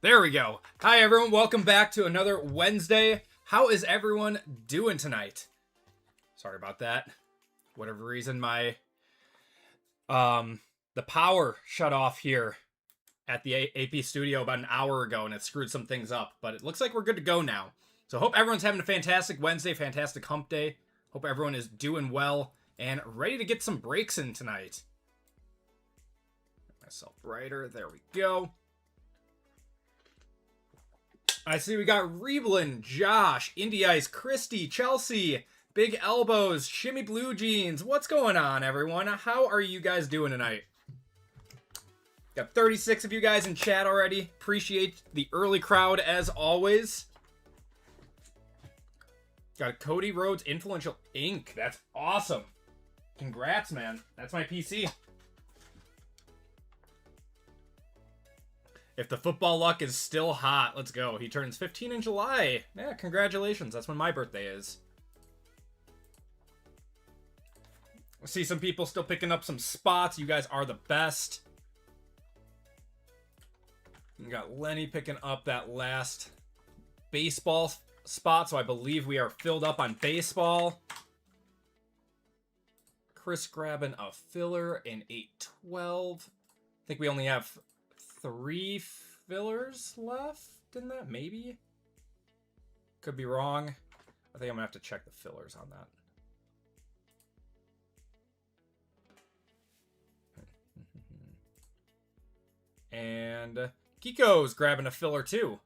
There we go. Hi, everyone. Welcome back to another Wednesday. How is everyone doing tonight? Sorry about that. Whatever reason, my the power shut off here at the AP studio about an hour ago, and it screwed some things up. But it looks like we're good to go now. So hope everyone's having a fantastic Wednesday, fantastic hump day. Hope everyone is doing well and ready to get some breaks in tonight. Get myself brighter. There we go. I see we got Reeblin, Josh, Indie Ice, Christy, Chelsea, Big Elbows, Shimmy Blue Jeans. What's going on, everyone? How are you guys doing tonight? Got 36 of you guys in chat already. Appreciate the early crowd as always. Got Cody Rhodes Influential Ink. That's awesome. Congrats, man. That's my PC. If the football luck is still hot, let's go. He turns 15 in July. Yeah, congratulations. That's when my birthday is. I see some people still picking up some spots. You guys are the best. We got Lenny picking up that last baseball spot, so I believe we are filled up on baseball. Chris grabbing a filler in 812. I think we only have 3 fillers left in that, maybe? Could be wrong. I think I'm gonna have to check the fillers on that. And Kiko's grabbing a filler too.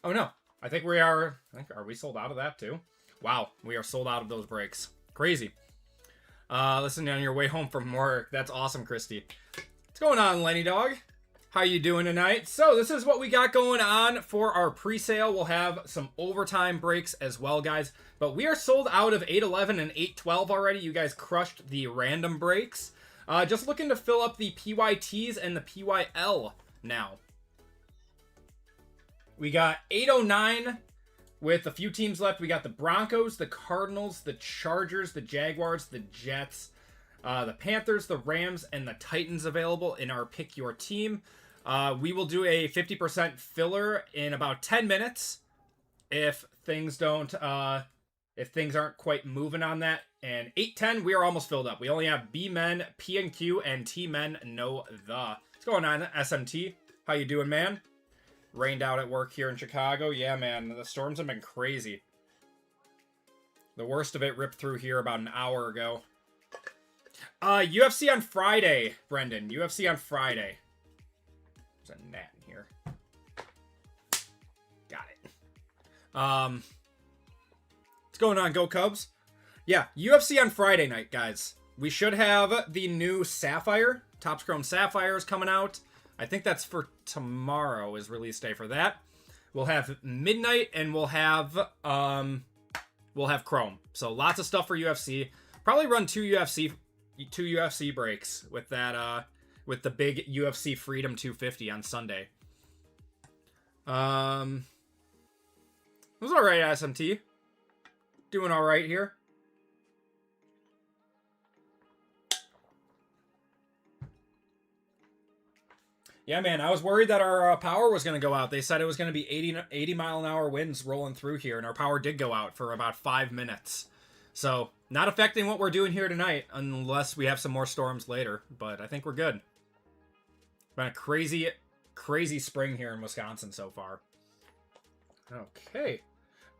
Oh no, I think we are. Are we sold out of that too? Wow, we are sold out of those breaks. Crazy. Listen, on your way home from work. That's awesome, Christy. What's going on, Lenny Dog? How you doing tonight? So this is what we got going on for our pre-sale. We'll have some overtime breaks as well, guys. But we are sold out of 811 and 812 already. You guys crushed the random breaks. Just looking to fill up the PYTs and the PYL now. We got 809 with a few teams left. We got the Broncos, the Cardinals, the Chargers, the Jaguars, the Jets, the Panthers, the Rams, and the Titans available in our Pick Your Team. We will do a 50% filler in about 10 minutes if things don't, if things aren't quite moving on that. And 810, we are almost filled up. We only have B-Men, P&Q, and T-Men, no the. What's going on, SMT? How you doing, man? Rained out at work here in Chicago. Yeah, man, the storms have been crazy. The worst of it ripped through here about an hour ago. UFC on Friday, Brendan. UFC on Friday. There's a gnat in here. Got it. What's going on, Go Cubs? Yeah, UFC on Friday night, guys. We should have the new Sapphire. Topps Chrome Sapphire is coming out. I think that's for tomorrow is release day for that. We'll have Midnight and we'll have Chrome. So lots of stuff for UFC. Probably run two UFC breaks with that with the big UFC Freedom 250 on Sunday. It was all right, SMT. Doing all right here. Yeah, man, I was worried that our power was going to go out. They said it was going to be 80 mile an hour winds rolling through here, and our power did go out for about 5 minutes. So, not affecting what we're doing here tonight, unless we have some more storms later. But I think we're good. Been a crazy, crazy spring here in Wisconsin so far. Okay.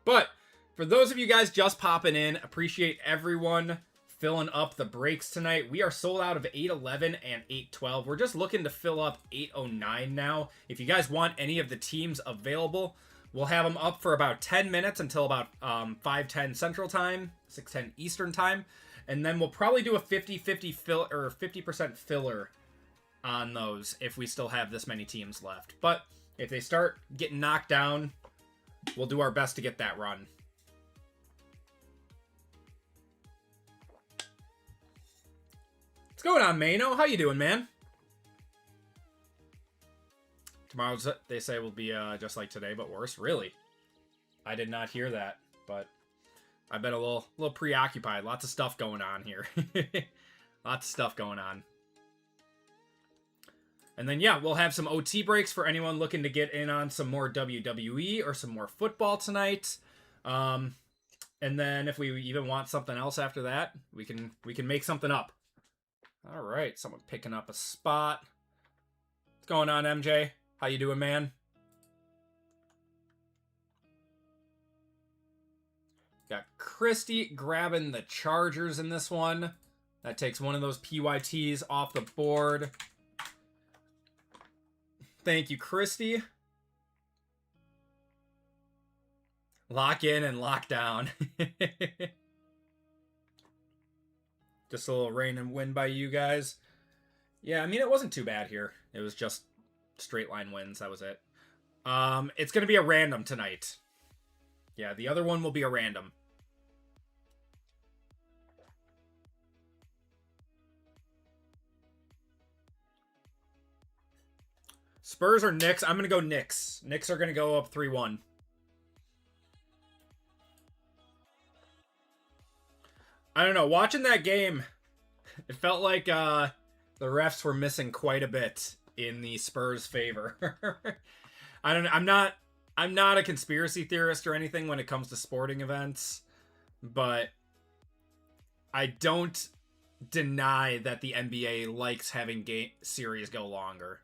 But, for those of you guys just popping in, appreciate everyone filling up the breaks tonight. We are sold out of 811 and 812. We're just looking to fill up 809 now. If you guys want any of the teams available, we'll have them up for about 10 minutes until about 5:10 Central Time, 6:10 Eastern Time, and then we'll probably do a 50-50 fill or 50% filler on those if we still have this many teams left. But if they start getting knocked down, we'll do our best to get that run. What's going on, Mano? How you doing, man? Tomorrow's, they say, will be just like today, but worse. Really? I did not hear that, but I've been a little preoccupied. Lots of stuff going on here. Lots of stuff going on. And then, yeah, we'll have some OT breaks for anyone looking to get in on some more WWE or some more football tonight. And then if we even want something else after that, we can make something up. All right, someone picking up a spot. What's going on, MJ? How you doing, man? Got Christy grabbing the Chargers in this one. That takes one of those PYTs off the board. Thank you, Christy. Lock in and lock down. Just a little rain and wind by you guys. Yeah, I mean, it wasn't too bad here. It was just straight line wins. That was it. It's going to be a random tonight. Yeah, the other one will be a random. Spurs or Knicks? I'm going to go Knicks. Knicks are going to go up 3-1. I don't know. Watching that game, it felt like the refs were missing quite a bit in the Spurs' favor. I don't know. I'm not a conspiracy theorist or anything when it comes to sporting events, but I don't deny that the NBA likes having game series go longer.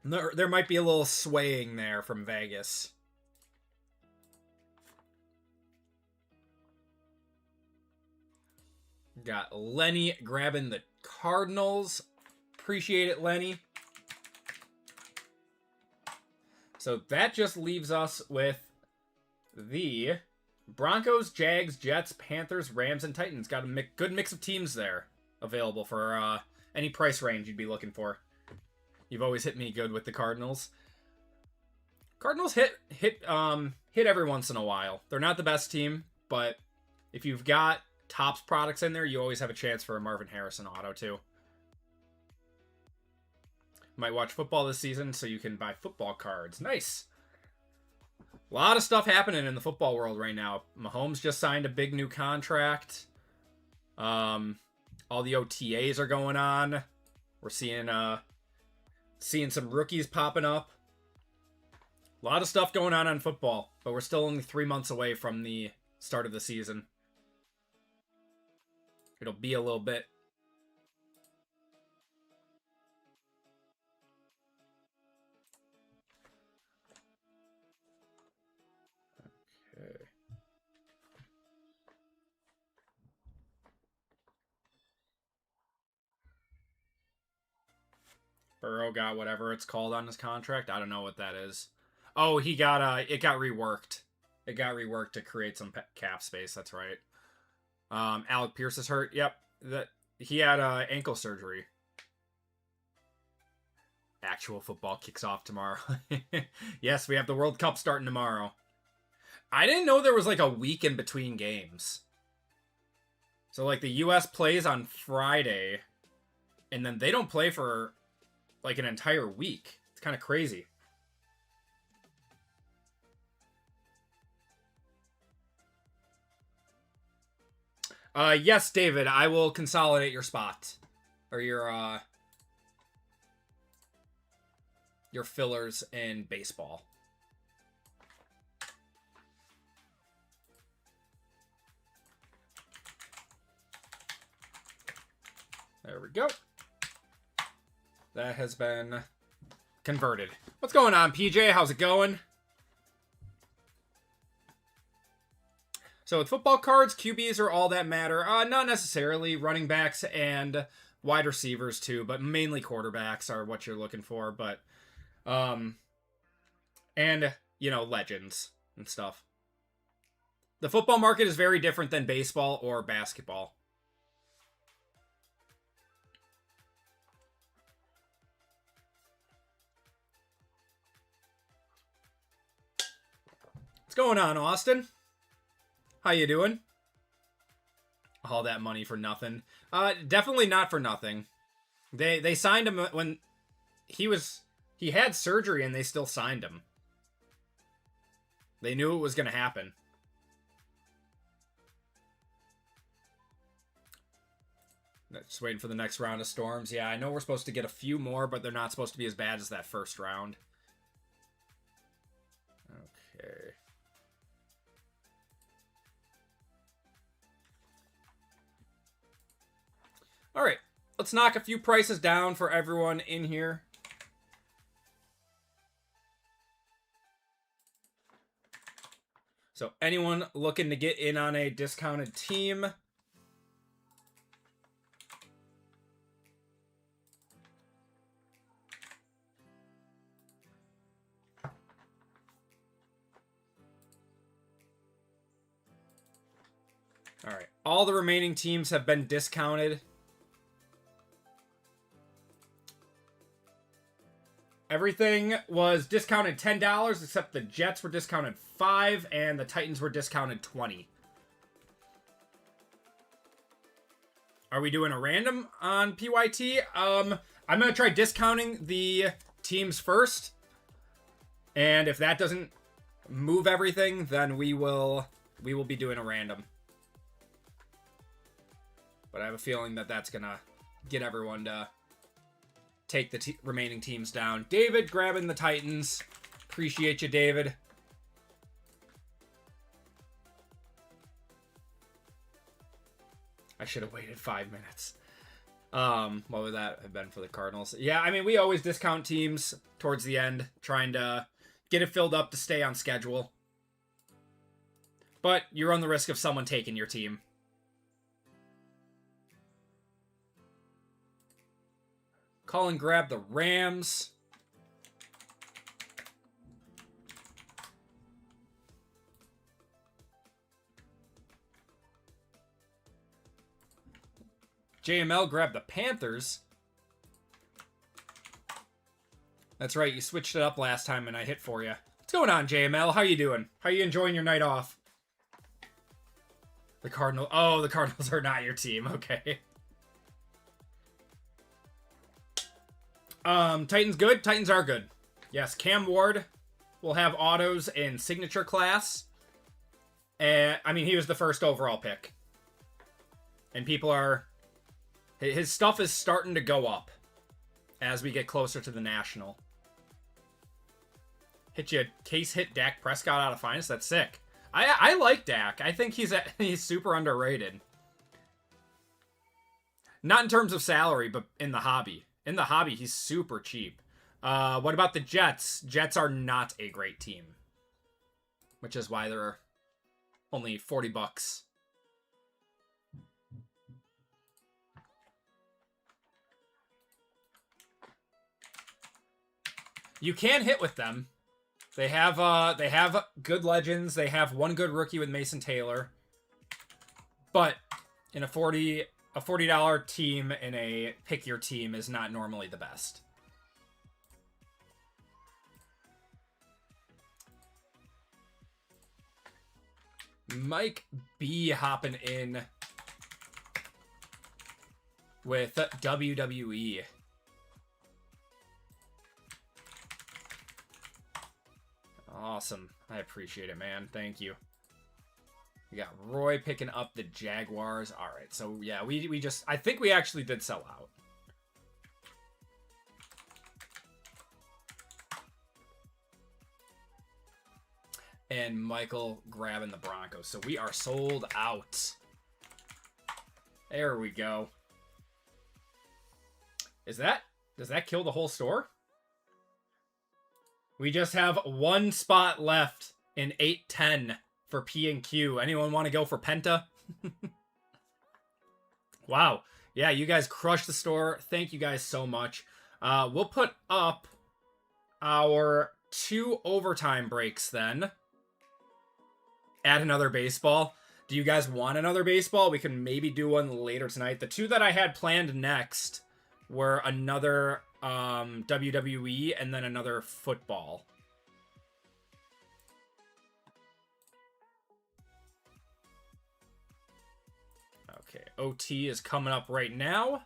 There might be a little swaying there from Vegas. Got Lenny grabbing the Cardinals. Appreciate it, Lenny. So that just leaves us with the Broncos, Jags, Jets, Panthers, Rams, and Titans. Got a good mix of teams there available for any price range you'd be looking for. You've always hit me good with the Cardinals. Cardinals hit every once in a while. They're not the best team, but if you've got Topps products in there, you always have a chance for a Marvin Harrison auto too. Might watch football this season so you can buy football cards. Nice. A lot of stuff happening in the football world right now. Mahomes just signed a big new contract. All the OTAs are going on. We're seeing some rookies popping up. A lot of stuff going on football, but we're still only 3 months away from the start of the season. It'll be a little bit. Okay. Burrow got whatever it's called on his contract. I don't know what that is. Oh, he got it got reworked. It got reworked to create some cap space. That's right. Alec Pierce is hurt. Yep. He had ankle surgery. Actual football kicks off tomorrow. Yes, we have the World Cup starting tomorrow. I didn't know there was like a week in between games. So like the US plays on Friday, and then they don't play for like an entire week. It's kind of crazy. Yes, David, I will consolidate your spot. Or your fillers in baseball. There we go. That has been converted. What's going on, PJ? How's it going? So with football cards, QBs are all that matter. Not necessarily. Running backs and wide receivers too, but mainly quarterbacks are what you're looking for. But, and, you know, legends and stuff. The football market is very different than baseball or basketball. What's going on, Austin? How you doing? All that money for nothing. Definitely not for nothing. They signed him when he had surgery and they still signed him. They knew it was going to happen. Just waiting for the next round of storms. Yeah, I know we're supposed to get a few more, but they're not supposed to be as bad as that first round. Okay. All right, let's knock a few prices down for everyone in here. So anyone looking to get in on a discounted team, all right, all the remaining teams have been discounted. Everything was discounted $10, except the Jets were discounted $5, and the Titans were discounted $20. Are we doing a random on PYT? I'm going to try discounting the teams first. And if that doesn't move everything, then we will be doing a random. But I have a feeling that that's going to get everyone to take the remaining teams down. David grabbing the Titans. Appreciate you, David. I should have waited 5 minutes. What would that have been for the Cardinals? Yeah, I mean, we always discount teams towards the end, trying to get it filled up to stay on schedule. But you run the risk of someone taking your team. Colin grabbed the Rams. JML grabbed the Panthers. That's right, you switched it up last time and I hit for you. What's going on, JML? How you doing? How you enjoying your night off? The Cardinals. Oh, the Cardinals are not your team. Okay. Titans good? Titans are good. Yes, Cam Ward will have autos in signature class. And I mean, he was the first overall pick. And people are... His stuff is starting to go up as we get closer to the National. Hit you, case hit Dak Prescott out of finest. That's sick. I like Dak. I think he's super underrated. Not in terms of salary, but in the hobby. In the hobby, he's super cheap. What about the Jets? Jets are not a great team. Which is why they're only $40. You can hit with them. They have good legends. They have one good rookie with Mason Taylor. But in a $40 team in a pick your team is not normally the best. Mike B hopping in with WWE. Awesome. I appreciate it, man. Thank you. We got Roy picking up the Jaguars. All right. So, yeah, we just... I think we actually did sell out. And Michael grabbing the Broncos. So, we are sold out. There we go. Does that kill the whole store? We just have one spot left in 8-10 for P and Q. Anyone want to go for Penta? Wow. Yeah, you guys crushed the store. Thank you guys so much. We'll put up our 2 overtime breaks then. Add another baseball. Do you guys want another baseball? We can maybe do one later tonight. The 2 that I had planned next were another... WWE and then another football. Okay, OT is coming up right now.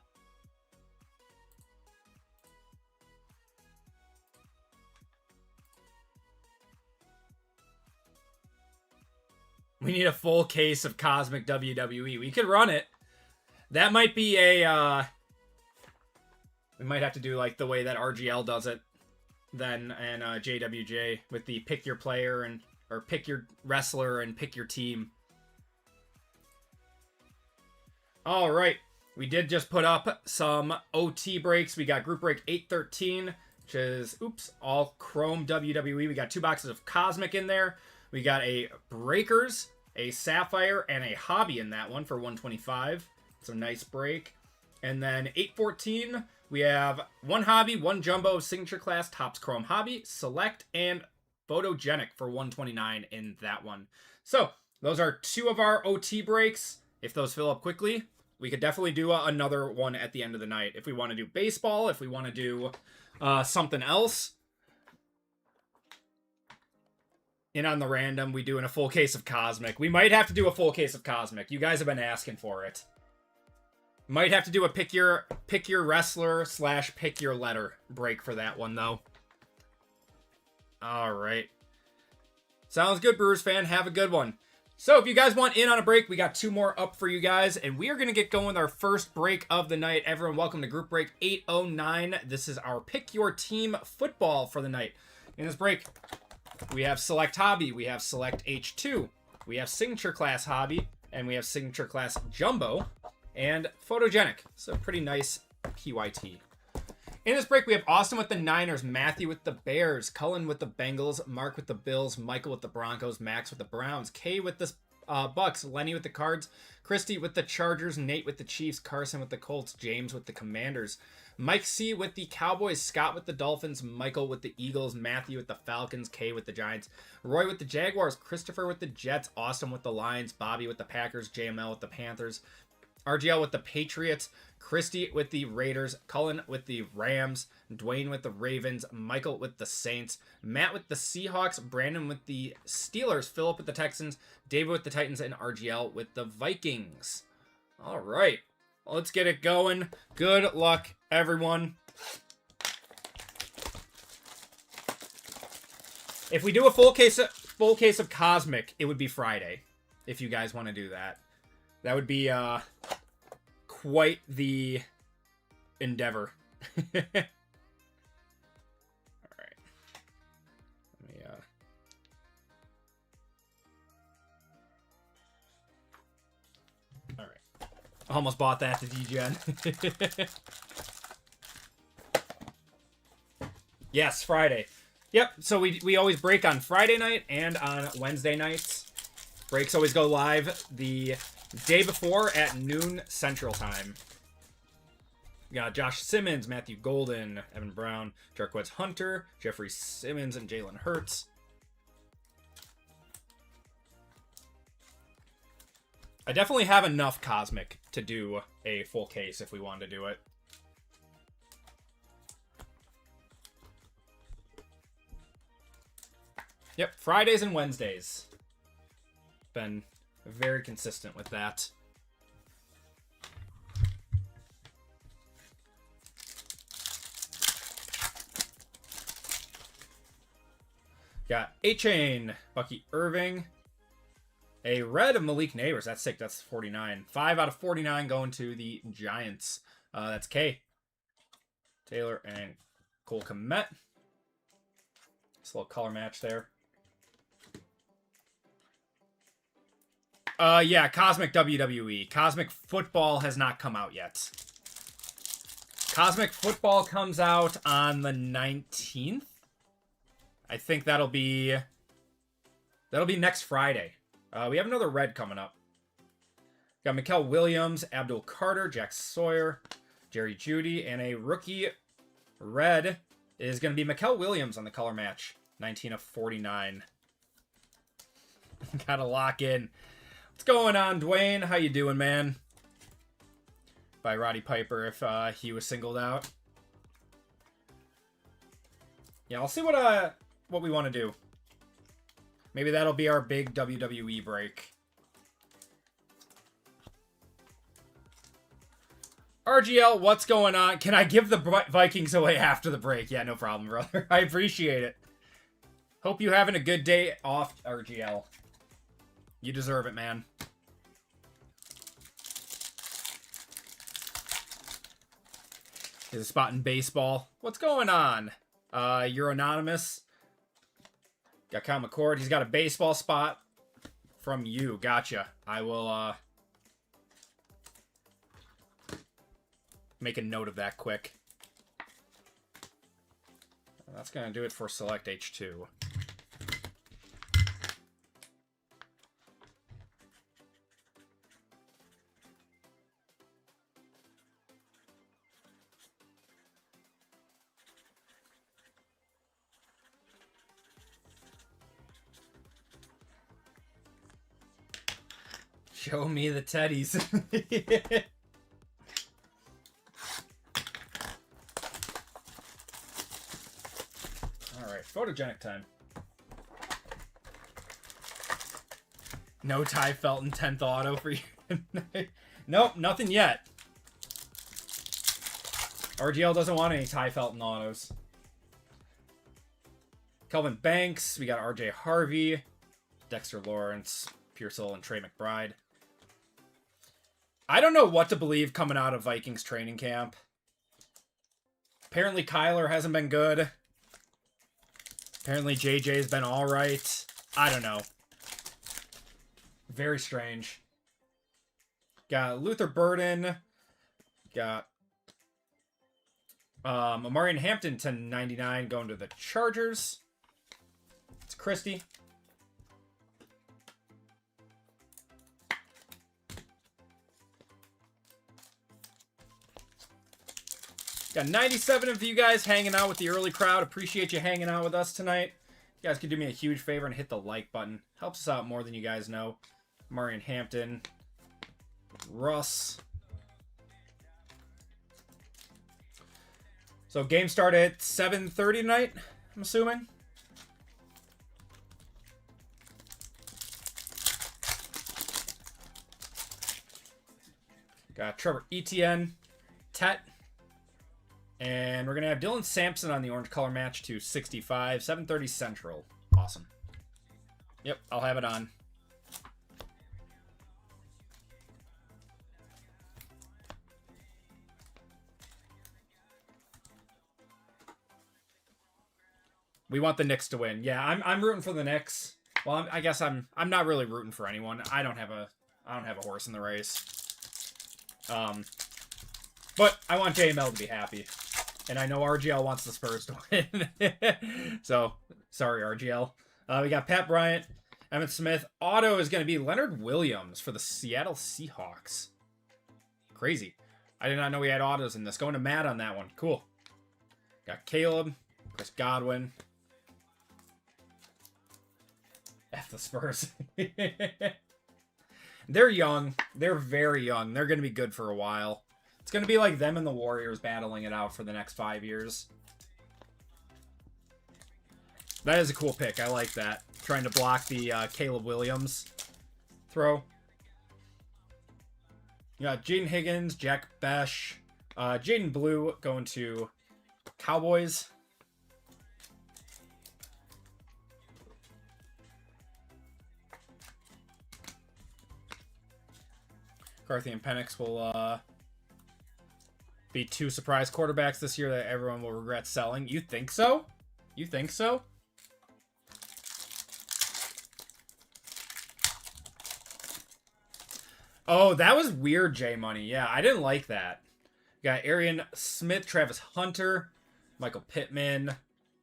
We need a full case of Cosmic WWE. We could run it. That might be a, we might have to do like the way that RGL does it then, and JWJ with the pick your player and, or pick your wrestler and pick your team. All right. We did just put up some OT breaks. We got group break 813, which is, oops, all Chrome WWE. We got 2 boxes of Cosmic in there. We got a Breakers, a Sapphire, and a Hobby in that one for 125. It's a nice break. And then 814, we have 1 Hobby, 1 Jumbo, Signature Class, Topps Chrome Hobby, Select, and Photogenic for 129 in that one. So, those are 2 of our OT breaks. If those fill up quickly, we could definitely do another one at the end of the night. If we want to do baseball, if we want to do something else. And on the random, we doing a full case of Cosmic. We might have to do a full case of Cosmic. You guys have been asking for it. Might have to do a pick your wrestler / pick your letter break for that one, though. All right. Sounds good, Brewers fan. Have a good one. So if you guys want in on a break, we got 2 more up for you guys, and we are going to get going with our first break of the night. Everyone, welcome to Group Break 809. This is our Pick Your Team football for the night. In this break, we have Select Hobby, we have Select H2, we have Signature Class Hobby, and we have Signature Class Jumbo, and Photogenic. So pretty nice PYT. In this break, we have Austin with the Niners, Matthew with the Bears, Cullen with the Bengals, Mark with the Bills, Michael with the Broncos, Max with the Browns, Kay with the Bucks, Lenny with the Cards, Christy with the Chargers, Nate with the Chiefs, Carson with the Colts, James with the Commanders, Mike C with the Cowboys, Scott with the Dolphins, Michael with the Eagles, Matthew with the Falcons, Kay with the Giants, Roy with the Jaguars, Christopher with the Jets, Austin with the Lions, Bobby with the Packers, JML with the Panthers, RGL with the Patriots, Christy with the Raiders, Cullen with the Rams, Dwayne with the Ravens, Michael with the Saints, Matt with the Seahawks, Brandon with the Steelers, Philip with the Texans, David with the Titans, and RGL with the Vikings. All right, let's get it going. Good luck, everyone. If we do a full case of Cosmic, it would be Friday, if you guys want to do that. That would be quite the endeavor. All right. Let me, all right. Almost bought that to DGen. Yes, Friday. Yep, so we always break on Friday night and on Wednesday nights. Breaks always go live the day before at noon Central Time. We got Josh Simmons, Matthew Golden, Evan Brown, Jarquez Hunter, Jeffrey Simmons, and Jalen Hurts. I definitely have enough Cosmic to do a full case if we wanted to do it. Yep, Fridays and Wednesdays. Been very consistent with that. Got A-Chain, Bucky Irving, a red of Malik Neighbors. That's sick. That's 49. 5 out of 49 going to the Giants. That's K. Taylor and Cole Kmet. Just a little color match there. Yeah, Cosmic WWE. Cosmic Football has not come out yet. Cosmic Football comes out on the 19th. I think that'll be next Friday. We have another red coming up. Got Mikael Williams, Abdul Carter, Jack Sawyer, Jerry Jeudy, and a rookie red is going to be Mikael Williams on the color match. 19 of 49. Gotta lock in. What's going on, Dwayne? How you doing, man? By Roddy Piper if he was singled out. Yeah, I'll see what we want to do. Maybe that'll be our big WWE break. RGL, what's going on? Can I give the Vikings away after the break? Yeah, no problem, brother. I appreciate it. Hope you're having a good day off, RGL. You deserve it, man. Here's a spot in baseball. What's going on? You're anonymous. Got Kyle McCord. He's got a baseball spot from you. Gotcha. I will, make a note of that quick. That's going to do it for Select H2. Show me the teddies. Alright, photogenic time. No Ty Felton 10th auto for you. Nope, nothing yet. RGL doesn't want any Ty Felton autos. Kelvin Banks, we got RJ Harvey, Dexter Lawrence, Pearsall, and Trey McBride. I don't know what to believe coming out of Vikings training camp. Apparently Kyler hasn't been good. Apparently JJ's been alright. I don't know. Very strange. Got Luther Burden. Got Amarian Hampton to 99 going to the Chargers. It's Christie. Got 97 of you guys hanging out with the early crowd. Appreciate you hanging out with us tonight. You guys could do me a huge favor and hit the like button. Helps us out more than you guys know. Marion Hampton. Russ. So game start at 7:30 tonight, I'm assuming. Got Trevor Etienne. Tet. And we're going to have Dylan Sampson on the orange color match to 65. 7:30 Central. Awesome. Yep, I'll have it on. We want the Knicks to win. Yeah, I'm rooting for the Knicks. Well, I guess I'm not really rooting for anyone. I don't have a horse in the race. But I want JML to be happy. And I know RGL wants the Spurs to win. So, sorry, RGL. We got Pat Bryant, Emmitt Smith. Auto is going to be Leonard Williams for the Seattle Seahawks. Crazy. I did not know we had autos in this. Going to Matt on that one. Cool. Got Caleb, Chris Godwin. F the Spurs. They're young. They're very young. They're going to be good for a while. It's going to be like them and the Warriors battling it out for the next 5 years. That is a cool pick. I like that. Trying to block the Caleb Williams throw. You got Jaden Higgins, Jack Besh, Jaden Blue going to Cowboys. McCarthy and Penix will be two surprise quarterbacks this year that everyone will regret selling. You think so? You think so? Oh, that was weird, J Money. Yeah, I didn't like that. You got Arian Smith, Travis Hunter, Michael Pittman,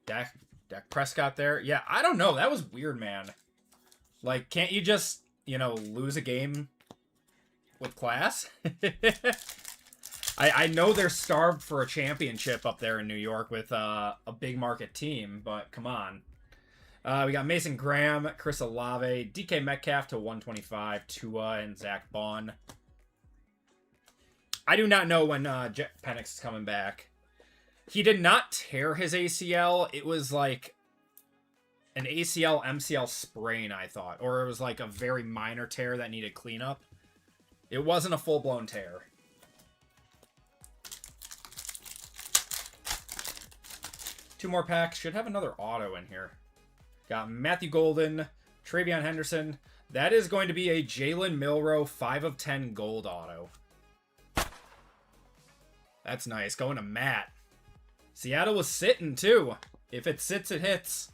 Dak Prescott there. Yeah, I don't know. That was weird, man. Like, can't you just, lose a game with class? I know they're starved for a championship up there in New York with a big market team, but come on. We got Mason Graham, Chris Olave, DK Metcalf to 125, Tua, and Zach Bond. I do not know when Jet Penix is coming back. He did not tear his ACL. It was like an ACL, MCL sprain, I thought. Or it was like a very minor tear that needed cleanup. It wasn't a full-blown tear. Two more packs. Should have another auto in here. Got Matthew Golden, Travion Henderson, That is going to be a Jalen Milroe 5 of 10 gold auto. That's nice. Going to Matt. Seattle was sitting, too. If it sits, it hits.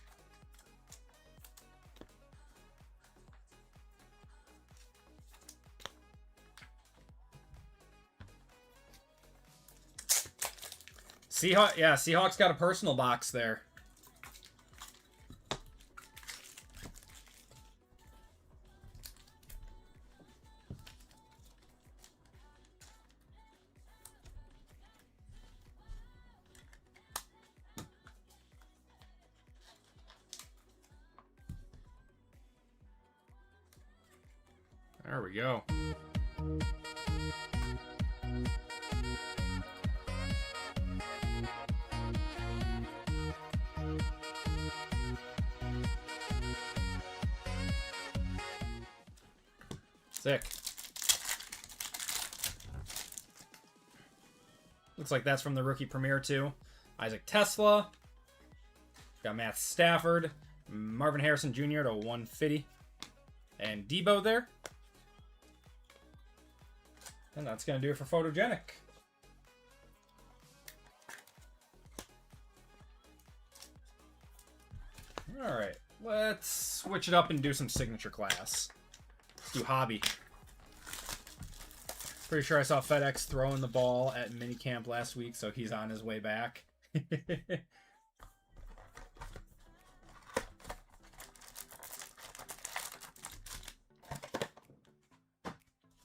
Seahawks got a personal box there. There we go. Sick. Looks like that's from the rookie premiere too. Isaac Tesla. Got Matt Stafford. Marvin Harrison Jr. to 150. And Debo there. And that's going to do it for Photogenic. Alright, let's switch it up and do some signature class. Let's do hobby. Pretty sure I saw FedEx throwing the ball at minicamp last week, so he's on his way back.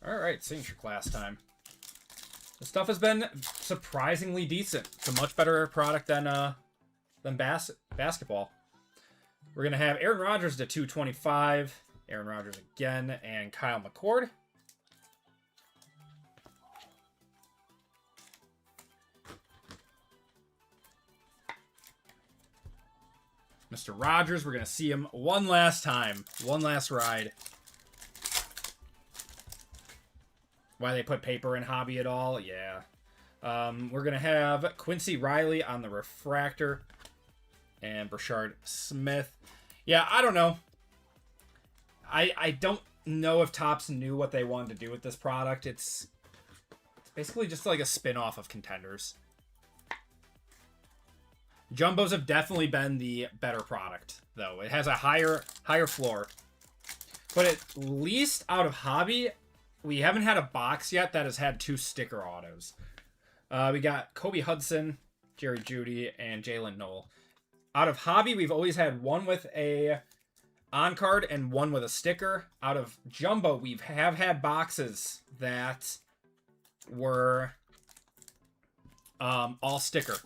Alright, signature class time. The stuff has been surprisingly decent. It's a much better product than basketball. We're going to have Aaron Rodgers to 225. Aaron Rodgers again, and Kyle McCord. Mr. Rodgers, we're going to see him one last time. One last ride. Why they put paper in hobby at all? Yeah. We're going to have Quincy Riley on the refractor. And Brashard Smith. Yeah, I don't know. I don't know if Topps knew what they wanted to do with this product. It's basically just like a spin-off of Contenders. Jumbos have definitely been the better product, though. It has a higher floor. But at least out of hobby, we haven't had a box yet that has had 2 sticker autos. We got Kobe Hudson, Jerry Jeudy, and Jalen Noel. Out of hobby, we've always had one with a on-card and one with a sticker. Out of Jumbo, we have had boxes that were all sticker.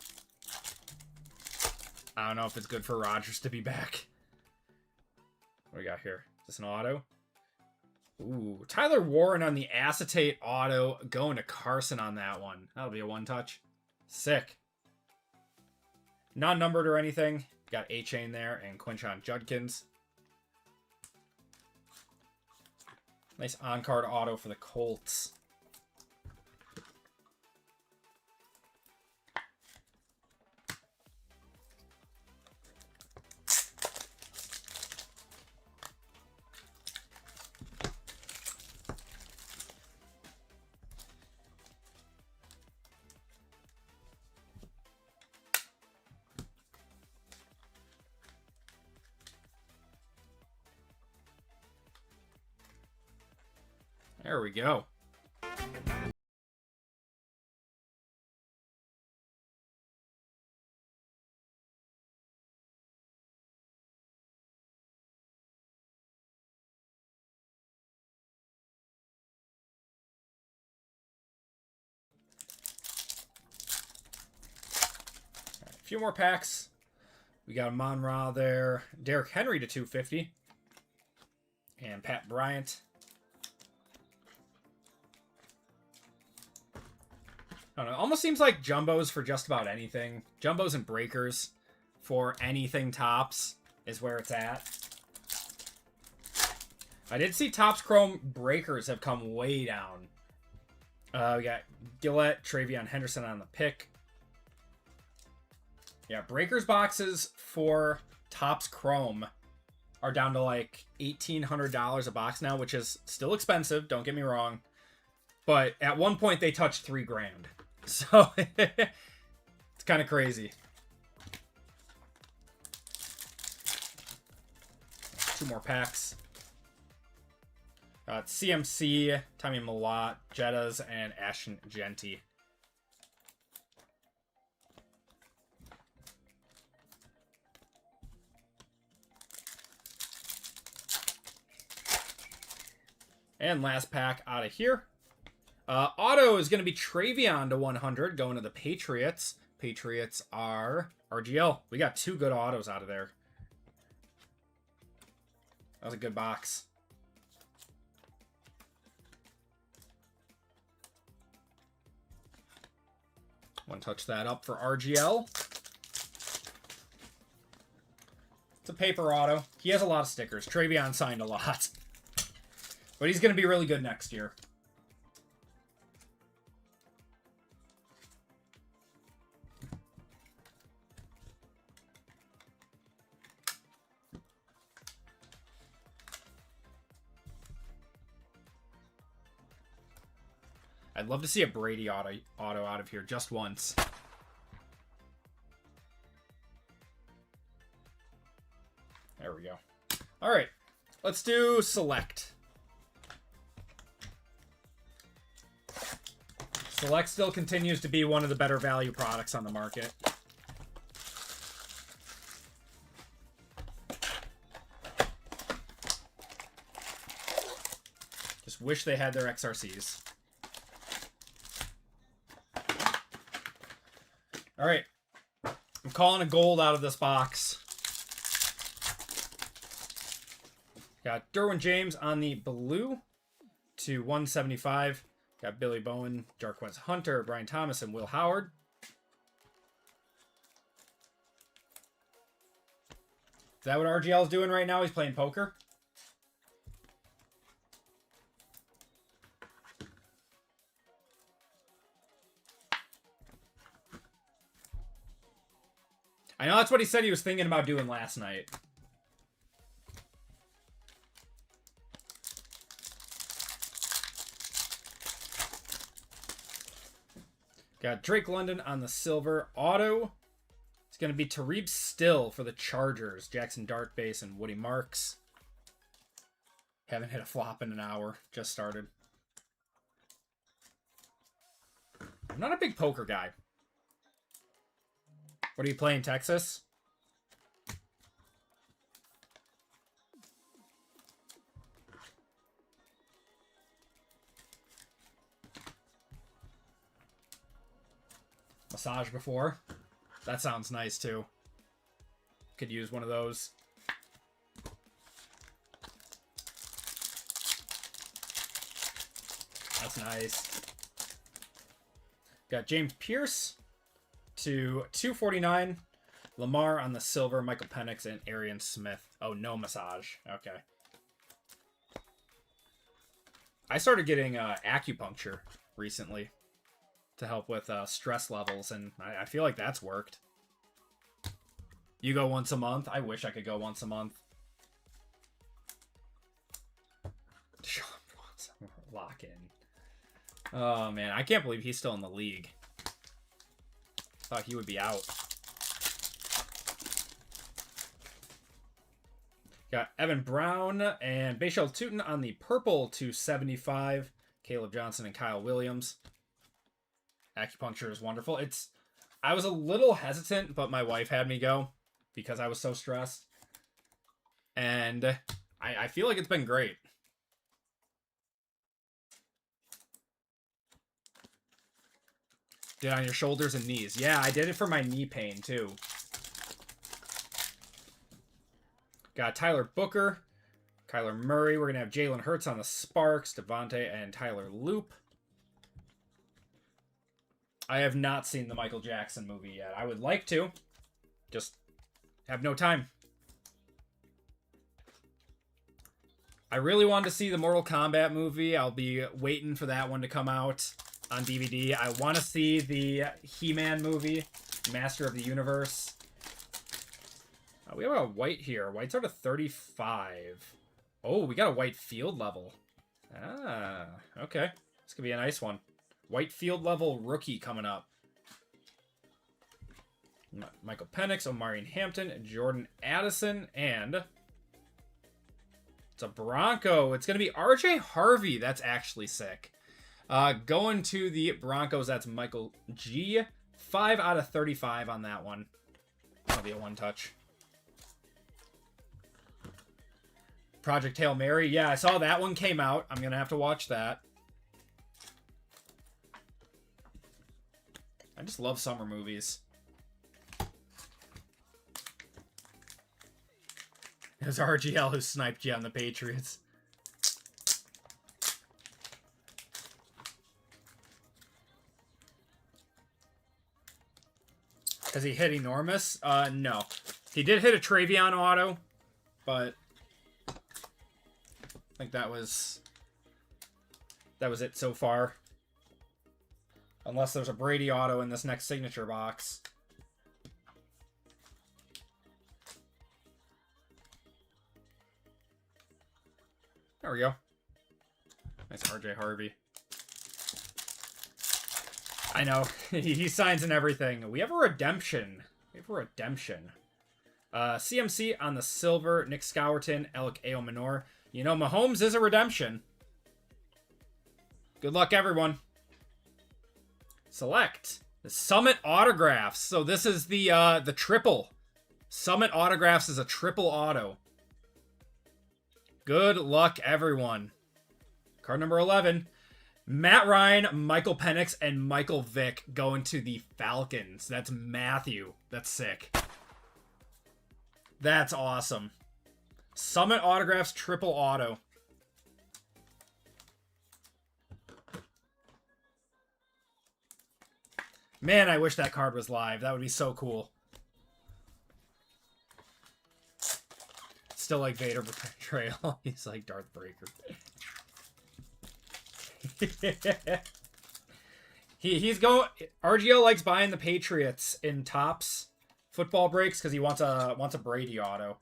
I don't know if it's good for Rodgers to be back. What do we got here? Is this an auto? Ooh, Tyler Warren on the acetate auto, going to Carson on that one. That'll be a one-touch. Sick. Not numbered or anything. Got A-Chain there and Quinshon Judkins. Nice on-card auto for the Colts. There we go. A few more packs. We got a Mon-Ra there. Derrick Henry to 250. And Pat Bryant. I don't know. Almost seems like Jumbos for just about anything. Jumbos and breakers for anything Topps is where it's at. I did see Topps Chrome breakers have come way down. We got Gillette, Travion Henderson on the pick. Yeah, breakers boxes for Topps Chrome are down to like $1,800 a box now, which is still expensive. Don't get me wrong. But at one point they touched $3,000. So it's kind of crazy. 2 more packs. CMC, Tommy Malott, Jettas, and Ashton Genty. And last pack out of here. Auto is going to be Travion to 100 going to the Patriots. Patriots are RGL. We got 2 good autos out of there. That was a good box. One touch that up for RGL. It's a paper auto. He has a lot of stickers. Travion signed a lot. But he's going to be really good next year. I'd love to see a Brady auto out of here just once. There we go. All right, let's do Select. Select still continues to be one of the better value products on the market. Just wish they had their XRCs. All right, I'm calling a gold out of this box. Got Derwin James on the blue to 175. Got Billy Bowen, Jarquez Hunter, Brian Thomas, and Will Howard. Is that what RGL is doing right now? He's playing poker? I know that's what he said he was thinking about doing last night. Got Drake London on the silver auto. It's going to be Tarib Still for the Chargers. Jackson Dartbase and Woody Marks. Haven't hit a flop in an hour. Just started. I'm not a big poker guy. What are you playing, Texas? Massage before. That sounds nice too. Could use one of those. That's nice. Got James Pierce to 249. Lamar on the silver. Michael Penix and Arian Smith. Oh, no massage. Okay. I started getting acupuncture recently to help with stress levels, and I feel like that's worked. You go once a month? I wish I could go once a month. Sean Watson, lock in. Oh, man. I can't believe he's still in the league. Thought he would be out. Got Evan Brown and Bayshell Tootin on the purple 275. Caleb Johnson and Kyle Williams. Acupuncture is wonderful. I was a little hesitant, but my wife had me go because I was so stressed. And I feel like it's been great. Did it on your shoulders and knees. Yeah, I did it for my knee pain, too. Got Tyler Booker, Kyler Murray. We're going to have Jalen Hurts on the Sparks, Devontae, and Tyler Loop. I have not seen the Michael Jackson movie yet. I would like to. Just have no time. I really wanted to see the Mortal Kombat movie. I'll be waiting for that one to come out on DVD. I want to see the He-Man movie, Master of the Universe. We have a white here. White's out of 35. Oh, we got a white field level. Ah, okay. This could be a nice one. White field level rookie coming up. Michael Penix, Omarion Hampton, Jordan Addison, and it's a Bronco. It's going to be RJ Harvey. That's actually sick. Going to the Broncos, that's Michael G. 5 out of 35 on that one. That'll be a one-touch. Project Hail Mary. Yeah, I saw that one came out. I'm going to have to watch that. I just love summer movies. It was RGL who sniped you on the Patriots. Has he hit enormous? No. He did hit a Travion auto, but I think that was it so far. Unless there's a Brady auto in this next signature box. There we go. Nice RJ Harvey. I know. He signs and everything. We have a redemption. CMC on the silver. Nick Scowerton. Alec Aomanor. You know, Mahomes is a redemption. Good luck, everyone. Select. The Summit Autographs. So this is the triple. Summit Autographs is a triple auto. Good luck, everyone. Card number 11. Matt Ryan, Michael Penix, and Michael Vick going to the Falcons. That's Matthew. That's sick. That's awesome. Summit Autographs triple auto. Man, I wish that card was live. That would be so cool. Still like Vader Betrayal. He's like Darth Breaker. He's going. RGO likes buying the Patriots in Topps football breaks because he wants a Brady auto.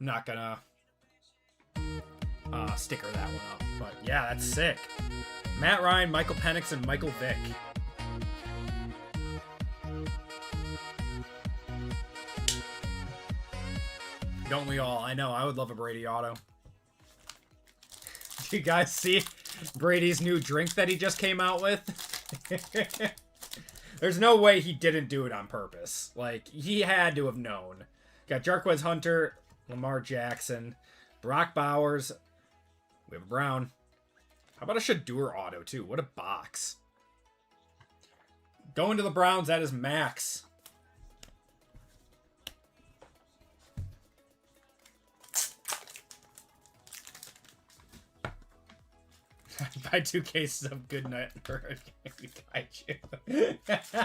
I'm not gonna sticker that one up, but yeah, that's sick. Matt Ryan, Michael Penix, and Michael Vick. Don't we all? I know, I would love a Brady auto. Do you guys see Brady's new drink that he just came out with? There's no way he didn't do it on purpose. Like, he had to have known. Got Jarquez Hunter, Lamar Jackson, Brock Bowers. We have Brown. How about a Shadur auto, too? What a box. Going to the Browns, that is Max. Buy 2 cases of Good Night for a Kaiju.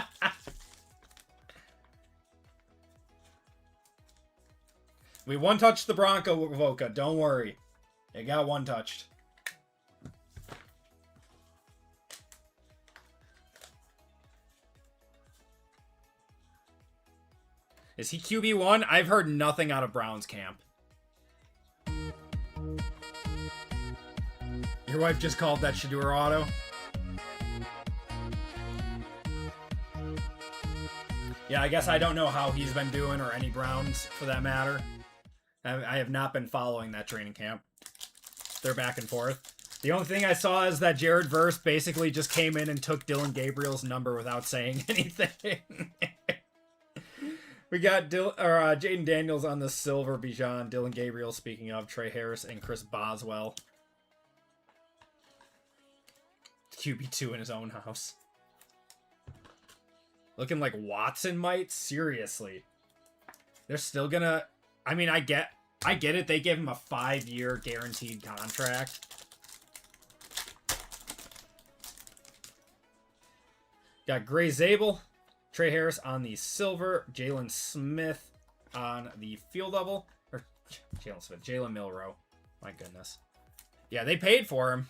We one-touched the Bronco Voca. Don't worry. It got one-touched. Is he QB1? I've heard nothing out of Browns camp. Your wife just called that Shadur auto? Yeah, I guess I don't know how he's been doing, or any Browns for that matter. I have not been following that training camp. They're back and forth. The only thing I saw is that Jared Verse basically just came in and took Dylan Gabriel's number without saying anything. We got Jaden Daniels on the silver Bijan, Dylan Gabriel, speaking of, Trey Harris, and Chris Boswell. QB2 in his own house. Looking like Watson might? Seriously. They're still gonna... I mean, I get it. They gave him a 5-year guaranteed contract. Got Gray Zabel, Trey Harris on the silver, Jalen Smith on the field level. Or Jalen Smith, Jalen Milroe. My goodness. Yeah, they paid for him.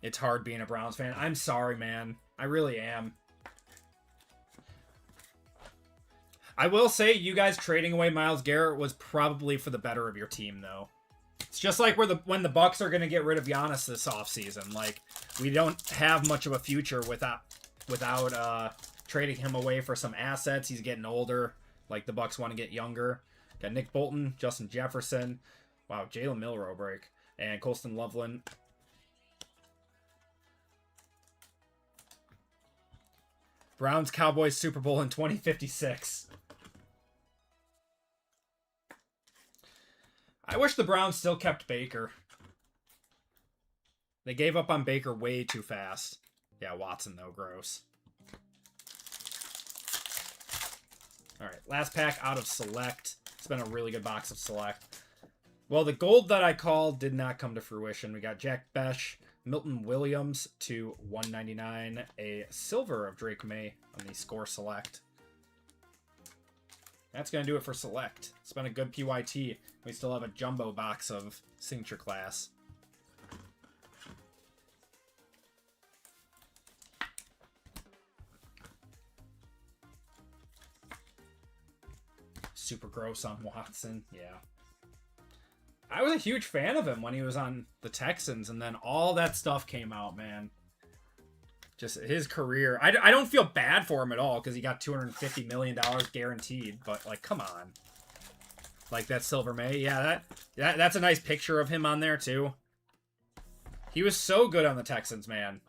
It's hard being a Browns fan. I'm sorry, man. I really am. I will say, you guys trading away Myles Garrett was probably for the better of your team, though. It's just like when the Bucks are going to get rid of Giannis this offseason. Like, we don't have much of a future without trading him away for some assets. He's getting older. Like, the Bucks want to get younger. Got Nick Bolton, Justin Jefferson. Wow, Jalen Milroe break. And Colston Loveland. Browns Cowboys Super Bowl in 2056. I wish the Browns still kept Baker. They gave up on Baker way too fast. Yeah, Watson, though. Gross. Alright, last pack out of Select. It's been a really good box of Select. Well, the gold that I called did not come to fruition. We got Jack Besh, Milton Williams to 199. A silver of Drake May on the Score Select. That's going to do it for Select. It's been a good PYT. We still have a jumbo box of Signature Class. Super gross on Watson. Yeah. I was a huge fan of him when he was on the Texans, and then all that stuff came out, man. Just his career. I don't feel bad for him at all because he got $250 million guaranteed, but, like, come on. Like that Silver May. Yeah, that's a nice picture of him on there, too. He was so good on the Texans, man.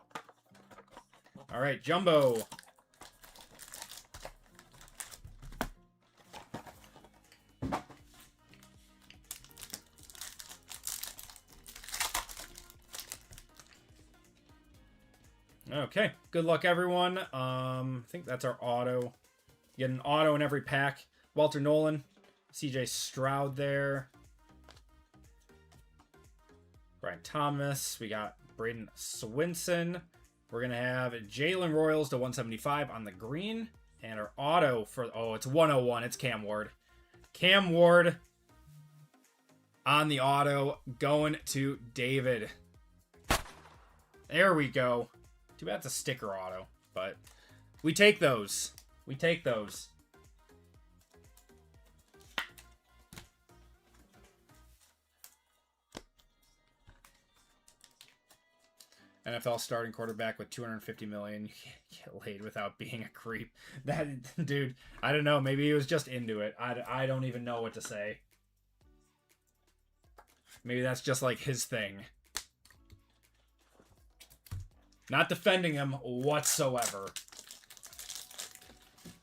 All right, Jumbo. Okay, good luck, everyone. I think that's our auto. Get an auto in every pack. Walter Nolan, CJ Stroud there. Brian Thomas. We got Braden Swinson. We're going to have Jalen Royals to 175 on the green. And our auto for, oh, it's 101. It's Cam Ward. Cam Ward on the auto going to David. There we go. Too bad it's a sticker auto, but we take those. We take those. NFL starting quarterback with $250 million. You can't get laid without being a creep. That dude, I don't know. Maybe he was just into it. I don't even know what to say. Maybe that's just like his thing. Not defending him whatsoever.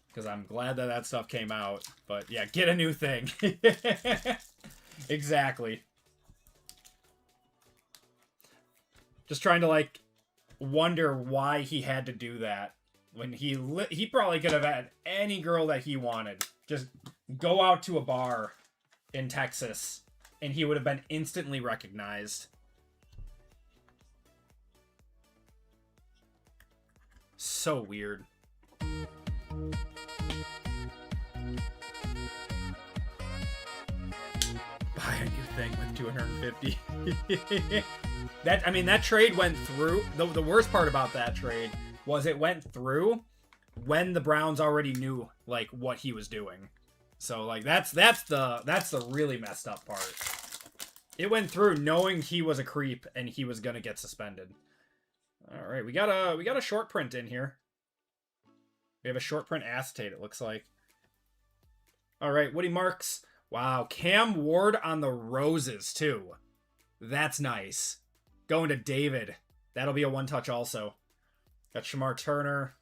Because I'm glad that that stuff came out. But yeah, get a new thing. Exactly. Just trying to, like, wonder why he had to do that. When he probably could have had any girl that he wanted. Just go out to a bar in Texas, and he would have been instantly recognized. So weird. Buy a new thing with 250. That trade went through. The worst part about that trade was it went through when the Browns already knew, like, what he was doing. So, like, that's the really messed up part. It went through knowing he was a creep and he was gonna get suspended. All right, we got a short print in here. We have a short print acetate, it looks like. All right, Woody Marks. Wow, Cam Ward on the roses too. That's nice. Going to David. That'll be a one-touch also. Got Shamar Turner.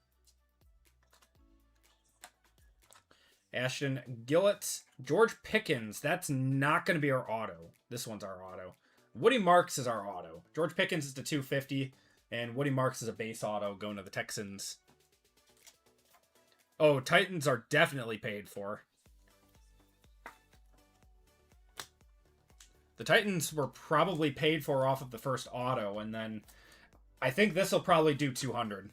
Ashton Gillett. George Pickens. That's not going to be our auto. This one's our auto. Woody Marks is our auto. George Pickens is the 250. And Woody Marks is a base auto going to the Texans. Oh, Titans are definitely paid for. The Titans were probably paid for off of the first auto, and then I think this will probably do 200.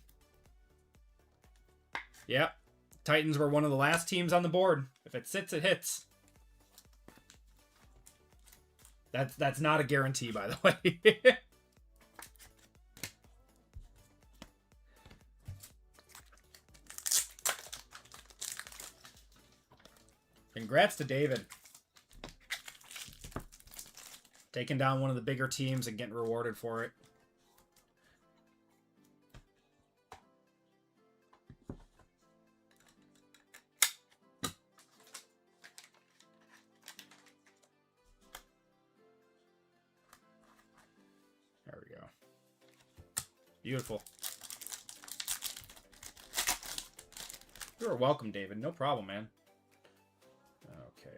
Yep. Titans were one of the last teams on the board. If it sits, it hits. That's not a guarantee, by the way. Congrats to David. Taking down one of the bigger teams and getting rewarded for it. There we go. Beautiful. You're welcome, David. No problem, man. Okay.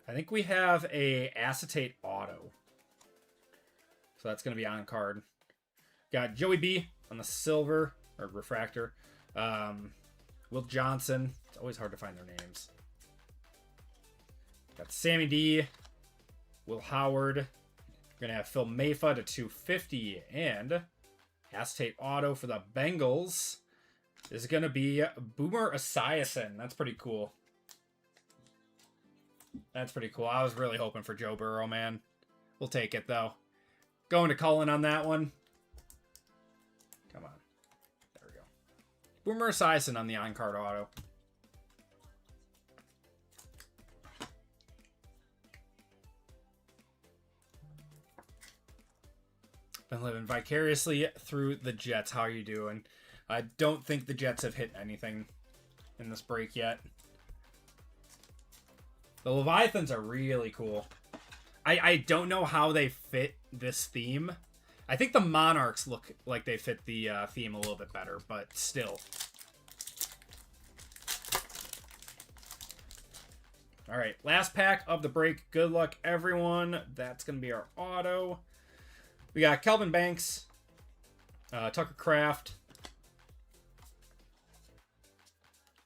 I think we have a acetate auto. So that's going to be on card. Got Joey B on the silver, or refractor. Will Johnson. It's always hard to find their names. Got Sammy D. Will Howard. We're going to have Phil Mayfa to 250. And acetate auto for the Bengals is going to be Boomer Esiason. That's pretty cool. That's pretty cool. I was really hoping for Joe Burrow, man. We'll take it, though. Going to Cullen on that one. Come on. There we go. Boomer Esiason on the on-card auto. Been living vicariously through the Jets. How are you doing? I don't think the Jets have hit anything in this break yet. The Leviathans are really cool. I don't know how they fit this theme. I think the Monarchs look like they fit the theme a little bit better, but still. All right, last pack of the break. Good luck, everyone. That's going to be our auto. We got Kelvin Banks, Tucker Kraft,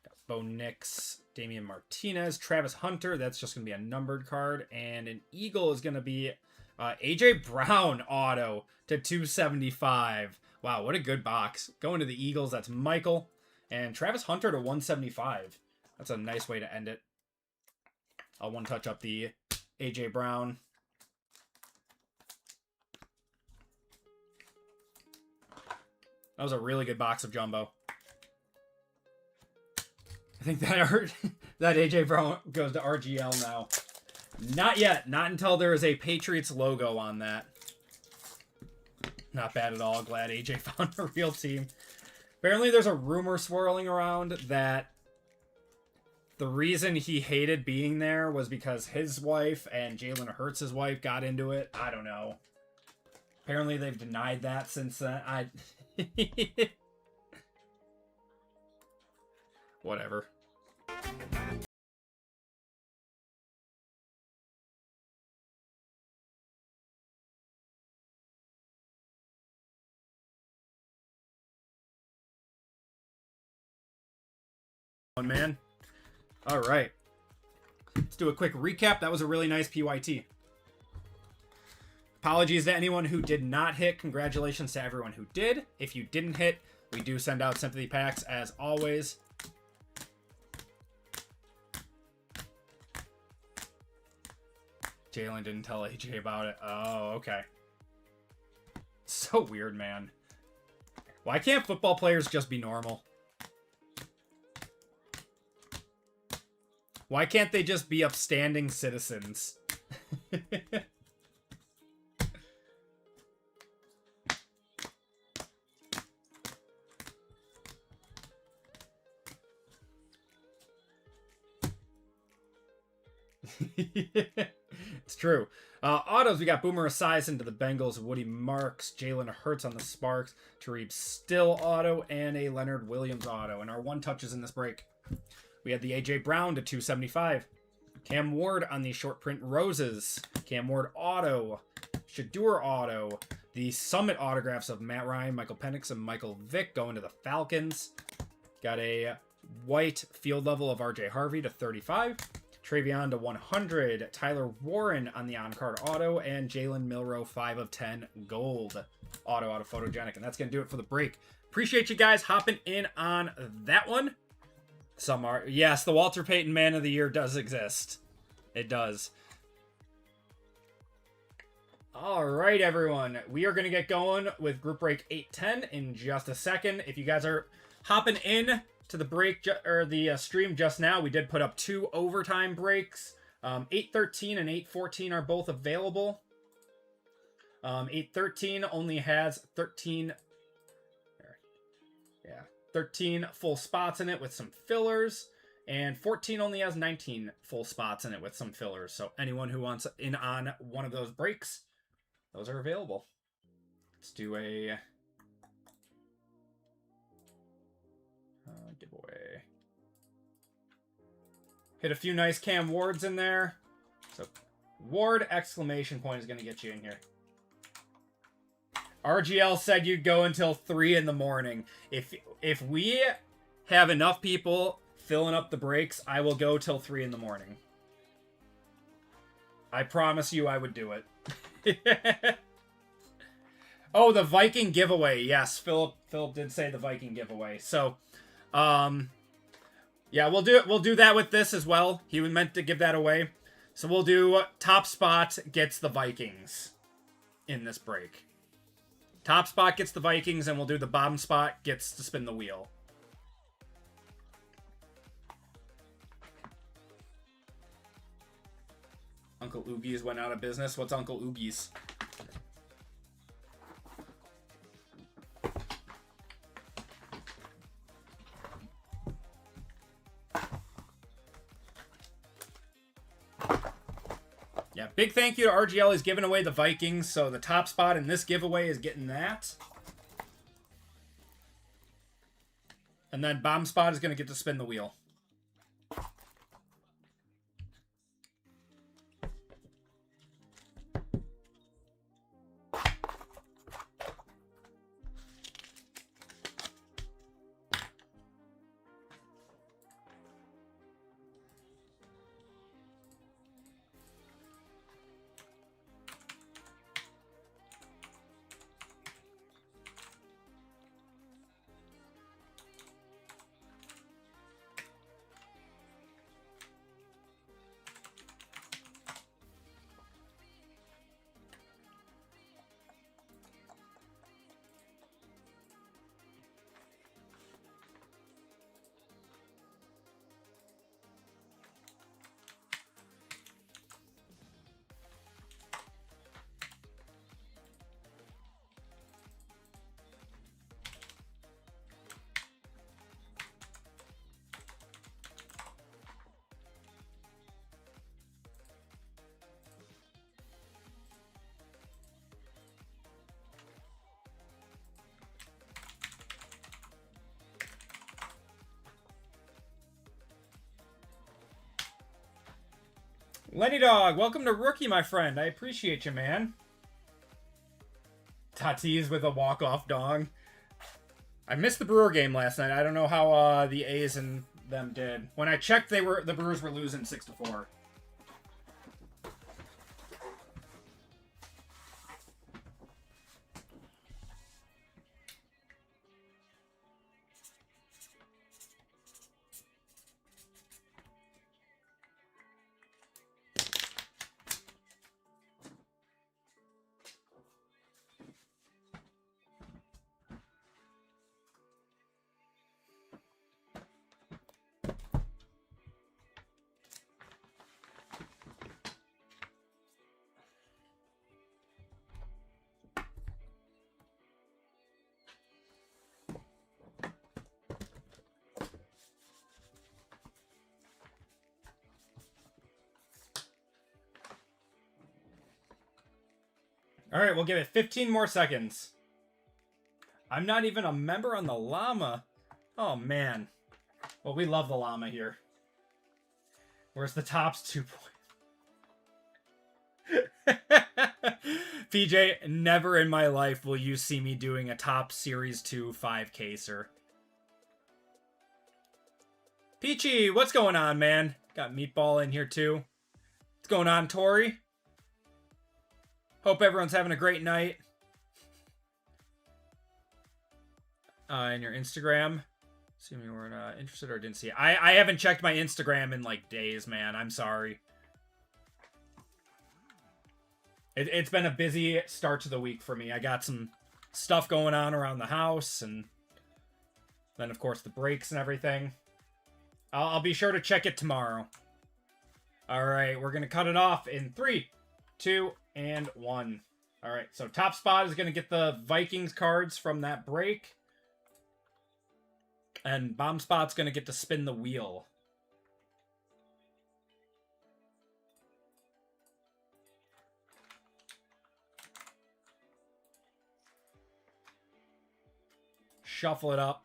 got Bo Nix, Damian Martinez, Travis Hunter. That's just going to be a numbered card. And an Eagle is going to be AJ Brown auto to 275. Wow, what a good box. Going to the Eagles, that's Michael. And Travis Hunter to 175. That's a nice way to end it. I'll one touch up the AJ Brown. That was a really good box of Jumbo. I think that that AJ Brown goes to RGL now. Not yet. Not until there is a Patriots logo on that. Not bad at all. Glad AJ found a real team. Apparently there's a rumor swirling around that the reason he hated being there was because his wife and Jalen Hurts' wife got into it. I don't know. Apparently they've denied that since then. Whatever. One man. All right. Let's do a quick recap. That was a really nice PYT. Apologies to anyone who did not hit. Congratulations to everyone who did. If you didn't hit, we do send out sympathy packs as always. Jalen didn't tell AJ about it. Oh, okay. So weird, man. Why can't football players just be normal? Why can't they just be upstanding citizens? It's true. Autos, we got Boomer Esiason to the Bengals, Woody Marks, Jalen Hurts on the Sparks, Tareeb Still auto, and a Leonard Williams auto. And our one touches in this break. We had the AJ Brown to 275. Cam Ward on the short print Roses. Cam Ward auto. Shadur auto. The Summit autographs of Matt Ryan, Michael Penix, and Michael Vick going to the Falcons. Got a white field level of RJ Harvey to 35. Travion to 100. Tyler Warren on the on-card auto. And Jalen Milroe 5 of 10 gold auto out of Photogenic. And that's going to do it for the break. Appreciate you guys hopping in on that one. Some are. Yes, the Walter Payton Man of the Year does exist. It does. All right, everyone. We are going to get going with Group Break 810 in just a second. If you guys are hopping in to the break or the stream just now, we did put up 2 overtime breaks. 8:13 and 8:14 are both available. 8:13 only has 13 full spots in it with some fillers, and 14 only has 19 full spots in it with some fillers. So anyone who wants in on one of those breaks, those are available. Let's do a giveaway. Hit a few nice Cam Wards in there. So Ward exclamation point is going to get you in here. RGL said you'd go until 3 in the morning. If we have enough people filling up the breaks, I will go till 3 in the morning. I promise you I would do it. Oh, the Viking giveaway. Yes, Philip did say the Viking giveaway. So, yeah, we'll do that with this as well. He meant to give that away. So we'll do top spot gets the Vikings in this break. Top spot gets the Vikings, and we'll do the bottom spot gets to spin the wheel. Uncle Oogies went out of business. What's Uncle Oogies? Yeah, big thank you to RGL. He's giving away the Vikings, so the top spot in this giveaway is getting that. And then bottom spot is going to get to spin the wheel. Lenny Dog, welcome to Rookie, my friend. I appreciate you, man. Tatis with a walk-off dong. I missed the Brewer game last night. I don't know how the A's and them did. When I checked, the Brewers were losing 6-4. All right, we'll give it 15 more seconds. I'm not even a member on the llama. Oh, man. Well, we love the llama here. Where's the tops 2 point? PJ, never in my life will you see me doing a top Series 2 5-caser. Peachy, what's going on, man? Got Meatball in here, too. What's going on, Tori? Hope everyone's having a great night. And your Instagram. Assuming you weren't interested or didn't see it. I haven't checked my Instagram in like days, man. I'm sorry. It's been a busy start to the week for me. I got some stuff going on around the house and Then, of course, the breaks and everything. I'll be sure to check it tomorrow. Alright, we're going to cut it off in 3, 2, and 1. Alright, so top spot is going to get the Vikings cards from that break. And bottom spot's going to get to spin the wheel. Shuffle it up.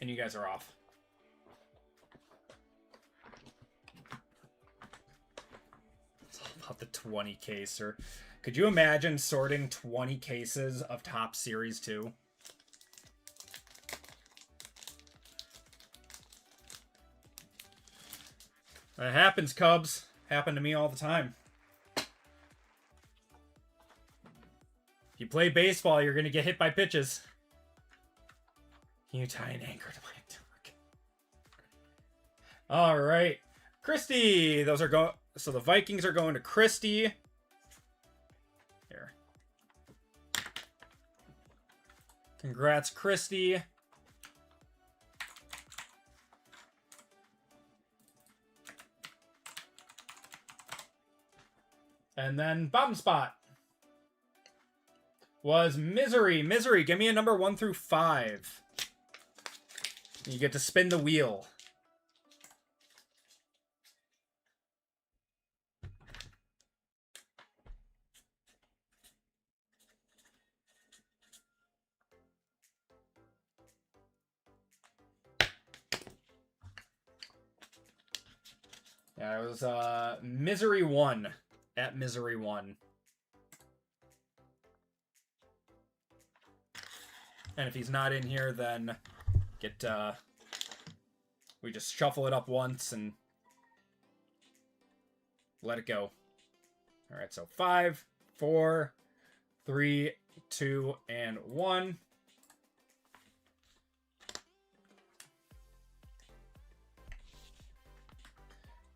And you guys are off. It's all about the 20 caser. Could you imagine sorting 20 cases of Top Series 2? That happens, Cubs. Happened to me all the time. If you play baseball, you're going to get hit by pitches. Can you tie an anchor to my network? All right. Christy. Those are going. So the Vikings are going to Christy. Here. Congrats, Christy. And then bottom spot was Misery. Misery, give me a number 1 through 5. You get to spin the wheel. Yeah, it was Misery 1 at Misery 1. And if he's not in here, then get we just shuffle it up once and let it go. All right, so 5, 4, 3, 2, and 1.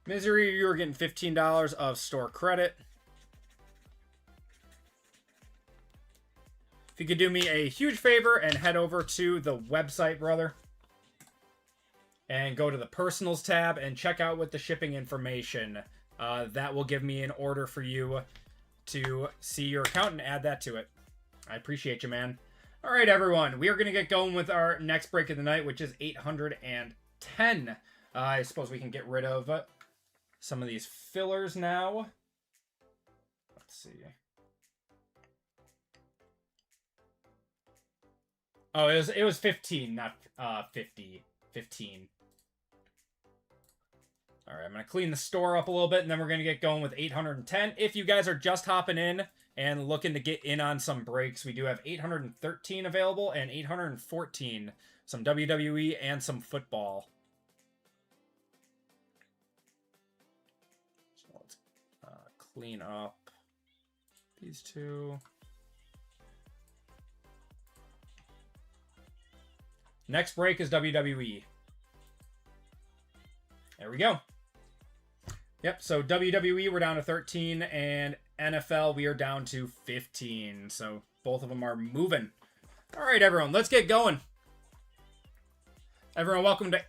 Misery, you were getting $15 of store credit. If you could do me a huge favor and head over to the website, brother, and go to the Personals tab and check out with the shipping information. That will give me an order for you to see your account and add that to it. I appreciate you, man. All right, everyone. We are going to get going with our next break of the night, which is 810. I suppose we can get rid of some of these fillers now. Let's see. Oh, it was 15, not 50. 15. All right, I'm going to clean the store up a little bit, and then we're going to get going with 810. If you guys are just hopping in and looking to get in on some breaks, we do have 813 available and 814. Some WWE and some football. So let's clean up these two. Next break is WWE. There we go. Yep, so WWE, we're down to 13, and NFL, we are down to 15. So both of them are moving. All right, everyone, let's get going. Everyone, welcome to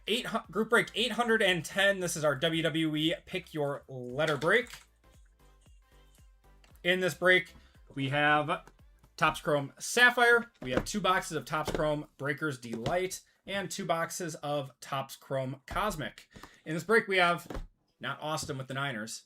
Group Break 810. This is our WWE Pick Your Letter break. In this break, we have Topps Chrome Sapphire. We have 2 boxes of Topps Chrome Breakers Delight and 2 boxes of Topps Chrome Cosmic. In this break, we have not Austin with the Niners.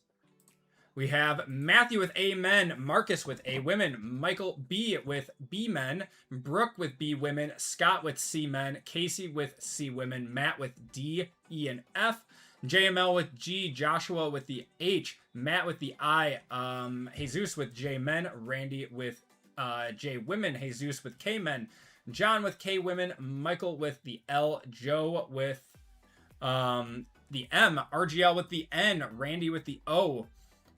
We have Matthew with A Men, Marcus with A Women, Michael B with B Men, Brooke with B Women, Scott with C Men, Casey with C Women, Matt with D, E, and F, JML with G, Joshua with the H, Matt with the I, Jesus with J Men, Randy with J Women, Jesus with K Men, John with K Women, Michael with the L, Joe with the M, RGL with the N, Randy with the O,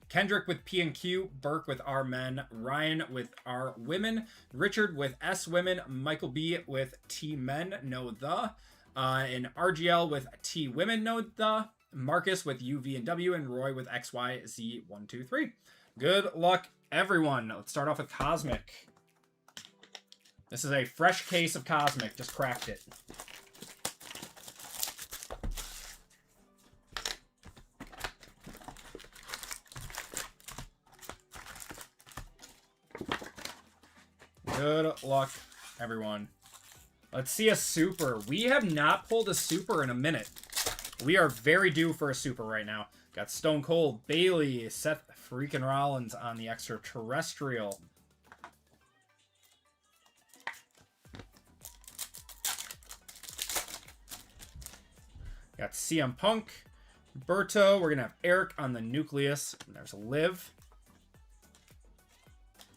Kendrick with P and Q, Burke with R Men, Ryan with R Women, Richard with S Women, Michael B with T Men, no the, and RGL with T Women, no the, Marcus with U, V, and W, and Roy with X, Y, Z, 1, 2, 3. Good luck, everyone. Let's start off with Cosmic. This is a fresh case of Cosmic. Just cracked it. Good luck, everyone. Let's see a super. We have not pulled a super in a minute. We are very due for a super right now. Got Stone Cold, Bailey, Seth freaking Rollins on the extraterrestrial. Got CM Punk, Berto. We're going to have Eric on the nucleus. And there's Liv.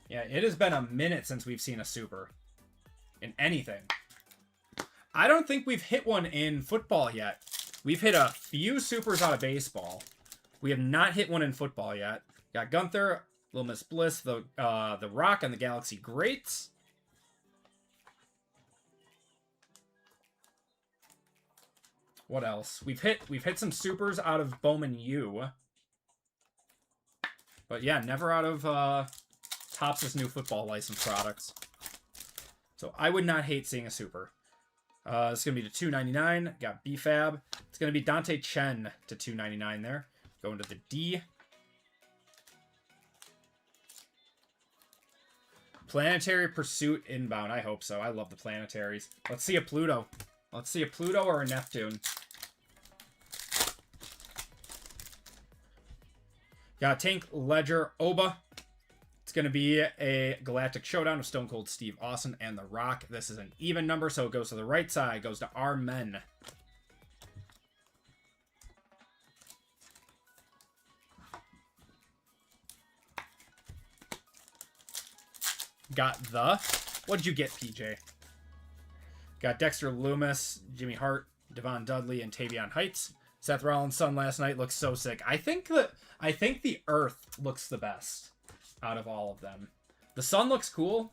Yeah, it has been a minute since we've seen a super in anything. I don't think we've hit one in football yet. We've hit a few supers out of baseball. We have not hit one in football yet. Got Gunther, Little Miss Bliss, the Rock, and the Galaxy Greats. What else? We've hit some supers out of Bowman U. But yeah, never out of Topps' new football license products. So I would not hate seeing a super. It's going to be to $2.99. Got BFAB. It's going to be Dante Chen to $2.99 there. Going to the D. Planetary Pursuit inbound. I hope so. I love the planetaries. Let's see a Pluto. Let's see a Pluto or a Neptune. Got Tank, Ledger, Oba. It's going to be a Galactic Showdown of Stone Cold Steve Austin and The Rock. This is an even number, so it goes to the right side. Goes to our men. Got the... What'd you get, PJ? Got Dexter Loomis, Jimmy Hart, Devon Dudley, and Tavion Heights. Seth Rollins' son last night looks so sick. I think the Earth looks the best out of all of them. The sun looks cool,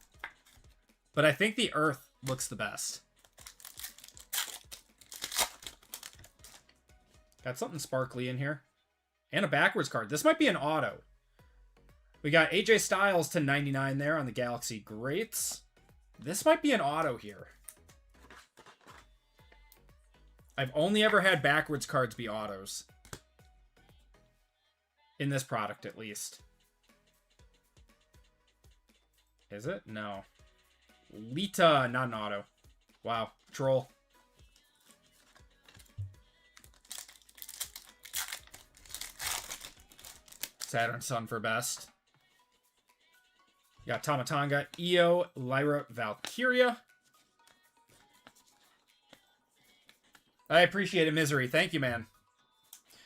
but I think the Earth looks the best. Got something sparkly in here. And a backwards card. This might be an auto. We got AJ Styles to 99 there on the Galaxy Greats. This might be an auto here. I've only ever had backwards cards be autos. In this product, at least. Is it? No. Lita, not an auto. Wow. Troll. Saturn Sun for best. You got Tamatanga, Io, Lyra, Valkyria. I appreciate it, Misery. Thank you, man.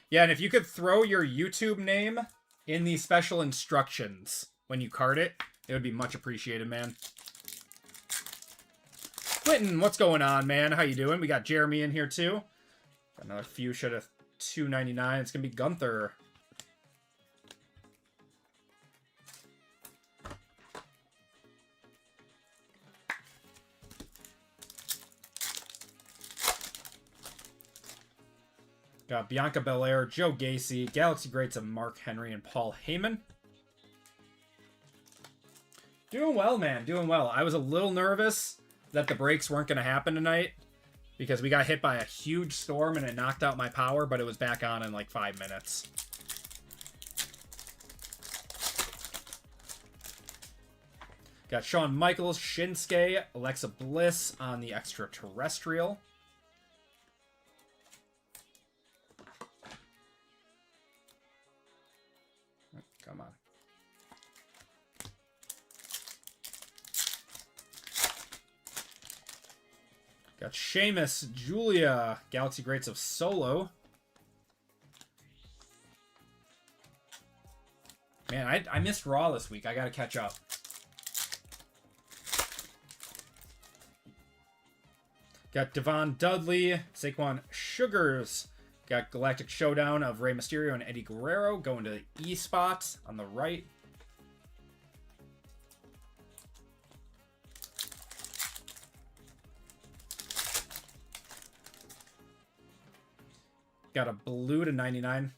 Yeah, and if you could throw your YouTube name in the special instructions when you card it, it would be much appreciated, man. Quentin, what's going on, man? How you doing? We got Jeremy in here, too. Got another fuchsia to $2.99. It's going to be Gunther. Got Bianca Belair, Joe Gacy, Galaxy Greats of Mark Henry and Paul Heyman. Doing well, man. Doing well. I was a little nervous that the breaks weren't going to happen tonight because we got hit by a huge storm and it knocked out my power, but it was back on in like 5 minutes. Got Shawn Michaels, Shinsuke, Alexa Bliss on the extraterrestrial. Come on. Got Sheamus, Julia, Galaxy Greats of Solo. Man, I missed Raw this week. I gotta catch up. Got Devon Dudley, Saquon Sugars. Got Galactic Showdown of Rey Mysterio and Eddie Guerrero going to the E spot on the right. Got a blue to 99.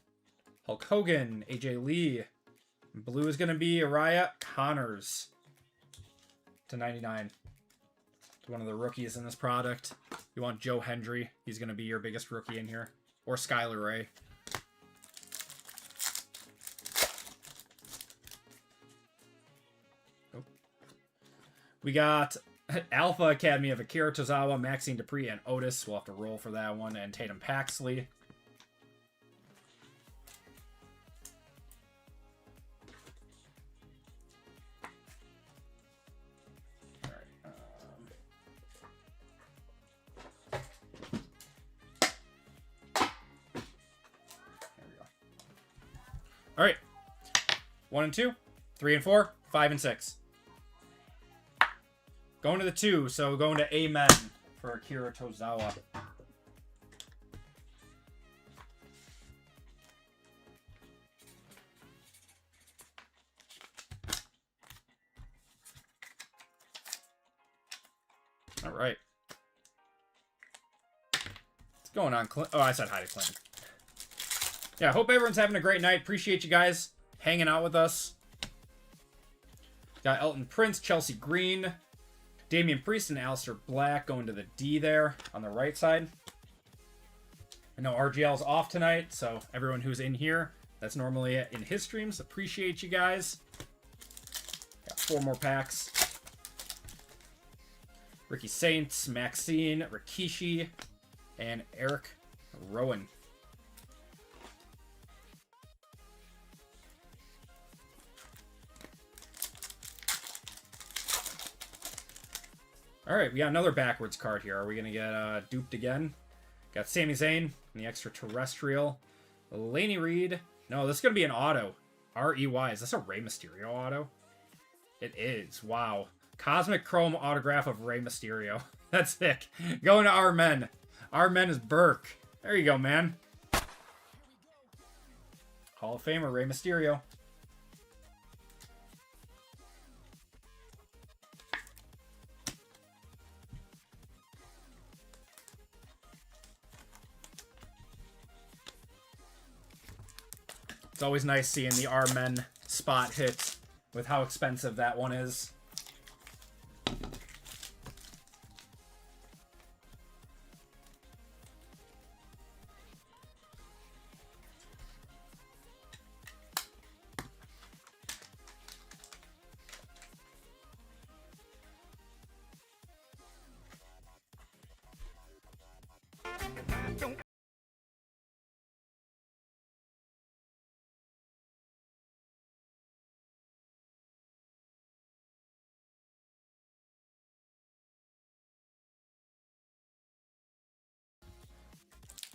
Hulk Hogan, AJ Lee. Blue is going to be Araya Connors to 99. One of the rookies in this product. You want Joe Hendry. He's going to be your biggest rookie in here. Or Skylar Ray. Oh. We got Alpha Academy of Akira Tozawa, Maxine Dupree, and Otis. We'll have to roll for that one. And Tatum Paxley. All right. 1 and 2, 3 and 4, 5 and 6. Going to the 2, so going to Amen for Akira Tozawa. All right. What's going on, Clint? Oh, I said hi to Clint. Yeah, hope everyone's having a great night. Appreciate you guys hanging out with us. Got Elton Prince, Chelsea Green, Damian Priest, and Aleister Black going to the D there on the right side. I know RGL's off tonight, so everyone who's in here, that's normally in his streams. Appreciate you guys. Got 4 more packs. Ricky Saints, Maxine, Rikishi, and Eric Rowan. All right, we got another backwards card here. Are we going to get duped again? Got Sami Zayn and the extraterrestrial. Laney Reed. No, this is going to be an auto. R-E-Y. Is this a Rey Mysterio auto? It is. Wow. Cosmic Chrome autograph of Rey Mysterio. That's sick. Going to our men. Our men is Burke. There you go, man. Hall of Famer Rey Mysterio. It's always nice seeing the R Men spot hit with how expensive that one is.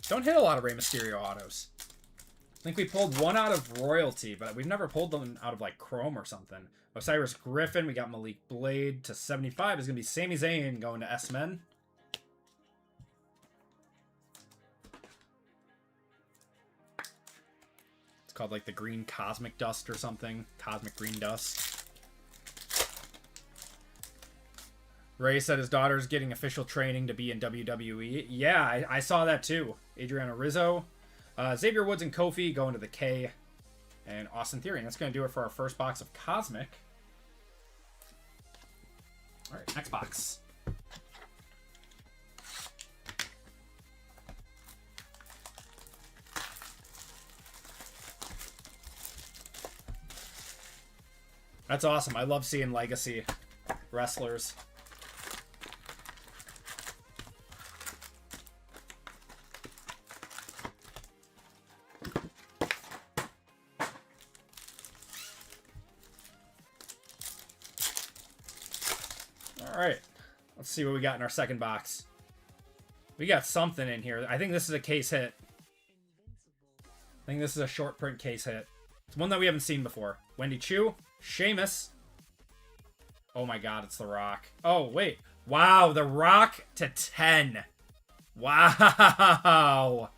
Don't hit a lot of Rey Mysterio autos. I think we pulled one out of Royalty, but we've never pulled them out of, like, Chrome or something. Osiris Griffin, we got Malik Blade to 75. It's going to be Sami Zayn going to S-Men. It's called, like, the Green Cosmic Dust or something. Cosmic Green Dust. Ray said his daughter's getting official training to be in WWE. Yeah, I saw that too. Adriana Rizzo. Xavier Woods and Kofi going to the K. And Austin Theory. And that's going to do it for our first box of Cosmic. All right, next box. That's awesome. I love seeing Legacy wrestlers. Alright, let's see what we got in our second box. We got something in here. I think this is a case hit. I think this is a short print case hit. It's one that we haven't seen before. Wendy Chu, Sheamus. Oh my god, it's The Rock. Oh, wait. Wow, The Rock to 10. Wow.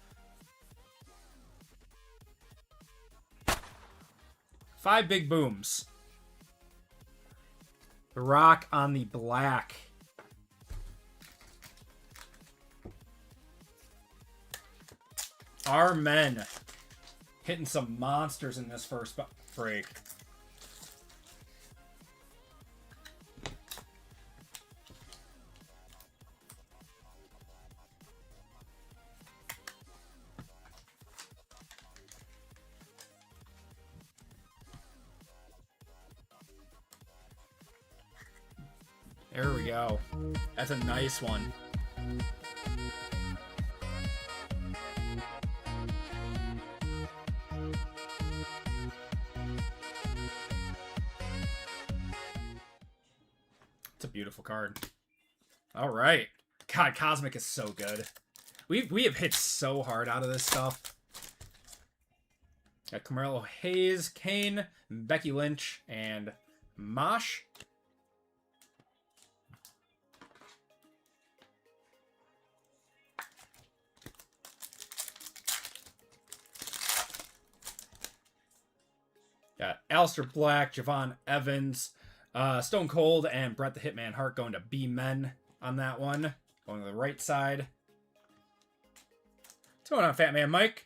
5 big booms. The Rock on the black. Our men hitting some monsters in this first break. There we go. That's a nice one. It's a beautiful card. All right. God, Cosmic is so good. We have hit so hard out of this stuff. Got Carmelo Hayes, Kane, Becky Lynch, and Mosh. Got Aleister Black, Javon Evans, Stone Cold, and Bret the Hitman Hart going to B-Men on that one. Going to the right side. What's going on, Fat Man Mike?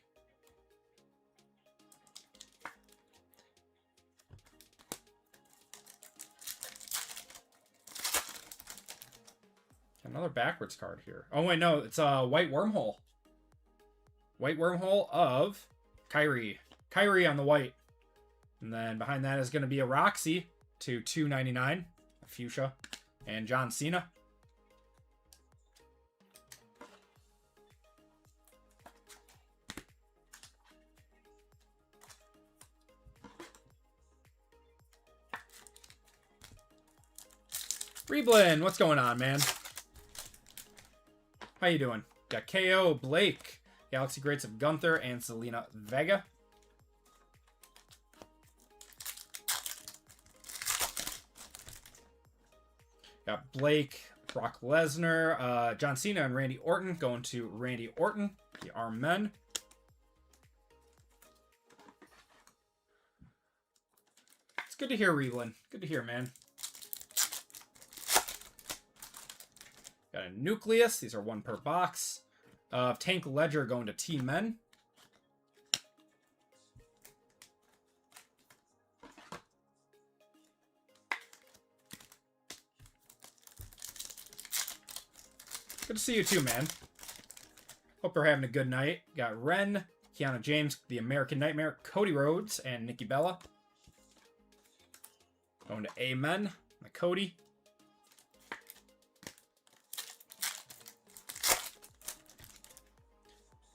Another backwards card here. Oh, wait, no. It's a White Wormhole. White Wormhole of Kyrie. Kyrie on the white. And then behind that is going to be a Roxy to $2.99. A Fuchsia. And John Cena. Reblin, what's going on, man? How you doing? Got KO, Blake, Galaxy Greats of Gunther, and Selena Vega. Got Blake, Brock Lesnar, John Cena, and Randy Orton going to Randy Orton, the Arm Men. It's good to hear, Reblin. Good to hear, man. Got a Nucleus. These are one per box. Tank Ledger going to Team Men. Good to see you too, man. Hope you're having a good night. Got Ren, Kiana James, The American Nightmare, Cody Rhodes, and Nikki Bella. Going to Amen, the Cody.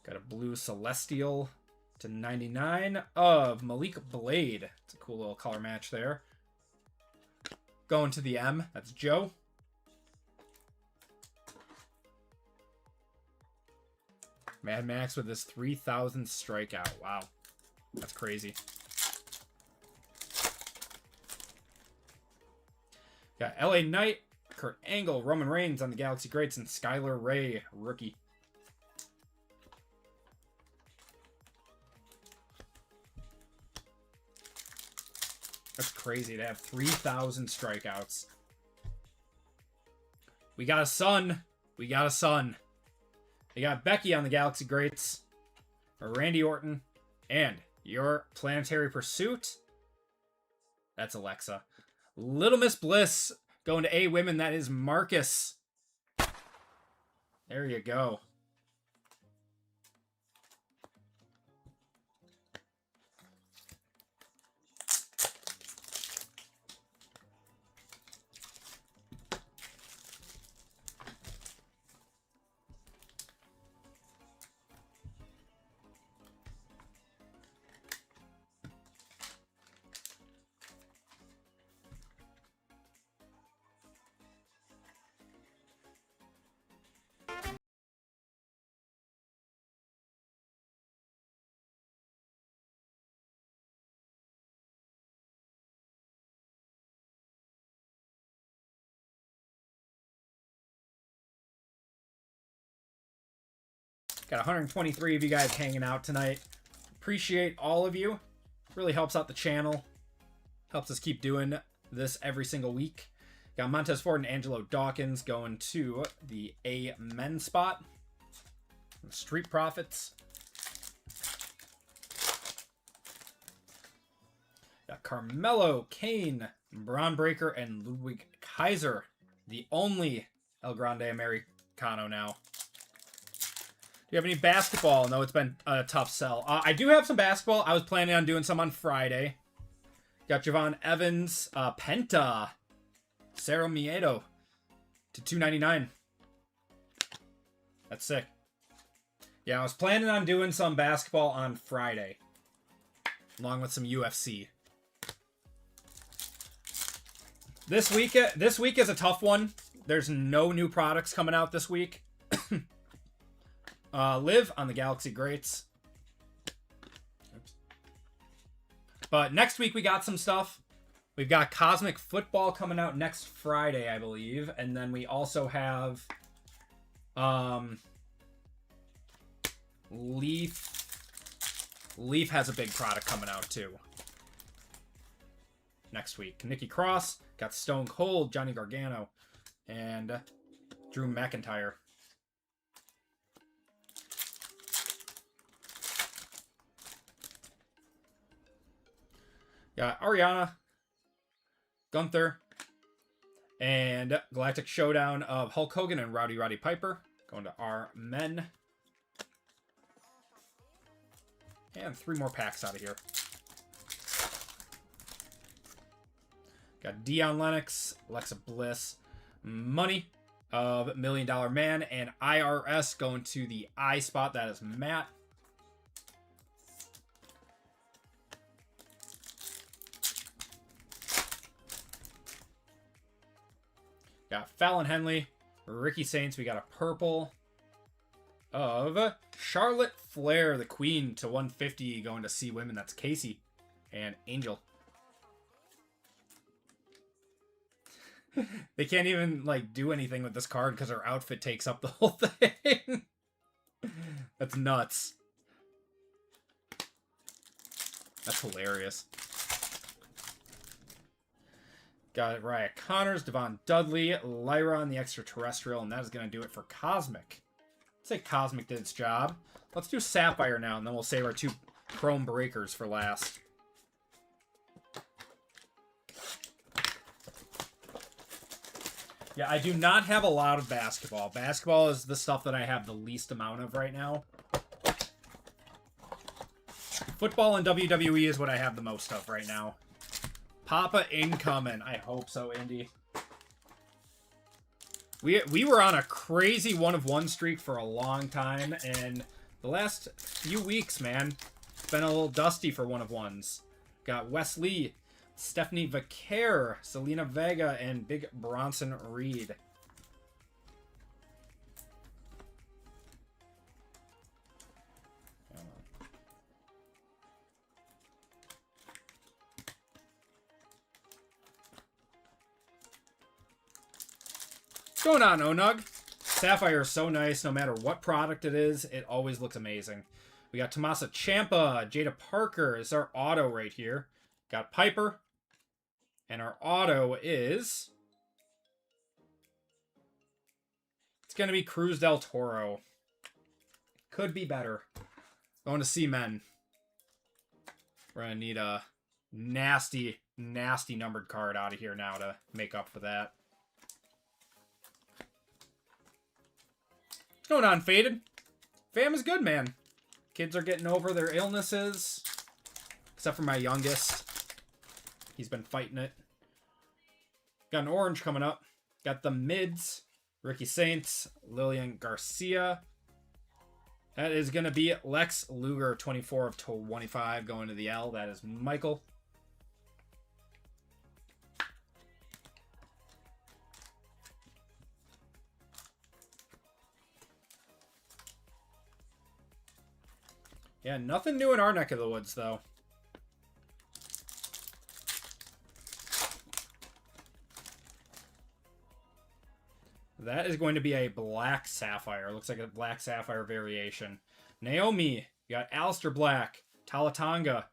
Got a blue Celestial to 99 of Malik Blade. It's a cool little color match there. Going to the M, that's Joe. Mad Max with his 3,000th strikeout. Wow. That's crazy. Got LA Knight, Kurt Angle, Roman Reigns on the Galaxy Greats, and Skylar Ray, rookie. That's crazy to have 3,000 strikeouts. We got a son. We got a son. They got Becky on the Galaxy Greats, or Randy Orton, and your Planetary Pursuit. That's Alexa. Little Miss Bliss going to A Women. That is Marcus. There you go. Got 123 of you guys hanging out tonight. Appreciate all of you. Really helps out the channel. Helps us keep doing this every single week. Got Montez Ford and Angelo Dawkins going to the A-Men spot. Street Profits. Got Carmelo, Kane, Braun Breaker, and Ludwig Kaiser. The only El Grande Americano now. Do you have any basketball? No, it's been a tough sell. I do have some basketball. I was planning on doing some on Friday. Got Javon Evans, Penta, Cerro Miedo, to 299. That's sick. Yeah, I was planning on doing some basketball on Friday, along with some UFC. This week is a tough one. There's no new products coming out this week. Live on the Galaxy Greats. Oops. But next week we got some stuff. We've got Cosmic Football coming out next Friday, I believe. And then we also have Leaf. Leaf has a big product coming out too. Next week. Nikki Cross, got Stone Cold, Johnny Gargano, and Drew McIntyre. Got Ariana, Gunther, and Galactic Showdown of Hulk Hogan and Rowdy Roddy Piper. Going to our men. And 3 more packs out of here. Got Deion Lennox, Alexa Bliss, Money of $1 Million Man, and IRS going to the I spot. That is Matt. Got Fallon Henley, Ricky Saints. We got a purple of Charlotte Flair, the Queen, to 150 going to C Women. That's Casey and Angel. They can't even like do anything with this card because her outfit takes up the whole thing. That's nuts. That's hilarious. Got Raya Connors, Devon Dudley, Lyra on the Extraterrestrial, and that is going to do it for Cosmic. Let's say Cosmic did its job. Let's do Sapphire now, and then we'll save our 2 Chrome Breakers for last. Yeah, I do not have a lot of basketball. Basketball is the stuff that I have the least amount of right now. Football and WWE is what I have the most of right now. Papa incoming. I hope so, Indy. We were on a crazy 1-of-1 streak for a long time, and the last few weeks, man, it's been a little dusty for 1-of-1s. Got Wesley, Stephanie Vaquer, Selena Vega, and Big Bronson Reed. What's going on, Onug? Sapphire is so nice. No matter what product it is, it always looks amazing. We got Tommaso Ciampa, Jada Parker is our auto right here. Got Piper. And our auto is... It's going to be Cruz del Toro. Could be better. Going to see men. We're going to need a nasty, nasty numbered card out of here now to make up for that. What's going on, Faded? Fam is good, man. Kids are getting over their illnesses. Except for my youngest. He's been fighting it. Got an orange coming up. Got the mids. Ricky Saints. Lillian Garcia. That is going to be Lex Luger, 24 of 25, going to the L. That is Michael. Yeah, nothing new in our neck of the woods, though. That is going to be a black sapphire. Looks like a black sapphire variation. Naomi. You got Alistair Black. Talatanga.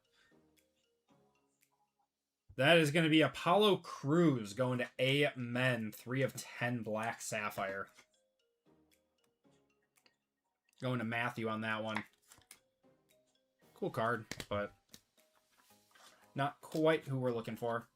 That is going to be Apollo Crews going to A-Men. 3 of 10 black sapphire. Going to Matthew on that one. Cool card, but not quite who we're looking for.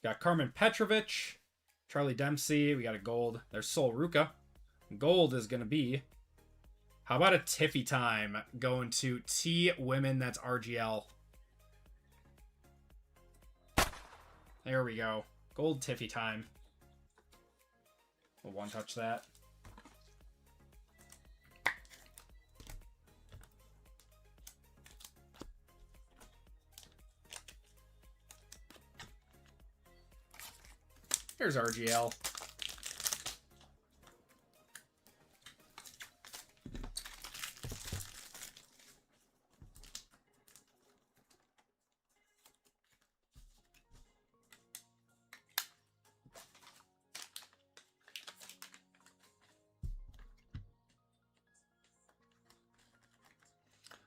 Got Carmen Petrovich, Charlie Dempsey. We got a gold. There's Sol Ruka. Gold is going to be How about a Tiffy time going to T Women? That's RGL. There we go. Gold Tiffy time. We'll one-touch that. Here's RGL.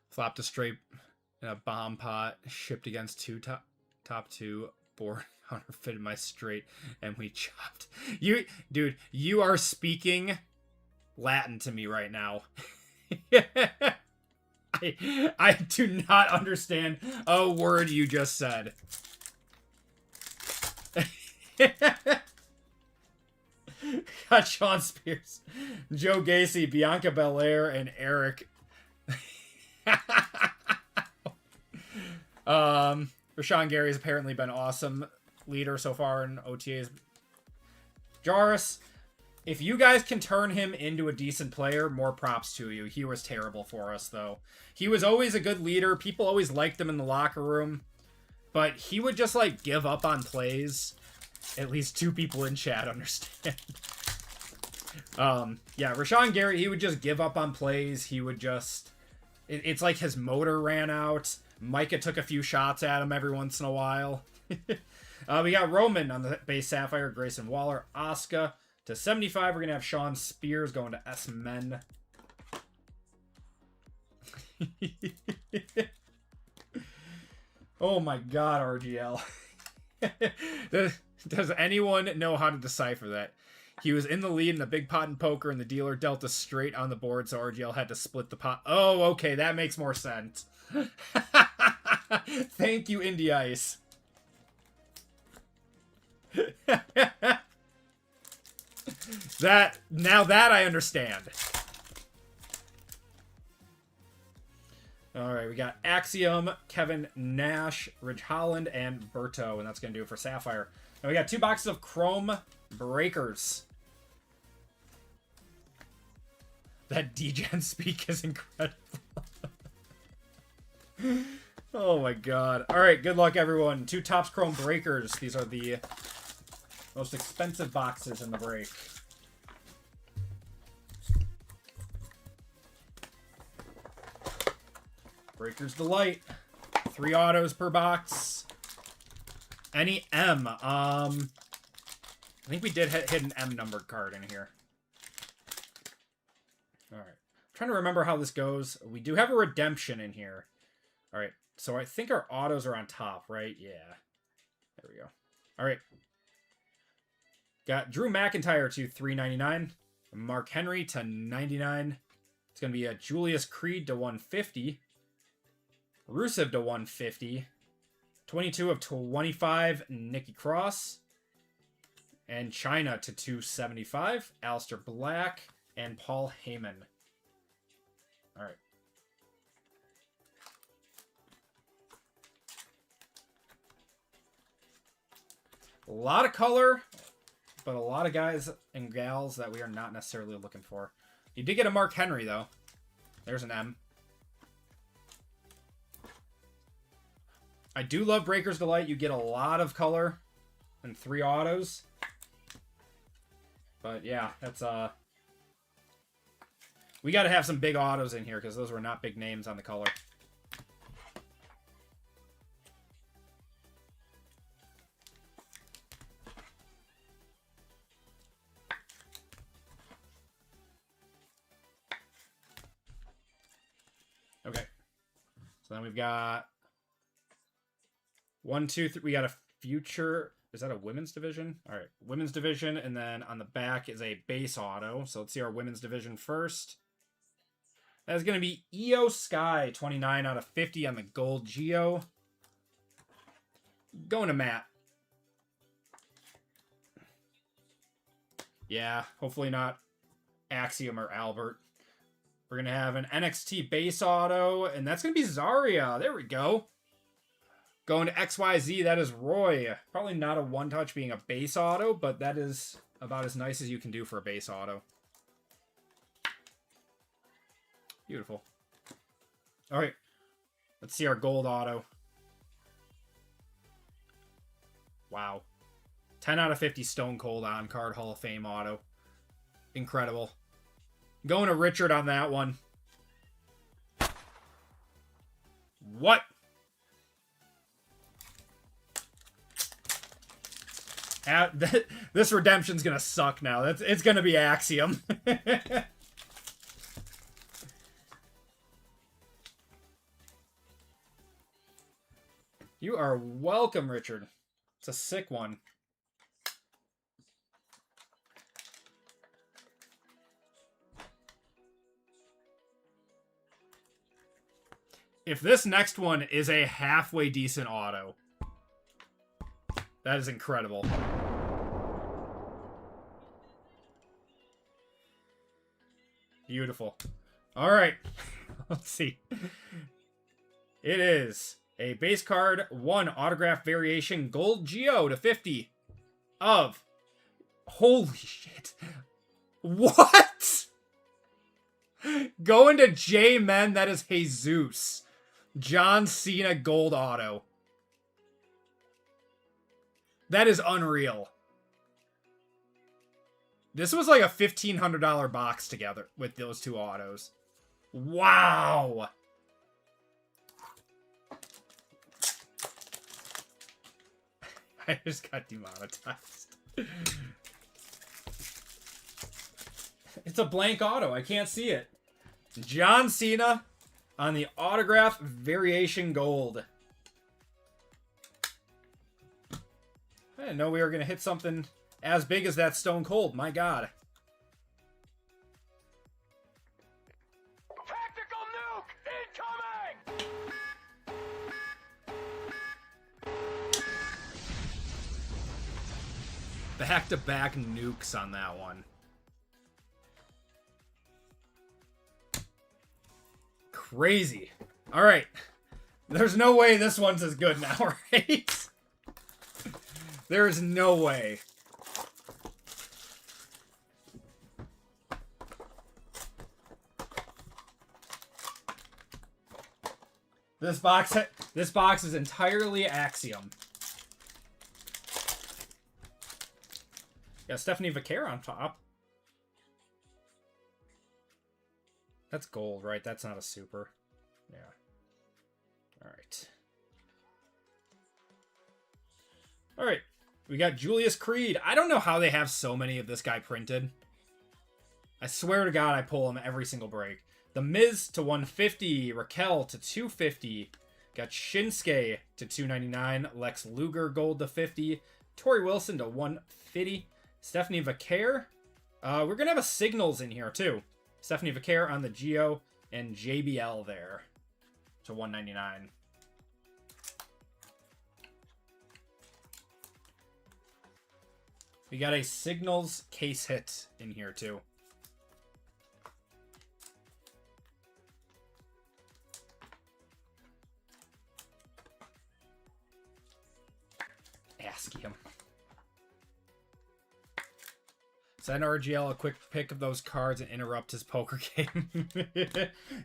Flopped a straight in a bomb pot, shipped against top two, board counterfeited my straight, and we chopped. You, dude, you are speaking Latin to me right now. I do not understand a word you just said. Got Sean Spears, Joe Gacy, Bianca Belair, and Eric. Rashawn Gary's apparently been awesome leader so far in OTAs. Jarvis, if you guys can turn him into a decent player, more props to you. He was terrible for us, though. He was always a good leader. People always liked him in the locker room. But he would just, like, give up on plays. At least 2 people in chat understand. Yeah, Rashawn Gary, he would just give up on plays. He would just... It's like his motor ran out. Micah took a few shots at him every once in a while. We got Roman on the base Sapphire, Grayson Waller, Asuka to 75. We're going to have Sean Spears going to S-Men. Oh my god, RGL. Does anyone know how to decipher that? He was in the lead in the big pot and poker, and the dealer dealt a straight on the board, so RGL had to split the pot. Oh, okay, that makes more sense. Thank you, Indie Ice. Now that I understand. Alright, we got Axiom, Kevin Nash, Ridge Holland, and Berto, and that's going to do it for Sapphire. And we got 2 boxes of Chrome Breakers. That DGen speak is incredible. Oh my god. Alright, good luck everyone. 2 Topps Chrome Breakers. These are the most expensive boxes in the break. Breakers Delight. 3 autos per box. Any M. I think we did hit an M numbered card in here. Alright. I'm trying to remember how this goes. We do have a redemption in here. Alright. So I think our autos are on top, right? Yeah. There we go. Alright. Got Drew McIntyre to 399. Mark Henry to 99. It's going to be a Julius Creed to 150. Rusev to 150. 22 of 25, Nikki Cross. And China to 275, Aleister Black and Paul Heyman. All right. A lot of color, but a lot of guys and gals that we are not necessarily looking for. You did get a Mark Henry, though. There's an M. I do love Breaker's Delight. You get a lot of color and 3 autos. But yeah, that's we got to have some big autos in here because those were not big names on the color. Okay. So then we've got 1, 2, 3. We got a future. Is that a women's division? All right. Women's division. And then on the back is a base auto. So let's see our women's division first. That's going to be Io Sky, 29 out of 50 on the gold Geo. Going to Matt. Yeah, hopefully not Axiom or Albert. We're going to have an NXT base auto, and that's going to be Zarya. There we go. Going to XYZ, that is Roy. Probably not a one-touch being a base auto, but that is about as nice as you can do for a base auto. Beautiful. All right. Let's see our gold auto. Wow. 10 out of 50 Stone Cold on-card Hall of Fame auto. Incredible. Going to Richard on that one. What? This redemption's going to suck now. It's going to be Axiom. You are welcome, Richard. It's a sick one. If this next one is a halfway decent auto, that is incredible. Beautiful. All right. Let's see. It is a base card 1 autograph variation gold Geo to 50 of... Holy shit. What? Going to J-Men, that is Jesus. John Cena gold auto. That is unreal. This was like a $1,500 box together with those two autos. Wow. I just got demonetized. It's a blank auto. I can't see it. John Cena on the autograph variation gold. I didn't know we were going to hit something as big as that Stone Cold. My God. Tactical nuke incoming! Back-to-back nukes on that one. Crazy. All right. There's no way this one's as good now, right? There's no way. This box is entirely Axiom. Yeah, Stephanie Vaquer on top. That's gold, right? That's not a super. Yeah. All right. All right. We got Julius Creed. I don't know how they have so many of this guy printed. I swear to God, I pull him every single break. The Miz to 150. Raquel to 250. Got Shinsuke to 299. Lex Luger gold to 50. Tori Wilson to 150. Stephanie Vaquer. We're going to have a Signals in here, too. Stephanie Vaquer on the Geo. And JBL there to 199. We got a Signals case hit in here, too. Ask him. Send RGL a quick pick of those cards and interrupt his poker game.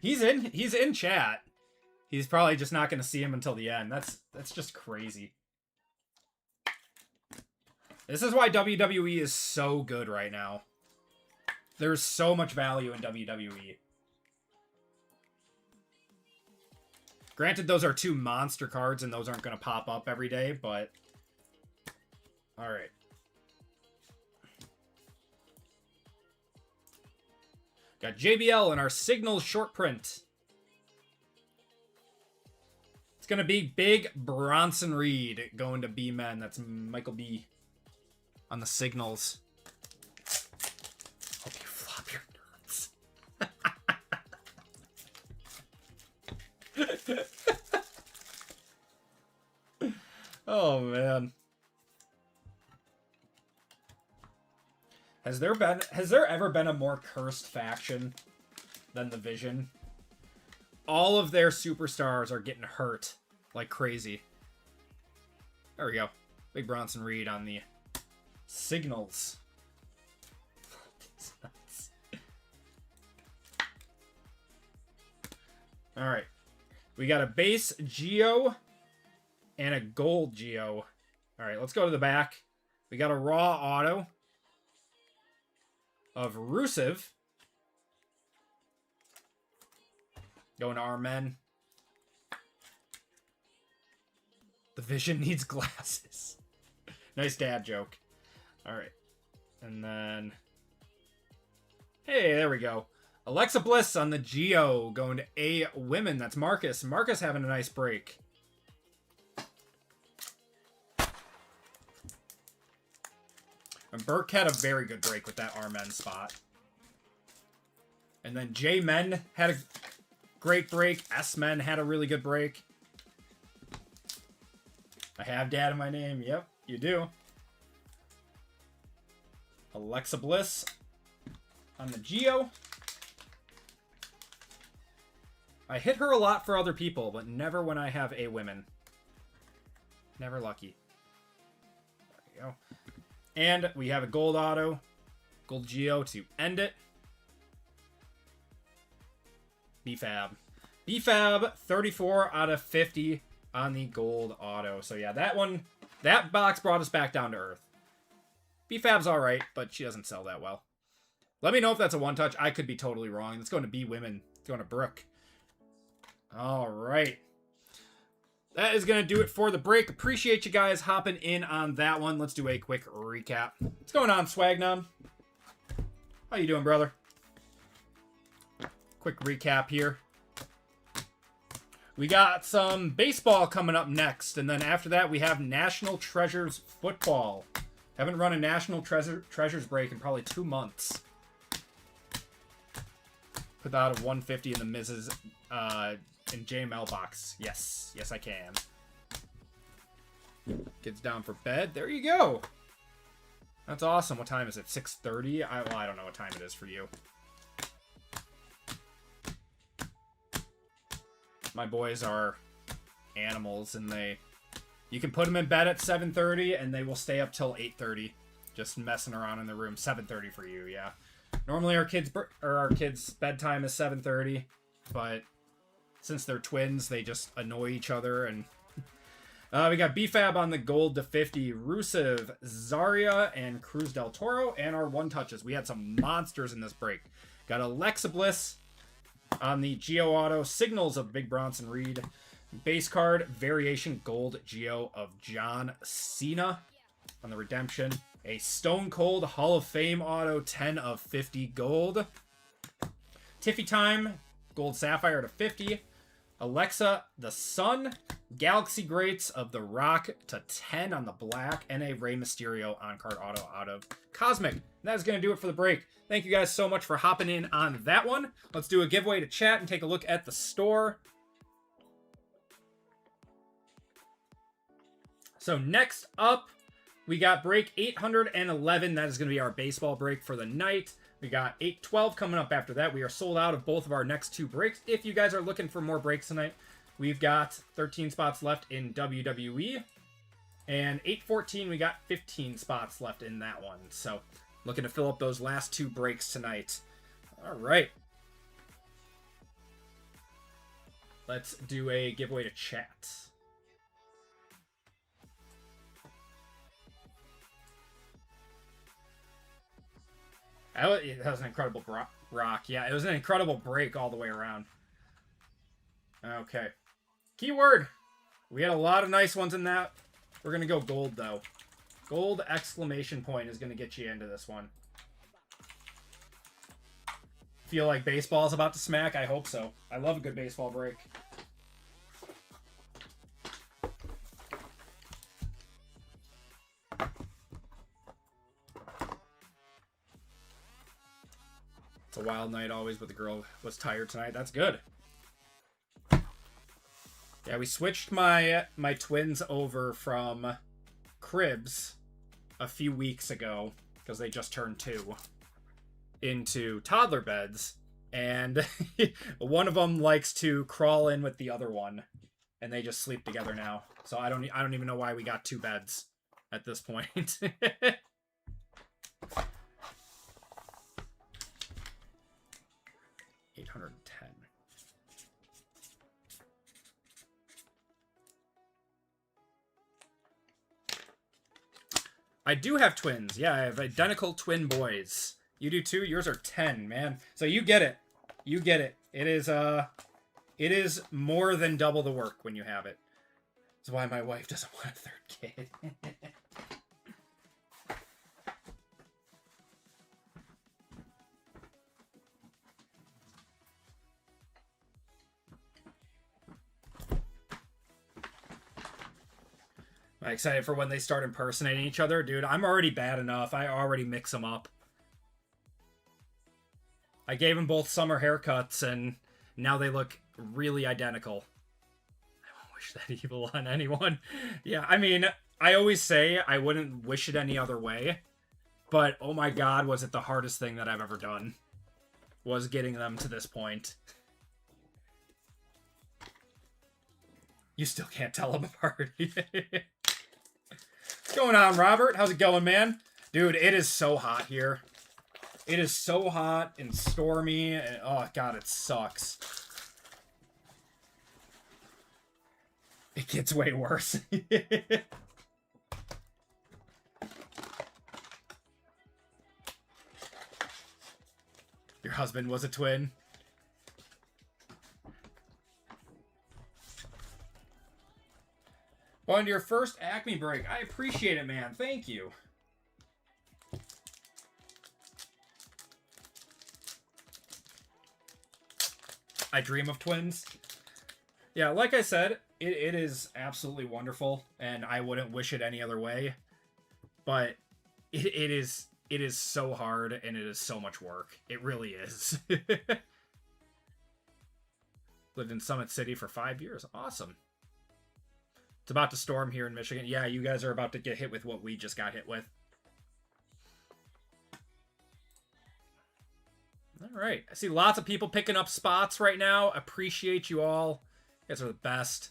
He's in chat. He's probably just not going to see him until the end. That's just crazy. This is why WWE is so good right now. There's so much value in WWE. Granted, those are two monster cards, and those aren't going to pop up every day, but... Alright. Got JBL in our Signals short print. It's going to be Big Bronson Reed going to B-Men. That's Michael B. on the Signals. Hope you flop your nuts. Oh, man. Has there ever been a more cursed faction than the Vision. All of their superstars are getting hurt like crazy. There we go. Big Bronson Reed on the Signals. All right. We got a base Geo and a gold Geo. All right, let's go to the back. We got a raw auto of Rusev. Going to our men. The Vision needs glasses. Nice dad joke. All right. And then... Hey, there we go. Alexa Bliss on the Geo. Going to A Women. That's Marcus. Marcus having a nice break. And Burke had a very good break with that R-Men spot. And then J-Men had a great break. S-Men had a really good break. I have dad in my name. Yep, you do. Alexa Bliss on the Geo. I hit her a lot for other people, but never when I have A Women. Never lucky. There we go. And we have a gold auto. Gold Geo to end it. BFAB. BFAB, 34 out of 50 on the gold auto. So yeah, that box brought us back down to earth. BFAB's alright, but she doesn't sell that well. Let me know if that's a one-touch. I could be totally wrong. It's going to B Women. It's going to Brooke. Alright. That is going to do it for the break. Appreciate you guys hopping in on that one. Let's do a quick recap. What's going on, Swagnon? How you doing, brother? Quick recap here. We got some baseball coming up next, and then after that we have National Treasures football. Haven't run a National Treasures break in probably 2 months. Put that a 150 in the Mrs. In JML box. Yes, I can. Kids down for bed. There you go. That's awesome. What time is it? 6:30? Well, I don't know what time it is for you. My boys are animals, and you can put them in bed at 7:30, and they will stay up till 8:30, just messing around in the room. 7:30 for you, yeah. Normally our kids' bedtime is 7:30, but since they're twins, they just annoy each other. And we got BFAB on the gold to 50, Rusev, Zarya, and Cruz del Toro, and our one-touches. We had some monsters in this break. Got Alexa Bliss on the Geo Auto, Signals of Big Bronson Reed, base card, Variation Gold Geo of John Cena on the Redemption, a Stone Cold Hall of Fame Auto, 10 of 50 gold, Tiffy Time, Gold Sapphire to 50, Alexa, the Sun, Galaxy Greats of The Rock to 10 on the black, and a Rey Mysterio on-card auto out of Cosmic. And that is going to do it for the break. Thank you guys so much for hopping in on that one. Let's do a giveaway to chat and take a look at the store. So next up, we got break 811. That is going to be our baseball break for the night. We got 812 coming up after that. We are sold out of both of our next 2 breaks. If you guys are looking for more breaks tonight, we've got 13 spots left in WWE. And 814, we got 15 spots left in that one. So looking to fill up those last 2 breaks tonight. All right. Let's do a giveaway to chat. That was an incredible rock. Yeah, it was an incredible break all the way around. Okay. Keyword. We had a lot of nice ones in that. We're going to go gold, though. Gold exclamation point is going to get you into this one. Feel like baseball is about to smack? I hope so. I love a good baseball break. It's a wild night always, but the girl was tired tonight. That's good. Yeah, we switched my twins over from cribs a few weeks ago, because they just turned 2, into toddler beds. And one of them likes to crawl in with the other one, and they just sleep together now. So I don't even know why we got 2 beds at this point. 810. I do have twins. Yeah, I have identical twin boys. You do too? Yours are 10, man. So you get it. You get it. It is more than double the work when you have it. That's why my wife doesn't want a 3rd kid. I'm excited for when they start impersonating each other. Dude, I'm already bad enough. I already mix them up. I gave them both summer haircuts, and now they look really identical. I won't wish that evil on anyone. Yeah, I mean, I always say I wouldn't wish it any other way. But, oh my god, was it the hardest thing that I've ever done. Was getting them to this point. You still can't tell them apart. What's going on, Robert? How's it going, man? Dude, it is so hot here. It is so hot and stormy. And, oh, God, it sucks. It gets way worse. Your husband was a twin. On your first Acme break. I appreciate it, man. Thank you. I dream of twins. Yeah, like I said, it is absolutely wonderful, and I wouldn't wish it any other way. But it is so hard, and it is so much work. It really is. Lived in Summit City for 5 years. Awesome. It's about to storm here in Michigan. Yeah, you guys are about to get hit with what we just got hit with. All right. I see lots of people picking up spots right now. Appreciate you all. You guys are the best.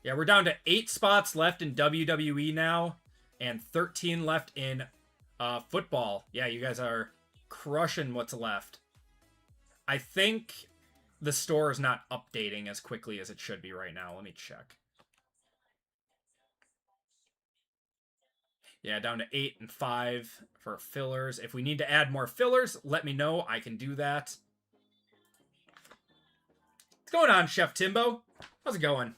Yeah, we're down to 8 spots left in WWE now and 13 left in football. Yeah, you guys are crushing what's left. I think the store is not updating as quickly as it should be right now. Let me check. Yeah, down to 8 and 5 for fillers. If we need to add more fillers, let me know. I can do that. What's going on, Chef Timbo? How's it going?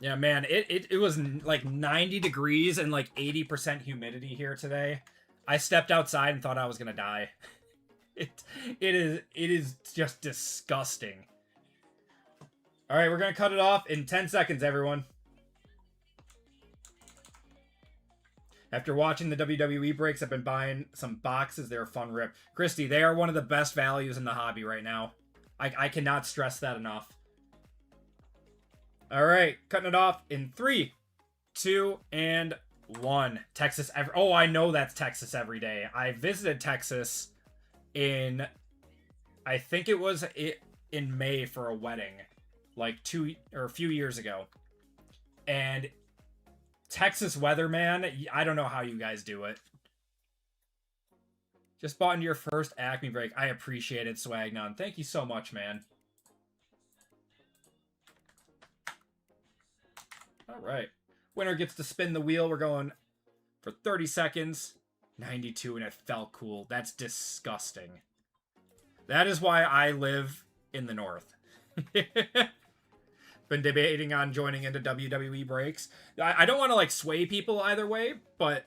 Yeah, man, it was like 90 degrees and like 80% humidity here today. I stepped outside and thought I was gonna die. It is just disgusting. All right, we're gonna cut it off in 10 seconds, everyone. After watching the WWE breaks, I've been buying some boxes. They're a fun rip. Christy, they are one of the best values in the hobby right now. I cannot stress that enough. All right, cutting it off in 3, 2, and 1. Texas. Oh, I know that's Texas every day. I visited Texas in, I think it was in May for a wedding, like a few years ago. And Texas weather, man, I don't know how you guys do it. Just bought into your first Acme break. I appreciate it, Swagnon. Thank you so much, man. All right. Winner gets to spin the wheel. We're going for 30 seconds. 92, and it felt cool. That's disgusting. That is why I live in the north. Been debating on joining into WWE breaks. I don't want to like sway people either way, but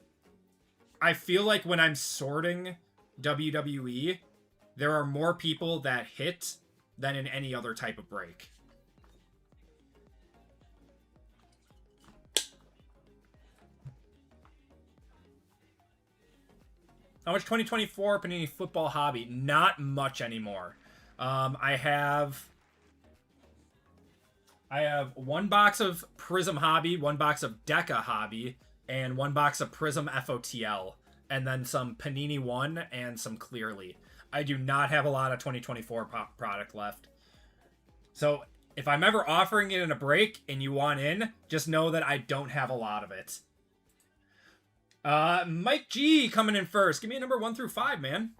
I feel like when I'm sorting WWE, there are more people that hit than in any other type of break. How much 2024 Panini Football Hobby? Not much anymore. I have I have 1 box of Prism Hobby, 1 box of Deca Hobby, and 1 box of Prism FOTL, and then some Panini 1 and some Clearly. I do not have a lot of 2024 product left. So if I'm ever offering it in a break and you want in, just know that I don't have a lot of it. Mike G coming in first. Give me a number 1 through 5, man.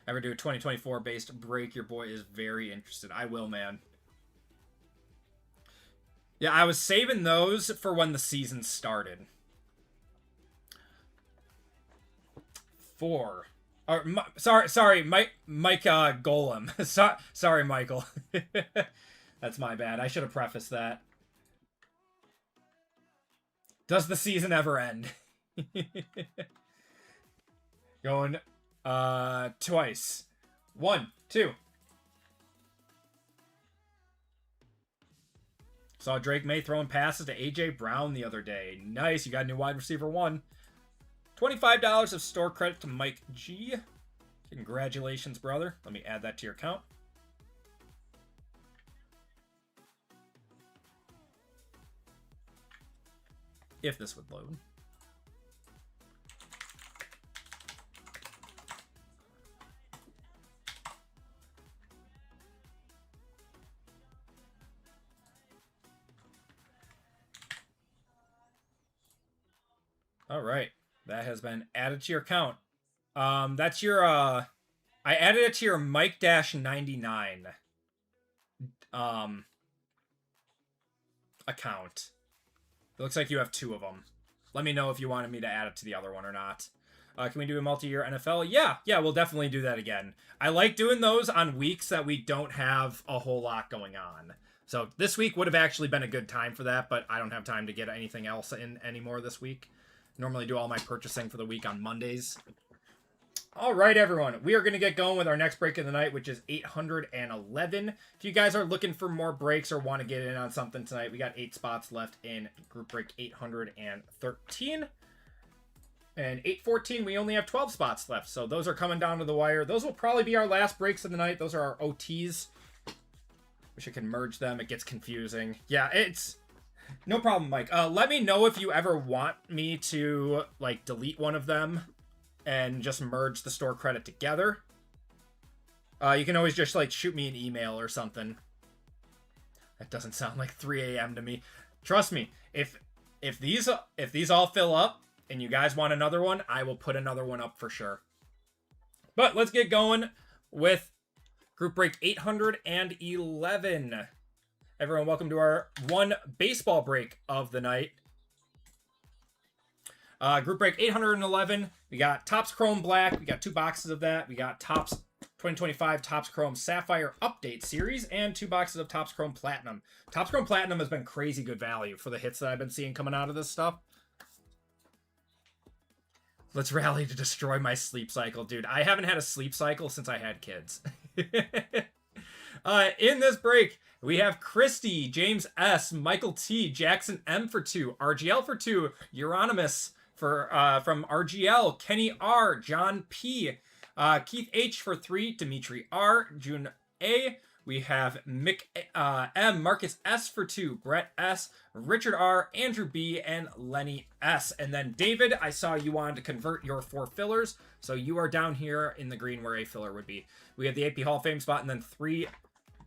Ever do a 2024 based break? Your boy is very interested. I will, man. Yeah, I was saving those for when the season started. 4. Sorry, Mike Golem. Sorry, Michael. That's my bad. I should have prefaced that. Does the season ever end? Going twice. 1, 2. Saw Drake May throwing passes to AJ Brown the other day. Nice, you got a new wide receiver 1. $25 of store credit to Mike G. Congratulations, brother. Let me add that to your account. If this would load. All right, that has been added to your account. That's your I added it to your Mike-99 account. It looks like you have 2 of them. Let me know if you wanted me to add it to the other one or not. Can we do a multi-year NFL? Yeah, we'll definitely do that again. I like doing those on weeks that we don't have a whole lot going on. So this week would have actually been a good time for that, but I don't have time to get anything else in anymore this week. Normally do all my purchasing for the week on Mondays. All right, everyone. We are going to get going with our next break of the night, which is 811. If you guys are looking for more breaks or want to get in on something tonight, we got 8 spots left in group break 813. And 814, we only have 12 spots left. So those are coming down to the wire. Those will probably be our last breaks of the night. Those are our OTs. Wish I could merge them. It gets confusing. Yeah, it's... No problem, Mike. Let me know if you ever want me to, like, delete one of them and just merge the store credit together. You can always just, like, shoot me an email or something. That doesn't sound like 3 a.m. to me. Trust me, if these all fill up and you guys want another one, I will put another one up for sure. But let's get going with group break 811. Everyone, welcome to our 1 baseball break of the night. Group break 811. We got Topps Chrome Black. We got 2 boxes of that. We got Topps 2025 Topps Chrome Sapphire Update Series and 2 boxes of Topps Chrome Platinum. Topps Chrome Platinum has been crazy good value for the hits that I've been seeing coming out of this stuff. Let's rally to destroy my sleep cycle. Dude, I haven't had a sleep cycle since I had kids. In this break, we have Christy, James S, Michael T, Jackson M for 2, RGL for 2, Euronymous for from RGL, Kenny R, John P, Keith H for 3, Dimitri R, June A. We have Mick M, Marcus S for 2, Brett S, Richard R, Andrew B, and Lenny S. And then David, I saw you wanted to convert your 4 fillers, so you are down here in the green where a filler would be. We have the AP Hall of Fame spot and then 3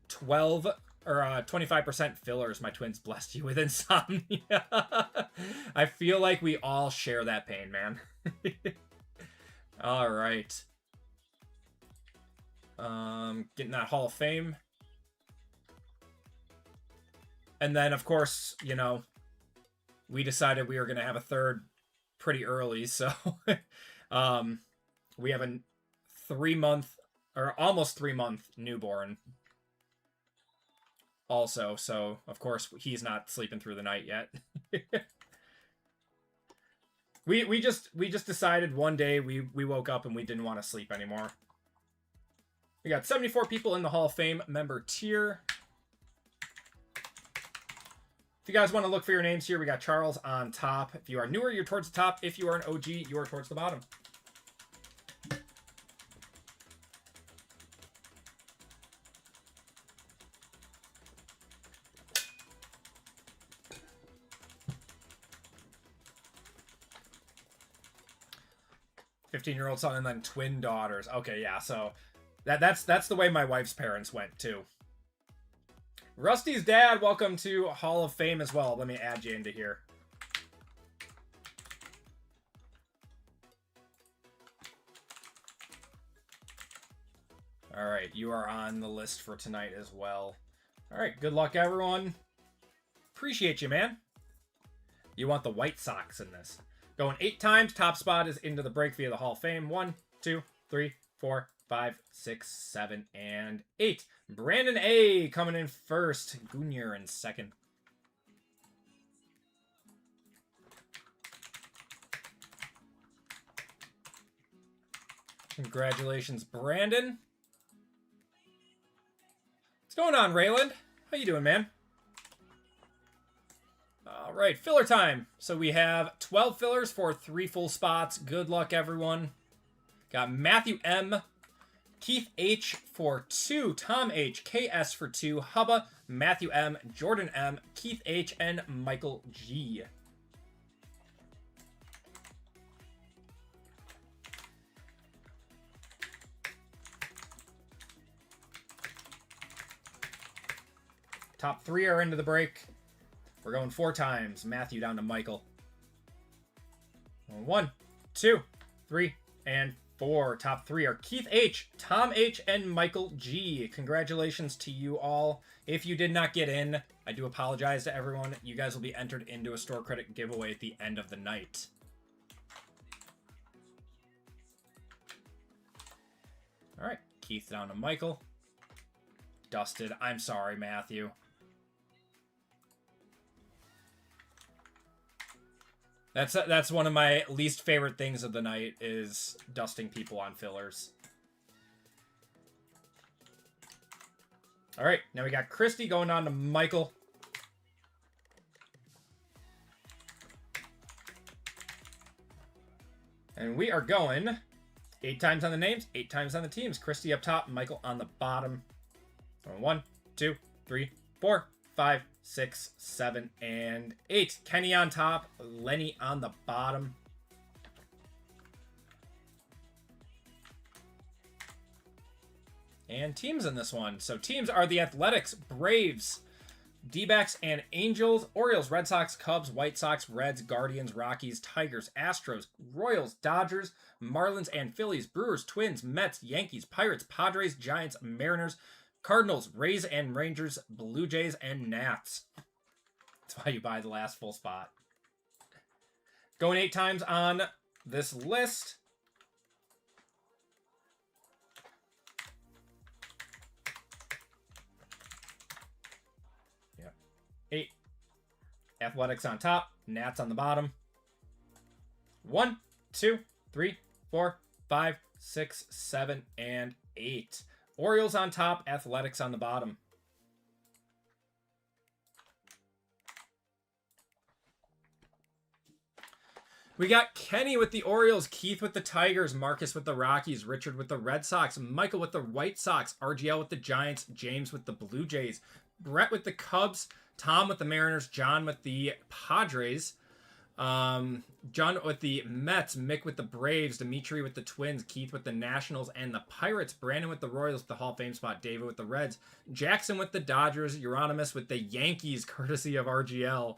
12 or 25% fillers. My twins blessed you with insomnia. I feel like we all share that pain, man. All right. Getting that Hall of Fame. And then, of course, you know, we decided we were going to have a third pretty early. So we have a 3-month or almost 3-month newborn also. So, of course, he's not sleeping through the night yet. we just decided one day we woke up and we didn't want to sleep anymore. We got 74 people in the Hall of Fame member tier. If you guys want to look for your names here, we got Charles on top. If you are newer, you're towards the top. If you are an OG, you are towards the bottom. $15-year-old son and then twin daughters. Okay, yeah, so that's the way my wife's parents went too. Rusty's dad, welcome to Hall of Fame as well. Let me add you into here. All right, you are on the list for tonight as well. All right, good luck, everyone. Appreciate you, man. You want the White Sox in this. Going 8 times. Top spot is into the break via the Hall of Fame. 1, 2, 3, 4, 5, 6, 7, and 8. Brandon A. coming in first. Gunyer in second. Congratulations, Brandon. What's going on, Rayland? How you doing, man? All right, filler time. So we have 12 fillers for 3 full spots. Good luck, everyone. Got Matthew M., Keith H. for 2, Tom H., KS for 2, Hubba, Matthew M., Jordan M., Keith H., and Michael G. Top 3 are into the break. We're going 4 times. Matthew down to Michael. 1, 2, 3, and 4. Top 3 are Keith H., Tom H., and Michael G. Congratulations to you all. If you did not get in, I do apologize to everyone. You guys will be entered into a store credit giveaway at the end of the night. All right. Keith down to Michael. Dusted. I'm sorry, Matthew. That's one of my least favorite things of the night is dusting people on fillers. All right, now we got Christy going on to Michael. And we are going 8 times on the names, 8 times on the teams. Christy up top, Michael on the bottom. 1, 2, 3, 4, 5, 6, 7, and 8. Kenny on top, Lenny on the bottom. And teams in this one. So teams are the Athletics, Braves, D-backs, and Angels, Orioles, Red Sox, Cubs, White Sox, Reds, Guardians, Rockies, Tigers, Astros, Royals, Dodgers, Marlins, and Phillies, Brewers, Twins, Mets, Yankees, Pirates, Padres, Giants, Mariners, Cardinals, Rays and Rangers, Blue Jays, and Nats. That's why you buy the last full spot. Going 8 times on this list. Yeah. 8. Athletics on top, Nats on the bottom. 1, 2, 3, 4, 5, 6, 7, and 8. Orioles on top, Athletics on the bottom. We got Kenny with the Orioles, Keith with the Tigers, Marcus with the Rockies, Richard with the Red Sox, Michael with the White Sox, RGL with the Giants, James with the Blue Jays, Brett with the Cubs, Tom with the Mariners, John with the Padres, John with the Mets, Mick with the Braves, Dimitri with the Twins, Keith with the Nationals and the Pirates, Brandon with the Royals with the Hall of Fame spot, David with the Reds, Jackson with the Dodgers, Euronymous with the Yankees, courtesy of RGL.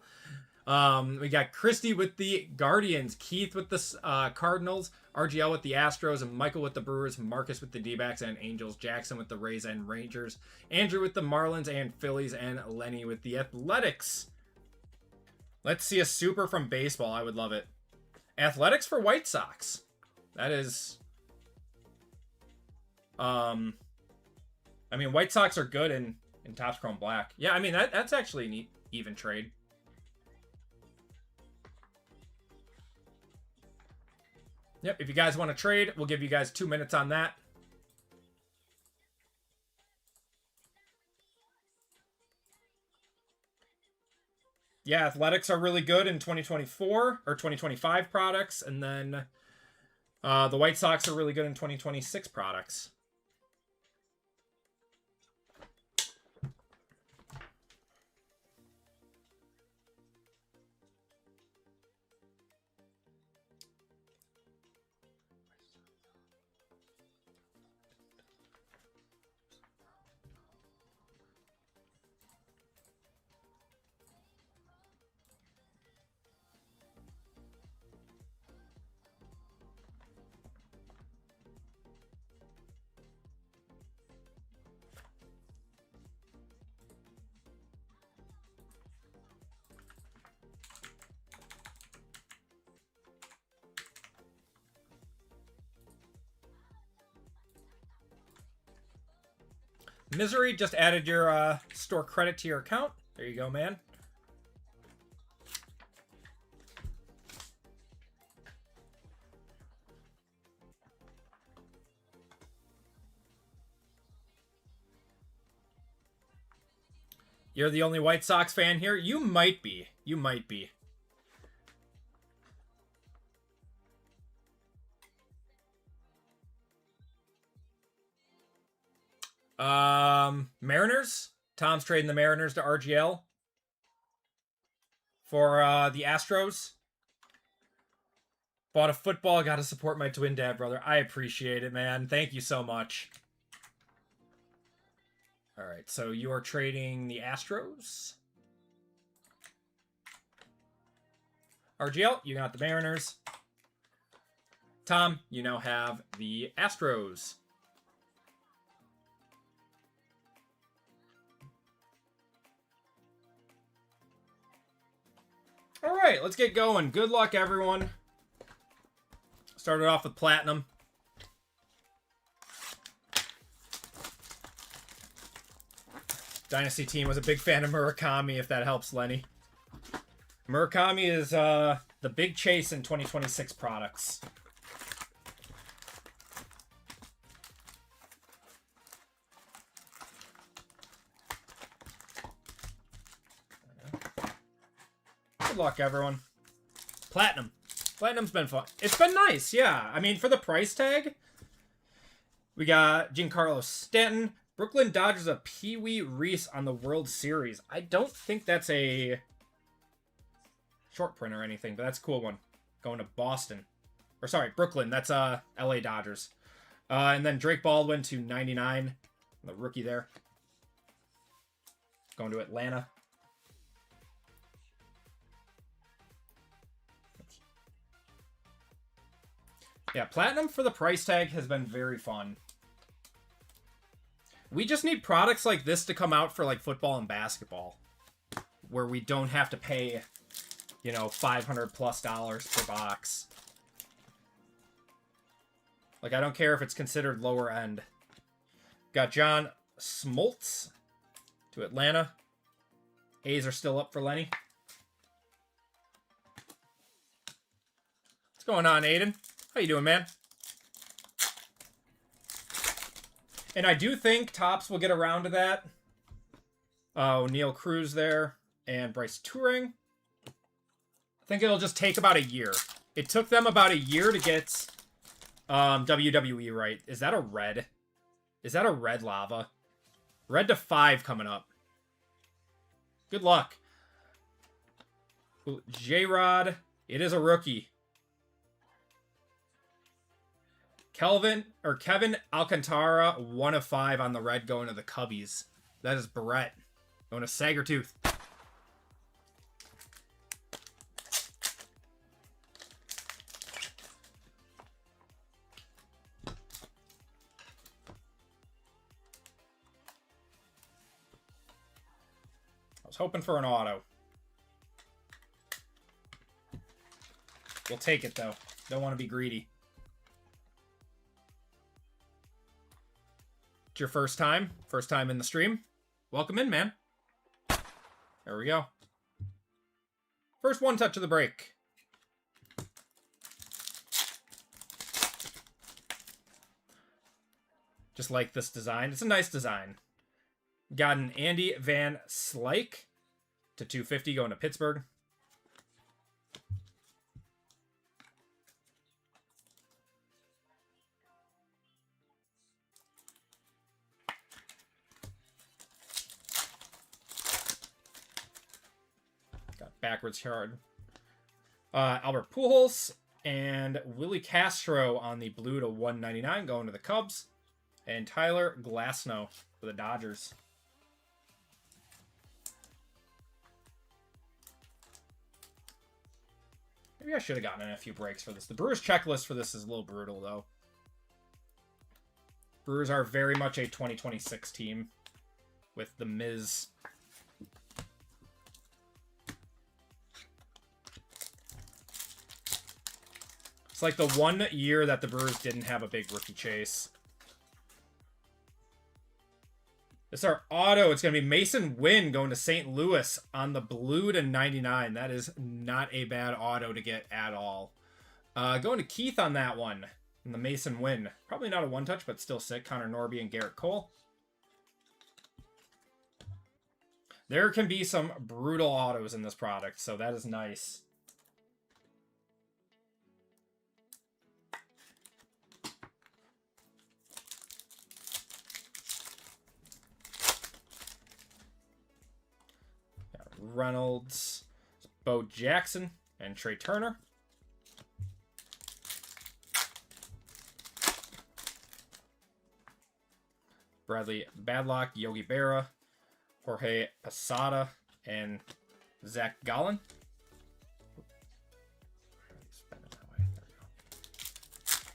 We got Christy with the Guardians, Keith with the Cardinals, RGL with the Astros, and Michael with the Brewers, Marcus with the D-backs and Angels, Jackson with the Rays and Rangers, Andrew with the Marlins and Phillies, and Lenny with the Athletics. Let's see a super from baseball. I would love it. Athletics for White Sox. That is... I mean, White Sox are good in Topps Chrome Black. Yeah, I mean, that's actually a neat, even trade. Yep, if you guys want to trade, we'll give you guys 2 minutes on that. Yeah, Athletics are really good in 2024 or 2025 products, and then the White Sox are really good in 2026 products. Misery just added your store credit to your account. There you go, man. You're the only White Sox fan here? You might be. You might be. Mariners. Tom's trading the Mariners to RGL for the Astros. Bought a football. Got to support my twin dad, brother. I appreciate it, man. Thank you so much. All right, so you are trading the Astros. RGL, you got the Mariners. Tom, you now have the Astros. All right, let's get going. Good luck, everyone. Started off with Platinum. Dynasty team was a big fan of Murakami, if that helps, Lenny. Murakami is the big chase in 2026 products. Good luck, everyone. Platinum. Platinum's been fun. It's been nice, yeah. I mean, for the price tag, we got Giancarlo Stanton. Brooklyn Dodgers a Pee Wee Reese on the World Series. I don't think that's a short print or anything, but that's a cool one. Going to Boston. Or sorry, Brooklyn. That's LA Dodgers. And then Drake Baldwin to 99. The rookie there. Going to Atlanta. Yeah, Platinum for the price tag has been very fun. We just need products like this to come out for like football and basketball, where we don't have to pay, you know, $500+ per box. Like, I don't care if it's considered lower end. Got John Smoltz to Atlanta. A's are still up for Lenny. What's going on, Aiden? How you doing, man? And I do think Topps will get around to that. Neil Cruz there. And Bryce Turing. I think it'll just take about a year. It took them about a year to get WWE right. Is that a red? Is that a red lava? Red to 5 coming up. Good luck. J-Rod. It is a rookie. Kevin Alcantara, 1 of 5 on the red, going to the Cubbies. That is Barrett. Going to Sagertooth. I was hoping for an auto. We'll take it, though. Don't want to be greedy. It's your first time in the stream. Welcome in, man. There we go. First one touch of the break. Just like this design. It's a nice design. Got an Andy Van Slyke to 250 going to Pittsburgh. Got backwards card. Albert Pujols and Willie Castro on the blue to 199 going to the Cubs. And Tyler Glasnow for the Dodgers. Maybe I should have gotten in a few breaks for this. The Brewers checklist for this is a little brutal, though. Brewers are very much a 2026 team with the Miz. It's like the one year that the Brewers didn't have a big rookie chase. This is our auto. It's going to be Mason Wynn going to St. Louis on the blue to 99. That is not a bad auto to get at all. Going to Keith on that one. And the Mason Wynn. Probably not a one-touch, but still sick. Connor Norby and Garrett Cole. There can be some brutal autos in this product, so that is nice. Reynolds, Bo Jackson, and Trey Turner. Bradley Badlock, Yogi Berra, Jorge Posada, and Zach Gallen.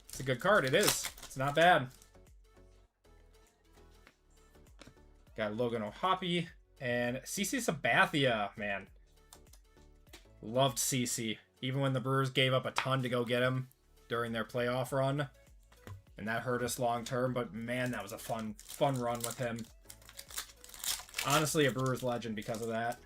It's a good card. It is. It's not bad. Got Logan O'Hoppe. And CC Sabathia, man. Loved CC. Even when the Brewers gave up a ton to go get him during their playoff run. And that hurt us long term, but man, that was a fun run with him. Honestly, a Brewers legend because of that.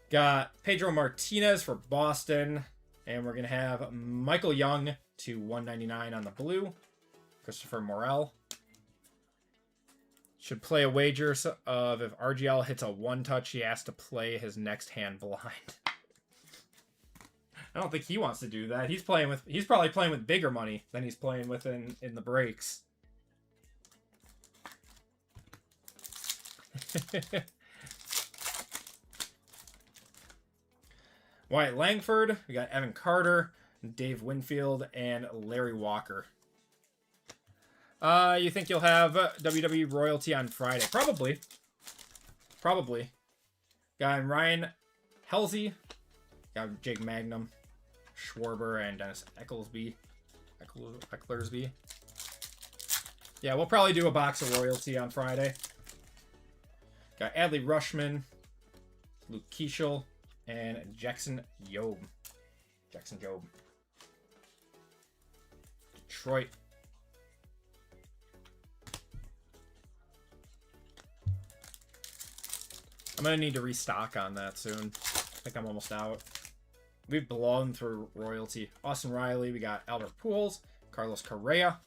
Got Pedro Martinez for Boston. And we're going to have Michael Young to 199 on the blue. Christopher Morel. Should play a wager of if RGL hits a one-touch, he has to play his next hand blind. I don't think he wants to do that. He's probably playing with bigger money than he's playing with in the breaks. Wyatt Langford. We got Evan Carter, Dave Winfield, and Larry Walker. You think you'll have WWE royalty on Friday? Probably. Probably. Got Ryan Halsey. Got Jake Magnum, Schwarber, and Dennis Ecclesby. Yeah, we'll probably do a box of royalty on Friday. Got Adley Rushman, Luke Keeschel, and Jackson Jobe. Detroit. I'm going to need to restock on that soon. I think I'm almost out. We've blown through royalty. Austin Riley. We got Albert Pujols. Carlos Correa.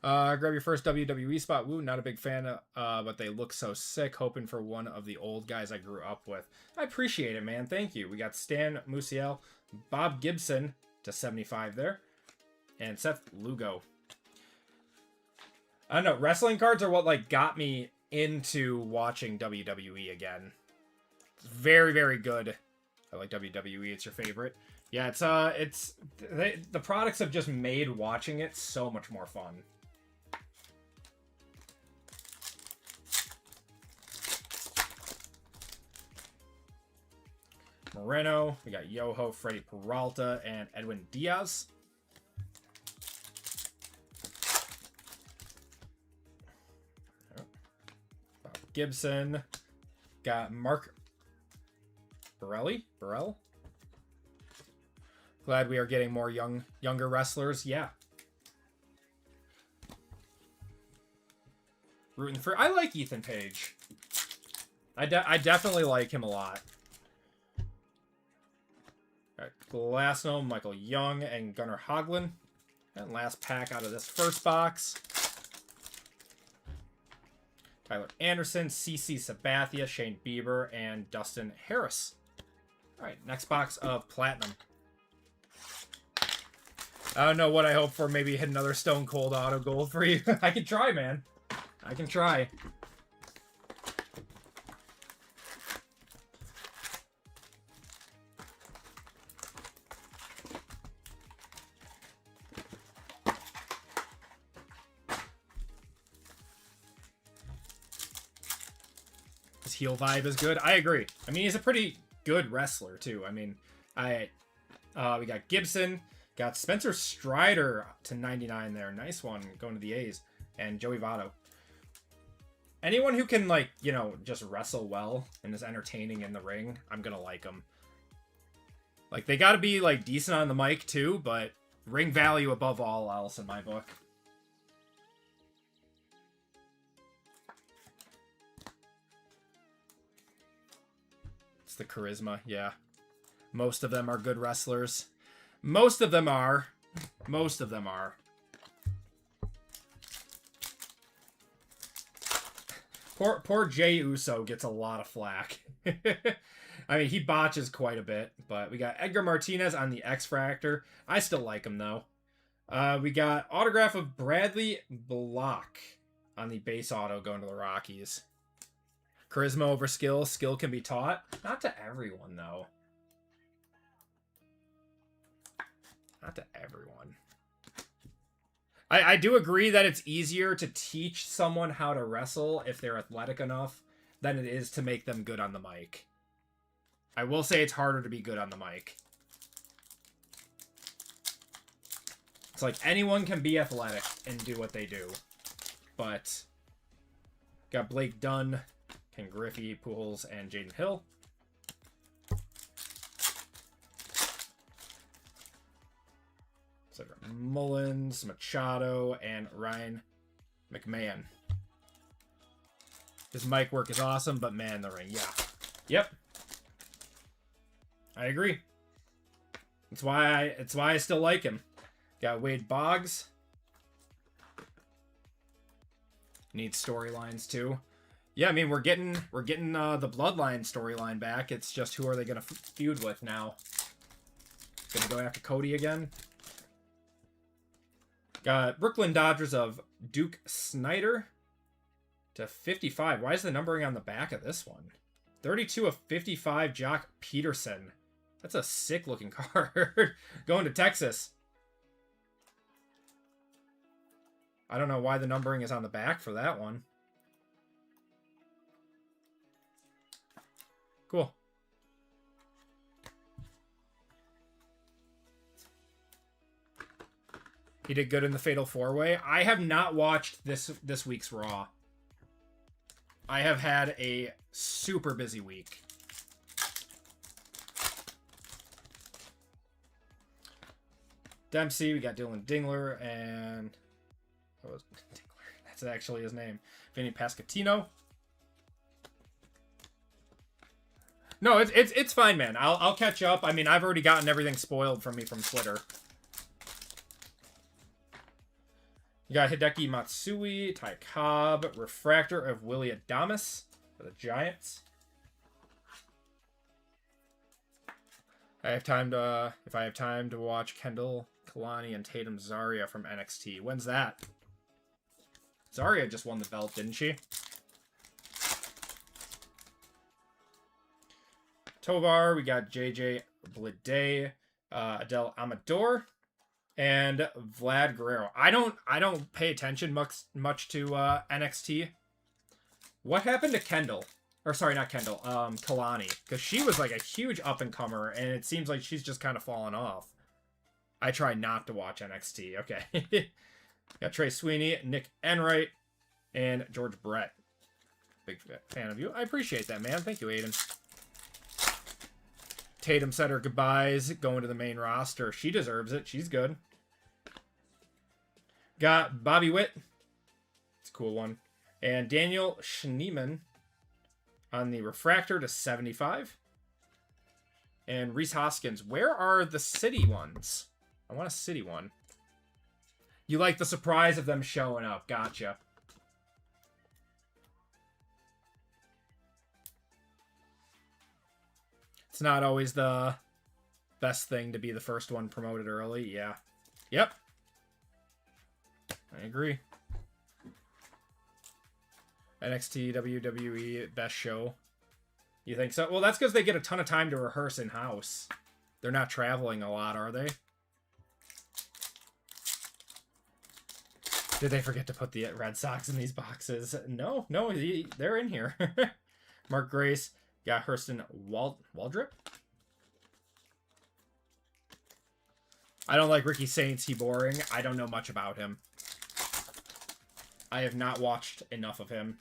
Grab your first WWE spot. Woo, not a big fan, but they look so sick. Hoping for one of the old guys I grew up with. I appreciate it, man. Thank you. We got Stan Musial. Bob Gibson to 75 there. And Seth Lugo. I don't know. Wrestling cards are what got me into watching WWE again. It's very, very good. I like WWE. It's your favorite. Yeah, the products have just made watching it so much more fun. Moreno. We got Yoho, Freddie Peralta, and Edwin Diaz. Gibson. Got Mark Burrell. Glad we are getting more younger wrestlers. Yeah. Rooting for... I like Ethan Page. I definitely like him a lot. All right, Glasnow, Michael Young, and Gunnar Hoglund. And last pack out of this first box. Tyler Anderson, CC Sabathia, Shane Bieber, and Dustin Harris. All right, next box of Platinum. I don't know what I hope for. Maybe hit another Stone Cold Auto Gold for you. I can try, man. I can try. His heel vibe is good. I agree. I mean, he's a pretty good wrestler, too. I mean, we got Gibson. Got Spencer Strider to 99 there. Nice one going to the A's. And Joey Votto. Anyone who can, like, you know, just wrestle well and is entertaining in the ring, I'm going to like them. Like, they got to be, like, decent on the mic, too, but ring value above all else in my book. It's the charisma, yeah. Most of them are good wrestlers. Most of them are. Most of them are. Poor Jey Uso gets a lot of flack. I mean, he botches quite a bit, but we got Edgar Martinez on the X Factor. I still like him, though. We got autograph of Bradley Block on the base auto going to the Rockies. Charisma over skill. Skill can be taught. Not to everyone, though. Not to everyone. I do agree that it's easier to teach someone how to wrestle if they're athletic enough than it is to make them good on the mic. I will say it's harder to be good on the mic. It's like anyone can be athletic and do what they do. But got Blake Dunn, Ken Griffey, Pujols, and Jaden Hill. So Mullins, Machado, and Ryan McMahon. His mic work is awesome, but man, the ring, yeah. Yep. I agree. It's why I still like him. Got Wade Boggs. Needs storylines too. Yeah, I mean we're getting the Bloodline storyline back. It's just who are they gonna feud with now? Gonna go after Cody again? Got Brooklyn Dodgers of Duke Snyder to 55. Why is the numbering on the back of this one? 32 of 55, Jock Peterson. That's a sick looking card. Going to Texas. I don't know why the numbering is on the back for that one. Cool. He did good in the Fatal 4-Way. I have not watched this week's Raw. I have had a super busy week. Dempsey, we got Dylan Dingler, and Dingler. That's actually his name. Vinny Pasquantino. No, it's fine, man. I'll catch up. I mean, I've already gotten everything spoiled from me from Twitter. You got Hideki Matsui, Ty Cobb, Refractor of Willie Adames for the Giants. If I have time to watch Kendall Kalani and Tatum Zarya from NXT. When's that? Zarya just won the belt, didn't she? Tovar, we got JJ Bleday, Adele Amador, and Vlad Guerrero. I don't pay attention much to NXT. What happened to Kendall? Or sorry, not Kendall. Kalani, because she was like a huge up and comer, and it seems like she's just kind of fallen off. I try not to watch NXT. Okay. Got Trey Sweeney, Nick Enright, and George Brett. Big fan of you. I appreciate that, man. Thank you, Aiden. Tatum said her goodbyes, going to the main roster. She deserves it. She's good. Got Bobby Witt. It's a cool one. And Daniel Schneemann on the Refractor to 75. And Reese Hoskins. Where are the city ones? I want a city one. You like the surprise of them showing up. Gotcha. It's not always the best thing to be the first one promoted early. Yeah. Yep. I agree. NXT, WWE, best show. You think so? Well, that's because they get a ton of time to rehearse in-house. They're not traveling a lot, are they? Did they forget to put the Red Sox in these boxes? No, they're in here. Mark Grace. Got Hurston Waldrip. I don't like Ricky Saints. He boring. I don't know much about him. I have not watched enough of him.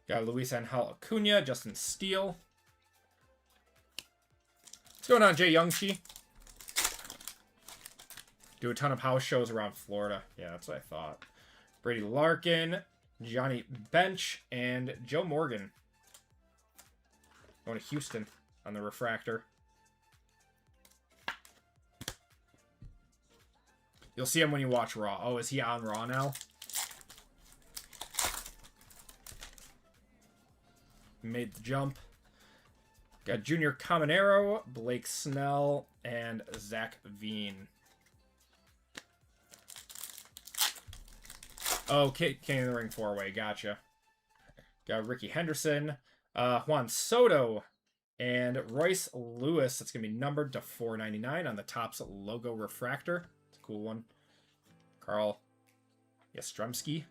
Got Luis Angel Acuna, Justin Steele. What's going on, Jay Youngchi? Do a ton of house shows around Florida. Yeah, that's what I thought. Brady Larkin, Johnny Bench, and Joe Morgan. Going to Houston on the refractor. You'll see him when you watch Raw. Oh, is he on Raw now? Made the jump. Got Junior Caminero, Blake Snell, and Zach Veen. Oh, King of the Ring 4-way. Gotcha. Got Ricky Henderson, Juan Soto, and Royce Lewis. It's going to be numbered to $4.99 on the Topps logo refractor. It's a cool one. Carl Yastrzemski.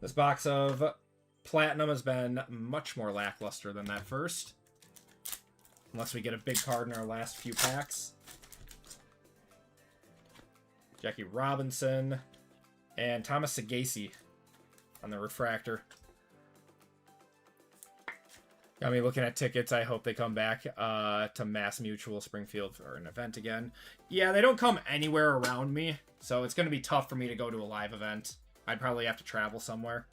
This box of Platinum has been much more lackluster than that first. Unless we get a big card in our last few packs. Jackie Robinson and Thomas Sagasi on the refractor. Got me looking at tickets. I hope they come back to Mass Mutual Springfield for an event again. Yeah, they don't come anywhere around me, so it's going to be tough for me to go to a live event. I'd probably have to travel somewhere.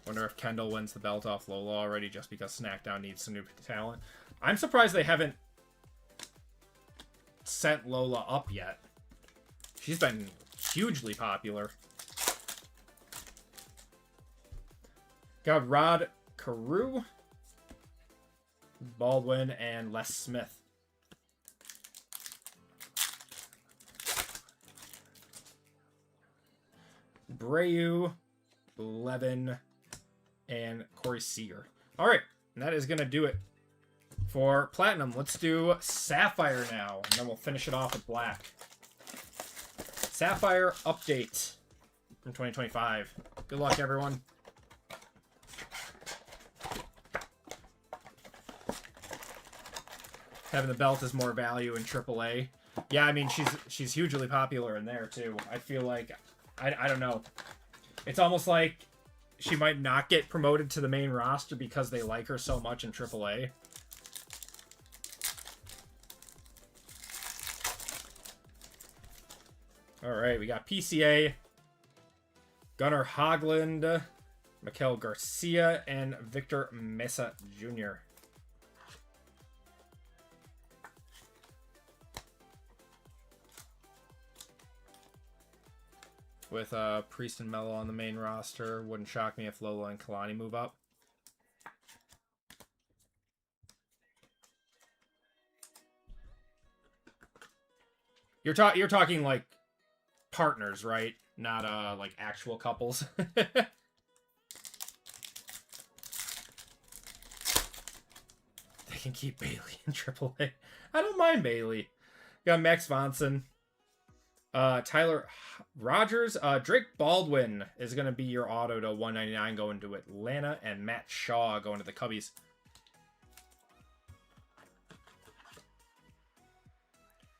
Wonder if Kendall wins the belt off Lola already just because SmackDown needs some new talent. I'm surprised they haven't sent Lola up yet. She's been hugely popular. Got Rod Carew, Baldwin, and Les Smith. Breu, Levin, and Corey Seager. All right, and that is going to do it for Platinum. Let's do Sapphire now, and then we'll finish it off with Black. Sapphire update from 2025. Good luck, everyone. Having the belt is more value in AAA. Yeah, I mean, she's hugely popular in there, too. I feel like, I don't know. It's almost like she might not get promoted to the main roster because they like her so much in AAA. All right, we got PCA, Gunnar Hoglund, Mikel Garcia, and Victor Mesa Jr. With Priest and Mello on the main roster. Wouldn't shock me if Lola and Kalani move up. You're talking like partners, right? Not like actual couples. They can keep Bailey in AAA. I don't mind Bailey. Got Max Vonson. Tyler Rogers, Drake Baldwin is going to be your auto to 199 going to Atlanta, and Matt Shaw going to the Cubbies.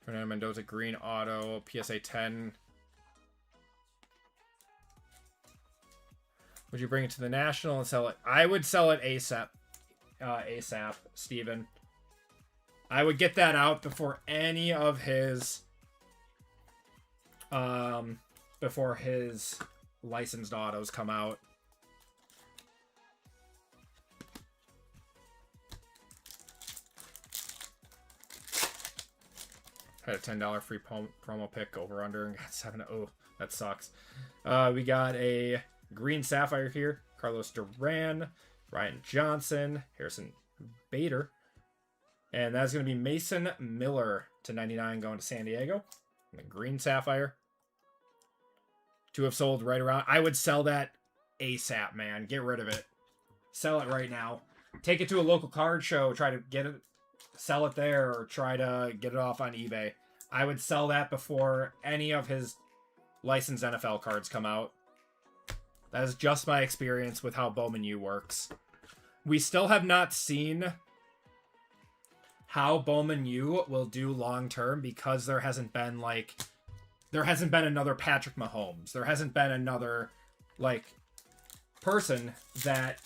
Fernando Mendoza green auto, PSA 10. Would you bring it to the National and sell it? I would sell it ASAP. ASAP, Steven. I would get that out before any of his before his licensed autos come out. Had a $10 free promo pick over under and got 7. Oh, That sucks. We got a green sapphire here. Carlos Duran, Ryan Johnson, Harrison Bader. And that's going to be Mason Miller to 99 going to San Diego. And the green sapphire. 2 have sold right around. I would sell that ASAP, man. Get rid of it. Sell it right now. Take it to a local card show. Try to get it, sell it there, or try to get it off on eBay. I would sell that before any of his licensed NFL cards come out. That is just my experience with how Bowman U works. We still have not seen how Bowman U will do long term because there hasn't been another Patrick Mahomes. There hasn't been another person that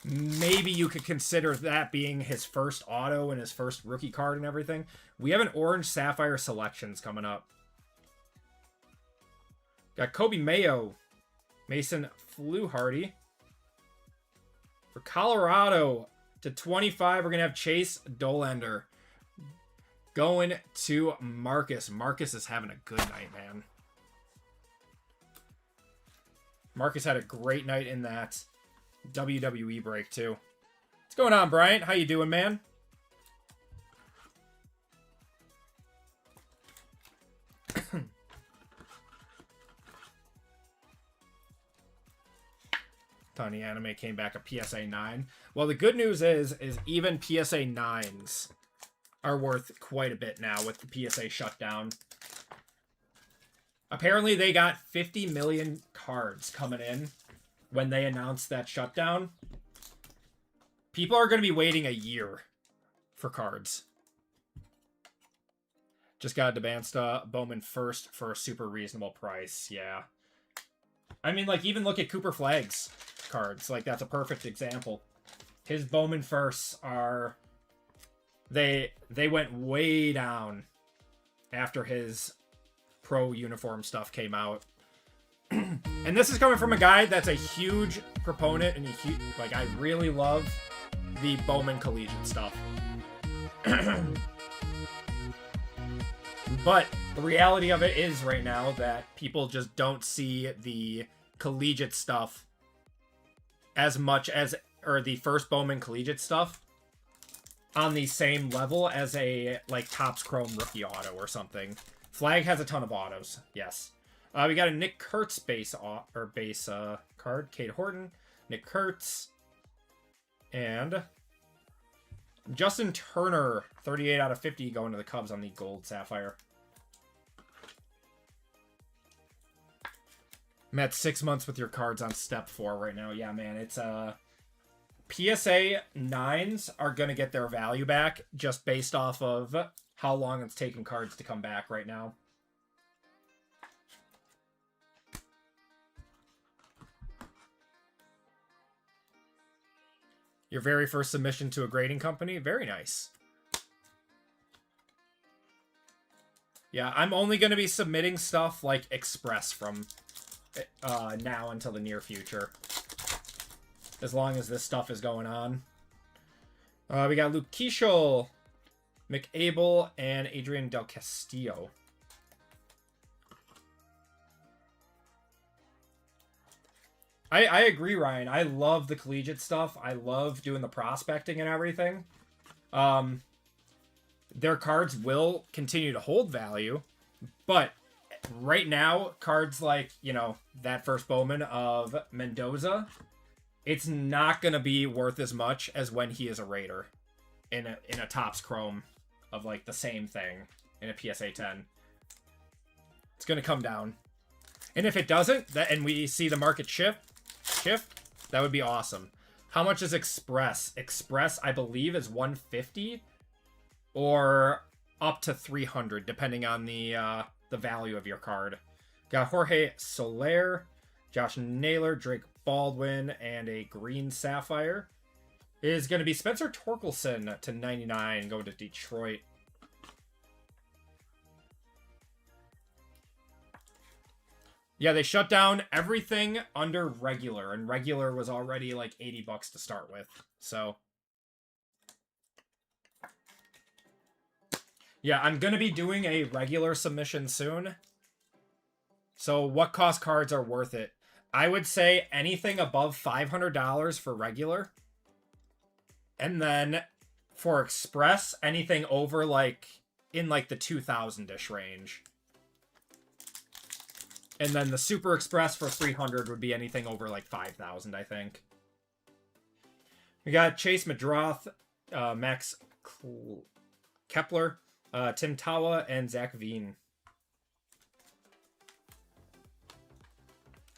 maybe you could consider that being his first auto and his first rookie card and everything. We have an orange sapphire selections coming up. Got Kobe Mayo, Mason Fluharty. For Colorado to 25, we're going to have Chase Dolender. Going to Marcus. Marcus is having a good night, man. Marcus had a great night in that WWE break, too. What's going on, Bryant? How you doing, man? Tony Anime came back a PSA 9. Well, the good news is even PSA 9s are worth quite a bit now with the PSA shutdown. Apparently, they got 50 million cards coming in when they announced that shutdown. People are going to be waiting a year for cards. Just got Debansta Bowman first for a super reasonable price. Yeah. I mean, even look at Cooper Flagg's cards. That's a perfect example. His Bowman firsts are... They went way down after his pro uniform stuff came out. And this is coming from a guy that's a huge proponent and I really love the Bowman collegiate stuff. But the reality of it is right now that people just don't see the collegiate stuff as much as, or the first Bowman collegiate stuff on the same level as a Topps Chrome rookie auto or something. Flag has a ton of autos, yes. We got a Nick Kurtz base card, Cade Horton, Nick Kurtz, and Justin Turner, 38 out of 50 going to the Cubs on the gold sapphire. I'm at 6 months with your cards on step 4 right now. Yeah, man, it's PSA 9s are going to get their value back just based off of how long it's taking cards to come back right now. Your very first submission to a grading company? Very nice. Yeah, I'm only going to be submitting stuff like Express from now until the near future. As long as this stuff is going on. We got Luke Keishel, McAble, and Adrian Del Castillo. I agree, Ryan. I love the collegiate stuff. I love doing the prospecting and everything. Their cards will continue to hold value, but right now, cards like, that first Bowman of Mendoza, it's not going to be worth as much as when he is a Raider in a Topps Chrome of the same thing in a PSA 10. It's going to come down. And if it doesn't, and we see the market shift, that would be awesome. How much is Express? Express, I believe, is 150 or up to 300, depending on the value of your card. Got Jorge Soler, Josh Naylor, Drake Baldwin, and a green sapphire. Is going to be Spencer Torkelson to 99, going to Detroit. Yeah, they shut down everything under regular, and regular was already $80 to start with. So, yeah, I'm going to be doing a regular submission soon. So what cost cards are worth it? I would say anything above $500 for regular. And then for express, anything over like in like the 2000-ish range. And then the super express for 300 would be anything over like 5,000, I think. We got Chase Madroth, Max Kepler, Tim Tawa, and Zach Veen.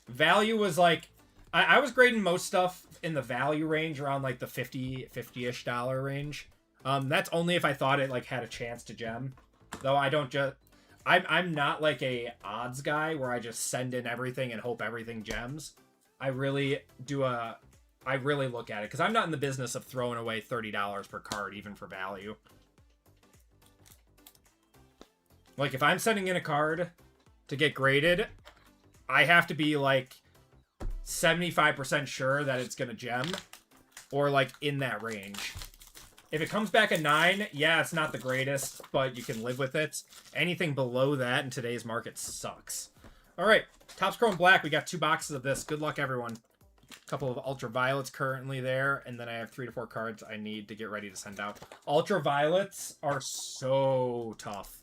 Value was like, I was grading most stuff in the value range around like the 50-ish dollar range. That's only if I thought it like had a chance to gem. Though I don't just, I'm not like a odds guy where I just send in everything and hope everything gems. I really look at it because I'm not in the business of throwing away $30 per card even for value. Like if I'm sending in a card to get graded, I have to be like 75% sure that it's gonna gem or like in that range. If it comes back a 9, yeah, it's not the greatest, but you can live with it. Anything below that in today's market sucks. All right, Topps Chrome Black. We got 2 boxes of this. Good luck, everyone. A couple of Ultraviolets currently there, and then I have 3 to 4 cards I need to get ready to send out. Ultraviolets are so tough.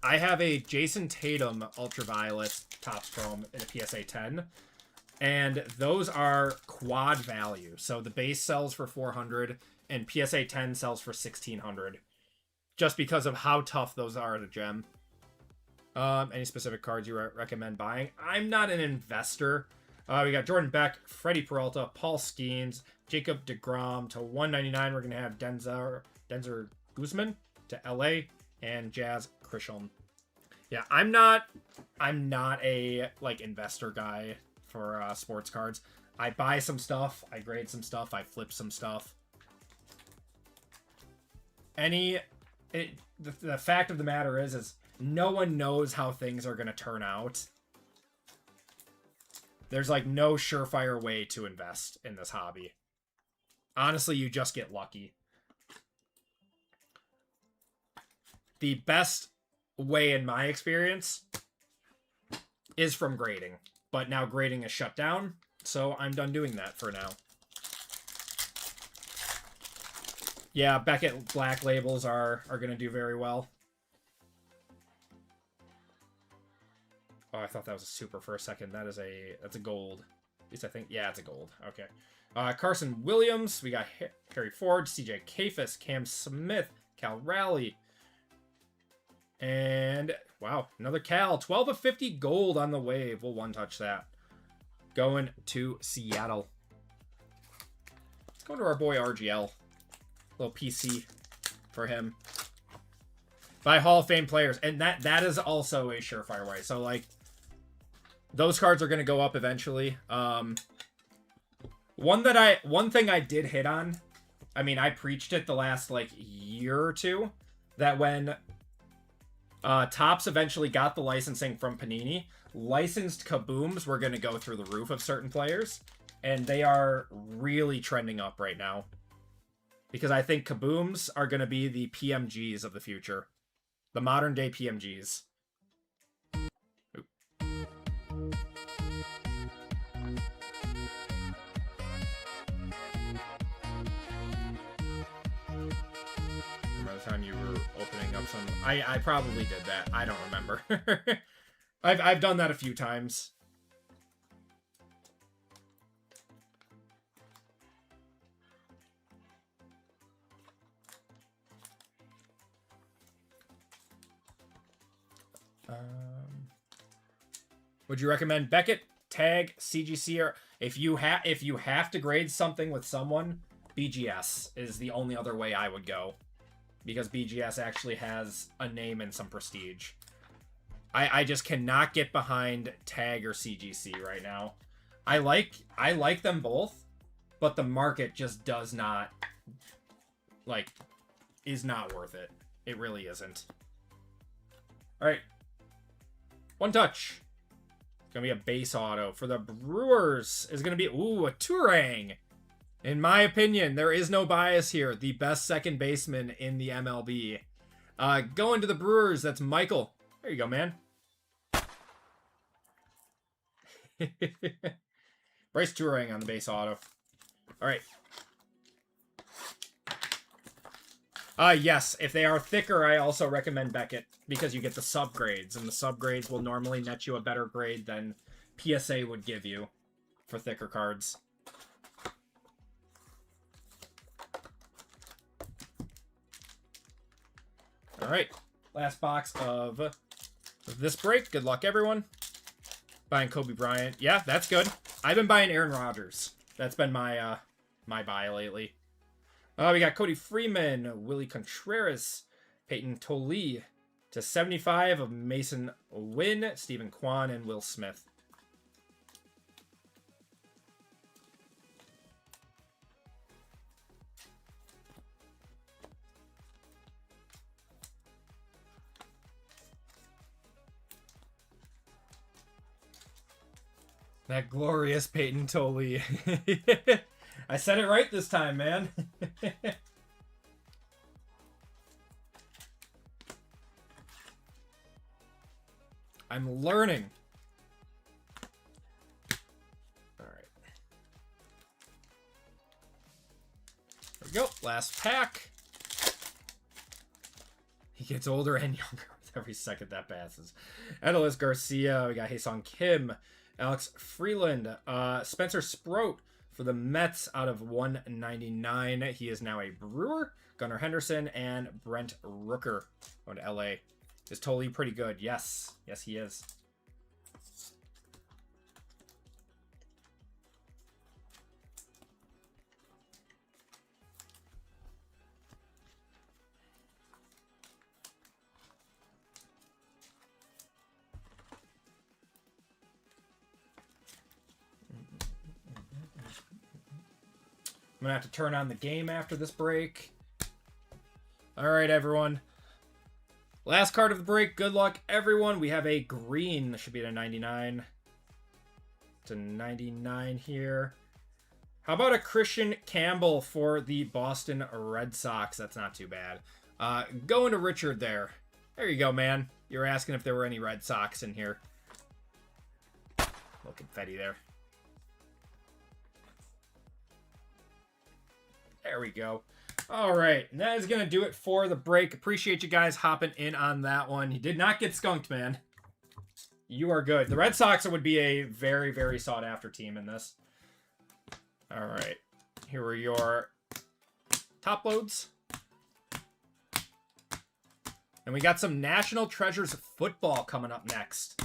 I have a Jason Tatum Ultraviolet Topps Chrome in a PSA 10, and those are quad value. So the base sells for 400, and PSA 10 sells for 1,600, just because of how tough those are to gem. Any specific cards you recommend buying? I'm not an investor. We got Jordan Beck, Freddie Peralta, Paul Skeens, Jacob DeGrom to 199. We're gonna have Denzer Guzman to LA, and Jazz Chisholm. Yeah, I'm not a like investor guy for sports cards. I buy some stuff, I grade some stuff, I flip some stuff. The fact of the matter is no one knows how things are going to turn out. There's like no surefire way to invest in this hobby. Honestly, you just get lucky. The best way, in my experience, is from grading. But now grading is shut down, so I'm done doing that for now. Yeah, Beckett Black labels are going to do very well. Oh, I thought that was a super for a second. That's a gold. At least I think, yeah, it's a gold. Okay. Carson Williams. We got Harry Ford, CJ Kafis, Cam Smith, Cal Raleigh. And, wow, another Cal. 12 of 50 gold on the wave. We'll one-touch that. Going to Seattle. Let's go to our boy RGL. Little PC for him. By Hall of Fame players. And that is also a surefire way. So, like, those cards are going to go up eventually. One thing I did hit on, I mean, I preached it the last, like, year or two, that when Topps eventually got the licensing from Panini, licensed kabooms were going to go through the roof of certain players. And they are really trending up right now. Because I think kabooms are going to be the PMGs of the future. The modern day PMGs. Oop. Remember the time you were opening up some... I probably did that. I don't remember. I've done that a few times. Would you recommend Beckett, Tag, CGC, or if you have to grade something with someone, BGS is the only other way I would go, because BGS actually has a name and some prestige. I just cannot get behind Tag or CGC right now. I like them both, but the market just does not is not worth it. It really isn't. All right. One touch. It's going to be a base auto. For the Brewers is going to be, ooh, a Turang. In my opinion, there is no bias here. The best second baseman in the MLB. Going to the Brewers, that's Michael. There you go, man. Bryce Touring on the base auto. All right. Yes, if they are thicker, I also recommend Beckett because you get the subgrades, and the subgrades will normally net you a better grade than PSA would give you for thicker cards. All right, last box of this break. Good luck, everyone. Buying Kobe Bryant. Yeah, that's good. I've been buying Aaron Rodgers. That's been my my buy lately. We got Cody Freeman, Willie Contreras, Peyton Tolley to 75 of Mason Wynn, Stephen Kwan, and Will Smith. That glorious Peyton Tolley. I said it right this time, man. I'm learning. All right. There we go. Last pack. He gets older and younger with every second that passes. Adolis Garcia. We got Haesung Kim. Alex Freeland. Spencer Sproat for the Mets out of 199. He is now a Brewer. Gunnar Henderson and Brent Rooker going to LA. Is Tolley pretty good? Yes. Yes, he is. I'm going to have to turn on the game after this break. All right, everyone. Last card of the break. Good luck, everyone. We have a green. This should be a 99. It's a 99 here. How about a Christian Campbell for the Boston Red Sox? That's not too bad. Going to Richard there. There you go, man. You were asking if there were any Red Sox in here. Little confetti there. There we go. All right, and that is going to do it for the break. Appreciate you guys hopping in on that one. You did not get skunked, man. You are good. The Red Sox would be a very, very sought-after team in this. All right, here are your top loads. And we got some National Treasures football coming up next.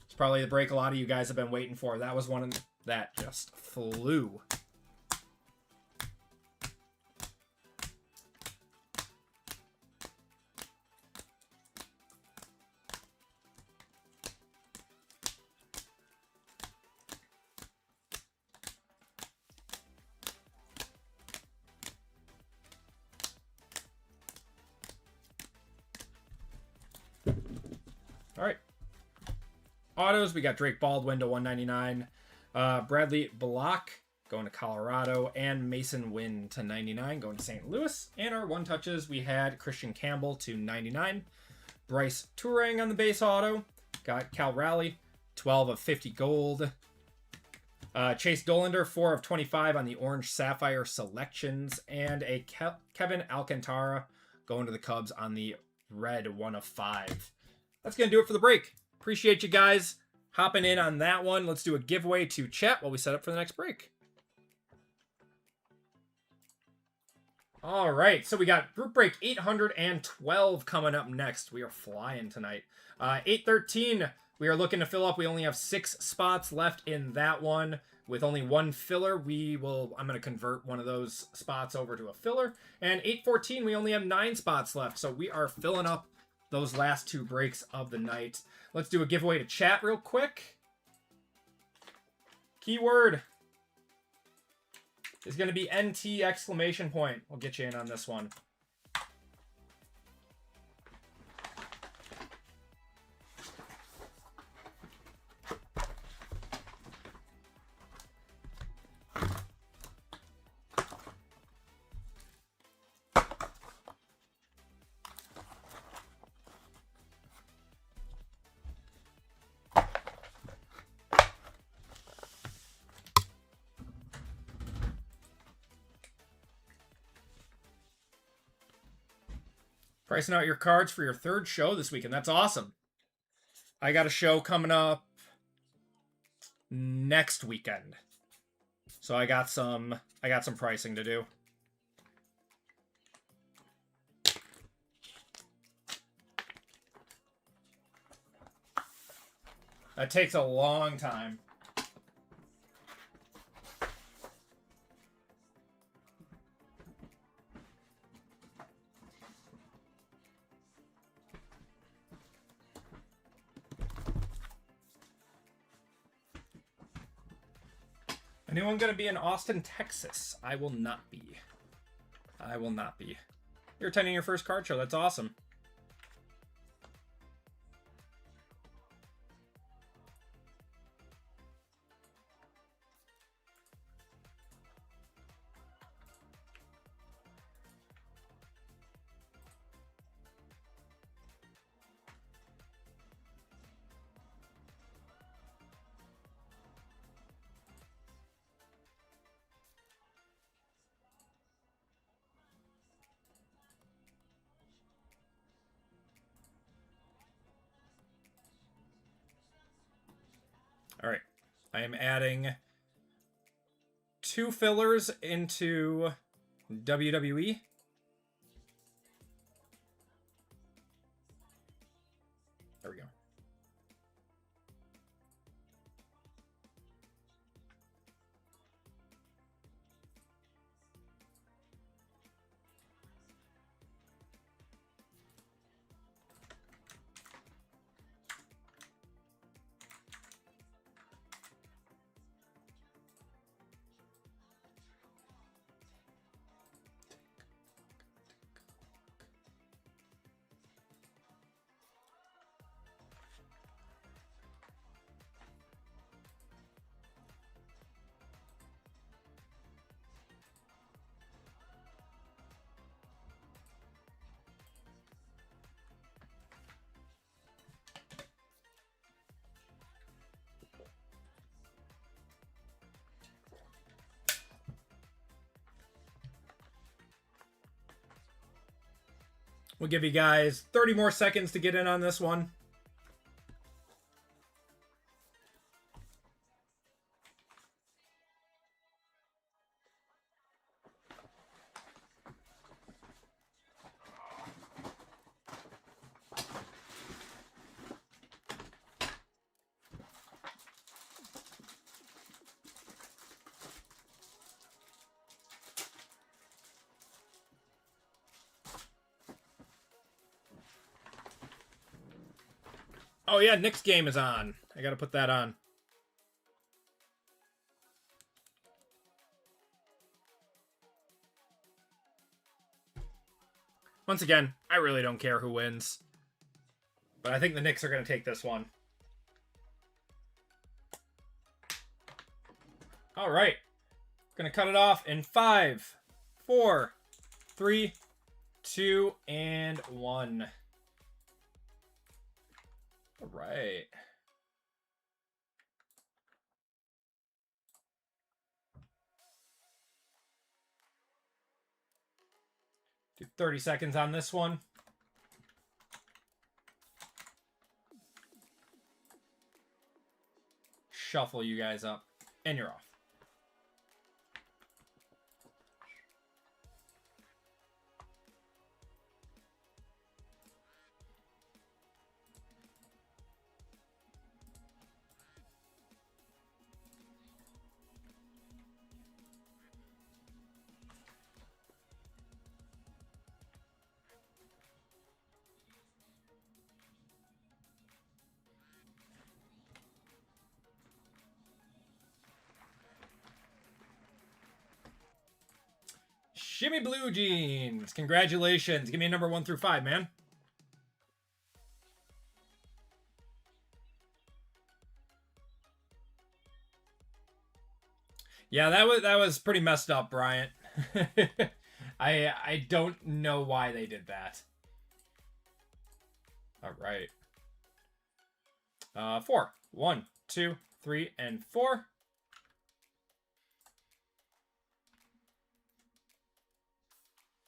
It's probably the break a lot of you guys have been waiting for. That was one that just flew. All right. Autos, we got Drake Baldwin to 199. Bradley Block going to Colorado. And Mason Wynn to 99 going to St. Louis. And our one touches, we had Christian Campbell to 99. Bryce Touring on the base auto. Got Cal Raleigh, 12 of 50 gold. Chase Dollander, 4 of 25 on the Orange Sapphire selections. And a Kevin Alcantara going to the Cubs on the red 1 of 5. That's going to do it for the break. Appreciate you guys hopping in on that one. Let's do a giveaway to chat while we set up for the next break. All right, so we got group break 812 coming up next. We are flying tonight. 813, we are looking to fill up. We only have 6 spots left in that one. With only one filler, I'm going to convert one of those spots over to a filler. And 814, we only have 9 spots left. So we are filling up those last 2 breaks of the night. Let's do a giveaway to chat real quick. Keyword is going to be NT exclamation point. We'll get you in on this one. Pricing out your cards for your third show this weekend. That's awesome. I got a show coming up next weekend. So I got some pricing to do. That takes a long time. Anyone gonna be in Austin, Texas? I will not be. I will not be. You're attending your first card show. That's awesome. All right. I am adding 2 fillers into WWE. There we go. We'll give you guys 30 more seconds to get in on this one. Oh yeah, Nick's game is on. I gotta put that on. Once again, I really don't care who wins. But I think the Knicks are gonna take this one. Alright. Gonna cut it off in 5, 4, 3, 2, and 1. All right. Do 30 seconds on this one. Shuffle you guys up, and you're off. Shimmy Blue Jeans. Congratulations. Give me a number 1 through 5, man. Yeah, that was pretty messed up, Bryant. I don't know why they did that. All right. 4. 1, 2, 3, and 4.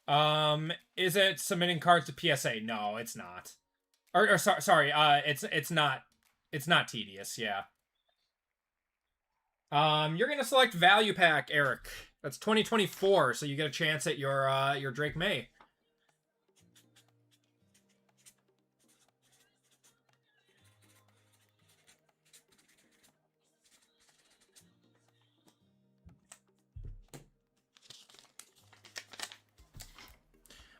Is it submitting cards to PSA? No, it's not. Or sorry, it's not. It's not tedious. Yeah. You're gonna select value pack, Eric. That's 2024, so you get a chance at your Drake May.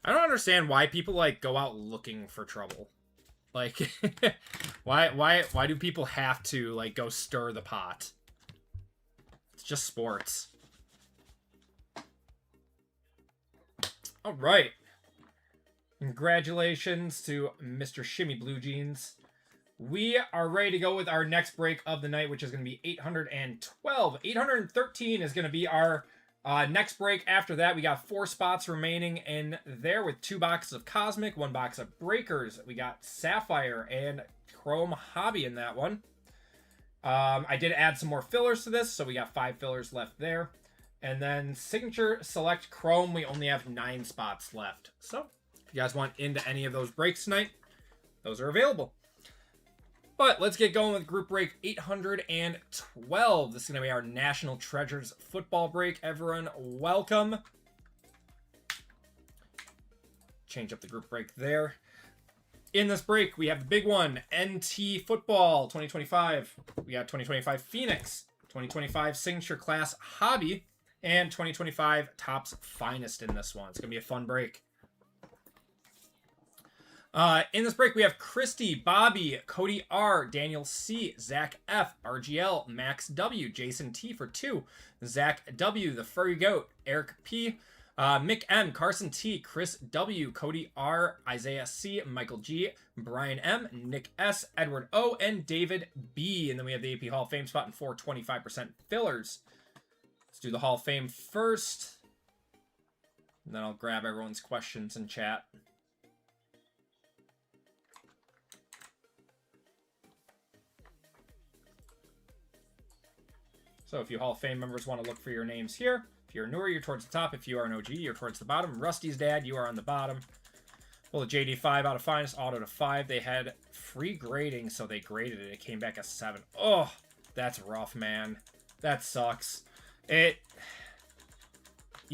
I don't understand why people like go out looking for trouble. Like, why do people have to like go stir the pot? It's just sports. All right. Congratulations to Mr. Shimmy Blue Jeans. We are ready to go with our next break of the night, which is going to be 812. 813 is going to be our next break. After that, we got 4 spots remaining in there with 2 boxes of Cosmic, 1 box of Breakers. We got Sapphire and Chrome Hobby in that one. I did add some more fillers to this, so we got 5 fillers left there. And then Signature Select Chrome, we only have 9 spots left. So if you guys want into any of those breaks tonight, those are available. But let's get going with group break 812. This is going to be our National Treasures football break. Everyone, welcome. Change up the group break there. In this break, we have the big one, NT Football 2025. We got 2025 Phoenix, 2025 Signature Class Hobby, and 2025 Topps Finest in this one. It's going to be a fun break. In this break, we have Christy, Bobby, Cody R, Daniel C, Zach F, RGL, Max W, Jason T for 2, Zach W, The Furry Goat, Eric P, Mick M, Carson T, Chris W, Cody R, Isaiah C, Michael G, Brian M, Nick S, Edward O, and David B. And then we have the AP Hall of Fame spot and 4 25% fillers. Let's do the Hall of Fame first. And then I'll grab everyone's questions in chat. So if you Hall of Fame members want to look for your names here, if you're newer, you're towards the top. If you are an OG, you're towards the bottom. Rusty's dad, you are on the bottom. Well, the JD 5 out of Finest, auto to 5. They had free grading, so they graded it. It came back a 7. Oh, that's rough, man. That sucks. You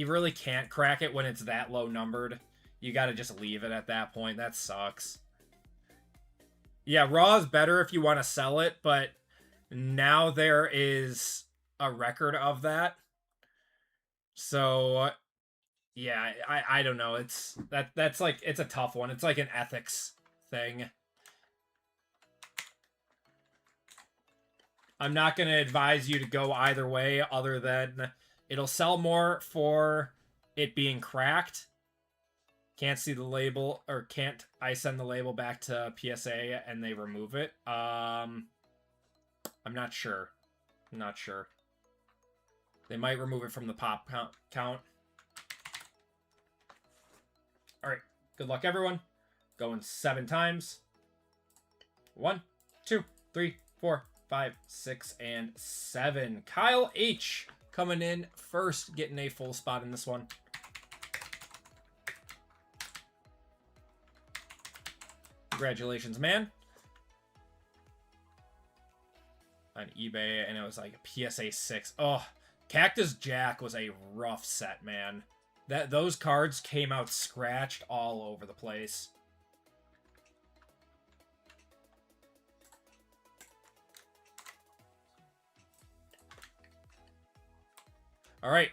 really can't crack it when it's that low numbered. You got to just leave it at that point. That sucks. Yeah, Raw is better if you want to sell it, but now there is a record of that. So yeah, I don't know. That's like, it's a tough one. It's like an ethics thing. I'm not going to advise you to go either way other than it'll sell more for it being cracked. Can't see the label, or can't I send the label back to PSA and they remove it? I'm not sure. I'm not sure. They might remove it from the pop count. All right. Good luck, everyone. Going 7 times. 1, 2, 3, 4, 5, 6, and 7. Kyle H. coming in first, getting a full spot in this one. Congratulations, man. On eBay, and it was like a PSA 6. Oh, Cactus Jack was a rough set, man. Those cards came out scratched all over the place. All right.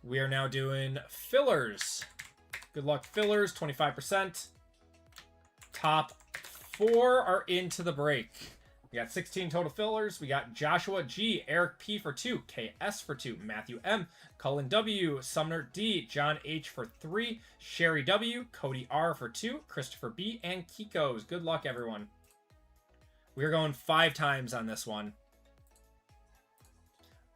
We are now doing fillers. Good luck, fillers, 25%. Top 4 are into the break. We got 16 total fillers. We got Joshua G, Eric P for 2, KS for 2, Matthew M, Cullen W, Sumner D, John H for 3, Sherry W, Cody R for 2, Christopher B, and Kiko's. Good luck, everyone. We're going 5 times on this one.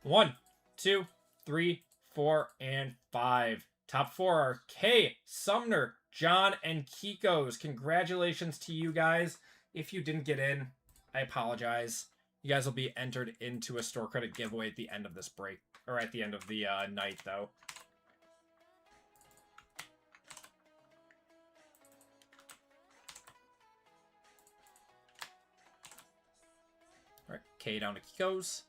1, 2, 3, 4, and 5. Top 4 are K, Sumner, John, and Kiko's. Congratulations to you guys. If you didn't get in, I apologize. You guys will be entered into a store credit giveaway at the end of this break. Or at the end of the night, though. K down to Kiko's.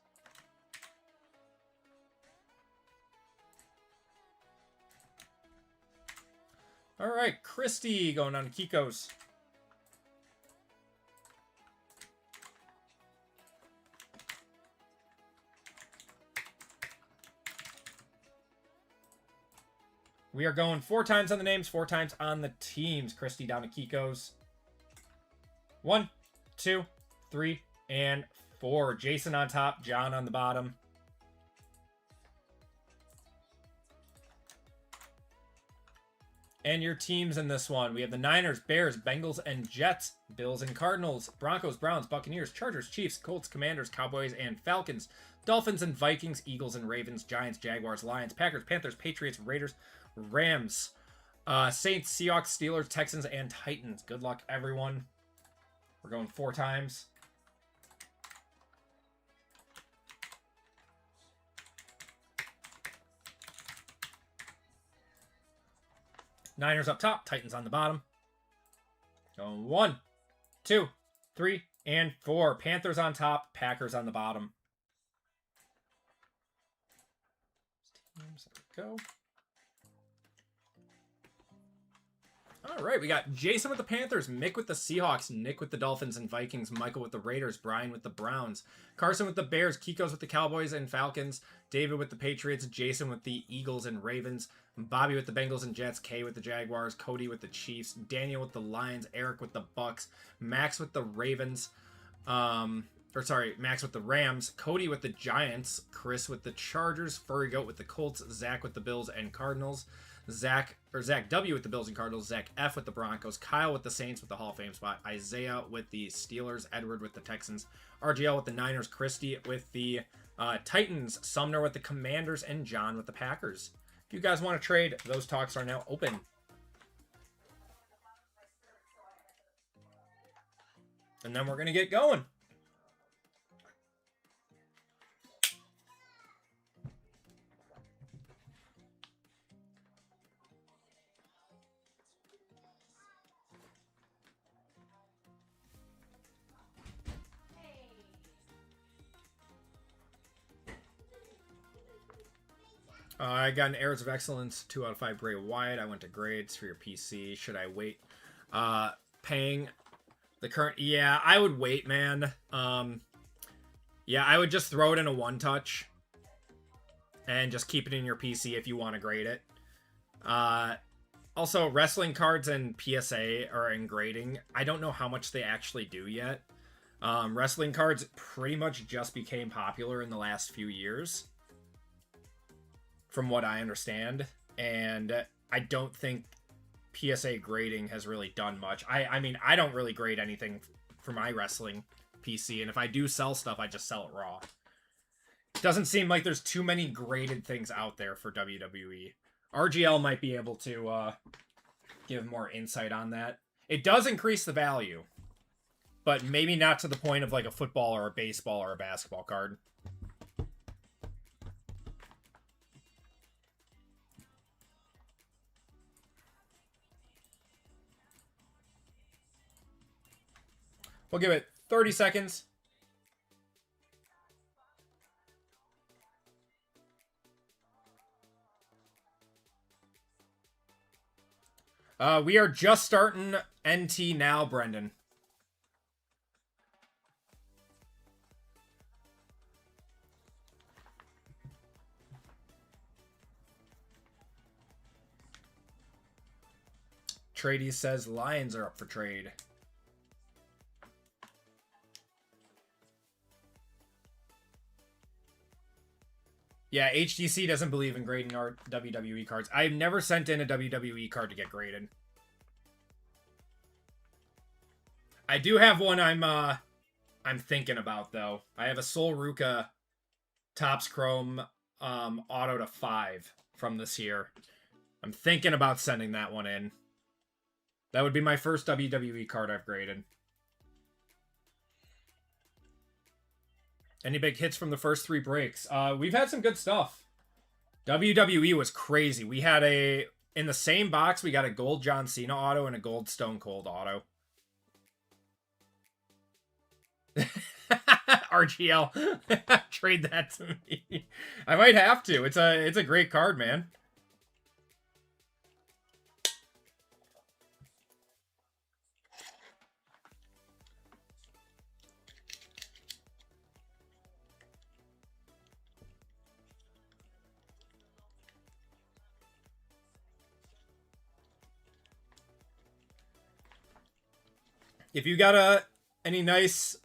All right, Christy going down to Kiko's. We are going 4 times on the names, 4 times on the teams. Christy down to Kiko's. 1, 2, 3, and 4. Jason on top, John on the bottom. And your teams in this one. We have the Niners, Bears, Bengals, and Jets. Bills and Cardinals. Broncos, Browns, Buccaneers, Chargers, Chiefs, Colts, Commanders, Cowboys, and Falcons. Dolphins and Vikings, Eagles and Ravens, Giants, Jaguars, Lions, Packers, Panthers, Patriots, Raiders, Rams. Saints, Seahawks, Steelers, Texans, and Titans. Good luck, everyone. We're going 4 times. Niners up top, Titans on the bottom. Going 1, 2, 3, and 4. Panthers on top, Packers on the bottom. Teams, there we go. All right, we got Jason with the Panthers, Mick with the Seahawks, Nick with the Dolphins and Vikings, Michael with the Raiders, Brian with the Browns, Carson with the Bears, Kiko's with the Cowboys and Falcons, David with the Patriots, Jason with the Eagles and Ravens, Bobby with the Bengals and Jets, Kay with the Jaguars, Cody with the Chiefs, Daniel with the Lions, Eric with the Bucks, Max with the Ravens, Max with the Rams, Cody with the Giants, Chris with the Chargers, Furry Goat with the Colts, Zach with the Bills and Cardinals, Zach W with the Bills and Cardinals, Zach F with the Broncos, Kyle with the Saints with the Hall of Fame spot, Isaiah with the Steelers, Edward with the Texans, RGL with the Niners, Christy with the Titans, Sumner with the Commanders, and John with the Packers. If you guys want to trade, those talks are now open. And then we're going to get going. I got an Arrows of Excellence, 2 out of 5 Bray Wyatt. I went to grades for your PC. Should I wait? Paying the current... Yeah, I would wait, man. Yeah, I would just throw it in a one-touch. And just keep it in your PC if you want to grade it. Also, wrestling cards and PSA are in grading. I don't know how much they actually do yet. Wrestling cards pretty much just became popular in the last few years, from what I understand, and I don't think PSA grading has really done much. I mean, I don't really grade anything for my wrestling PC, and if I do sell stuff, I just sell it raw. It doesn't seem like there's too many graded things out there for WWE. RGL might be able to give more insight on that. It does increase the value, but maybe not to the point of like a football or a baseball or a basketball card. We'll give it 30 seconds. We are just starting NT now, Brendan. Trady says Lions are up for trade. Yeah, HTC doesn't believe in grading our WWE cards. I've never sent in a WWE card to get graded. I do have one I'm thinking about, though. I have a Sol Ruka Topps Chrome auto to 5 from this year. I'm thinking about sending that one in. That would be my first WWE card I've graded. Any big hits from the first 3 breaks? We've had some good stuff. WWE was crazy. We had in the same box, we got a gold John Cena auto and a gold Stone Cold auto. RGL. Trade that to me. I might have to. It's a great card, man. If you got any nice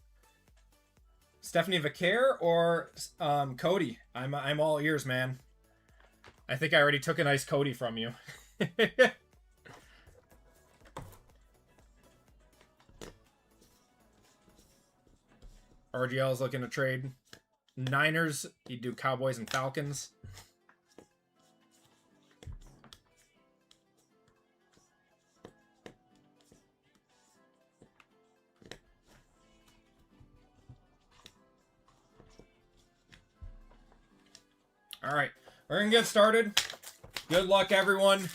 Stephanie Vaquer or Cody, I'm all ears, man. I think I already took a nice Cody from you. RGL is looking to trade Niners. He'd do Cowboys and Falcons. All right, we're going to get started. Good luck, everyone. We're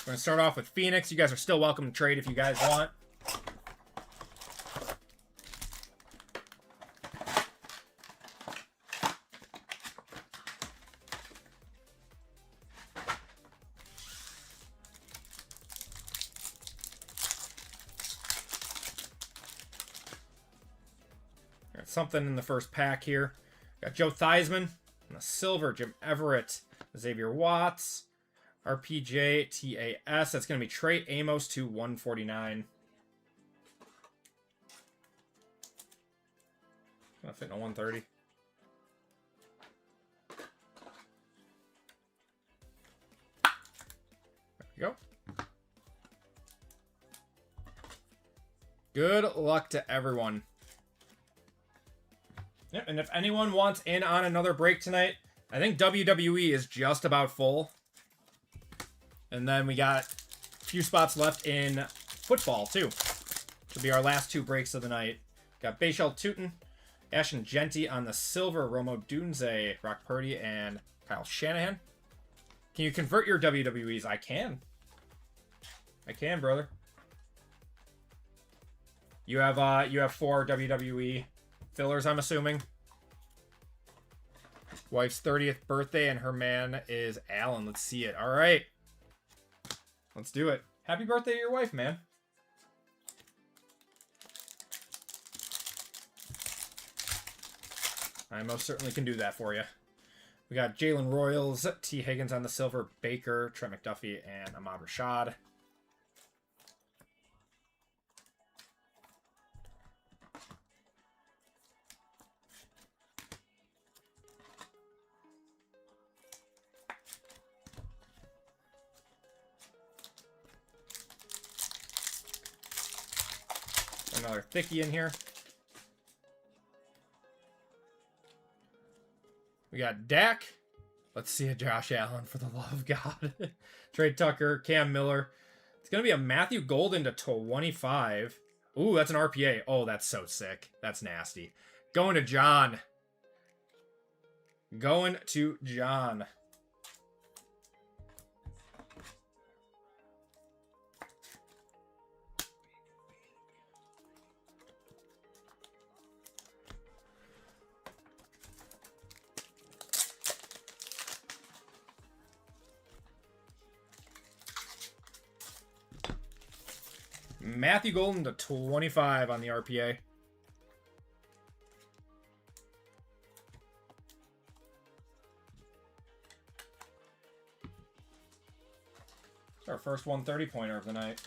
going to start off with Phoenix. You guys are still welcome to trade if you guys want. Got something in the first pack here. Got Joe Theismann on the silver, Jim Everett, Xavier Watts, RPJ, TAS. That's going to be Trey Amos to 149. Gonna fit in a 130. There we go. Good luck to everyone. Yeah, and if anyone wants in on another break tonight, I think WWE is just about full. And then we got a few spots left in football, too. Should be our last two breaks of the night. Got Bashal Tootin, Ashton Genty on the silver, Romo Dunze, Brock Purdy, and Kyle Shanahan. Can you convert your WWEs? I can. I can, brother. You have 4 WWE fillers, I'm assuming. Wife's 30th birthday, and her man is Alan. Let's see it. All right. Let's do it. Happy birthday to your wife, man. I most certainly can do that for you. We got Jalen Royals, T. Higgins on the silver, Baker, Trent McDuffie, and Ahmad Rashad. Another thickie in here. We got Dak. Let's see a Josh Allen, for the love of God. Trey Tucker, Cam Miller. It's going to be a Matthew Golden to 25. Ooh, that's an RPA. Oh, that's so sick. That's nasty. Going to John. Going to John. Matthew Golden to 25 on the RPA. It's our first 130-pointer of the night.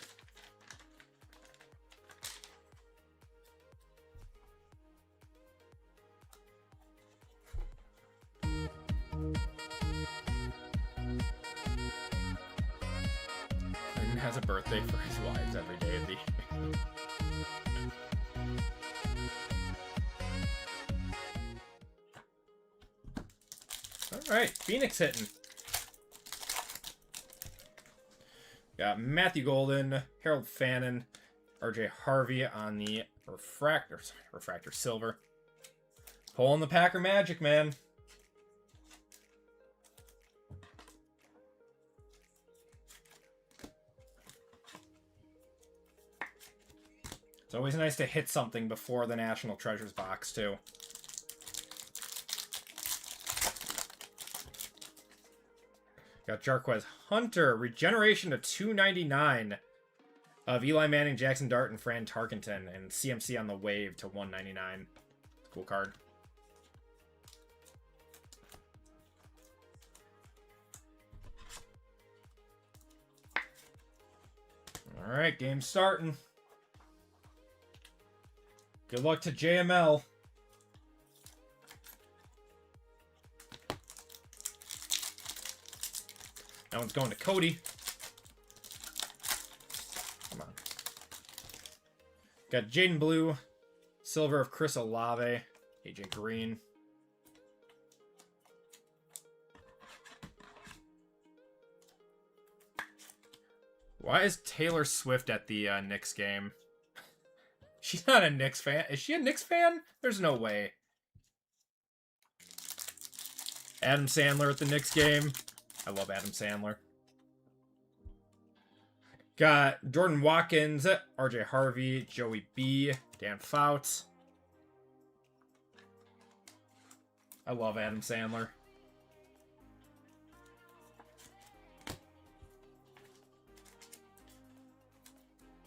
And has a birthday for his wives every day of the year. All right, Phoenix hitting. Got Matthew Golden, Harold Fannin, RJ Harvey on the refractor silver. Pulling the Packer magic, man. It's always nice to hit something before the National Treasures box, too. Got Jarquez Hunter. Regeneration to 299 of Eli Manning, Jackson Dart, and Fran Tarkenton. And CMC on the wave to 199. Cool card. Alright, game starting. Good luck to JML. That one's going to Cody. Come on. Got Jaden Blue. Silver of Chris Olave. AJ Green. Why is Taylor Swift at the Knicks game? She's not a Knicks fan. Is she a Knicks fan? There's no way. Adam Sandler at the Knicks game. I love Adam Sandler. Got Jordan Watkins, RJ Harvey, Joey B, Dan Fouts. I love Adam Sandler.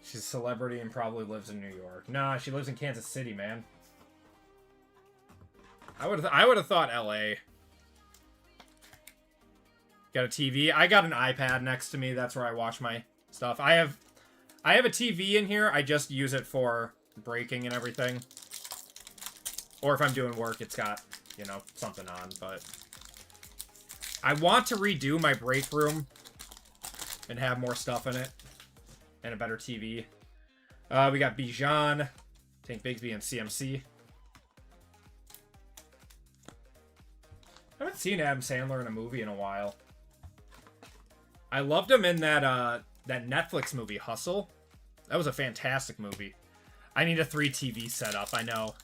She's a celebrity and probably lives in New York. Nah, she lives in Kansas City, man. I would have thought LA. Got a TV. I got an iPad next to me. That's where I watch my stuff. I have a TV in here. I just use it for breaking and everything. Or if I'm doing work, it's got, you know, something on. But I want to redo my break room and have more stuff in it. And a better TV. We got Bijan, Tank Bigsby, and CMC. I haven't seen Adam Sandler in a movie in a while. I loved him in that Netflix movie, Hustle. That was a fantastic movie. I need a 3 TV setup, I know.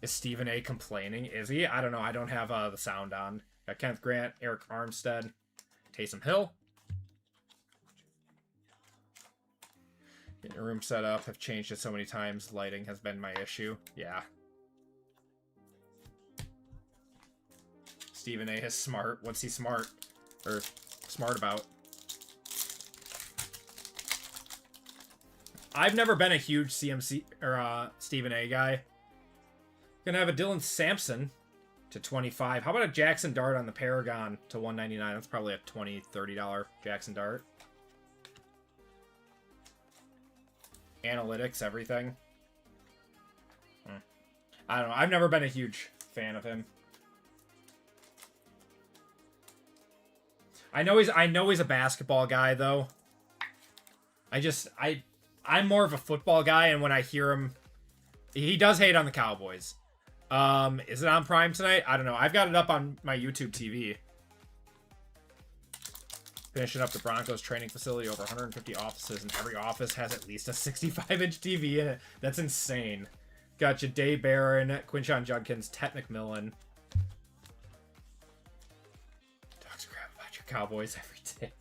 Is Stephen A. complaining? Is he? I don't know. I don't have the sound on. Got Kenneth Grant, Eric Armstead, Taysom Hill. Getting your room set up. Have changed it so many times. Lighting has been my issue. Yeah. Stephen A. is smart. What's he smart? Or smart about? I've never been a huge CMC or Stephen A. guy. Gonna have a Dylan Sampson to 25. How about a Jackson Dart on the Paragon to 199? That's probably a $20, $30 Jackson Dart. Analytics, everything. I don't know. I've never been a huge fan of him. I know he's a basketball guy though. I'm more of a football guy, and when I hear him, he does hate on the Cowboys. Is it on Prime tonight? I don't know. I've got it up on my YouTube TV. Finishing up the Broncos training facility, over 150 offices, and every office has at least a 65-inch TV in it. That's insane. Got Jahdae Barron, Quinshon Judkins, Ted McMillan. Talks crap about your Cowboys every day.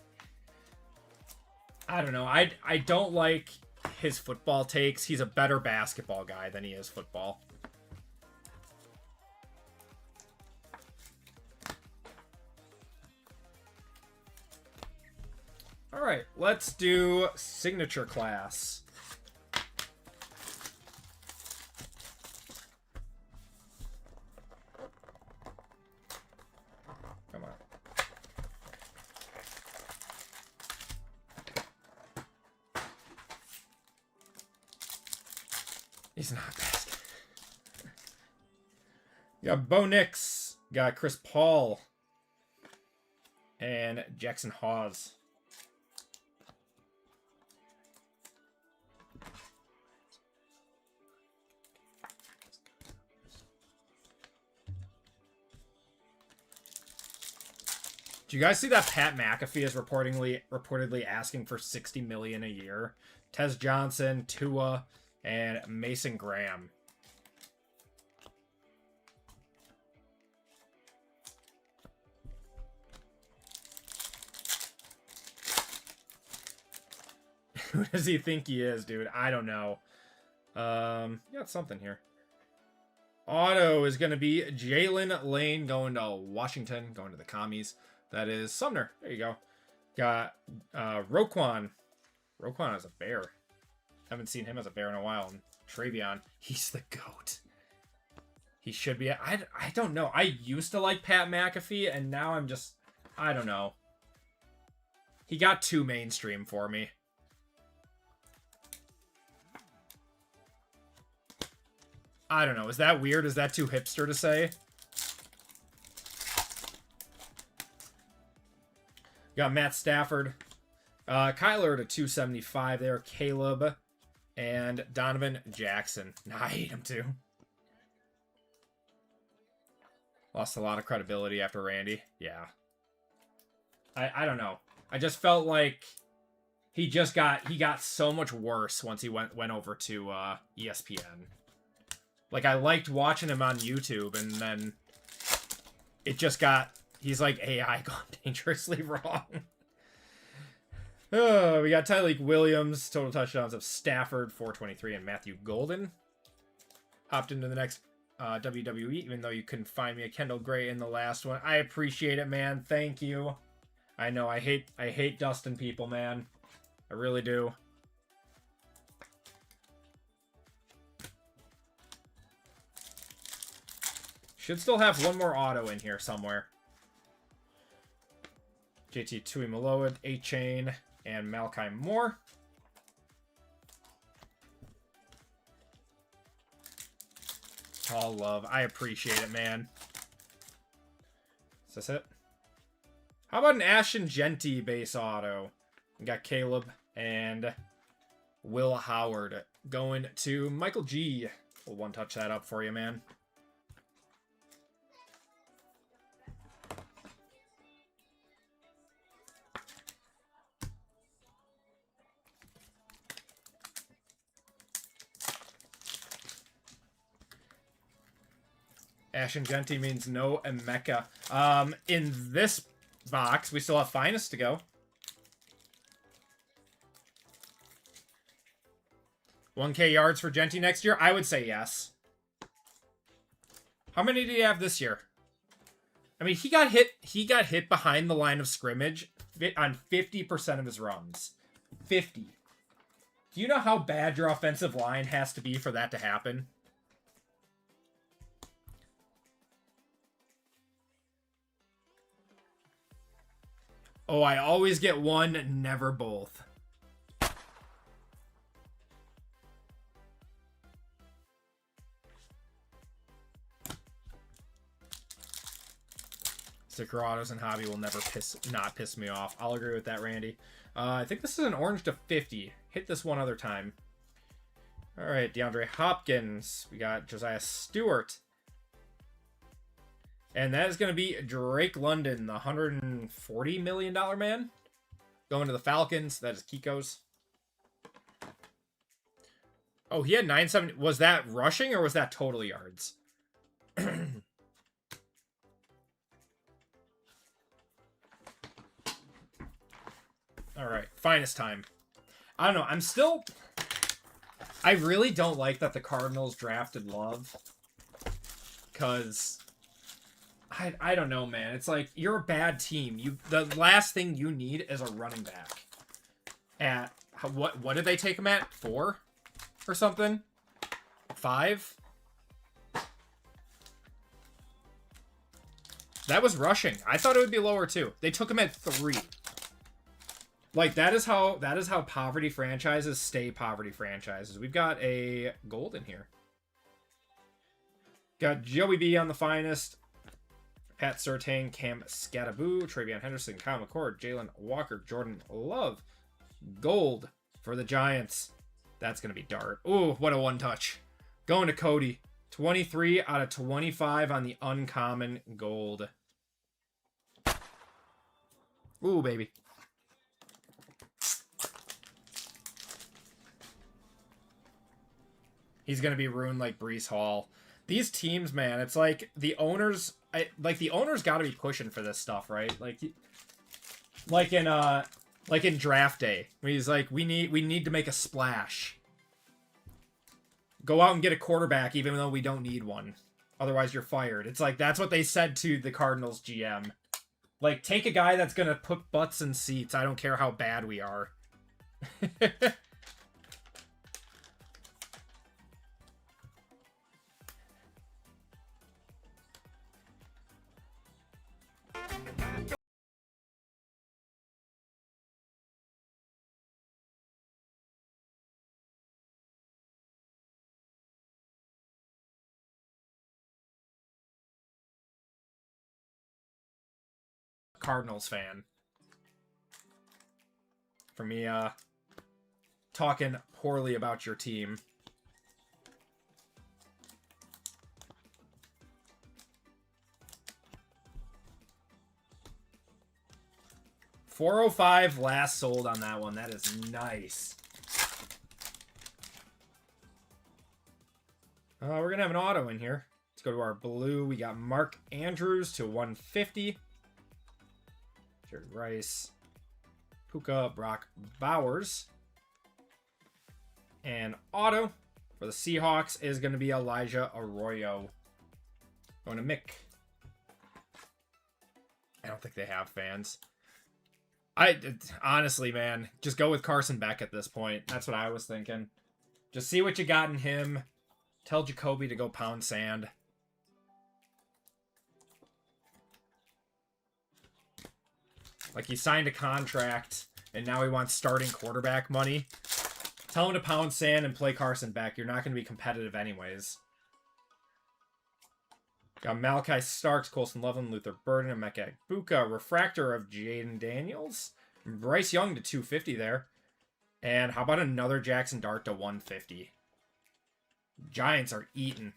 I don't know. I don't like his football takes. He's a better basketball guy than he is football. All right, let's do signature class. Come on. He's not best. You got Bo Nix, got Chris Paul, and Jackson Hawes. Do you guys see that Pat McAfee is reportedly asking for $60 million a year? Tez Johnson, Tua, and Mason Graham. Who does he think he is, dude? I don't know. Got something here. Auto is going to be Jalen Lane going to Washington, going to the commies. That is Sumner. There you go. Got Roquan. Roquan as a bear. Haven't seen him as a bear in a while. And Travion, he's the GOAT. He should be. I don't know. I used to like Pat McAfee, and now I'm just... I don't know. He got too mainstream for me. I don't know. Is that weird? Is that too hipster to say? Got Matt Stafford. Kyler to 275 there. Caleb. And Donovan Jackson. I hate him too. Lost a lot of credibility after Randy. Yeah. I don't know. I just felt like he got so much worse once he went over to ESPN. Like, I liked watching him on YouTube, and then it just got... He's like AI gone dangerously wrong. Oh, we got Tyreek Williams, total touchdowns of Stafford, 423, and Matthew Golden. Hopped into the next WWE, even though you couldn't find me a Kendall Gray in the last one. I appreciate it, man. Thank you. I know, I hate Dustin people, man. I really do. Should still have one more auto in here somewhere. JT Tuimoloau, A-Chain, and Malachi Moore. All love. I appreciate it, man. Is this it? How about an Ashton Genty base auto? We got Caleb and Will Howard going to Michael G. We'll one-touch that up for you, man. Ashton Genty means no Emeka. In this box, we still have Finest to go. 1K yards for Genty next year? I would say yes. How many did he have this year? I mean, he got hit behind the line of scrimmage on 50% of his runs. 50. Do you know how bad your offensive line has to be for that to happen? Oh, I always get one, never both. Sticker autos and hobby will never not piss me off. I'll agree with that, Randy. I think this is an orange to 50. Hit this one other time. All right, DeAndre Hopkins. We got Josiah Stewart. And that is going to be Drake London, the $140 million man. Going to the Falcons. That is Kiko's. Oh, he had 970. Was that rushing or was that total yards? All right, Finest time. I don't know. I really don't like that the Cardinals drafted Love. Because... I don't know, man. It's like, you're a bad team. The last thing you need is a running back. At, what did they take him at? 4? Or something? 5? That was rushing. I thought it would be lower, too. They took him at 3. Like, that is how poverty franchises stay poverty franchises. We've got a gold in here. Got Joey B on the Finest. Pat Surtain, Cam Scattaboo, Travion Henderson, Kyle McCord, Jalen Walker, Jordan Love. Gold for the Giants. That's going to be Dart. Ooh, what a one-touch. Going to Cody. 23 out of 25 on the uncommon gold. Ooh, baby. He's going to be ruined like Breece Hall. These teams, man, it's like the owners... the owners got to be pushing for this stuff, right? Like in Like in draft day, when he's like, we need to make a splash. Go out and get a quarterback, even though we don't need one. Otherwise, you're fired. It's like, that's what they said to the Cardinals GM. Like, take a guy that's going to put butts in seats. I don't care how bad we are. Cardinals fan. For me, talking poorly about your team. $405 last sold on that one. That is nice. We're going to have an auto in here. Let's go to our blue. We got Mark Andrews to 150. Jerry Rice. Puka, Brock Bowers. And auto for the Seahawks is going to be Elijah Arroyo. Going to Mick. I don't think they have fans. Honestly, man, just go with Carson Beck at this point. That's what I was thinking. Just see what you got in him. Tell Jacoby to go pound sand. Like, he signed a contract, and now he wants starting quarterback money. Tell him to pound sand and play Carson Beck. You're not going to be competitive anyways. Got Malachi Starks, Colson Loveland, Luther Burden, and Emeka Egbuka. Refractor of Jaden Daniels. Bryce Young to 250 there. And how about another Jackson Dart to 150? Giants are eating.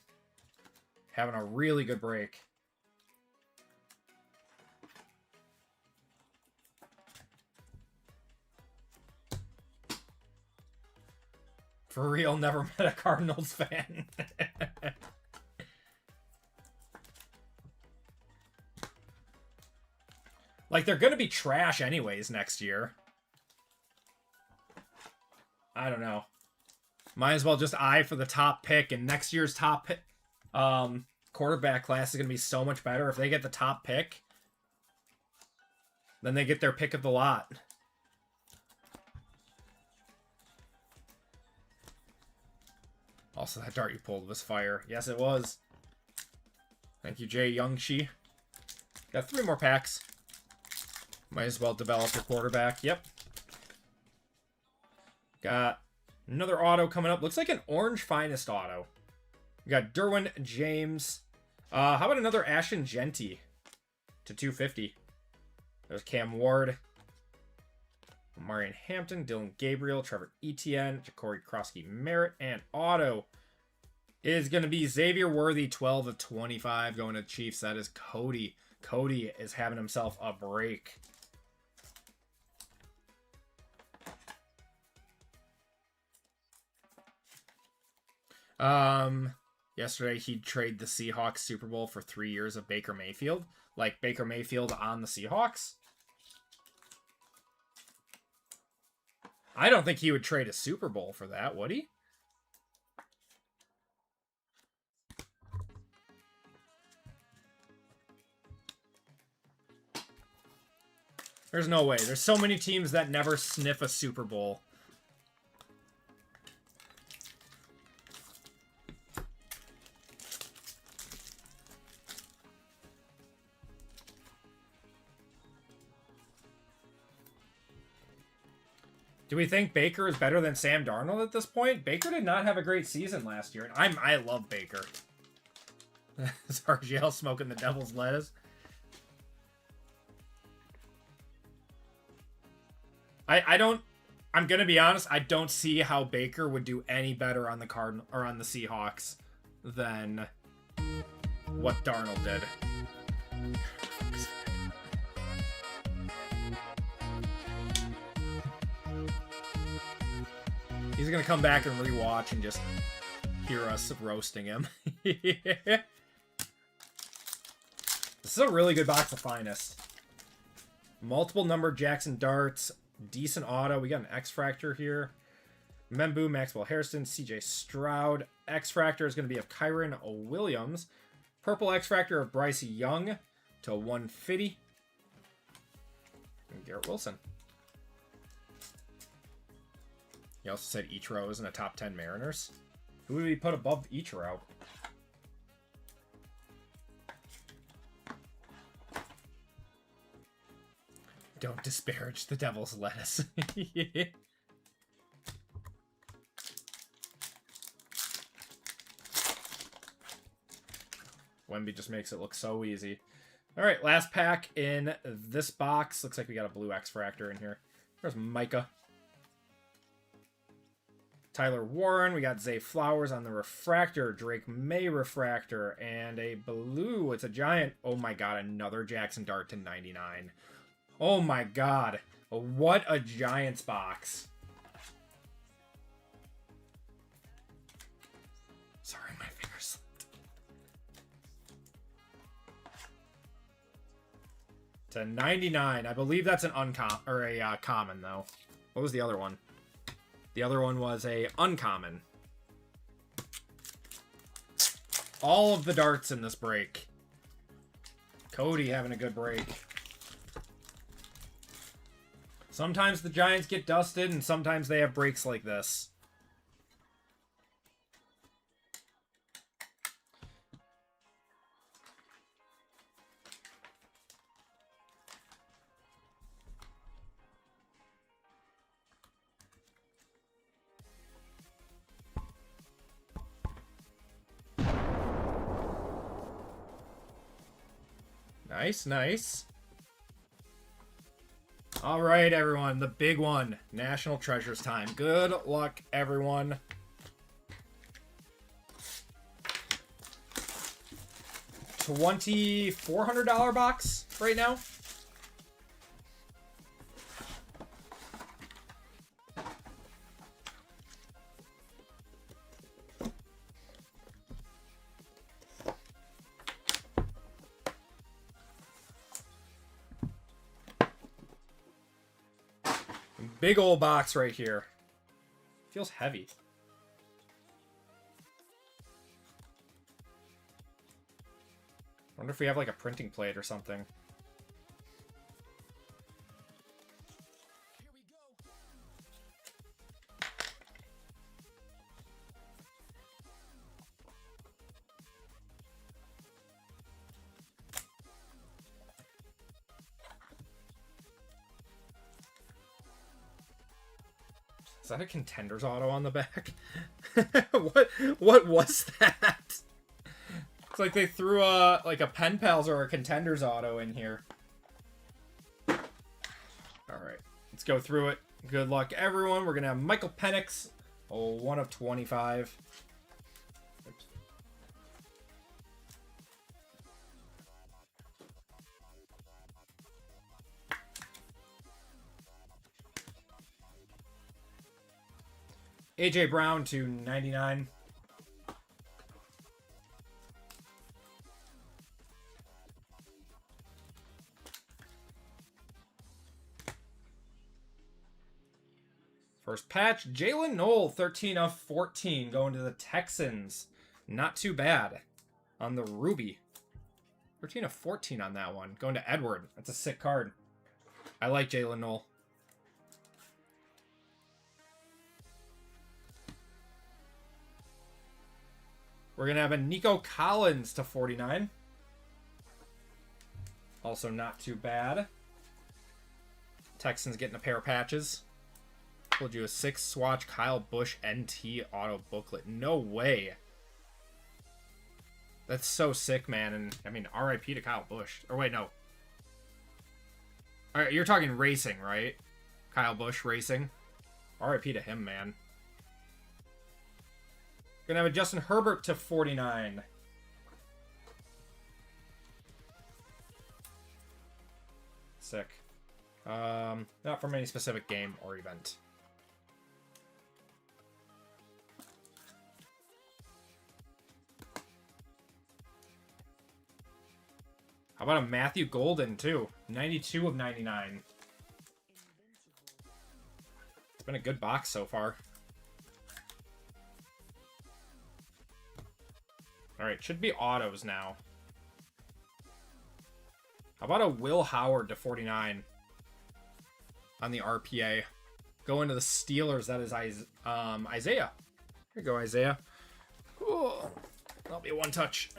Having a really good break. For real, never met a Cardinals fan. Like, they're going to be trash anyways next year. I don't know. Might as well just eye for the top pick. And next year's top pick, quarterback class is going to be so much better. If they get the top pick, then they get their pick of the lot. Also, that dart you pulled was fire. Yes, it was. Thank you, Jay Youngshi. Got 3 more packs. Might as well develop your quarterback. Yep. Got another auto coming up. Looks like an orange finest auto. We got Derwin James. How about another Ashton Genty to 250? There's Cam Ward. Marion Hampton, Dylan Gabriel, Trevor Etienne, Ja'Cory Krosky-Merritt, and auto is going to be Xavier Worthy, 12 of 25, going to the Chiefs. That is Cody. Cody is having himself a break. Yesterday he'd trade the Seahawks Super Bowl for 3 years of Baker Mayfield. Like Baker Mayfield on the Seahawks. I don't think he would trade a Super Bowl for that, would he? There's no way. There's so many teams that never sniff a Super Bowl. Do we think Baker is better than Sam Darnold at this point? Baker did not have a great season last year, and I love Baker. Is RGL smoking the devil's lettuce? I'm gonna be honest, I don't see how Baker would do any better on the Cardinals or on the Seahawks than what Darnold did. He's gonna come back and rewatch and just hear us roasting him. This is a really good box of finest. Multiple numbered Jackson Darts, decent auto. We got an X-Fractor here. Membu, Maxwell Hairston, CJ Stroud. X-Fractor is going to be of Kyron Williams. Purple X-Fractor of Bryce Young to 150. And Garrett Wilson. He also said Ichiro is in a top 10 Mariners. Who would he put above Ichiro? Don't disparage the Devil's Lettuce. Yeah. Wemby just makes it look so easy. All right, last pack in this box. Looks like we got a blue X-Fractor in here. There's Micah. Tyler Warren. We got Zay Flowers on the refractor. Drake May refractor. And a blue. It's a giant. Oh my god, another Jackson Dart to 99. Oh my god. What a Giants box. Sorry, my fingers slipped. To 99. I believe that's an uncommon, or a common, though. What was the other one? The other one was a uncommon. All of the darts in this break. Cody having a good break. Sometimes the Giants get dusted, and sometimes they have breaks like this. Nice, nice. All right, everyone, the big one. National Treasures time. Good luck, everyone. $2,400 box right now. Big old box right here. Feels heavy. Wonder if we have like a printing plate or something. Here we go. Is that a Contenders auto on the back? What was that? It's like they threw like a Pen Pals or a Contenders auto in here. All right, let's go through it. Good luck, everyone. We're gonna have Michael Penix, 1 of 25. Oops. AJ Brown to 99. First patch, Jalen Knoll, 13 of 14, going to the Texans. Not too bad on the Ruby. 13 of 14 on that one. Going to Edward. That's a sick card. I like Jalen Knoll. We're going to have a Nico Collins to 49. Also not too bad. Texans getting a pair of patches. Told you a 6-swatch Kyle Busch NT auto booklet. No way. That's so sick, man. And, I mean, RIP to Kyle Busch. Or wait, no. All right, you're talking racing, right? Kyle Busch racing. RIP to him, man. Gonna have a Justin Herbert to 49. Sick. Not from any specific game or event. How about a Matthew Golden, too? 92 of 99. been a good box so far. Alright, should be autos now. How about a Will Howard to 49 on the RPA? Going to the Steelers, that is Isaiah. Here you go, Isaiah. Ooh, that'll be a one touch.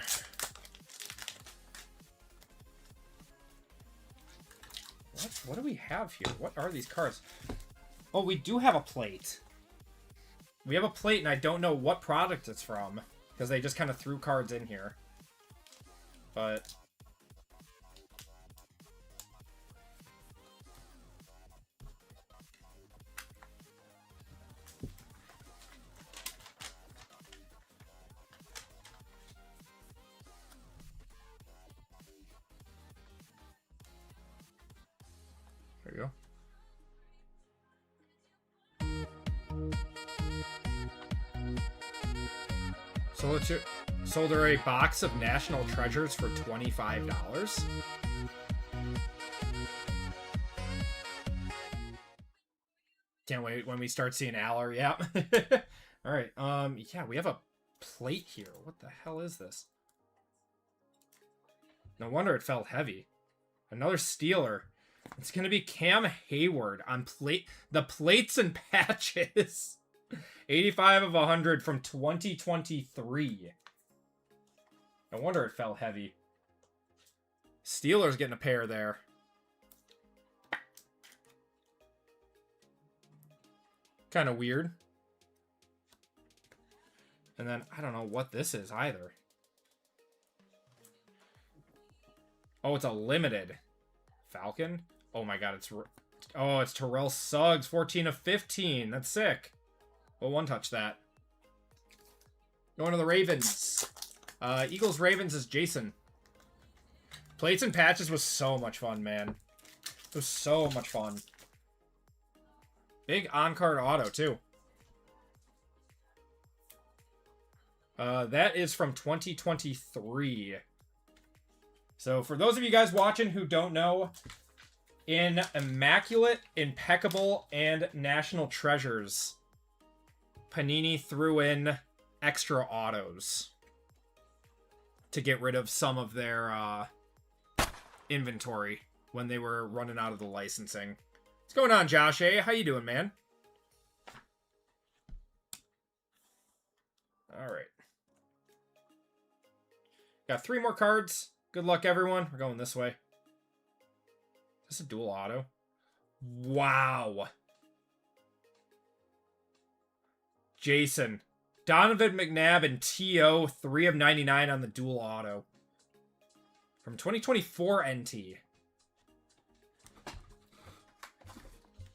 What do we have here? What are these cards? Oh, we do have a plate. We have a plate, and I don't know what product it's from, because they just kind of threw cards in here. But there you go. Sold her a box of National Treasures for $25. Can't wait when we start seeing Aller. Yeah. All right. Yeah, we have a plate here. What the hell is this? No wonder it felt heavy. Another Steeler. It's gonna be Cam Hayward on the plates and patches. 85 of 100 from 2023. No wonder it felt heavy. Steelers getting a pair there. Kind of weird. And then, I don't know what this is either. Oh, it's a limited. Falcon? Oh my god, it's Terrell Suggs, 14 of 15. That's sick. We'll one-touch that. Going to the Ravens. Eagles-Ravens is Jason. Plates and patches was so much fun, man. It was so much fun. Big on-card auto, too. That is from 2023. So, for those of you guys watching who don't know, in Immaculate, Impeccable, and National Treasures, Panini threw in extra autos to get rid of some of their inventory when they were running out of the licensing. What's going on, Josh A? How you doing, man? All right. Got 3 more cards. Good luck, everyone. We're going this way. Is this a dual auto? Wow. Jason. Donovan McNabb and T.O. 3 of 99 on the dual auto. From 2024 NT.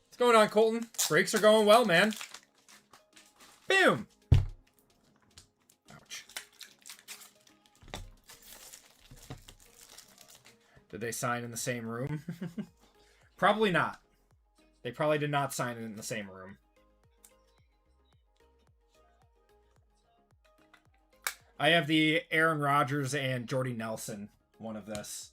What's going on, Colton? Breaks are going well, man. Boom! Ouch. Did they sign in the same room? Probably not. They probably did not sign in the same room. I have the Aaron Rodgers and Jordy Nelson one of this.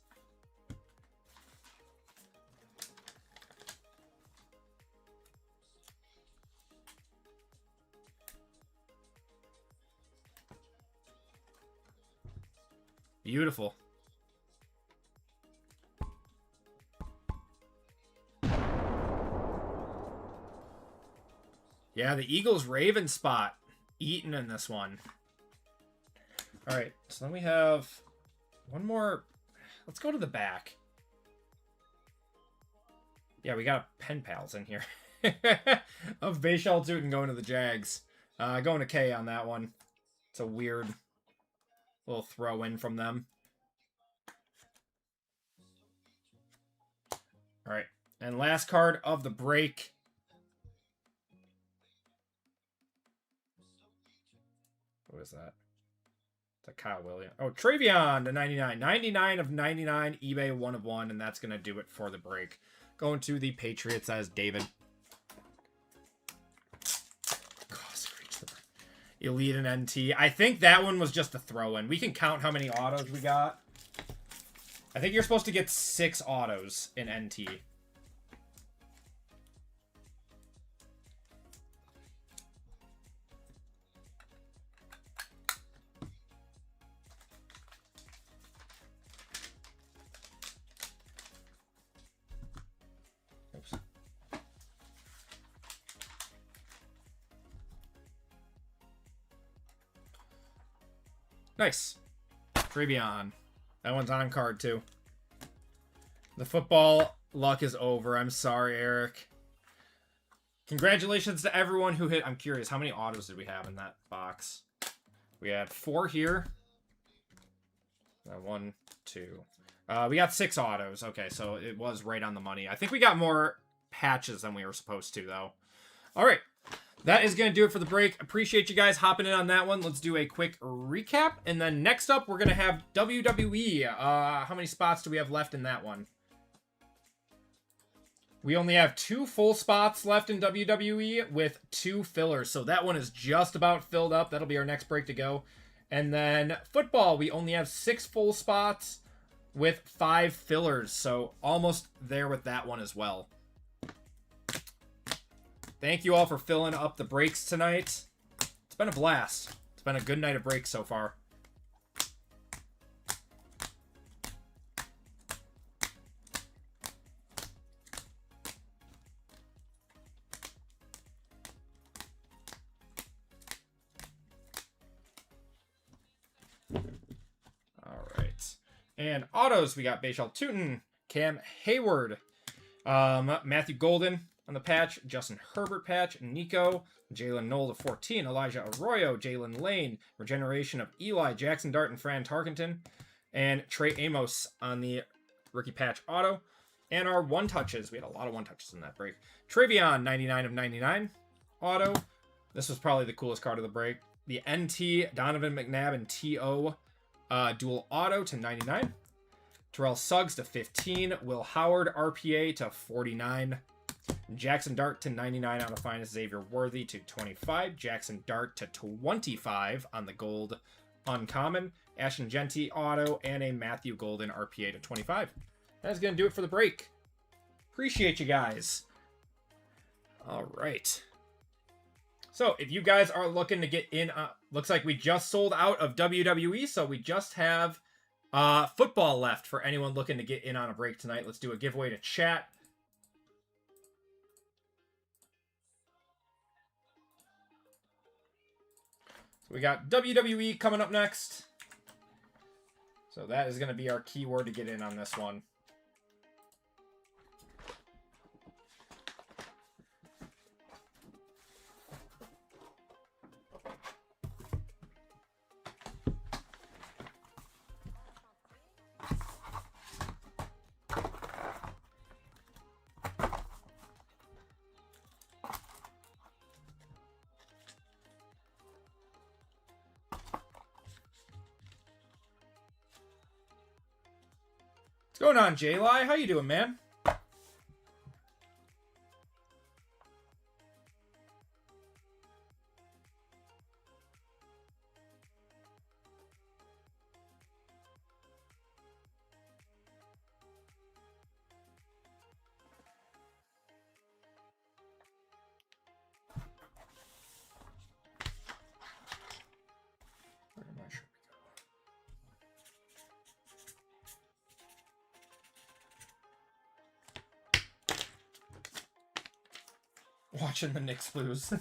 Beautiful. Yeah, the Eagles-Ravens spot. Eaton in this one. All right, so then we have one more. Let's go to the back. Yeah, we got pen pals in here. Of Bayshell Tootin going to the Jags. Going to K on that one. It's a weird little throw in from them. All right, and last card of the break. What is that? It's a Kyle Williams. Oh, Travion to 99. 99 of 99. eBay 1 of 1. And that's going to do it for the break. Going to the Patriots as David. Elite and NT. I think that one was just a throw-in. We can count how many autos we got. I think you're supposed to get 6 autos in NT. Nice. Trevion. That one's on card, too. The football luck is over. I'm sorry, Eric. Congratulations to everyone who hit. I'm curious, how many autos did we have in that box? We had 4 here. 1, 2. We got 6 autos. Okay, so it was right on the money. I think we got more patches than we were supposed to, though. All right. That is going to do it for the break. Appreciate you guys hopping in on that one. Let's do a quick recap. And then next up, we're going to have WWE. How many spots do we have left in that one? We only have 2 full spots left in WWE with 2 fillers. So that one is just about filled up. That'll be our next break to go. And then football, we only have 6 full spots with 5 fillers. So almost there with that one as well. Thank you all for filling up the breaks tonight. It's been a blast. It's been a good night of breaks so far. All right. And autos, we got Bashal Tootin, Cam Hayward, Matthew Golden on the patch, Justin Herbert patch, Nico, Jalen Knoll to 14, Elijah Arroyo, Jalen Lane, regeneration of Eli, Jackson Dart, and Fran Tarkenton, and Trey Amos on the rookie patch auto. And our one-touches, we had a lot of one-touches in that break. Trevion, 99 of 99 auto. This was probably the coolest card of the break. The NT, Donovan McNabb, and TO dual auto to 99. Terrell Suggs to 15. Will Howard RPA to 49. Jackson Dart to 99 on the finest. Xavier Worthy to 25. Jackson Dart to 25 on the gold uncommon. Ashton Genty auto and a Matthew Golden RPA to 25. That's going to do it for the break. Appreciate you guys. All right. So if you guys are looking to get in, looks like we just sold out of WWE, so we just have football left for anyone looking to get in on a break tonight. Let's do a giveaway to chat. So we got WWE coming up next. So that is going to be our keyword to get in on this one. What's going on, J-Li? How you doing, man? Where am I? Watching the Knicks lose.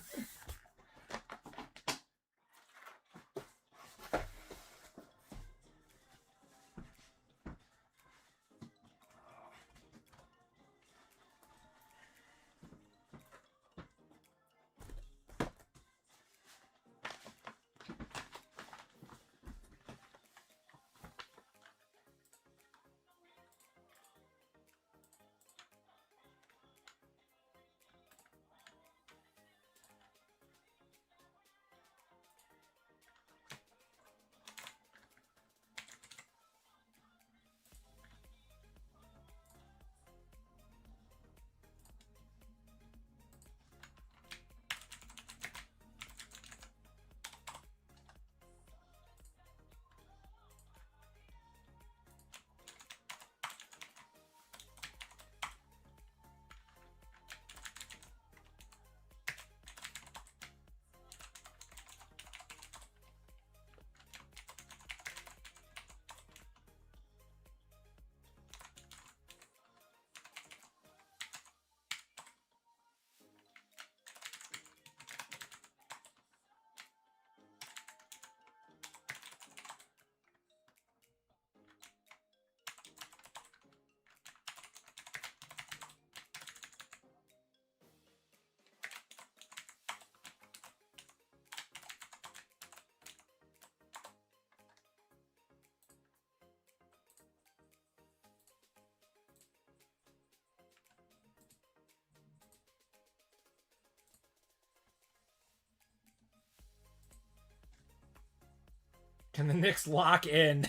Can the Knicks lock in?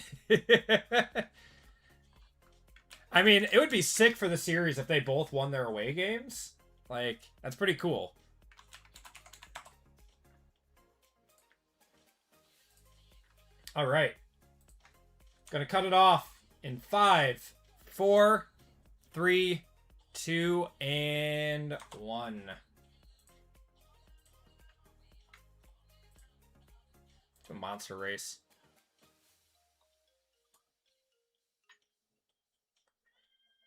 I mean, it would be sick for the series if they both won their away games. Like, that's pretty cool. All right. Gonna cut it off in 5, 4, 3, 2, and 1. It's a monster race.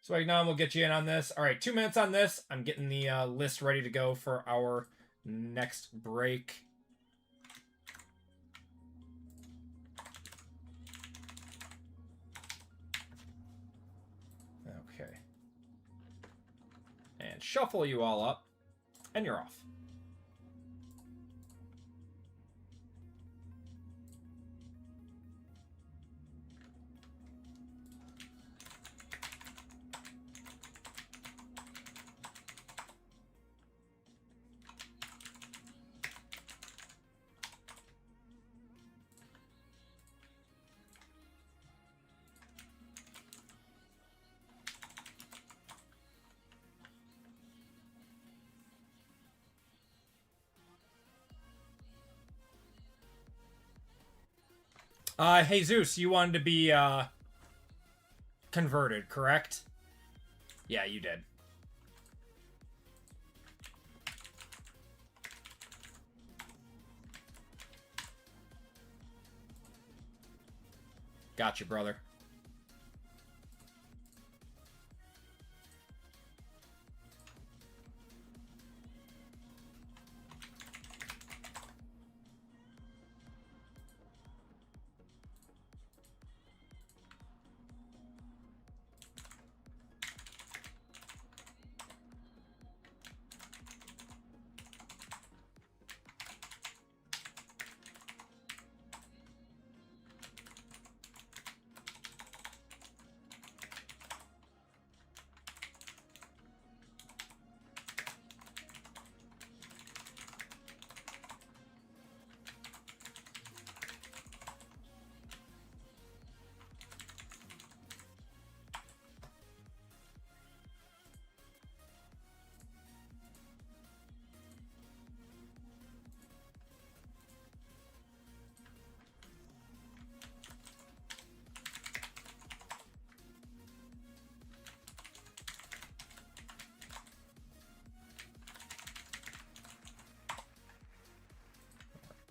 Swagnon will get you in on this. All right, 2 minutes on this. I'm getting the list ready to go for our next break. Okay. And shuffle you all up. And you're off. Jesus, you wanted to be, converted, correct? Yeah, you did. Gotcha, brother.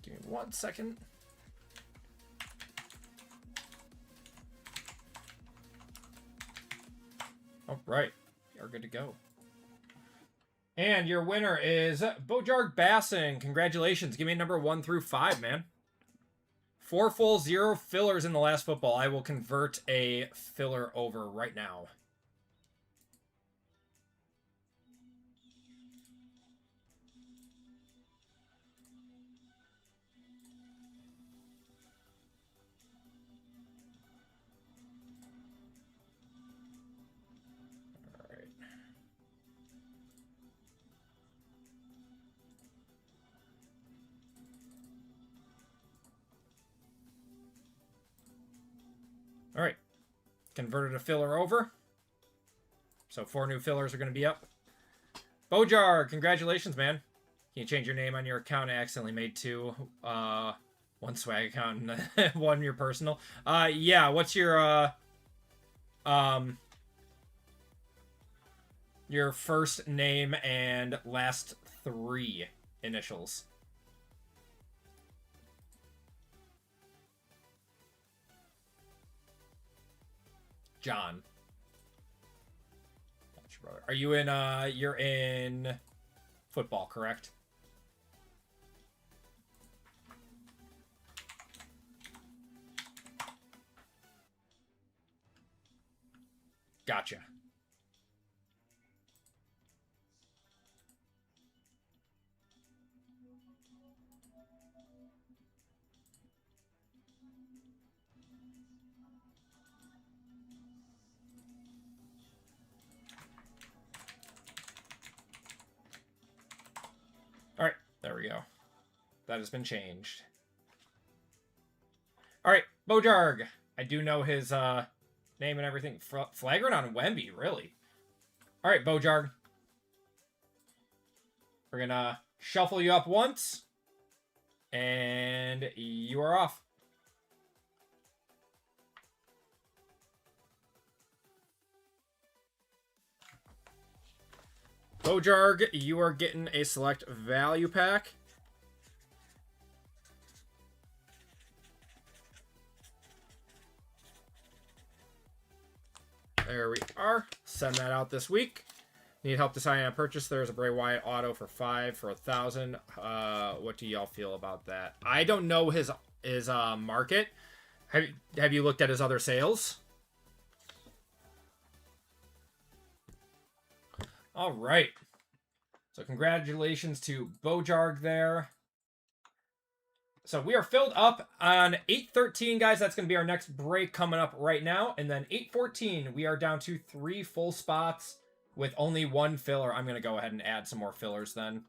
Give me 1 second. All right, you're good to go. And your winner is Bojarg Bassin. Congratulations. Give me number 1 through 5, man. 4 full, 0 fillers in the last football. I will convert a filler over right now. All right, converted a filler over. So 4 new fillers are going to be up. Bojar, congratulations, man. Can you change your name on your account? I accidentally made 2. 1 swag account and 1 your personal. Yeah, what's your first name and last 3 initials? John. That's your brother. Are you in, you're in football, correct? Gotcha. All right, there we go. That has been changed. All right, Bojarg. I do know his name and everything. Flagrant on Wemby, really? All right, Bojarg. We're going to shuffle you up once. And you are off. Bojarg, you are getting a select value pack. There we are. Send that out this week. Need help deciding on purchase? There's a Bray Wyatt auto for 5 for 1,000. What do y'all feel about that? I don't know his market. Have you looked at his other sales? All right. So congratulations to Bojarg there. So we are filled up on 8:13, guys. That's going to be our next break coming up right now. And then 8:14, we are down to 3 full spots with only 1 filler. I'm going to go ahead and add some more fillers then.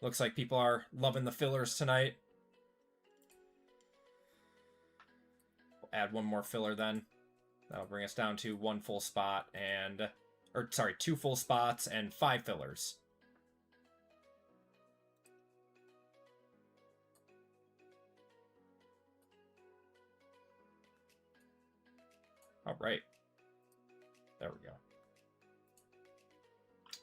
Looks like people are loving the fillers tonight. We'll add 1 more filler then. That'll bring us down to 1 full spot and... Or, sorry, 2 full spots and 5 fillers. All right. There we go.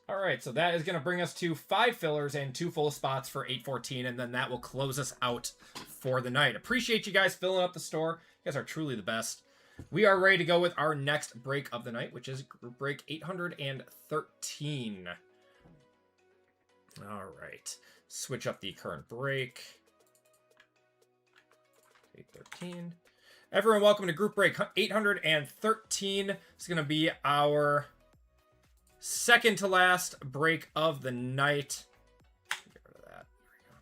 All right, so that is going to bring us to 5 fillers and 2 full spots for 8:14, and then that will close us out for the night. Appreciate you guys filling up the store. You guys are truly the best. We are ready to go with our next break of the night, which is group break 813. All right. Switch up the current break. 813. Everyone, welcome to group break 813. It's going to be our second to last break of the night. Get rid of that. There we go.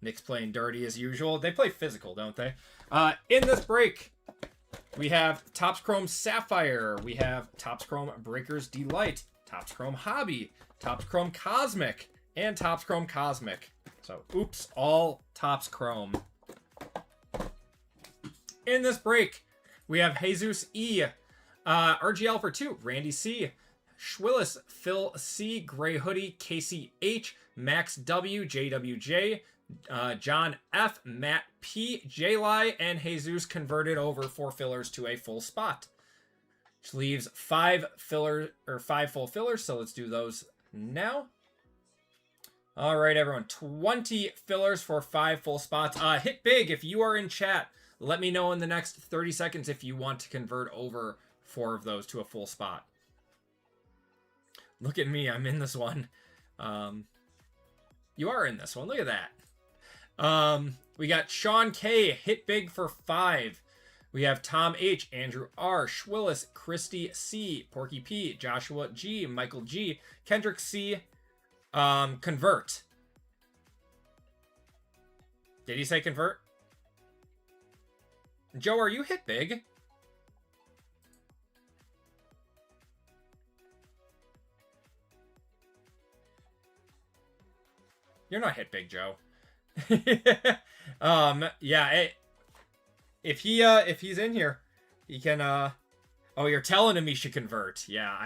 Nick's playing dirty as usual. They play physical, don't they? In this break, we have Topps Chrome Sapphire. We have Topps Chrome Breakers Delight. Topps Chrome Hobby. Topps Chrome Cosmic. And Topps Chrome Cosmic. So, oops, all Topps Chrome. In this break, we have Jesus E. RGL for 2. Randy C. Schwillis, Phil C. Gray Hoodie, Casey H. Max W. JWJ. John F. Matt P. J-Ly, and Jesus converted over 4 fillers to a full spot. Which leaves 5 full fillers, so let's do those now. All right, everyone. 20 fillers for 5 full spots. Hit big if you are in chat. Let me know in the next 30 seconds if you want to convert over 4 of those to a full spot. Look at me. I'm in this one. You are in this one. Look at that. We got Sean K. Hit big for 5. We have Tom H. Andrew R. Schwillis, Christy C. Porky P. Joshua G. Michael G. Kendrick C. Convert. Did he say convert? Joe, are you hit big? You're not hit big, Joe. Yeah, if he's in here, he can oh, you're telling him he should convert. Yeah,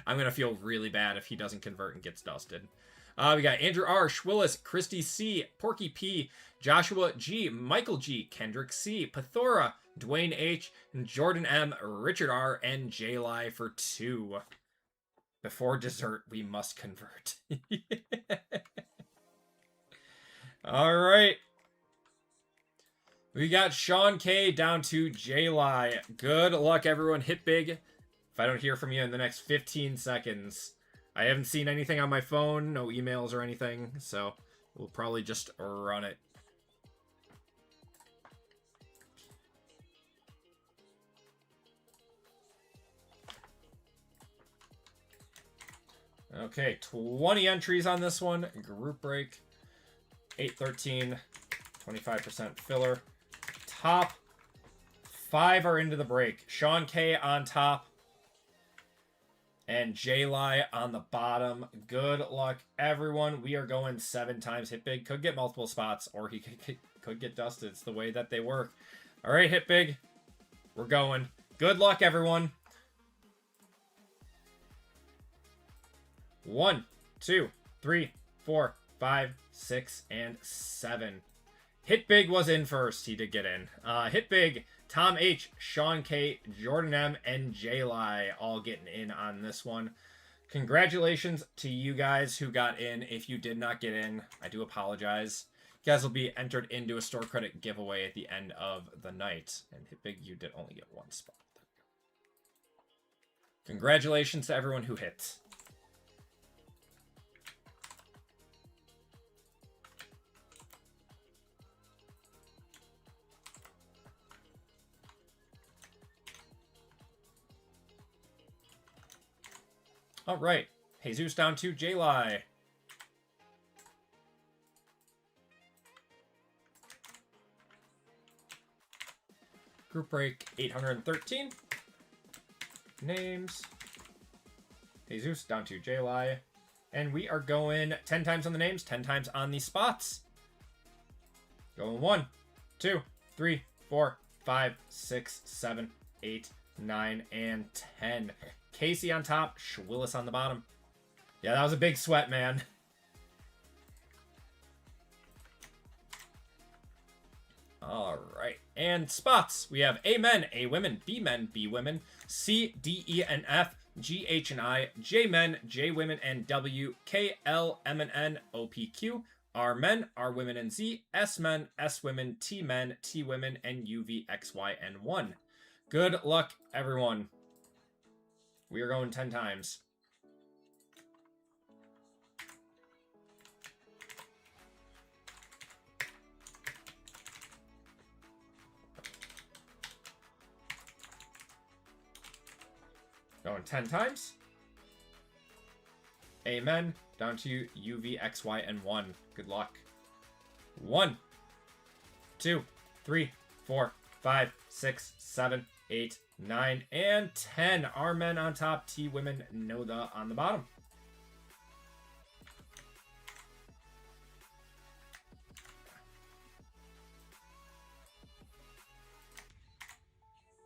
I'm gonna feel really bad if he doesn't convert and gets dusted. We got Andrew R, Schwillis, Christy C, Porky P, Joshua G, Michael G, Kendrick C, Pathora, Dwayne H, Jordan M, Richard R, and J-Ly for 2. Before dessert, we must convert. All right. We got Sean K down to J-Ly. Good luck, everyone. Hit big. If I don't hear from you in the next 15 seconds. I haven't seen anything on my phone, no emails or anything, so we'll probably just run it. Okay, 20 entries on this one. Group break. 813, 25% filler. Top 5 are into the break. Sean K on top. And J-Ly on the bottom. Good luck, everyone. We are going 7 times hit big. Could get multiple spots, or he could get dusted. It's the way that they work. All right, hit big. We're going. Good luck, everyone. 1, 2, 3, 4, 5, 6, and 7. Hit big was in first. He did get in. Hit big. Tom H, Sean K, Jordan M, and J-Lie all getting in on this one. Congratulations to you guys who got in. If you did not get in, I do apologize. You guys will be entered into a store credit giveaway at the end of the night. And hit big, you did only get one spot. Congratulations to everyone who hit. All right, Jesus down to J-Lie. Group break 813. Names. Jesus down to J-Lie. And we are going 10 times on the names, 10 times on the spots. Going 1, 2, 3, 4, 5, 6, 7, 8, 9, and 10. Casey on top, Schwillis on the bottom. Yeah, that was a big sweat, man. All right. And spots. We have A men, A women, B men, B women, C, D, E, and F, G, H, and I, J men, J women, and W, K, L, M, and N, O, P, Q, R men, R women, and Z, S men, S women, T men, T women, and U, V, X, Y, and 1. Good luck, everyone. We are going 10 times. Going 10 times. Amen. Down to U, V, X, Y, and 1. Good luck. 1, 2, 3, 4, 5, 6, 7, 8, 9, and 10. R men on top, T women, no the on the bottom.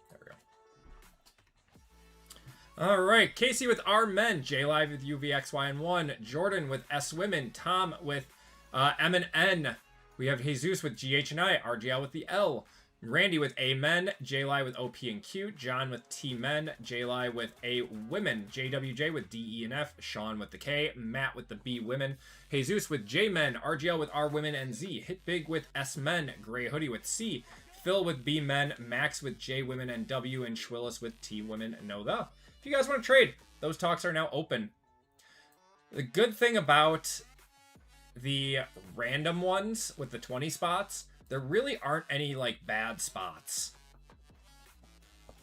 There we go. All right, Casey with R men, J Live with U, V, X, Y, and 1, Jordan with S women, Tom with M and N. We have Jesus with G, H, and I, RGL with the L. Randy with A men, J-Lie with OP and Q, John with T men, J-Lie with A women, JWJ with D, E, and F, Sean with the K, Matt with the B women, Jesus with J men, RGL with R women and Z, Hit Big with S men, Gray Hoodie with C, Phil with B men, Max with J women and W, and Schwillis with T women, no the. If you guys want to trade, those talks are now open. The good thing about the random ones with the 20 spots, there really aren't any, like, bad spots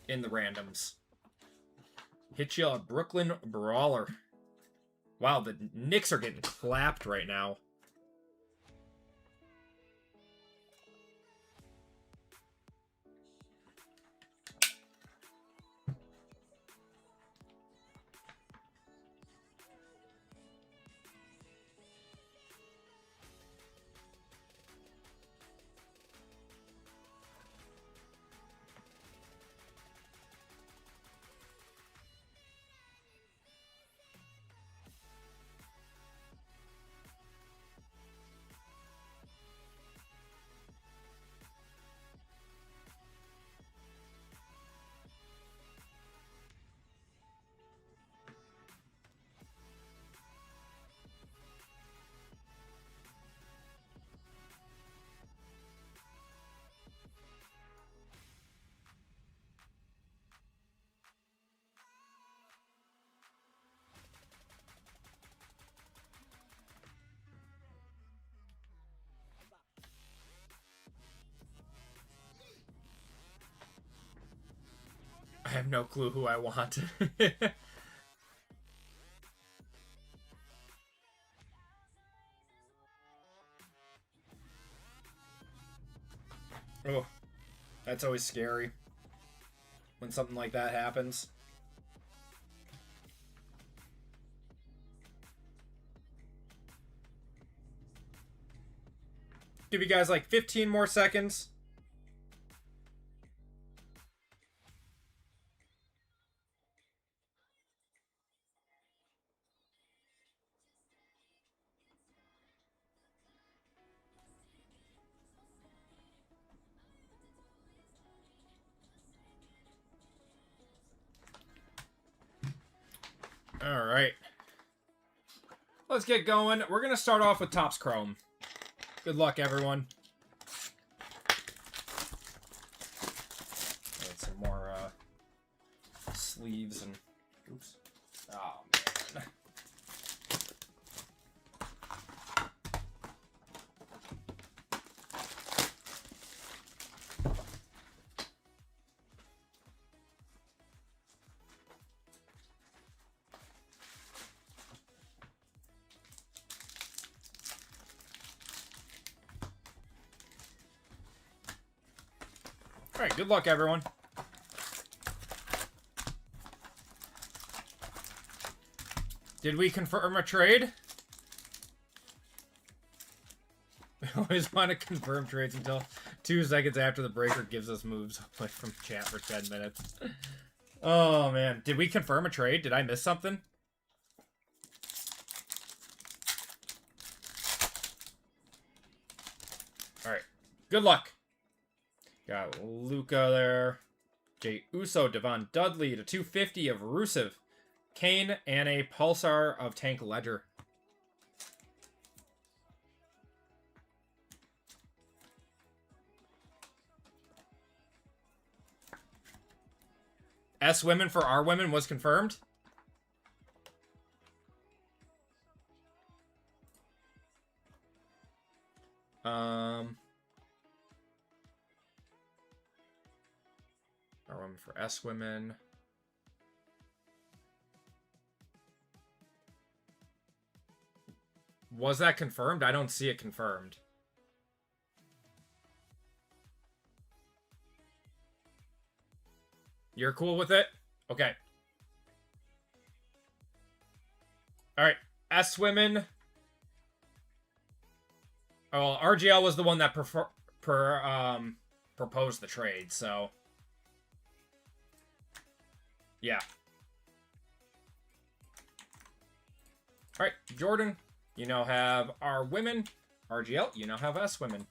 in the randoms. Hit you a Brooklyn Brawler. Wow, the Knicks are getting clapped right now. I have no clue who I want. Oh, that's always scary when something like that happens. Give you guys like 15 more seconds. All right. Let's get going. We're going to start off with Topps Chrome. Good luck, everyone. Get some more sleeves and... Oops. Oh, man. All right, good luck, everyone. Did we confirm a trade? We always want to confirm trades until 2 seconds after the breaker gives us moves away from chat for 10 minutes. Oh, man. Did we confirm a trade? Did I miss something? All right. Good luck. Got Luca there. Jay Uso, Devon Dudley to 250 of Rusev. Kane and a Pulsar of Tank Ledger. S women for our women was confirmed. Our women for S women. Was that confirmed? I don't see it confirmed. You're cool with it? Okay. All right. S women. Oh, RGL was the one that proposed the trade, so yeah. All right, Jordan, you now have our women. RGL, you now have S women.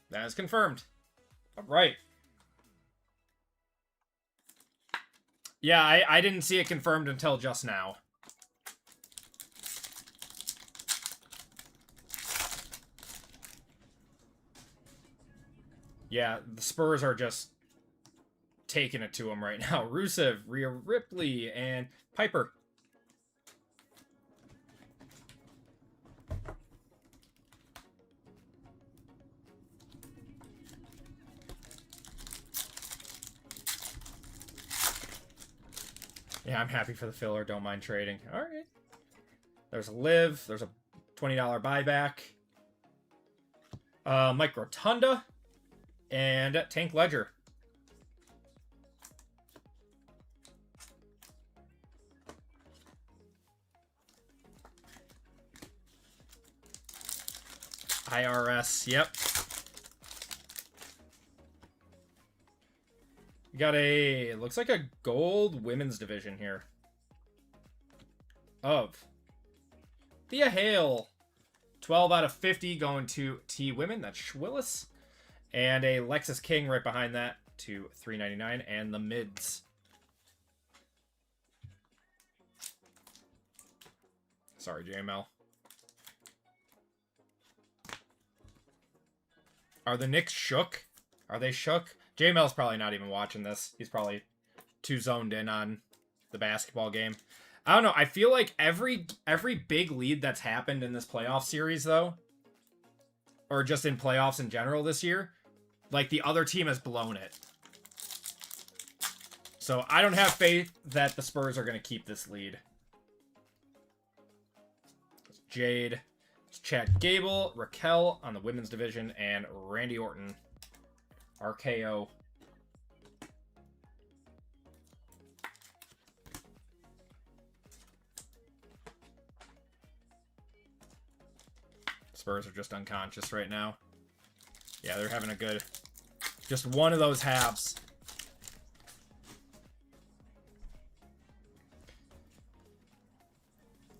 That is confirmed. All right. Yeah, I didn't see it confirmed until just now. Yeah, the Spurs are just taking it to him right now. Rusev, Rhea Ripley, and Piper. Yeah, I'm happy for the filler. Don't mind trading. All right. There's a Liv. There's a $20 buyback. Mike Rotunda. And Tank Ledger. IRS, yep. We got a, looks like a gold women's division here. Of Thea Hale. 12 out of 50 going to T Women. That's Schwillis. And a Lexus King right behind that to $3.99. And the mids. Sorry, JML. Are the Knicks shook? Are they shook? JML's probably not even watching this. He's probably too zoned in on the basketball game. I don't know. I feel like every big lead that's happened in this playoff series, though, or just in playoffs in general this year, like the other team has blown it. So I don't have faith that the Spurs are going to keep this lead. It's Jade. It's Chad Gable, Raquel on the women's division, and Randy Orton. RKO. Spurs are just unconscious right now. Yeah, they're having a good... Just one of those halves.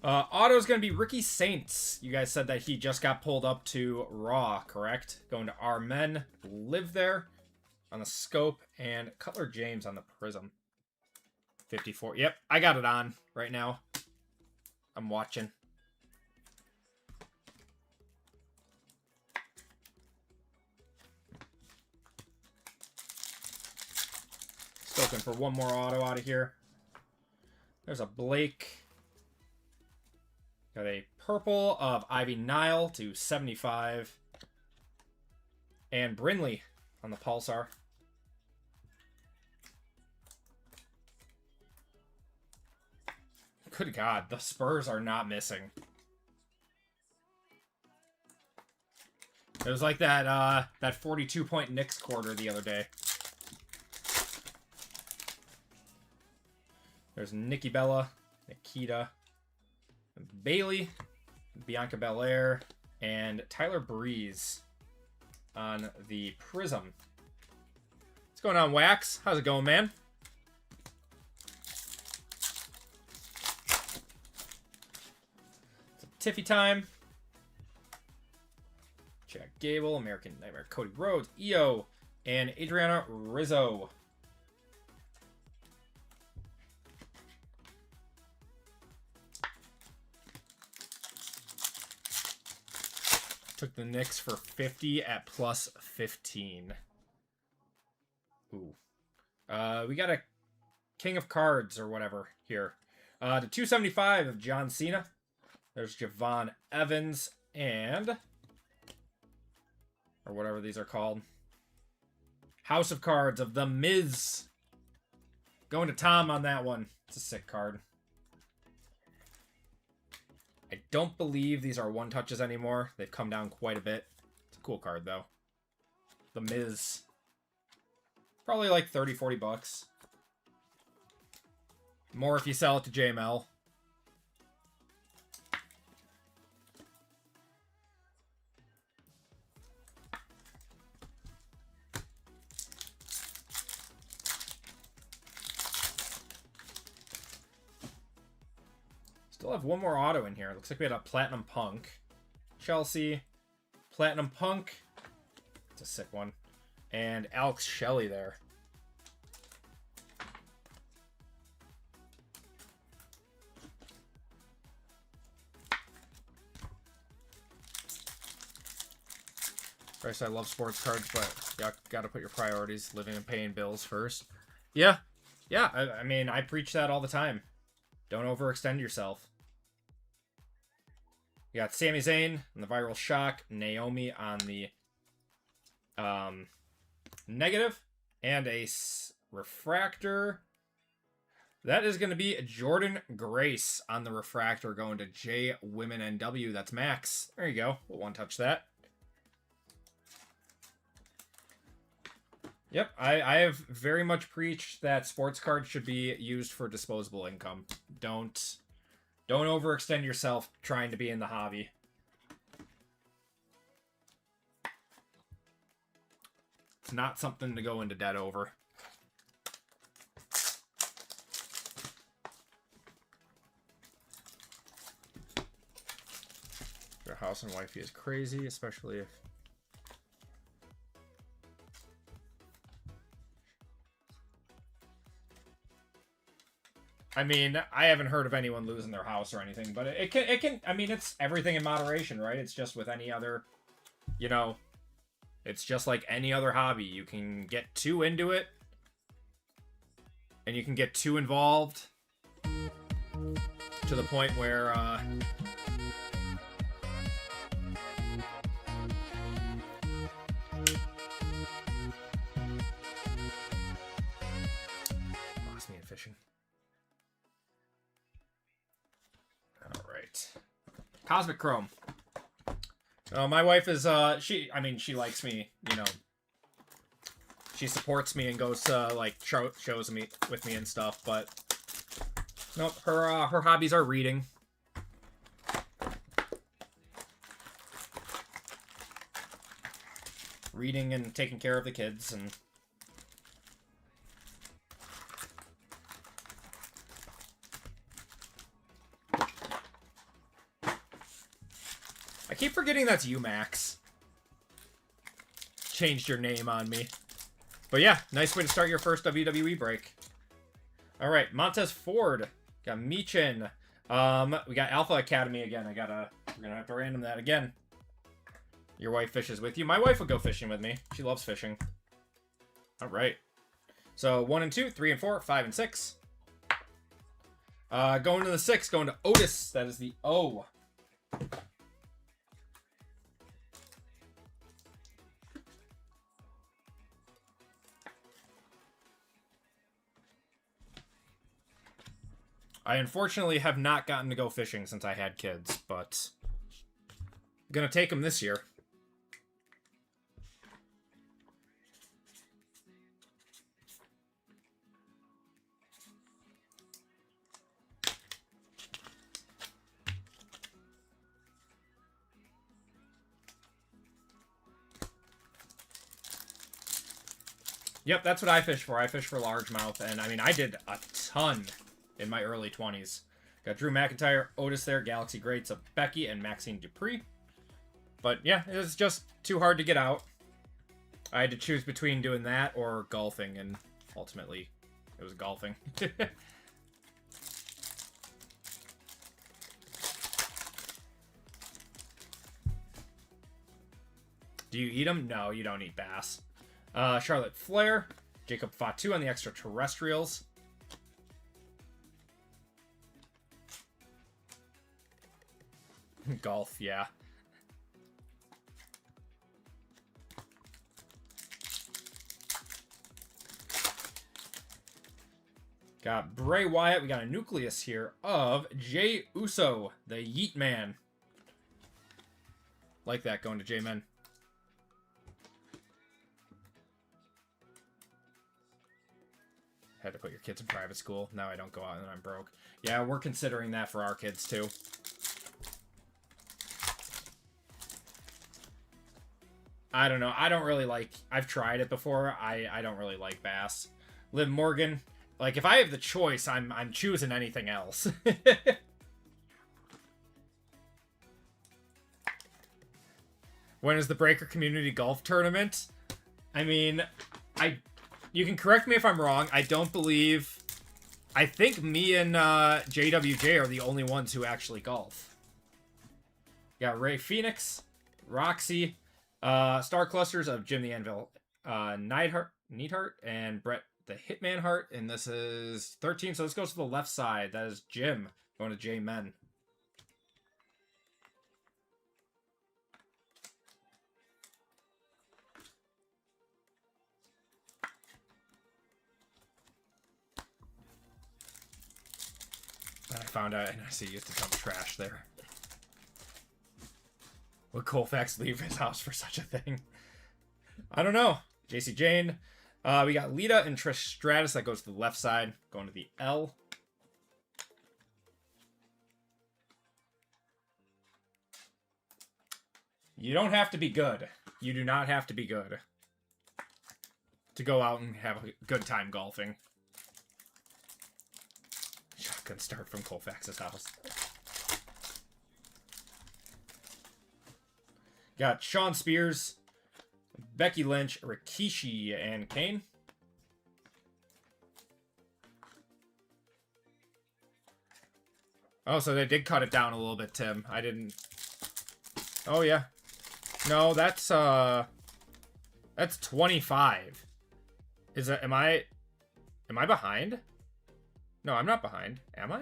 Auto's going to be Ricky Saints. You guys said that he just got pulled up to Raw, correct? Going to Our Men Live There on the scope, and Cutler James on the Prism. 54. Yep, I got it on right now. I'm watching. Still looking for one more auto out of here. There's a Blake. Got a purple of Ivy Nile to 75. And Brinley on the Pulsar. Good God, the Spurs are not missing. It was like that 42-point Knicks quarter the other day. There's Nikki Bella, Nikita, Bailey, Bianca Belair, and Tyler Breeze on the Prism. What's going on, Wax? How's it going, man? Tiffy time. Jack Gable, American Nightmare, Cody Rhodes, EO, and Adriana Rizzo. Took the Knicks for 50 at plus 15. Ooh. We got a King of Cards or whatever here. The 275 of John Cena. There's Javon Evans and... or whatever these are called. House of Cards of The Miz. Going to Tom on that one. It's a sick card. I don't believe these are one-touches anymore. They've come down quite a bit. It's a cool card, though. The Miz. Probably like 30, 40 bucks. More if you sell it to JML. Still have one more auto in here. Looks like we had a Platinum Punk. Chelsea. Platinum Punk. It's a sick one. And Alex Shelley there. First, I love sports cards, but you gotta put your priorities, living and paying bills first. Yeah. Yeah, I mean, I preach that all the time. Don't overextend yourself. You got Sami Zayn on the Viral Shock, Naomi on the negative, and a refractor. That is going to be Jordan Grace on the refractor going to J Women NW. That's Max. There you go. We'll one-touch that. Yep, I have very much preached that sports cards should be used for disposable income. Don't overextend yourself trying to be in the hobby. It's not something to go into debt over. Your house and wifey is crazy, especially if... I mean, I haven't heard of anyone losing their house or anything, but it can, I mean, it's everything in moderation, right? It's just with any other, you know, it's just like any other hobby. You can get too into it, and you can get too involved to the point where, lost me in fishing. Cosmic Chrome. My wife is, she likes me, you know. She supports me and goes to, like, shows me with me and stuff, but nope, her hobbies are reading. reading and taking care of the kids and... I keep forgetting that's you, Max. Changed your name on me. But yeah, nice way to start your first WWE break. Alright, Montez Ford. Got Michin. We got Alpha Academy again. We're gonna have to random that again. Your wife fishes with you. My wife would go fishing with me. She loves fishing. Alright. So 1 and 2, 3 and 4, 5 and 6. Going to the 6, going to Otis. That is the O. I unfortunately have not gotten to go fishing since I had kids, but I'm gonna take them this year. Yep, that's what I fish for. I fish for largemouth, and I mean, I did a ton in my early 20s. Got Drew McIntyre, Otis there, Galaxy Greats of Becky, and Maxine Dupree. But yeah, it was just too hard to get out. I had to choose between doing that or golfing, and ultimately, it was golfing. Do you eat them? No, you don't eat bass. Charlotte Flair, Jacob Fatu on the extraterrestrials. Golf, yeah. Got Bray Wyatt. We got a nucleus here of Jey Uso, the Yeet Man. Like that, going to J-Men. Had to put your kids in private school. Now I don't go out and I'm broke. Yeah, we're considering that for our kids, too. I don't know. I don't really like... I've tried it before. I don't really like bass. Liv Morgan. Like, if I have the choice, I'm choosing anything else. When is the Breaker Community Golf Tournament? I mean, you can correct me if I'm wrong. I don't believe... I think me and JWJ are the only ones who actually golf. Got Ray Phoenix, Roxy... Star Clusters of Jim the Anvil Neidhart, and Brett the Hitman Hart, and this is 13, so this goes to the left side. That is Jim, going to J-Men. I found out, and I see you used to dump trash there. Would Colfax leave his house for such a thing? I don't know. JC Jane. We got Lita and Trish Stratus. That goes to the left side. Going to the L. You don't have to be good. You do not have to be good to go out and have a good time golfing. Shotgun start from Colfax's house. Got Shawn Spears, Becky Lynch, Rikishi, and Kane. Oh, so they did cut it down a little bit, Tim. I didn't... Oh, yeah. No, that's 25. Is that... Am I behind? No, I'm not behind. Am I?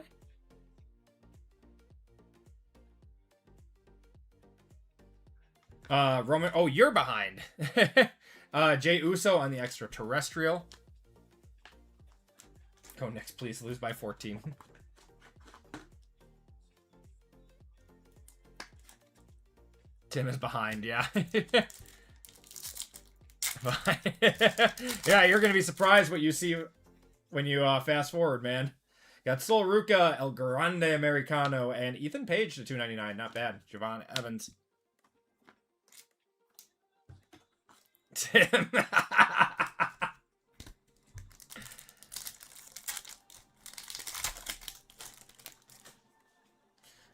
Roman... Oh, you're behind. Jey Uso on the extraterrestrial. Go next, please. Lose by 14. Tim is behind, yeah. Yeah, you're going to be surprised what you see when you fast forward, man. Got Sol Ruca, El Grande Americano, and Ethan Page to 299. Not bad. Javon Evans. Tim.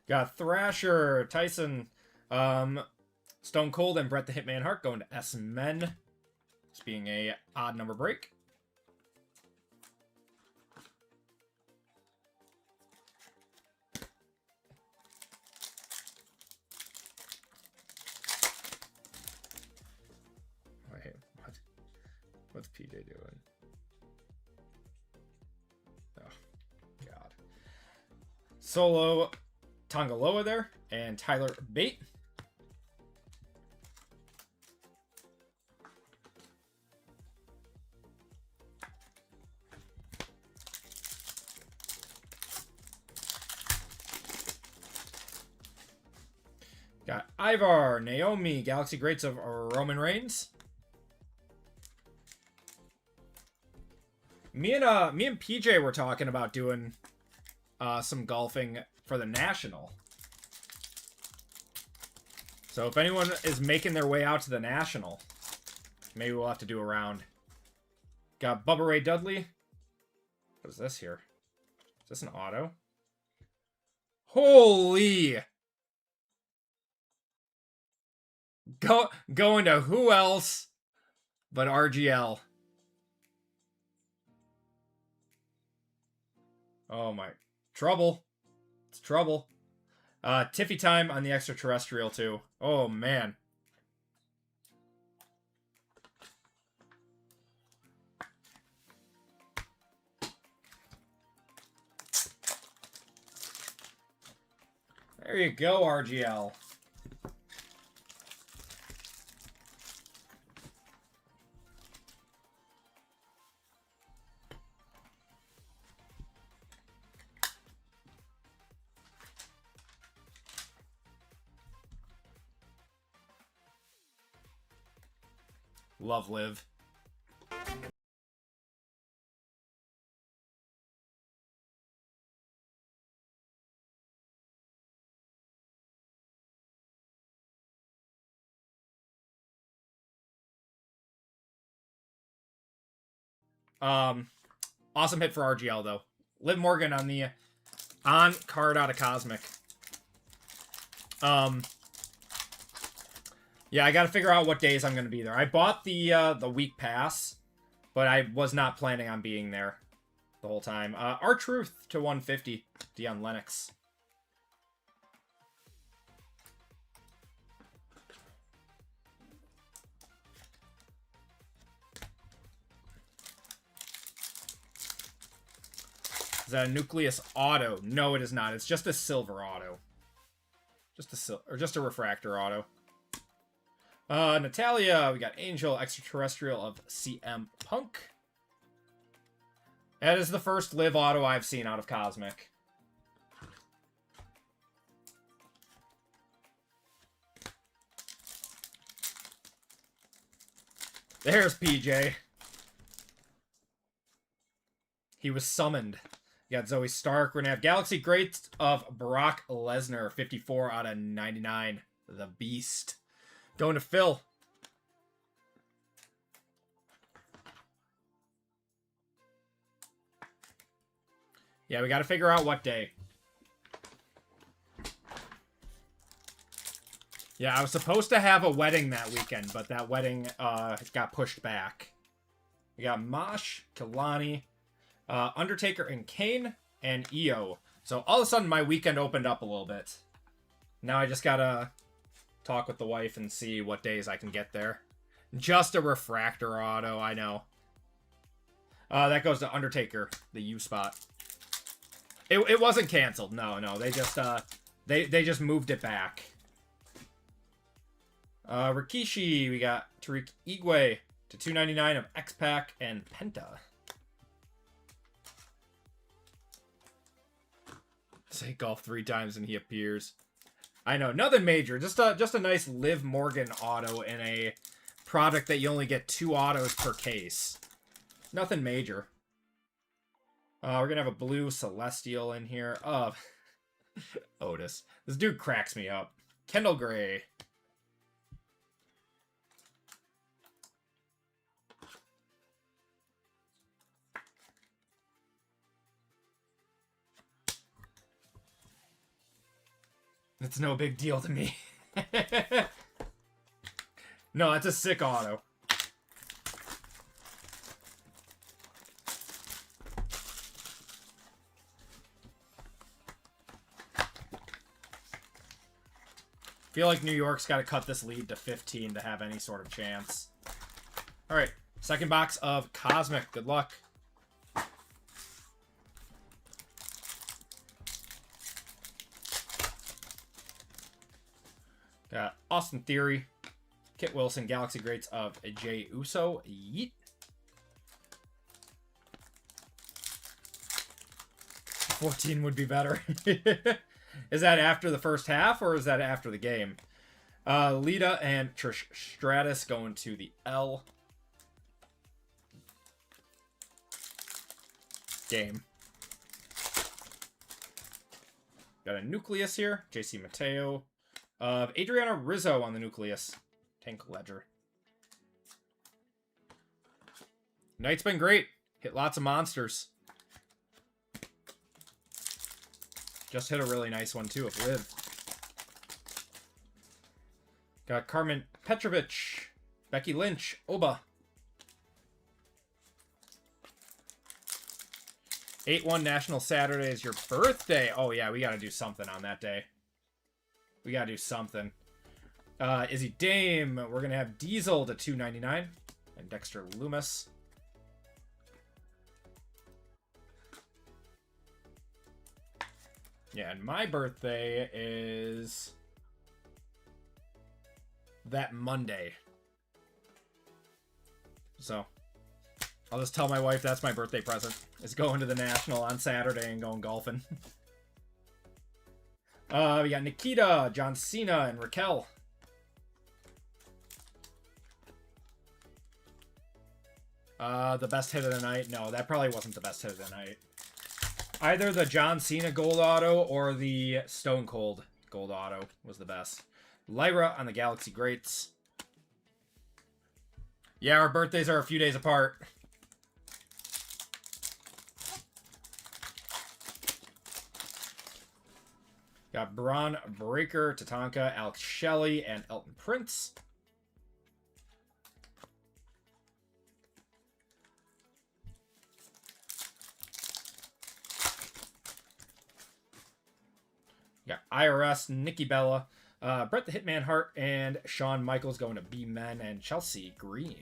Got Thrasher, Tyson, Stone Cold, and Bret the Hitman Hart going to S-Men. This being a odd number break. Wait, what? What's PJ doing? Oh, God. Solo Tongaloa there, and Tyler Bate. Got Ivar, Naomi, Galaxy Greats of Roman Reigns. Me and PJ were talking about doing some golfing for the National. So if anyone is making their way out to the National, maybe we'll have to do a round. Got Bubba Ray Dudley. What is this here? Is this an auto? Holy! Going to who else but RGL? Oh my. Trouble. It's trouble. Tiffy time on the extraterrestrial too. Oh man. There you go, RGL. Love Liv. Awesome hit for RGL though. Liv Morgan on the card out of Cosmic. Yeah, I got to figure out what days I'm going to be there. I bought the week pass, but I was not planning on being there the whole time. R-Truth to 150, Dion Lennox. Is that a Nucleus auto? No, it is not. It's just a silver auto. Just a refractor auto. Natalia, we got Angel, Extraterrestrial of CM Punk. That is the first live auto I've seen out of Cosmic. There's PJ. He was summoned. You got Zoe Stark. We're going to have Galaxy Greats of Brock Lesnar, 54 out of 99. The Beast. Going to Phil. Yeah, we got to figure out what day. Yeah, I was supposed to have a wedding that weekend, but that wedding got pushed back. We got Mosh, Kalani, Undertaker and Kane, and Io. So all of a sudden my weekend opened up a little bit. Now I just gotta talk with the wife and see what days I can get there. Just a refractor auto, I know. That goes to Undertaker, the U spot. It wasn't canceled. No, they just they just moved it back. Rikishi, we got Tariq Igwe to 299 of X-Pac and Penta. Say golf 3 times and he appears. I know, nothing major. Just a nice Liv Morgan auto in a product that you only get 2 autos per case. Nothing major. We're gonna have a blue Celestial in here. Oh, Otis. This dude cracks me up. Kendall Gray. It's no big deal to me. No, that's a sick auto. Feel like New York's got to cut this lead to 15 to have any sort of chance. All right, second box of Cosmic. Good luck. Got Austin Theory, Kit Wilson, Galaxy Greats of Jey Uso. Yeet. 14 would be better. Is that after the first half or is that after the game? Lita and Trish Stratus going to the L. Game. Got a Nucleus here. JC Mateo. Adriana Rizzo on the Nucleus. Tank Ledger. Night's been great. Hit lots of monsters. Just hit a really nice one, too, of Liv. Got Carmen Petrovich, Becky Lynch, Oba. 8-1 National Saturday is your birthday. Oh, yeah, we got to do something on that day. We got to do something. Izzy Dame. We're going to have Diesel to $2.99. And Dexter Loomis. Yeah, and my birthday is that Monday. So, I'll just tell my wife that's my birthday present. Is going to the National on Saturday and going golfing. We got Nikita, John Cena, and Raquel. The best hit of the night? No, that probably wasn't the best hit of the night. Either the John Cena gold auto or the Stone Cold gold auto was the best. Lyra on the Galaxy Greats. Yeah, our birthdays are a few days apart. Got Braun Breaker, Tatanka, Alex Shelley, and Elton Prince. Got IRS, Nikki Bella, Bret the Hitman Hart, and Shawn Michaels going to B-Men and Chelsea Green.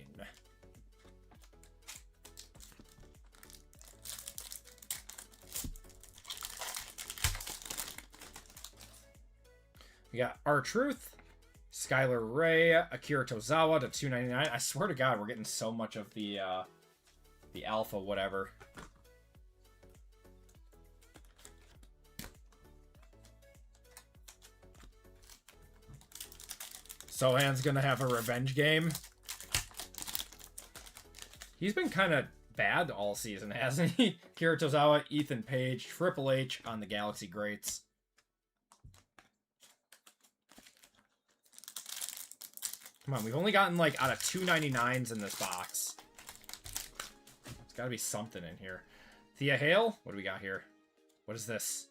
We got R-Truth, Skylar Ray, Akira Tozawa to $2.99. I swear to God, we're getting so much of the alpha whatever. Sohan's gonna have a revenge game. He's been kind of bad all season, hasn't he? Akira Tozawa, Ethan Page, Triple H on the Galaxy Greats. Come on, we've only gotten like out of 299s in this box. There's got to be something in here. Thea Hale, what do we got here? What is this?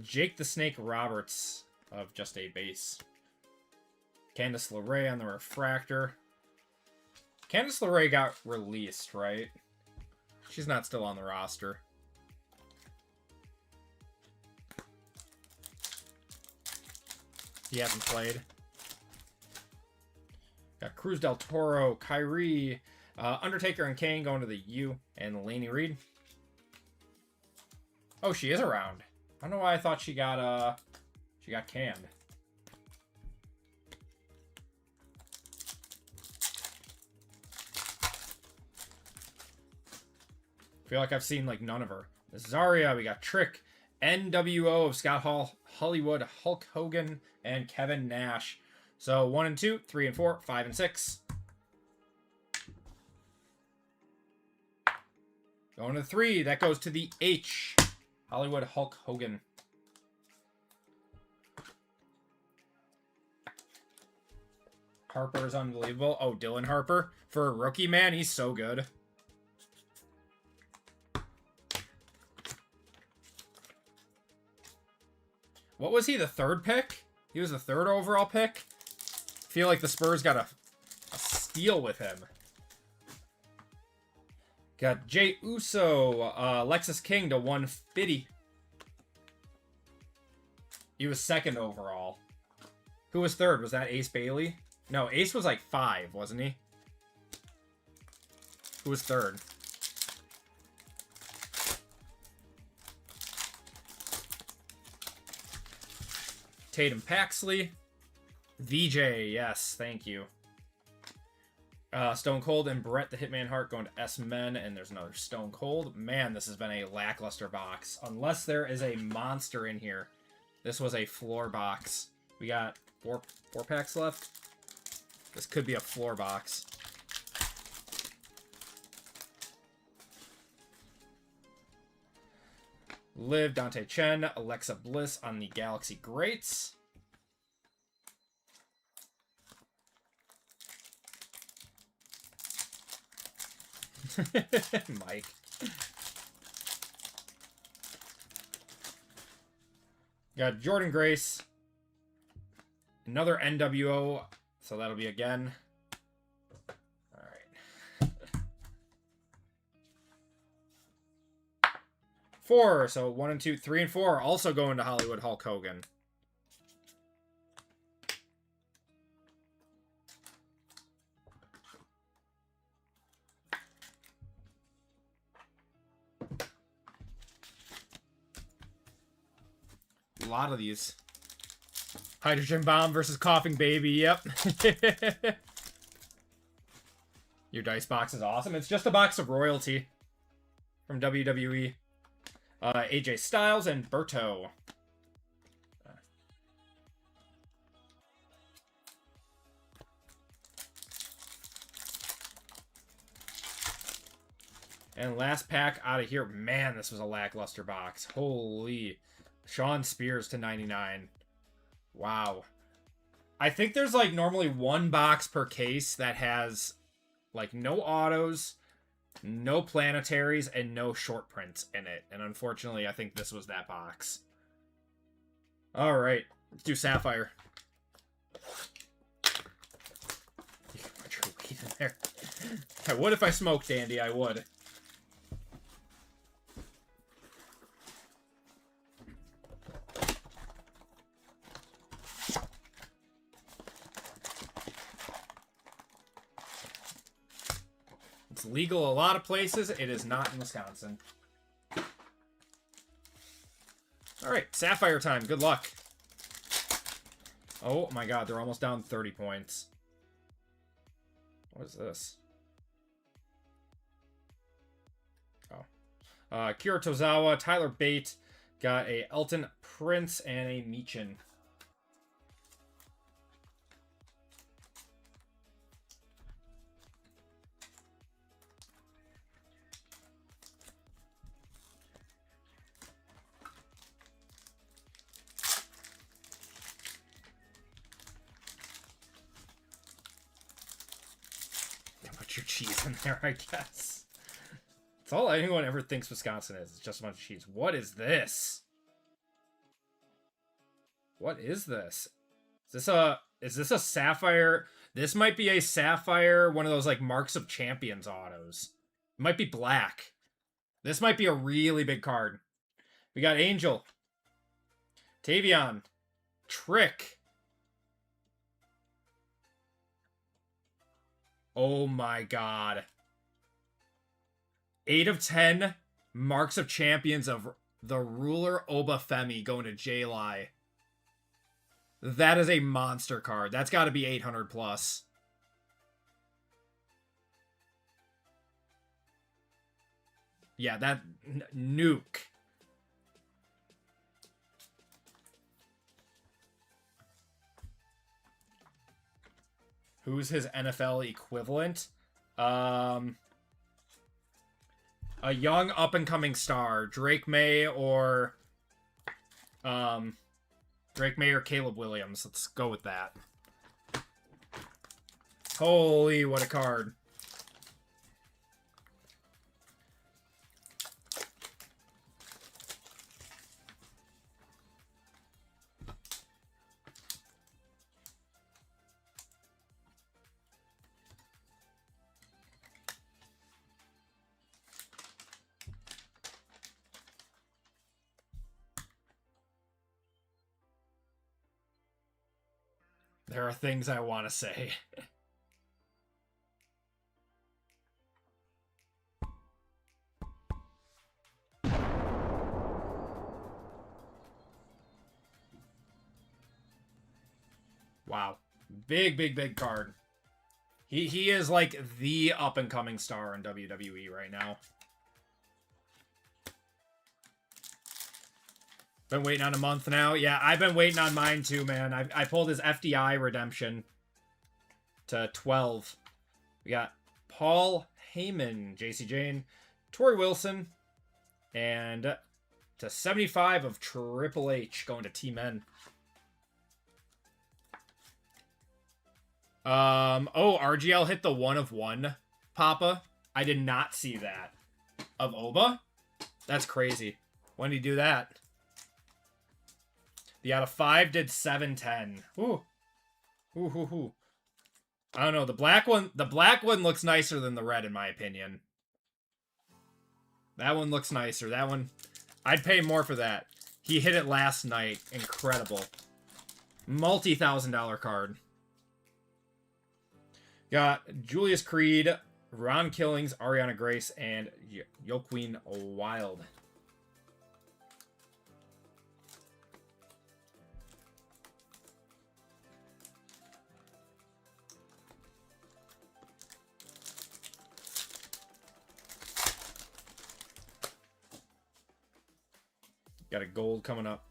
Jake the Snake Roberts of Just a Base. Candice LeRae on the Refractor. Candice LeRae got released, right? She's not still on the roster. He hasn't played. Got Cruz del Toro, Kyrie, Undertaker and Kane going to the U, and Lainey Reed. Oh, she is around. I don't know why I thought she got canned. I feel like I've seen like none of her. Zarya, we got Trick, NWO of Scott Hall, Hollywood, Hulk Hogan, and Kevin Nash. So 1 and 2, 3 and 4, 5 and 6. Going to 3, that goes to the H. Hollywood Hulk Hogan. Harper is unbelievable. Oh, Dylan Harper. For a rookie, man, he's so good. What was he, the third pick? He was the third overall pick? I feel like the Spurs got a steal with him. Got Jey Uso, Lexus King to 150. He was second overall. Who was third? Was that Ace Bailey? No, Ace was like 5, wasn't he? Who was third? Tatum Paxley. VJ, yes, thank you. Stone Cold and Brett the Hitman Hart going to S-Men, and there's another Stone Cold. Man, this has been a lackluster box. Unless there is a monster in here. This was a floor box. We got four packs left. This could be a floor box. Liv, Dante Chen, Alexa Bliss on the Galaxy Greats. Mike. Got Jordan Grace. Another NWO. So that'll be again. Alright. 4. So 1 and 2, 3 and 4 are also going to Hollywood Hulk Hogan. A lot of these. Hydrogen Bomb versus Coughing Baby, yep. Your dice box is awesome. It's just a box of royalty from WWE. AJ Styles and Berto. And last pack out of here. Man, this was a lackluster box. Holy. Sean Spears to 99. Wow. I think there's like normally one box per case that has like no autos, no planetaries, and no short prints in it. And unfortunately, I think this was that box. All right. Let's do Sapphire. You can put your weed in there. I would if I smoked, Andy. I would. It's legal a lot of places. It is not in Wisconsin. All right, Sapphire time. Good luck. Oh my god, they're almost down 30 points. What is this? Oh. Kira Tozawa, Tyler Bate, got a Elton Prince and a Meechin. Your cheese in there, I guess. It's all anyone ever thinks Wisconsin is. It's just a bunch of cheese. What is this? What is this? Is this a Sapphire? This might be a Sapphire, one of those like Marks of Champions autos. It might be black. This might be a really big card. We got Angel, Tavion, Trick. Oh my god. 8 of 10 Marks of Champions of the Ruler Obafemi going to J-Li. That is a monster card. That's got to be 800 plus. Yeah, that nuke. Who's his NFL equivalent? A young up-and-coming star. Drake May or... Drake May or Caleb Williams. Let's go with that. Holy, what a card. There are things I want to say. Wow. Big card. He is like the up-and-coming star in WWE right now. Been waiting on a month now. Yeah, I've been waiting on mine too, man. I pulled his FDI redemption to 12. We got Paul Heyman, JC Jane, Tori Wilson, and to 75 of Triple H going to Team N. Oh, RGL hit the 1 of 1, Papa. I did not see that. Of Oba? That's crazy. When did he do that? The out of 5 did 710. Ooh. Ooh. I don't know. The black one looks nicer than the red, in my opinion. That one looks nicer. That one, I'd pay more for that. He hit it last night. Incredible. Multi-$1,000 card. Got Julius Creed, Ron Killings, Ariana Grace, and Joaquin Wild. Got a gold coming up.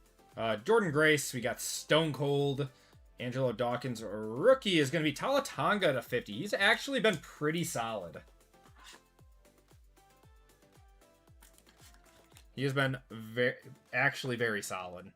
Jordan Grace, we got Stone Cold. Angelo Dawkins, rookie, is going to be Talatanga to 50. He's actually been pretty solid. He has been actually very solid.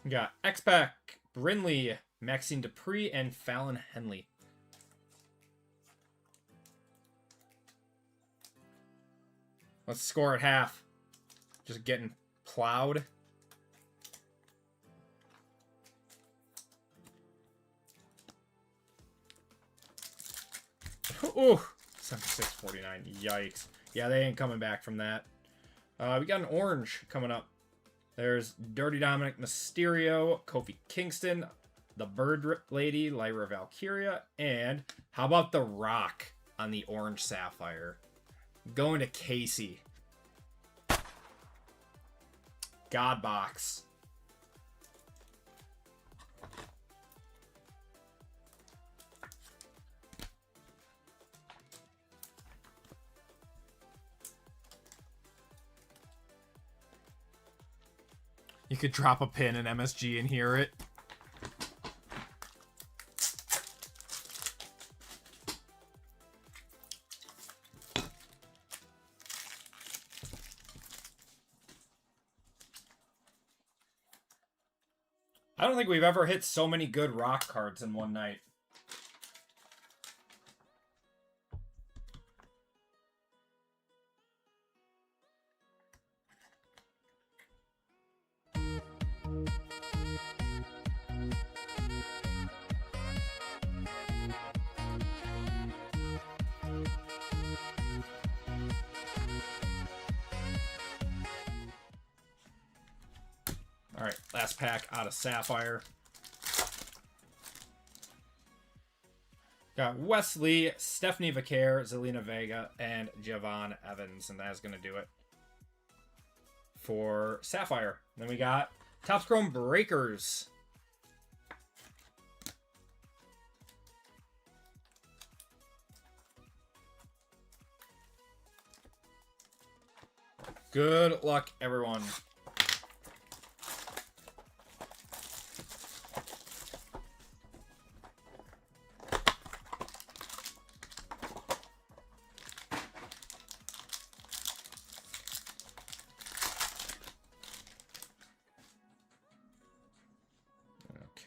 We got X-Pac, Brinley, Maxine Dupree, and Fallon Henley. Let's score at half. Just getting plowed. Ooh, 76.49. Yikes. Yeah, they ain't coming back from that. We got an orange coming up. There's Dirty Dominic Mysterio, Kofi Kingston, the Bird Lady, Lyra Valkyria, and how about The Rock on the orange sapphire? Going to Casey. God box. You could drop a pin in MSG and hear it. I don't think we've ever hit so many good Rock cards in one night. Alright, last pack out of Sapphire. Got Wesley, Stephanie Vaquer, Zelina Vega, and Javon Evans. And that's going to do it for Sapphire. Then we got Topps Chrome Breakers. Good luck, everyone.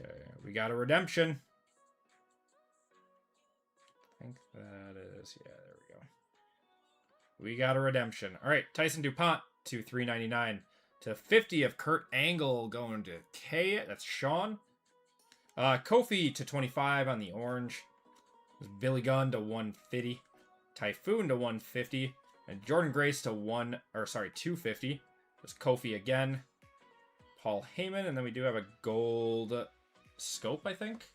Okay, we got a redemption. I think that is, yeah, there we go. We got a redemption. All right, Tyson DuPont to 399 to 50 of Kurt Angle going to K. That's Sean. Kofi to 25 on the orange. Billy Gunn to 150. Typhoon to 150. And Jordan Grace to 250. There's Kofi again. Paul Heyman. And then we do have a gold scope, I think.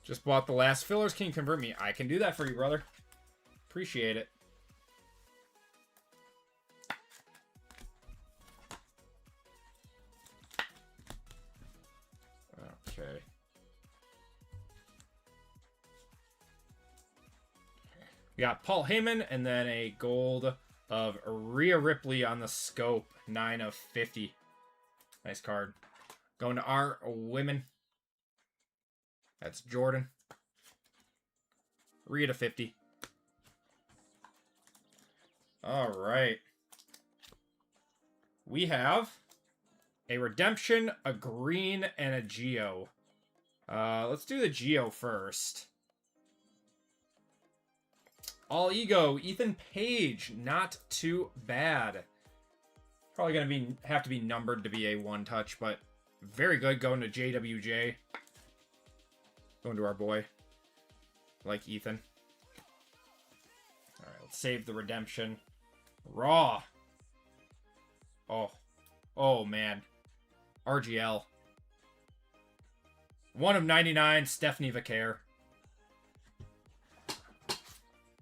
Just bought the last fillers. Can you convert me? I can do that for you, brother. Appreciate it. Okay. We got Paul Heyman and then a gold of Rhea Ripley on the scope. 9 of 50. Nice card. Going to our women. That's Jordan. Rhea to 50. All right. We have a redemption, a green, and a Geo. Let's do the Geo first. All Ego, Ethan Page, not too bad. Probably gonna have to be numbered to be a one touch, but very good. Going to JWJ. Going to our boy. Like Ethan. Alright, let's save the redemption. Raw. Oh. Oh, man. RGL. 1 of 99, Stephanie Vaquer.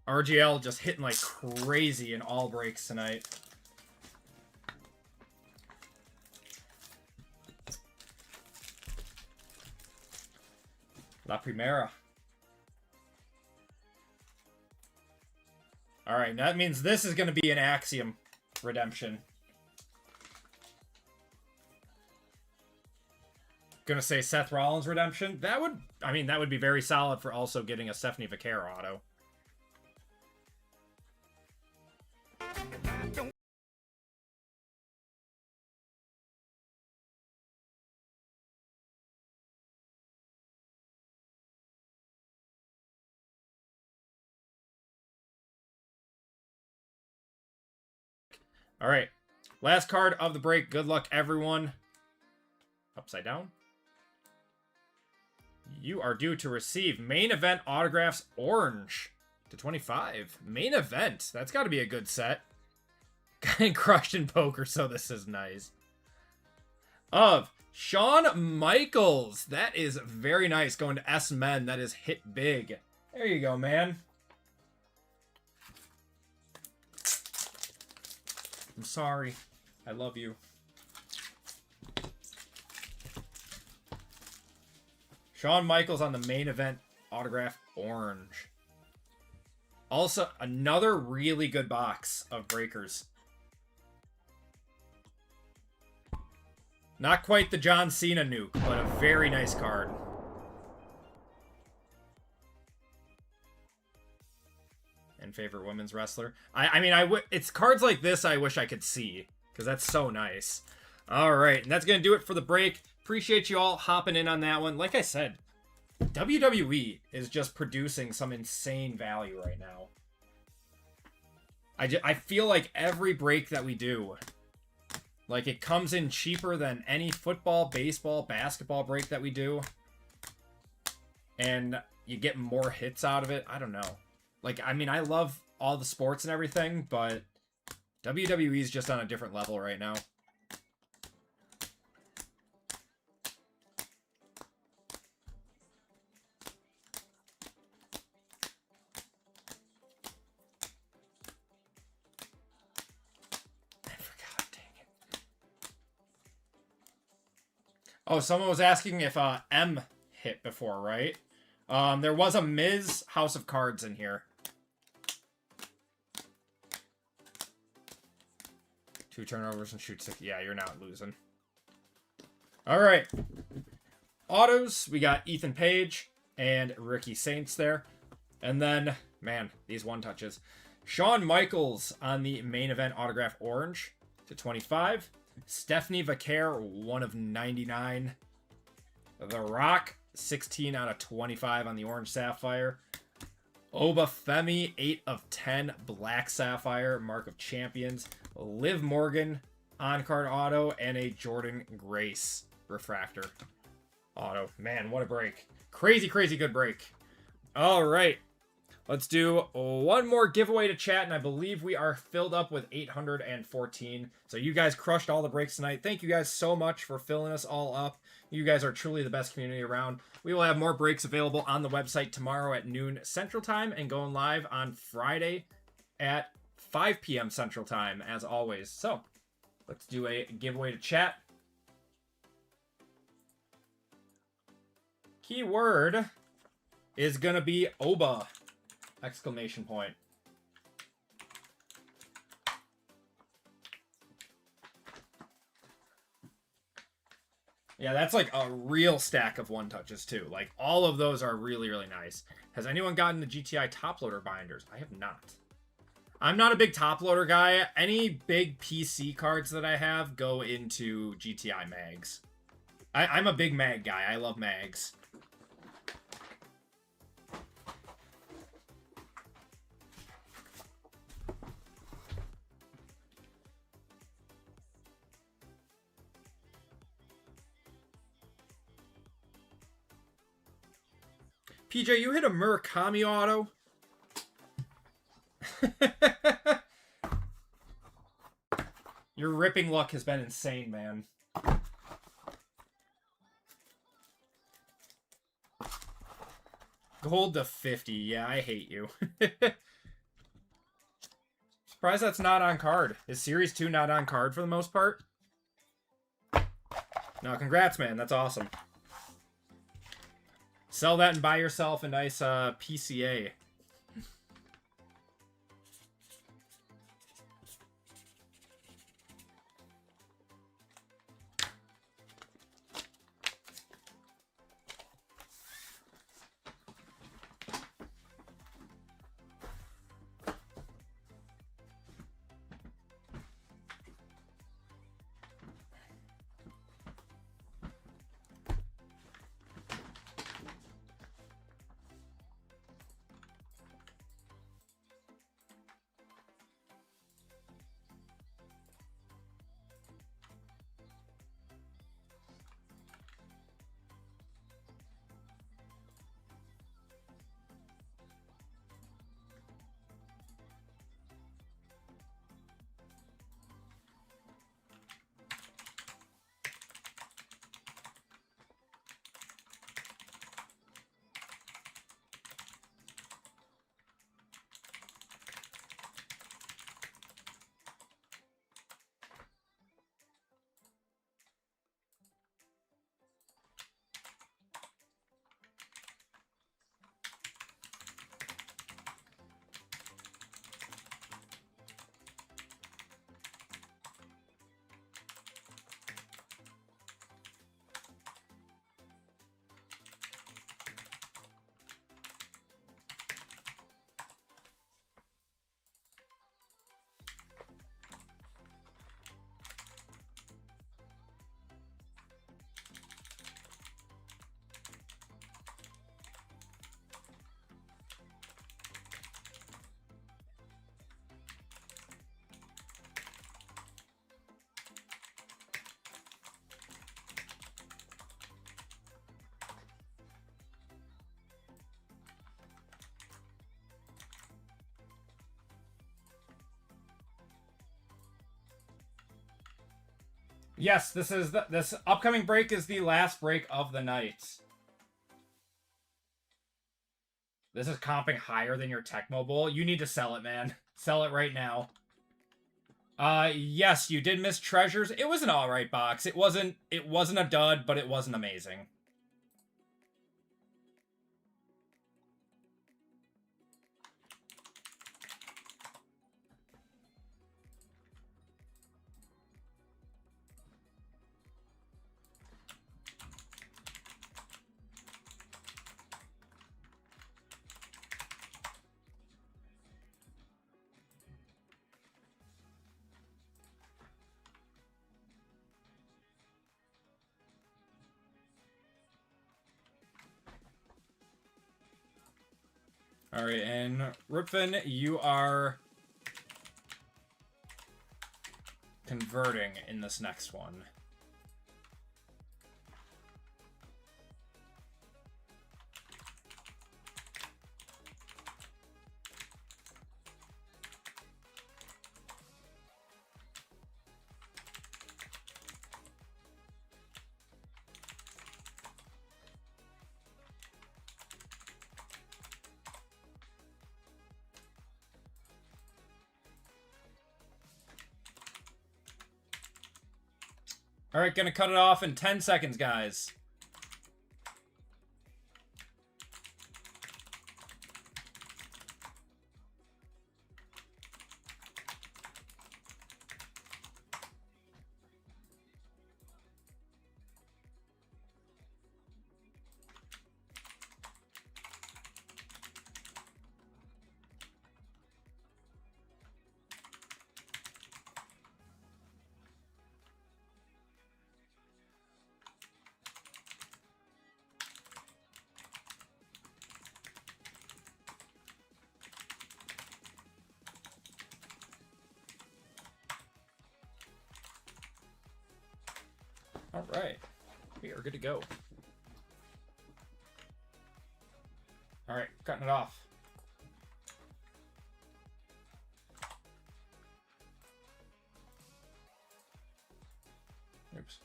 RGL just hitting like crazy in all breaks tonight. La Primera. Alright, that means this is going to be an Axiom redemption. Gonna say Seth Rollins redemption. That would be very solid for also getting a Stephanie Vaquer auto. All right, last card of the break. Good luck, everyone. Upside down. You are due to receive main event autographs orange to 25. Main event. That's got to be a good set. Getting crushed in poker, so this is nice. Of Shawn Michaels. That is very nice. Going to S-Men. That is hit big. There you go, man. I'm sorry. I love you. Shawn Michaels on the main event autograph orange. Also, another really good box of breakers. Not quite the John Cena nuke, but a very nice card. And favorite women's wrestler. It's cards like this I wish I could see, because that's so nice. All right, and that's going to do it for the break. Appreciate you all hopping in on that one. Like I said, WWE is just producing some insane value right now. I feel like every break that we do, like, it comes in cheaper than any football, baseball, basketball break that we do. And you get more hits out of it. I don't know. Like, I mean, I love all the sports and everything, but WWE is just on a different level right now. I forgot, dang it. Oh, someone was asking if M hit before, right? There was a Miz House of Cards in here. 2 turnovers and shoot 6. Yeah, you're not losing. All right. Autos, we got Ethan Page and Ricky Saints there. And then, man, these one touches. Shawn Michaels on the main event autograph orange to 25. Stephanie Vaquer, 1 of 99. The Rock, 16 out of 25 on the orange sapphire. Obafemi, 8 of 10 black sapphire, Mark of Champions. Liv Morgan, on-card auto, and a Jordan Grace refractor auto. Man, what a break. Crazy, crazy good break. All right. Let's do one more giveaway to chat, and I believe we are filled up with 814. So you guys crushed all the breaks tonight. Thank you guys so much for filling us all up. You guys are truly the best community around. We will have more breaks available on the website tomorrow at noon Central Time and going live on Friday at 5 p.m. Central Time, as always. So let's do a giveaway to chat. Keyword is going to be Oba! Exclamation point. Yeah, that's like a real stack of one touches too. Like all of those are really, really nice. Has anyone gotten the GTI top loader binders? I have not. I'm not a big top loader guy. Any big PC cards that I have go into GTI mags. I'm a big mag guy. I love mags. PJ, you hit a Murakami auto? Your ripping luck has been insane, man. Gold to 50. Yeah, I hate you. Surprised that's not on card. Is Series 2 not on card for the most part? No, congrats, man. That's awesome. Sell that and buy yourself a nice PCA. Yes, this upcoming break is the last break of the night. This is comping higher than your Tecmo Bowl. You need to sell it, man. Sell it right now. Yes, you did miss Treasures. It was an alright box. It wasn't a dud, but it wasn't amazing. All right, and Rutfin, you are converting in this next one. All right, gonna cut it off in 10 seconds, guys. All right, we are good to go. All right, cutting it off. Oops.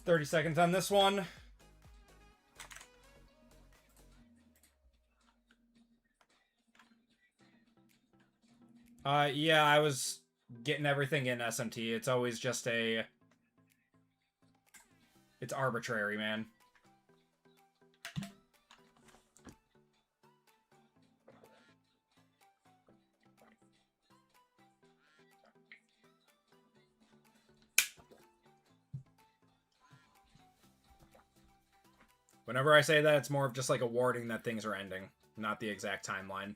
"30 seconds on this one. Yeah, I was getting everything in SMT. It's always just a... It's arbitrary, man. Whenever I say that, it's more of just like a warning that things are ending, not the exact timeline.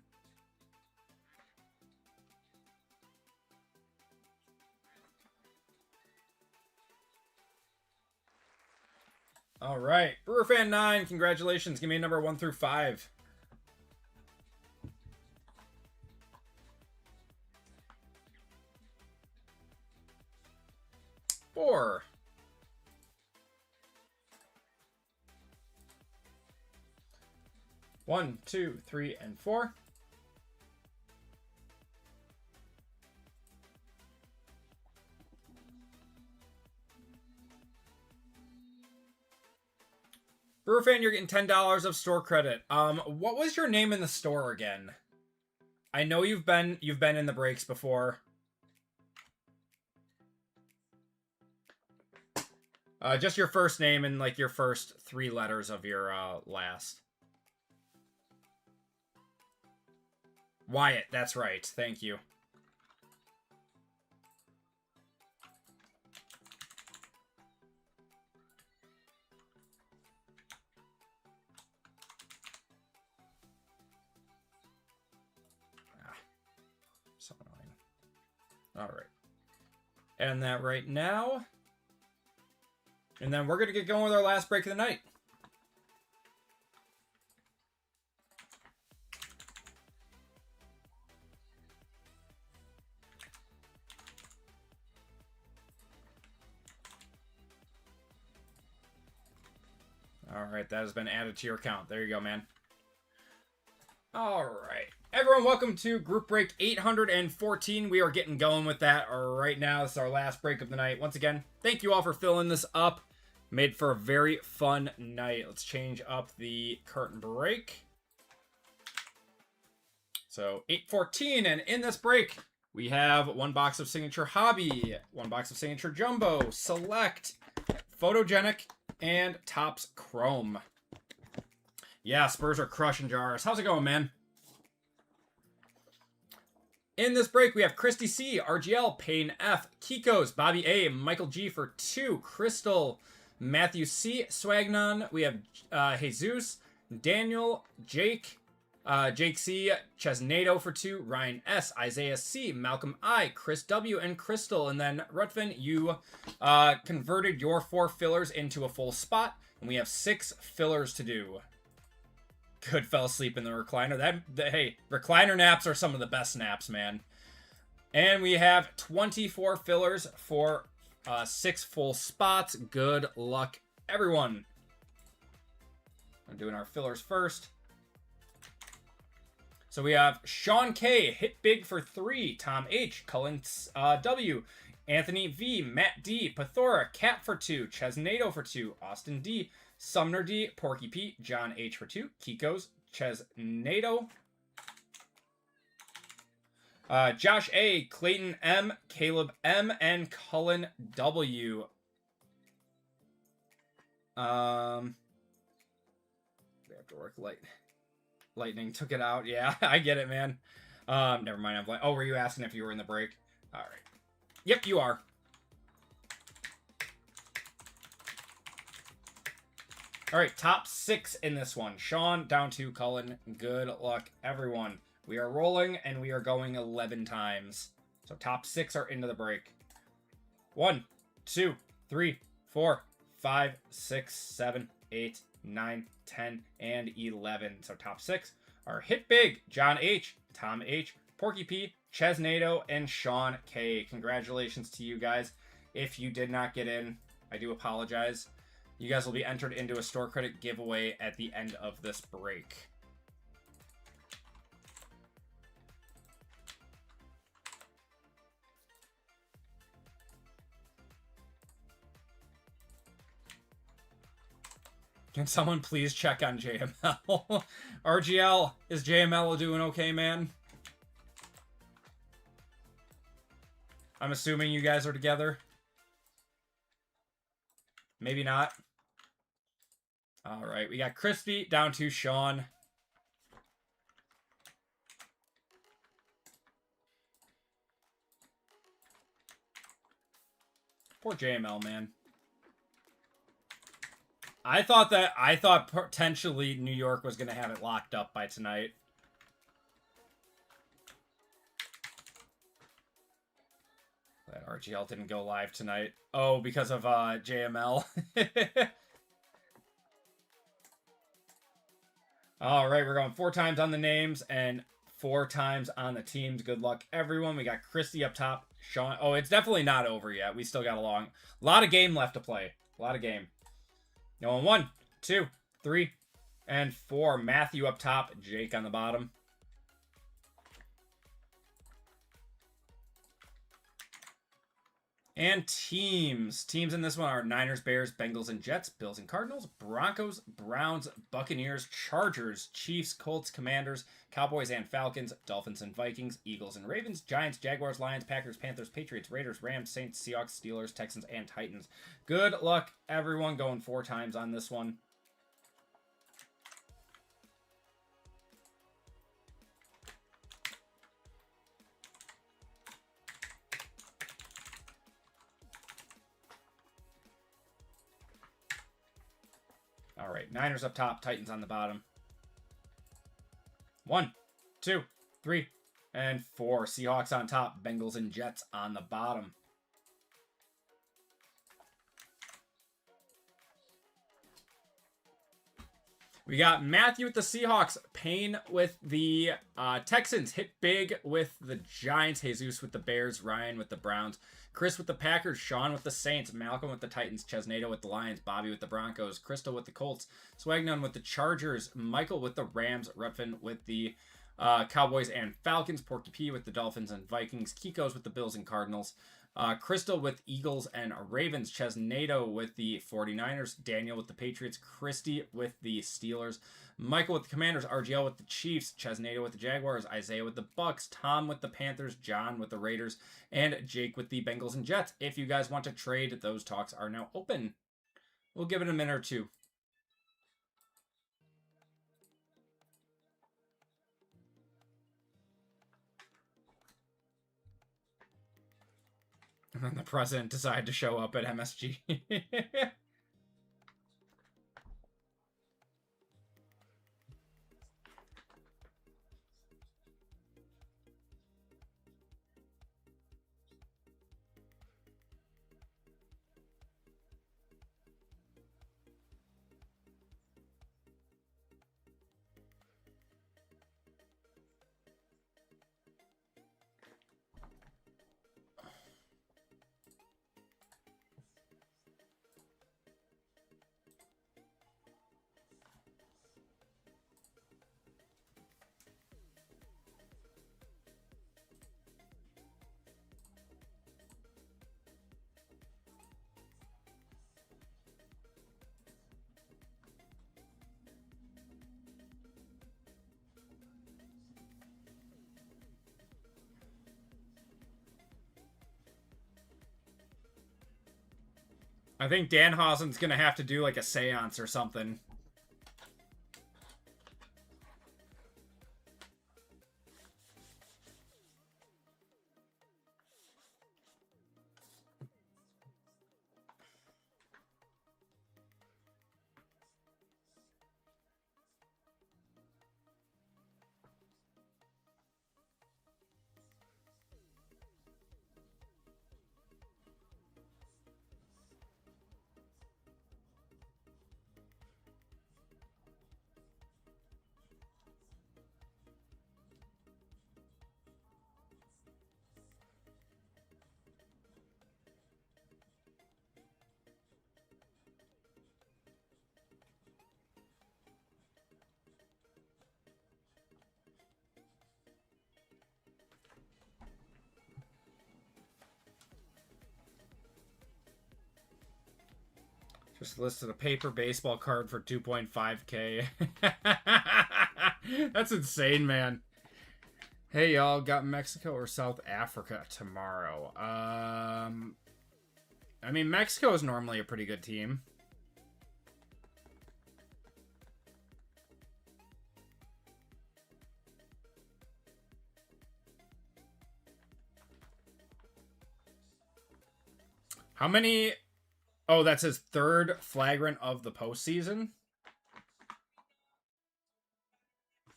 All right, BrewerFan9, congratulations. Give me a number 1 through 5. Four. One, two, 3, and 4. BrewerFan, you're getting $10 of store credit. What was your name in the store again? I know you've been in the breaks before. Just your first name and like your first 3 letters of your last. Wyatt, that's right. Thank you. So annoying. All right. And that right now. And then we're going to get going with our last break of the night. All right, that has been added to your account. There you go, man. All right. Everyone, welcome to Group Break 814. We are getting going with that right now. This is our last break of the night. Once again, thank you all for filling this up. Made for a very fun night. Let's change up the curtain break. So 814, and in this break, we have 1 box of Signature Hobby, 1 box of Signature Jumbo, Select, Photogenic, and Topps Chrome. Yeah, Spurs are crushing jars. How's it going, man? In this break, we have Christy C, RGL, Payne F, Kiko's, Bobby A, Michael G for 2, Crystal, Matthew C, Swagnon. We have Jesus, Daniel, Jake, Jake C, Chesnado for 2, Ryan S, Isaiah C, Malcolm I, Chris W, and Crystal. And then Rutvin, you converted your 4 fillers into a full spot, and we have 6 fillers to do. Good, fell asleep in the recliner. Hey, recliner naps are some of the best naps, man. And we have 24 fillers for 6 full spots. Good luck, everyone. I'm doing our fillers first. So we have Sean K, hit big for 3, Tom H, Cullen W, Anthony V, Matt D, Pathora, Cat for 2, Chesnado for 2, Austin D, Sumner D, Porky P, John H for 2, Kiko's, Chesnado, Josh A, Clayton M, Caleb M, and Cullen W. We have to work late. Lightning took it out. Yeah, I get it, man. Never mind. I'm like, oh, were you asking if you were in the break? All right. Yep, you are. All right, top 6 in this one. Sean down to Cullen. Good luck, everyone. We are rolling, and we are going 11 times. So top 6 are into the break. 1, 2, 3, 4, 5, 6, 7, 8, 9, 10, and 11. So top 6 are Hit Big, John H, Tom H, Porky P, Chesnado, and Sean K. Congratulations to you guys. If you did not get in, I do apologize. You guys will be entered into a store credit giveaway at the end of this break. Can someone please check on JML? RGL, is JML doing okay, man? I'm assuming you guys are together. Maybe not. All right, we got Christy down to Sean. Poor JML, man. I thought potentially New York was going to have it locked up by tonight. That RGL didn't go live tonight. Oh, because of JML. All right, we're going 4 times on the names and 4 times on the teams. Good luck, everyone. We got Christy up top. Sean. Oh, it's definitely not over yet. We still got a lot of game left to play. A lot of game. Going 1, 2, 3, and 4. Matthew up top. Jake on the bottom. And teams. Teams in this one are Niners, Bears, Bengals, and Jets, Bills and Cardinals, Broncos, Browns, Buccaneers, Chargers, Chiefs, Colts, Commanders, Cowboys and Falcons, Dolphins and Vikings, Eagles and Ravens, Giants, Jaguars, Lions, Packers, Panthers, Patriots, Raiders, Rams, Saints, Seahawks, Steelers, Texans, and Titans. Good luck, everyone. Going 4 times on this one. All right, Niners up top, Titans on the bottom. 1, 2, 3, and 4. Seahawks on top, Bengals and Jets on the bottom. We got Matthew with the Seahawks, Payne with the Texans, Hit Big with the Giants, Jesus with the Bears, Ryan with the Browns, Chris with the Packers, Sean with the Saints, Malcolm with the Titans, Chesnado with the Lions, Bobby with the Broncos, Crystal with the Colts, Swagnon with the Chargers, Michael with the Rams, Ruffin with the Cowboys and Falcons, Porky P with the Dolphins and Vikings, Kiko's with the Bills and Cardinals, Crystal with Eagles and Ravens, Chesnado with the 49ers, Daniel with the Patriots, Christy with the Steelers, Michael with the Commanders, RGL with the Chiefs, Chesnado with the Jaguars, Isaiah with the Bucks, Tom with the Panthers, John with the Raiders, and Jake with the Bengals and Jets. If you guys want to trade, those talks are now open. We'll give it a minute or two. And then the president decided to show up at MSG. I think Danhausen's gonna have to do like a seance or something. Just listed a paper baseball card for 2.5K. That's insane, man. Hey, y'all, got Mexico or South Africa tomorrow? I mean, Mexico is normally a pretty good team. How many... Oh, that's his third flagrant of the postseason.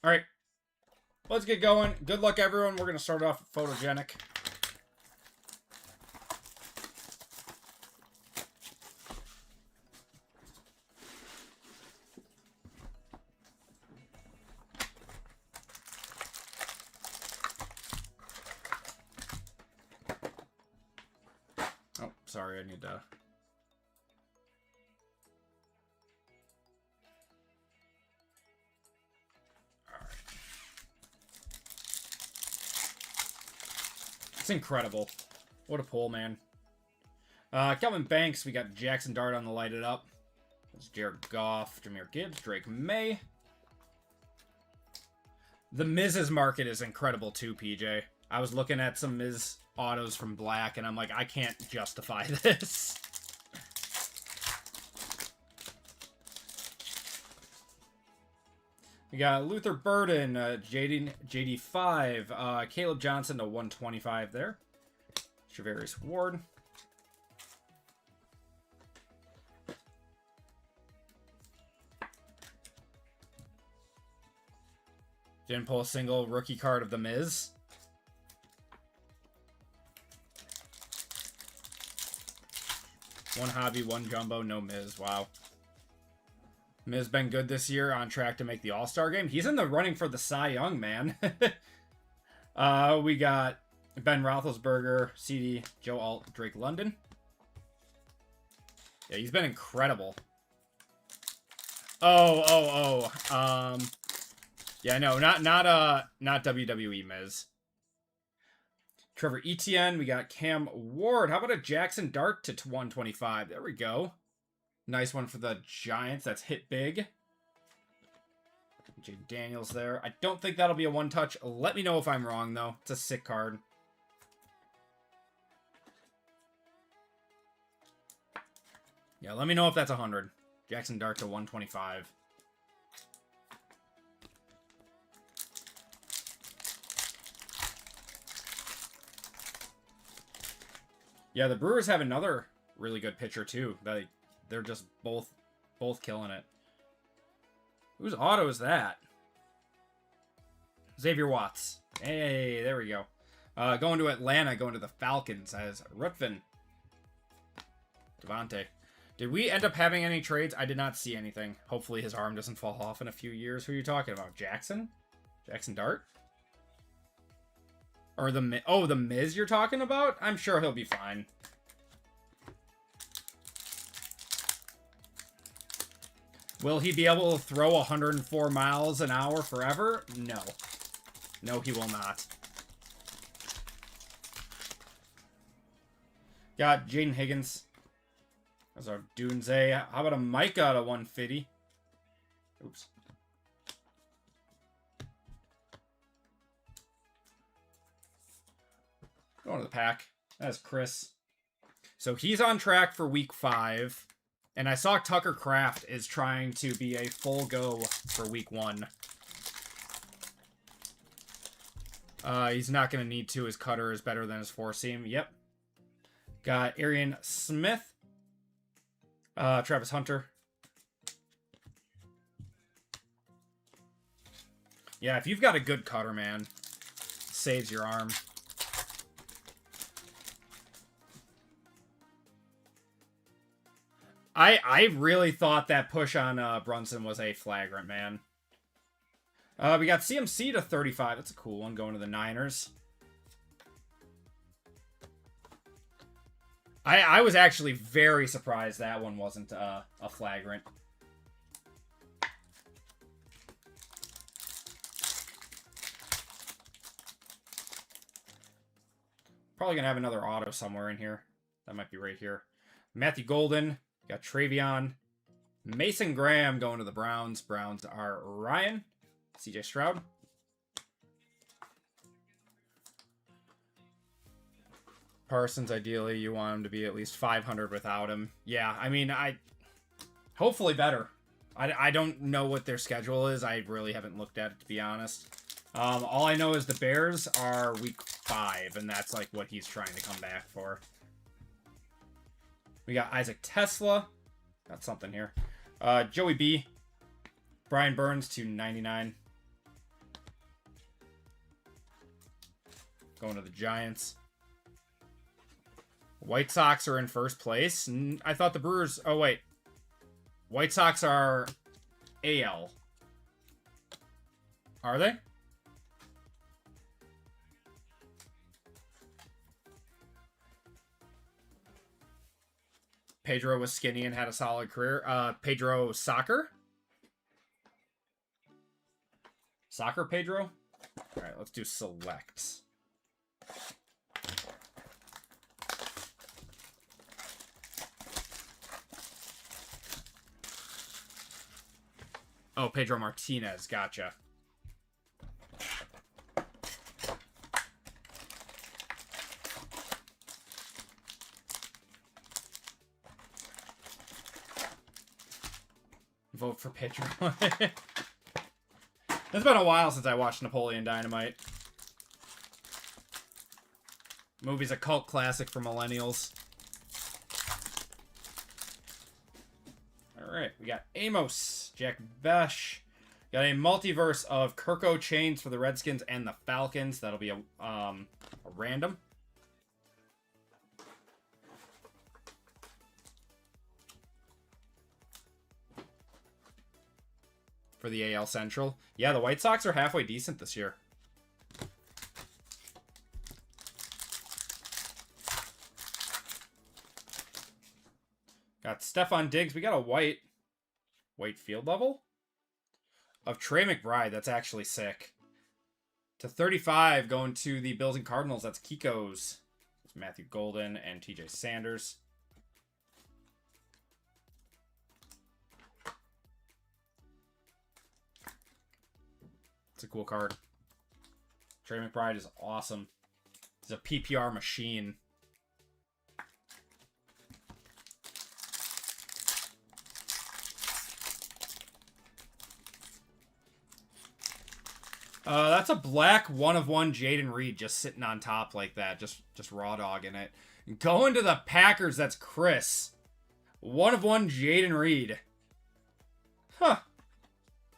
All right. Let's get going. Good luck, everyone. We're going to start off with Photogenic. Oh, sorry. I need to... It's incredible. What a pull, man. Kelvin Banks, we got Jackson Dart on the Light It Up. That's Jared Goff, Jahmyr Gibbs, Drake May. The Miz's market is incredible too, PJ. I was looking at some Miz autos from Black, and I'm like, I can't justify this. We got Luther Burden, JD5, Caleb Johnson to 125 there. Travarius Ward. Didn't pull a single rookie card of the Miz. One hobby, one jumbo, no Miz. Wow. Miz been good this year, on track to make the All-Star game. He's in the running for the Cy Young, man. We got Ben Roethlisberger, CD, Joe Alt, Drake London. Yeah, he's been incredible. Yeah, no, not WWE Miz. Trevor Etienne, we got Cam Ward. How about a Jackson Dart to 125? There we go. Nice one for the Giants. That's hit big. Jay Daniels there. I don't think that'll be a one-touch. Let me know if I'm wrong, though. It's a sick card. Yeah, let me know if that's 100. Jackson Dart to 125. Yeah, the Brewers have another really good pitcher, too. They're just both killing it. Whose auto is that? Xavier Watts. Hey, there we go. Going to Atlanta, going to the Falcons as Rutvin. Devontae. Did we end up having any trades? I did not see anything. Hopefully his arm doesn't fall off in a few years. Who are you talking about? Jackson? Jackson Dart? Or the Miz you're talking about? I'm sure he'll be fine. Will he be able to throw 104 miles an hour forever? No. No, he will not. Got Jaden Higgins. That's our Dunze. How about a Micah out of 150? Oops. Going to the pack. That's Chris. So he's on track for week 5. And I saw Tucker Kraft is trying to be a full go for week 1. He's not going to need to. His cutter is better than his four-seam. Yep. Got Arian Smith. Travis Hunter. Yeah, if you've got a good cutter, man, saves your arm. I really thought that push on Brunson was a flagrant, man. We got CMC to 35. That's a cool one going to the Niners. I was actually very surprised that one wasn't a flagrant. Probably going to have another auto somewhere in here. That might be right here. Matthew Golden. Got Travion. Mason Graham going to the Browns. Browns are Ryan. CJ Stroud. Parsons, ideally, you want him to be at least 500 without him. Yeah, I mean, hopefully better. I don't know what their schedule is. I really haven't looked at it, to be honest. All I know is the Bears are week 5, and that's like what he's trying to come back for. We got Isaac Tesla. Got something here. Joey B. Brian Burns to 99. Going to the Giants. White Sox are in first place. I thought the Brewers... Oh, wait. White Sox are AL. Are they? Pedro was skinny and had a solid career. Pedro Soccer? Soccer Pedro? Alright, let's do selects. Oh, Pedro Martinez. Gotcha. Vote for Pedro. It's been a while since I watched Napoleon Dynamite. Movie's a cult classic for millennials. Alright, we got Amos, Jack Besh. Got a multiverse of Kirko Chains for the Redskins and the Falcons. That'll be a random. For the AL Central. Yeah, the White Sox are halfway decent this year. Got Stephon Diggs. We got a white field level of Trey McBride. That's actually sick. To 35 going to the Bills and Cardinals. That's Kiko's. It's Matthew Golden and TJ Sanders. It's a cool card. Trey McBride is awesome. He's a PPR machine. That's a black 1/1 Jaden Reed just sitting on top like that. Just raw dogging it. Going to the Packers, that's Chris. 1/1 Jaden Reed. Huh.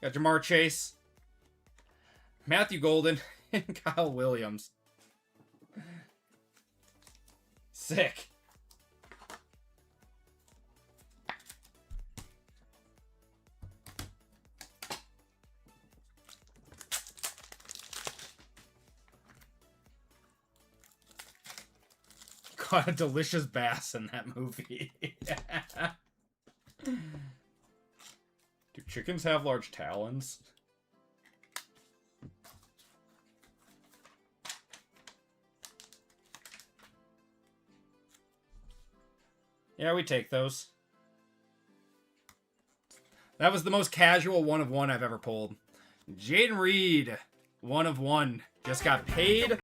Got Jamar Chase. Matthew Golden and Kyle Williams. Sick. Got a delicious bass in that movie. Do chickens have large talons? Yeah, we take those. That was the most casual 1/1 I've ever pulled. Jaden Reed, 1/1. Just got paid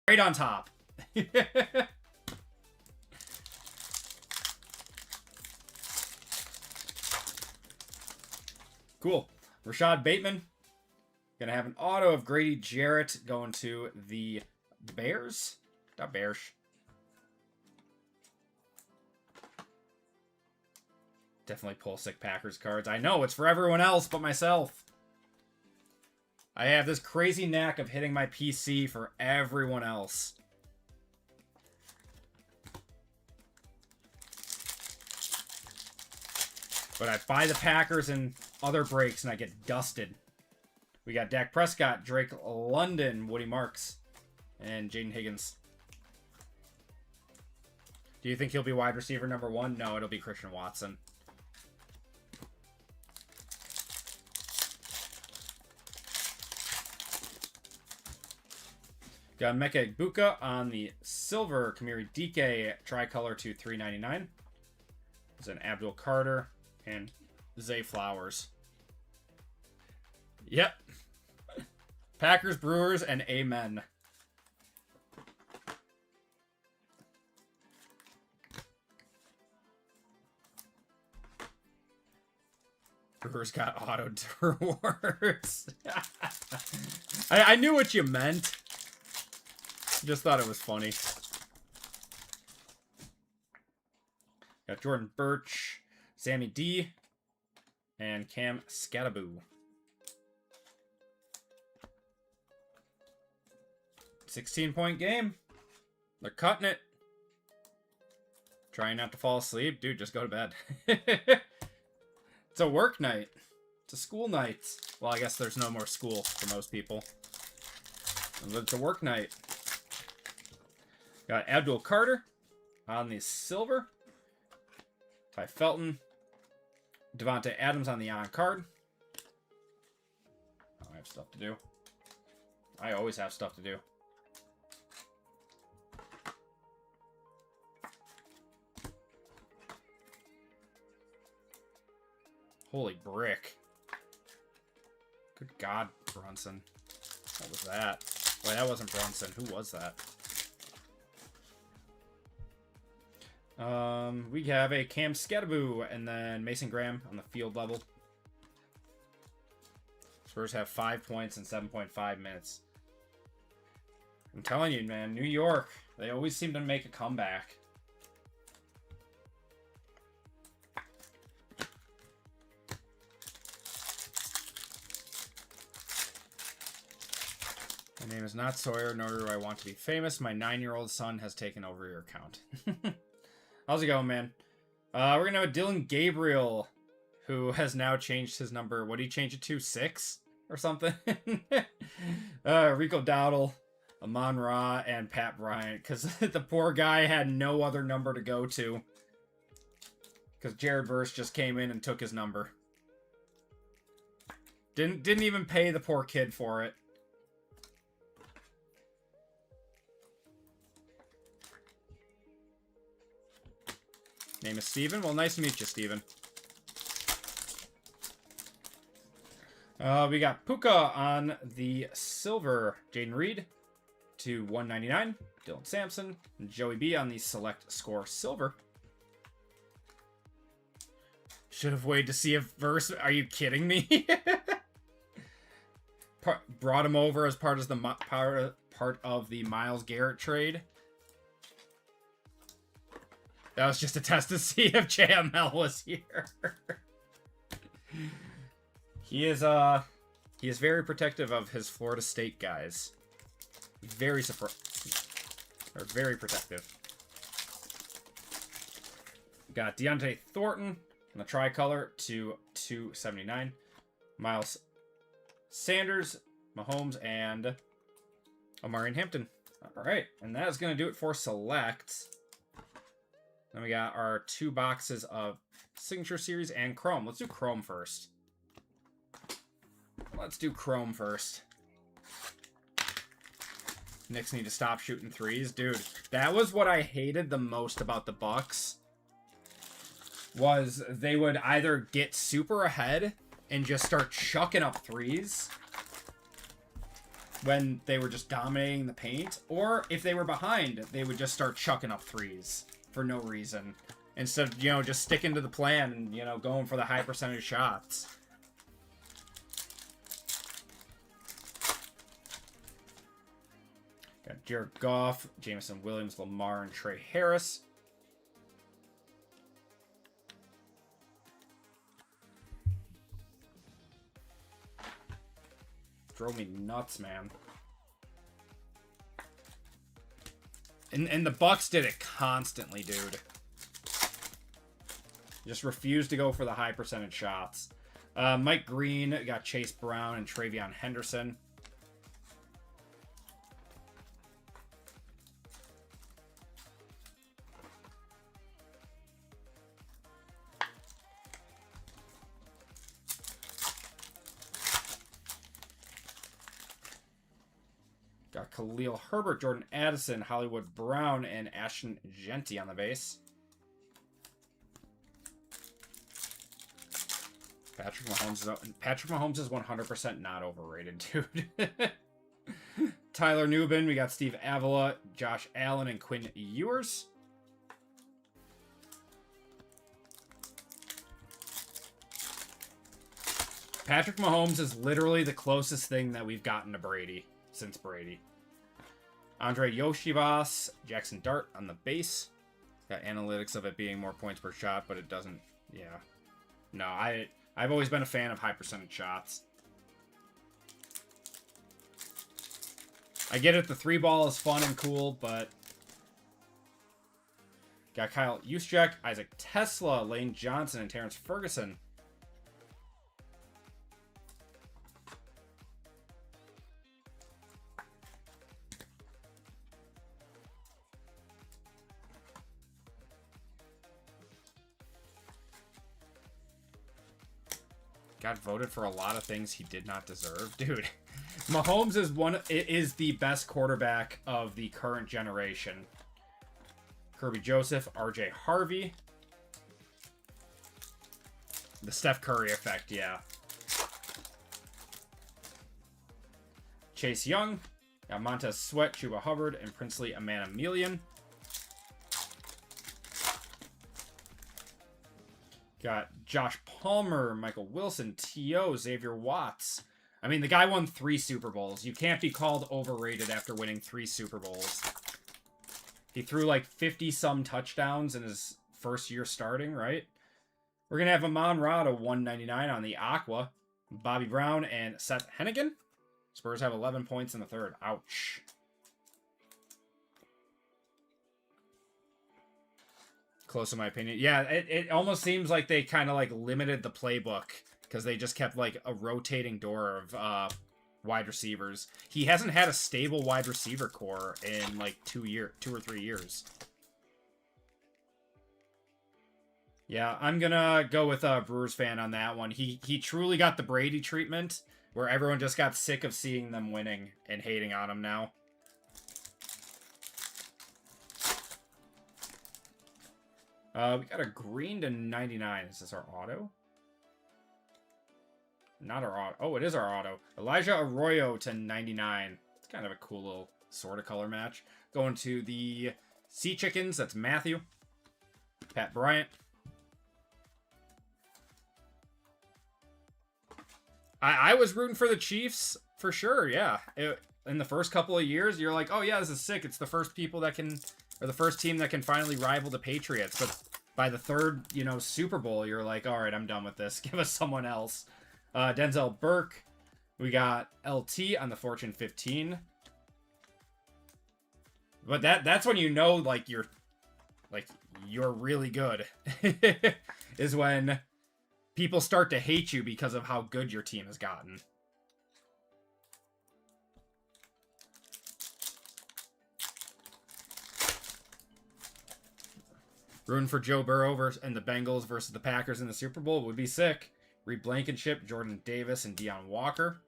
Right on top. Cool. Rashad Bateman. Gonna have an auto of Grady Jarrett going to the Bears. Not Bears. Definitely pull sick Packers cards. I know, it's for everyone else but myself. I have this crazy knack of hitting my PC for everyone else. But I buy the Packers in other breaks and I get dusted. We got Dak Prescott, Drake London, Woody Marks, and Jaden Higgins. Do you think he'll be wide receiver number 1? No, it'll be Christian Watson. Got Mecca Ibuka on the silver. Kamiri Dike tricolor to $3.99. There's an Abdul Carter and Zay Flowers. Yep. Packers, Brewers, and amen. Brewers got auto rewards. I knew what you meant. Just thought it was funny. Got Jordan Birch, Sammy D, and Cam Scataboo. 16-point game. They're cutting it. Trying not to fall asleep. Dude, just go to bed. It's a work night. It's a school night. Well, I guess there's no more school for most people. But it's a work night. Got Abdul Carter on the silver. Ty Felton. Devontae Adams on the on-card. Oh, I have stuff to do. I always have stuff to do. Holy brick. Good God, Brunson. What was that? Wait, that wasn't Brunson. Who was that? We have a Cam Scataboo and then Mason Graham on the field level. Spurs have 5 points in 7.5 minutes. I'm telling you, man, New York, they always seem to make a comeback. My name is not Sawyer, nor do I want to be famous. My 9-year-old son has taken over your account. How's it going, man? We're going to have a Dylan Gabriel, who has now changed his number. What did he change it to? 6 or something? Rico Dowdle, Amon Ra, and Pat Bryant, because the poor guy had no other number to go to. Because Jared Verse just came in and took his number. Didn't even pay the poor kid for it. Name is Steven. Well, nice to meet you, Steven. We got Puka on the silver. Jaden Reed to $1.99. Dylan Sampson. And Joey B on the select score silver. Should have waited to see if Verse... Are you kidding me? Brought him over as part of the Myles Garrett trade. That was just a test to see if JML was here. He is very protective of his Florida State guys. Very protective. Got Deontay Thornton on the tricolor to $2.79. Miles Sanders, Mahomes, and Omarion Hampton. All right, and that is going to do it for Select. Then we got our 2 boxes of Signature Series and Chrome. Let's do Chrome first. Knicks need to stop shooting threes. Dude, that was what I hated the most about the Bucks. Was they would either get super ahead and just start chucking up threes. when they were just dominating the paint, or if they were behind, they would just start chucking up threes for no reason. Instead of, just sticking to the plan and, going for the high percentage shots. Got Jared Goff, Jameson Williams, Lamar, and Trey Harris. Drove me nuts, man. And the Bucks did it constantly, dude. Just refused to go for the high percentage shots. Mike Green got Chase Brown and Travion Henderson. Got Khalil Herbert, Jordan Addison, Hollywood Brown, and Ashton Genty on the base. Patrick Mahomes is 100% not overrated, dude. Tyler Nubin, we got Steve Avila, Josh Allen, and Quinn Ewers. Patrick Mahomes is literally the closest thing that we've gotten to Brady since Brady. Andre Yoshibas, Jackson Dart on the base. Got analytics of it being more points per shot, but it doesn't. Yeah. No, I've always been a fan of high percentage shots. I get it, the 3-ball is fun and cool, but... Got Kyle Juszczyk, Isaac Tesla, Lane Johnson, and Terrence Ferguson. Got voted for a lot of things he did not deserve. Dude, Mahomes is the best quarterback of the current generation. Kirby Joseph, RJ Harvey. The Steph Curry effect, yeah. Chase Young. Got Montez Sweat, Chuba Hubbard, and Princely Amanamelian. Got Josh Palmer, Michael Wilson, T.O., Xavier Watts. I mean, the guy won 3 Super Bowls. You can't be called overrated after winning 3 Super Bowls. He threw like 50-some touchdowns in his first year starting, right? We're going to have Amon Ra to 199 on the Aqua. Bobby Brown and Seth Hennigan. Spurs have 11 points in the third. Ouch. Close in my opinion. Yeah, it almost seems like they kind of like limited the playbook because they just kept like a rotating door of wide receivers. He hasn't had a stable wide receiver core in like 2 or 3 years. Yeah, I'm gonna go with a Brewers fan on that one. He truly got the Brady treatment where everyone just got sick of seeing them winning and hating on him now. We got a green to 99. Is this our auto? Not our auto. Oh, it is our auto. Elijah Arroyo to 99. It's kind of a cool little sort of color match. Going to the Sea Chickens. That's Matthew. Pat Bryant. I was rooting for the Chiefs for sure, yeah. In the first couple of years, you're like, oh yeah, this is sick. It's the first people that can... Or the first team that can finally rival the Patriots. But by the third, Super Bowl, you're like, all right, I'm done with this. Give us someone else. Denzel Burke. We got LT on the Fortune 15. But that's when you know, like, you're really good. Is when people start to hate you because of how good your team has gotten. Rooting for Joe Burrow and the Bengals versus the Packers in the Super Bowl would be sick. Reed Blankenship, Jordan Davis, and Deion Walker.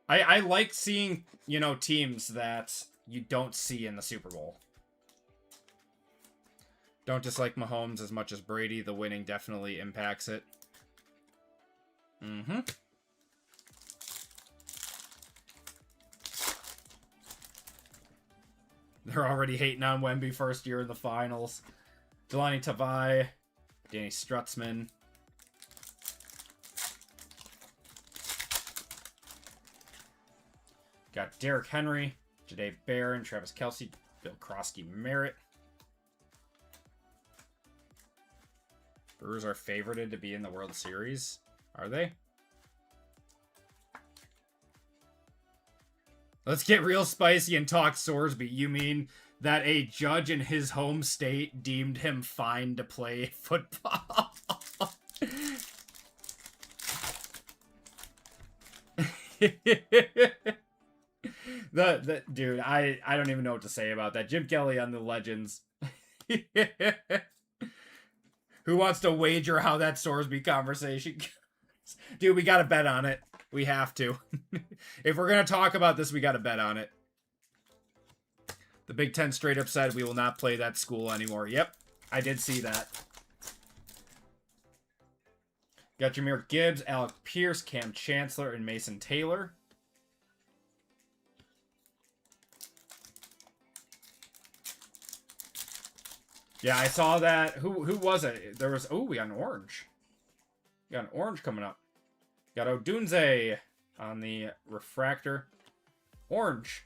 I like seeing, teams that you don't see in the Super Bowl. Don't dislike Mahomes as much as Brady. The winning definitely impacts it. They're already hating on Wemby first year in the finals. Jelani Tavai, Danny Strutzman. Got Derrick Henry, Jadae Barron, Travis Kelce, Bill Krosky Merritt. Brewers are favorited to be in the World Series. Are they? Let's get real spicy and talk Sorsby. You mean that a judge in his home state deemed him fine to play football? Dude, I don't even know what to say about that. Jim Kelly on the Legends. Who wants to wager how that Sorsby conversation goes? Dude, we gotta bet on it. We have to. If we're gonna talk about this, we gotta bet on it. The Big Ten straight up said we will not play that school anymore. Yep, I did see that. Got Jahmyr Gibbs, Alec Pierce, Cam Chancellor, and Mason Taylor. Yeah, I saw that. Who was it? There was... Oh, we got an orange. We got an orange coming up. Got Odunze on the refractor. Orange.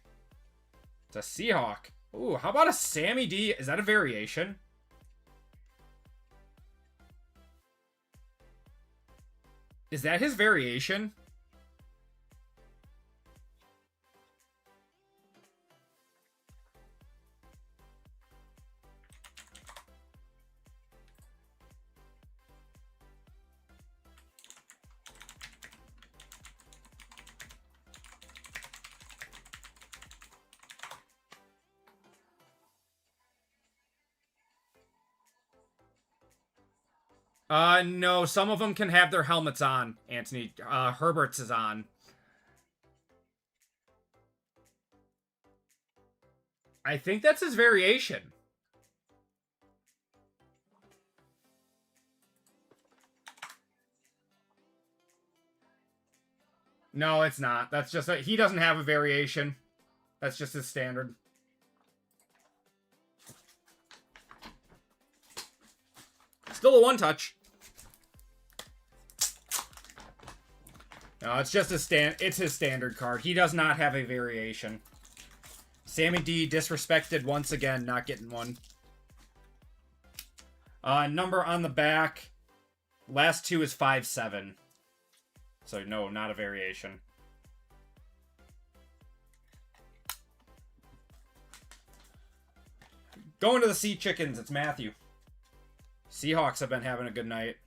It's a Seahawk. Ooh, how about a Sammy D? Is that a variation? Is that his variation? No, some of them can have their helmets on, Anthony. Herbert's is on. I think that's his variation. No, it's not. That's just that he doesn't have a variation. That's just his standard. Still a one-touch. No, it's just it's his standard card. He does not have a variation. Sammy D disrespected once again, not getting one. Number on the back. Last two is 5-7. So no, not a variation. Going to the Sea Chickens, it's Matthew. Seahawks have been having a good night.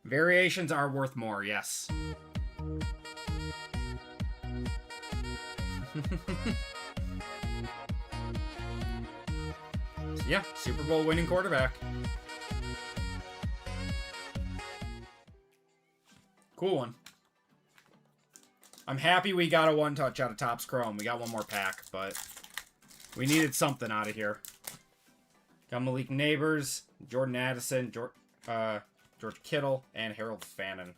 Variations are worth more, yes. Yeah, Super Bowl winning quarterback. Cool one. I'm happy we got a one-touch out of Topps Chrome. We got one more pack, but we needed something out of here. Got Malik Neighbors, Jordan Addison, George Kittle, and Harold Fannin.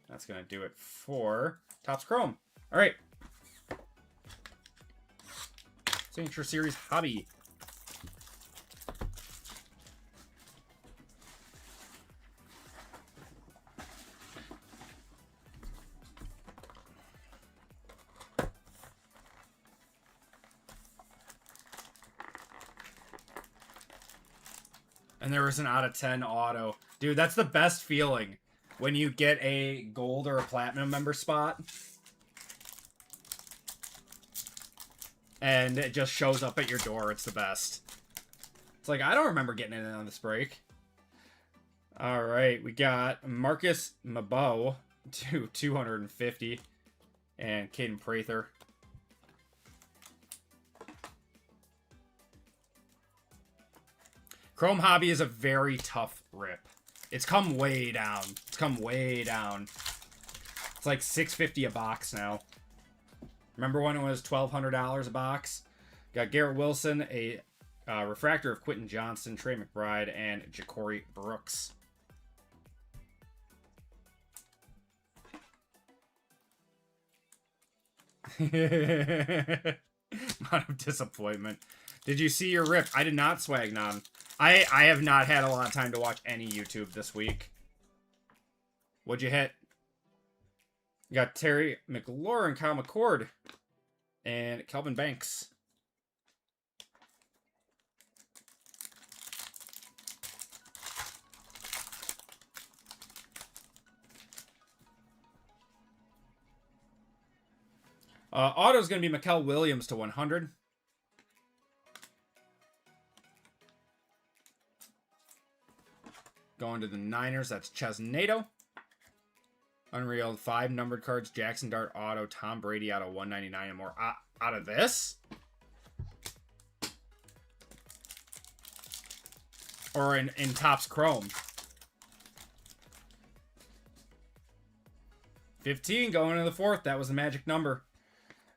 That's going to do it for Topps Chrome. All right. Signature Series Hobby. And there was an out of 10 auto. Dude, that's the best feeling when you get a gold or a platinum member spot. And it just shows up at your door. It's the best. It's like, I don't remember getting it on this break. All right, we got Marcus Mabo to 250. And Caden Prather. Chrome Hobby is a very tough rip. It's come way down. It's come way down. It's like $6.50 a box now. Remember when it was $1,200 a box? Got Garrett Wilson, a refractor of Quentin Johnston, Trey McBride, and Ja'Cory Brooks. Amount of disappointment. Did you see your rip? I did not, swag non. I have not had a lot of time to watch any YouTube this week. What'd you hit? You got Terry McLaurin, Kyle McCord, and Kelvin Banks. Auto is going to be Mikael Williams to 100. Going to the Niners, that's Chesnado. Unreal 5 numbered cards, Jackson Dart auto, Tom Brady out of 199 and more. Out of this? Or in Topps Chrome? 15 going to the 4th. That was the magic number.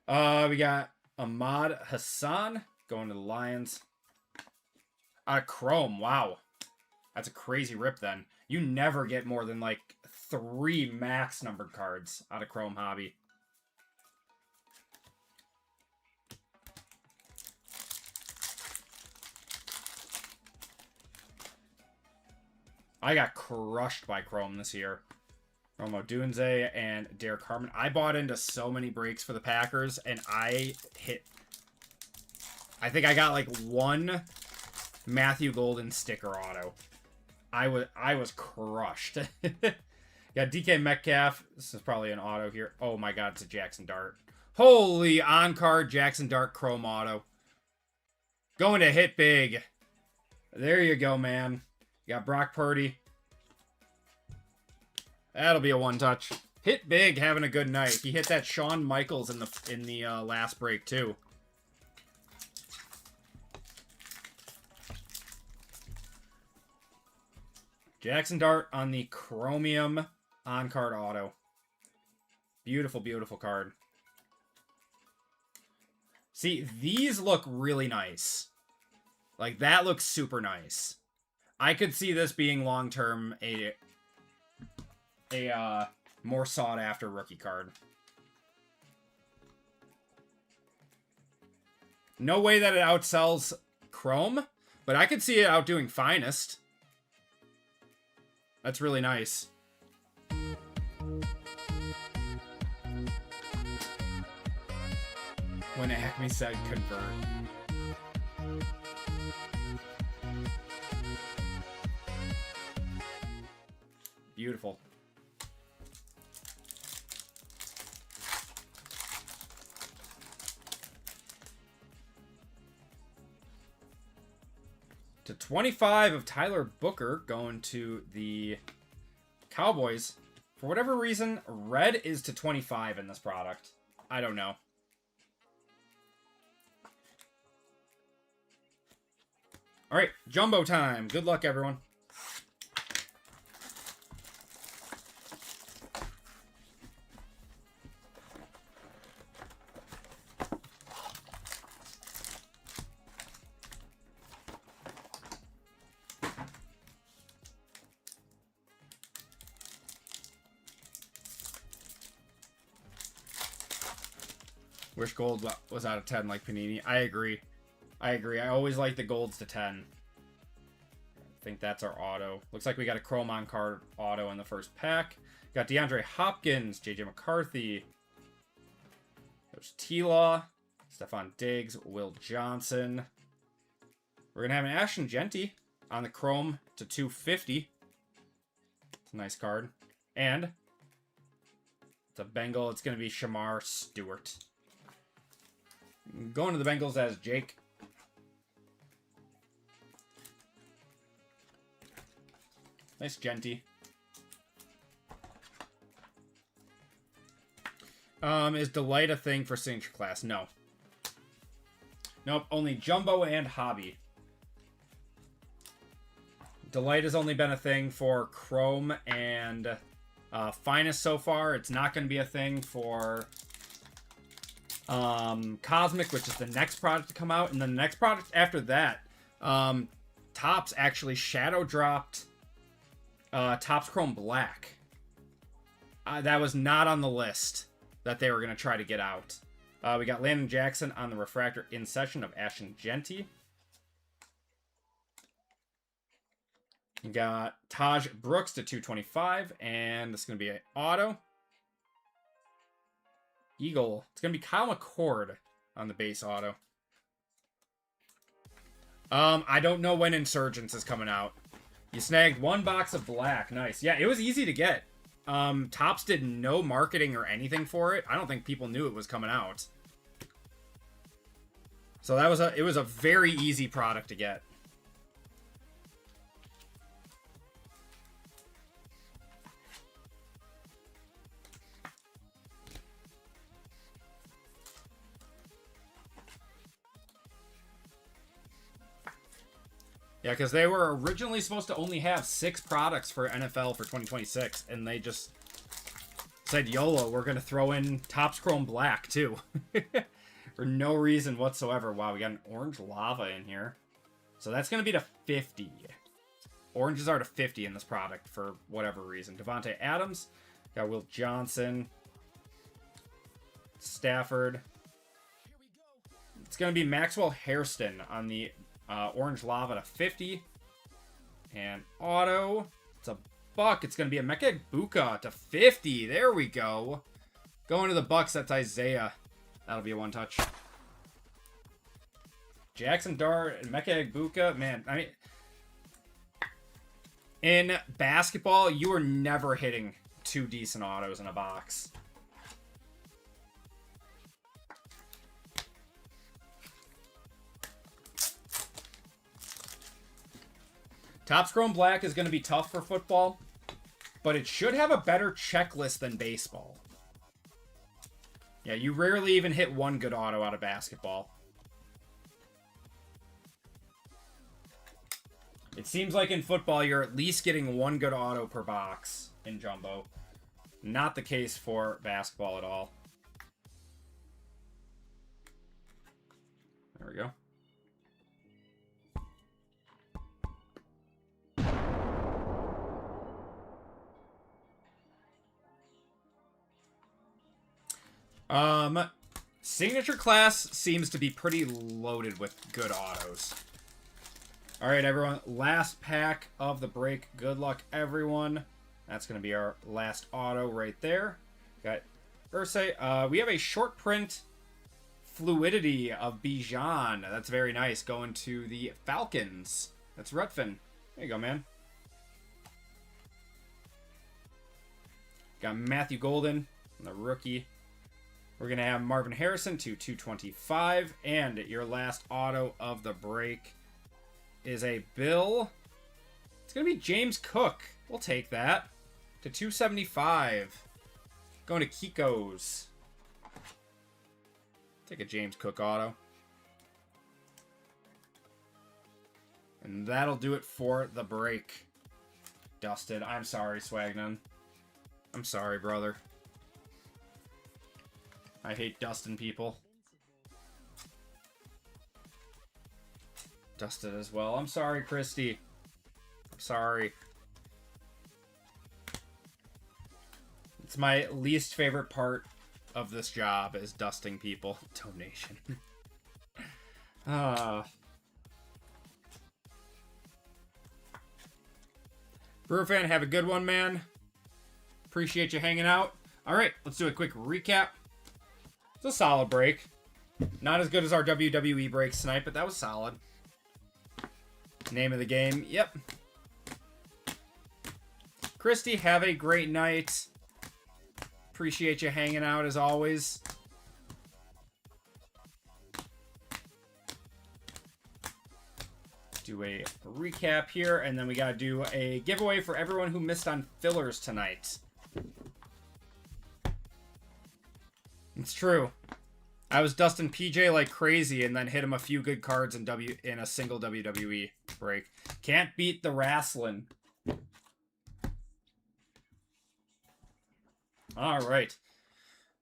We got Ahmad Hassan going to the Lions. Out of Chrome. Wow. That's a crazy rip then. You never get more than like 3 max numbered cards out of Chrome Hobby. I got crushed by Chrome this year. Romo Dunze and Derek Harmon. I bought into so many breaks for the Packers, and I think I got like 1 Matthew Golden sticker auto. I was crushed. Got DK Metcalf. This is probably an auto here. Oh my god, it's a Jackson Dart. Holy on-card Jackson Dart Chrome auto. Going to hit big. There you go, man. You got Brock Purdy. That'll be a one-touch. Hit big, having a good night. He hit that Shawn Michaels in the last break too. Jackson Dart on the Chromium on-card auto. Beautiful, beautiful card. See, these look really nice. Like, that looks super nice. I could see this being long-term a more sought-after rookie card. No way that it outsells Chrome, but I could see it outdoing Finest. That's really nice. When Acme said convert. Beautiful. To 25 of Tyler Booker going to the Cowboys. For whatever reason, red is to 25 in this product. I don't know. All right, jumbo time. Good luck, everyone. Wish gold was out of 10 like Panini. I agree. I agree. I always like the golds to 10. I think that's our auto. Looks like we got a Chrome on card auto in the first pack. Got DeAndre Hopkins, JJ McCarthy. There's T-Law, Stephon Diggs, Will Johnson. We're going to have an Ashton Genty on the Chrome to 250. It's a nice card. And it's a Bengal. It's going to be Shamar Stewart. Going to the Bengals as Jake. Nice Genty. Is Delight a thing for signature class? No. Nope, only Jumbo and Hobby. Delight has only been a thing for Chrome and Finest so far. It's not going to be a thing for Cosmic, which is the next product to come out, and then the next product after that, Topps actually shadow dropped Topps Chrome Black. That was not on the list that they were going to try to get out. We got Landon Jackson on the refractor in session of Ashton Genty. We got Taj Brooks to 225, and this is going to be an auto. Eagle. It's going to be Kyle McCord on the base auto. I don't know when Insurgents is coming out. You snagged 1 box of black. Nice. Yeah, it was easy to get. Topps did no marketing or anything for it. I don't think people knew it was coming out. So it was a very easy product to get. Yeah, because they were originally supposed to only have 6 products for NFL for 2026, and they just said, YOLO, we're going to throw in Topps Chrome Black, too. For no reason whatsoever. Wow, we got an orange lava in here. So that's going to be to 50. Oranges are to 50 in this product for whatever reason. Devontae Adams. Got Will Johnson. Stafford. It's going to be Maxwell Hairston on the orange lava to 50. And auto. It's a buck. It's going to be a Mecha Ibuka to 50. There we go. Going to the Bucks, that's Isaiah. That'll be a one-touch. Jackson Dart and Mecha Ibuka. Man, I mean, in basketball, you are never hitting 2 decent autos in a box. Topps Chrome Black is going to be tough for football, but it should have a better checklist than baseball. Yeah, you rarely even hit 1 good auto out of basketball. It seems like in football, you're at least getting 1 good auto per box in Jumbo. Not the case for basketball at all. There we go. Signature class seems to be pretty loaded with good autos. All right, everyone. Last pack of the break. Good luck, everyone. That's going to be our last auto right there. Got Ursay. We have a short print fluidity of Bijan. That's very nice. Going to the Falcons. That's Rutfin. There you go, man. Got Matthew Golden, the rookie. We're going to have Marvin Harrison to 225. And your last auto of the break is a Bill. It's going to be James Cook. We'll take that. To 275. Going to Kiko's. Take a James Cook auto. And that'll do it for the break. Dusted. I'm sorry, Swagnon. I'm sorry, brother. I hate dusting people. Dusted as well. I'm sorry, Christy. I'm sorry. It's my least favorite part of this job is dusting people. Donation. Brewer fan, have a good one, man. Appreciate you hanging out. All right, let's do a quick recap. It's a solid break. Not as good as our WWE breaks tonight, but that was solid. Name of the game. Yep. Christy, have a great night. Appreciate you hanging out as always. Do a recap here, and then we gotta do a giveaway for everyone who missed on fillers tonight. It's true. I was dusting PJ like crazy and then hit him a few good cards in a single WWE break. Can't beat the wrestling. All right.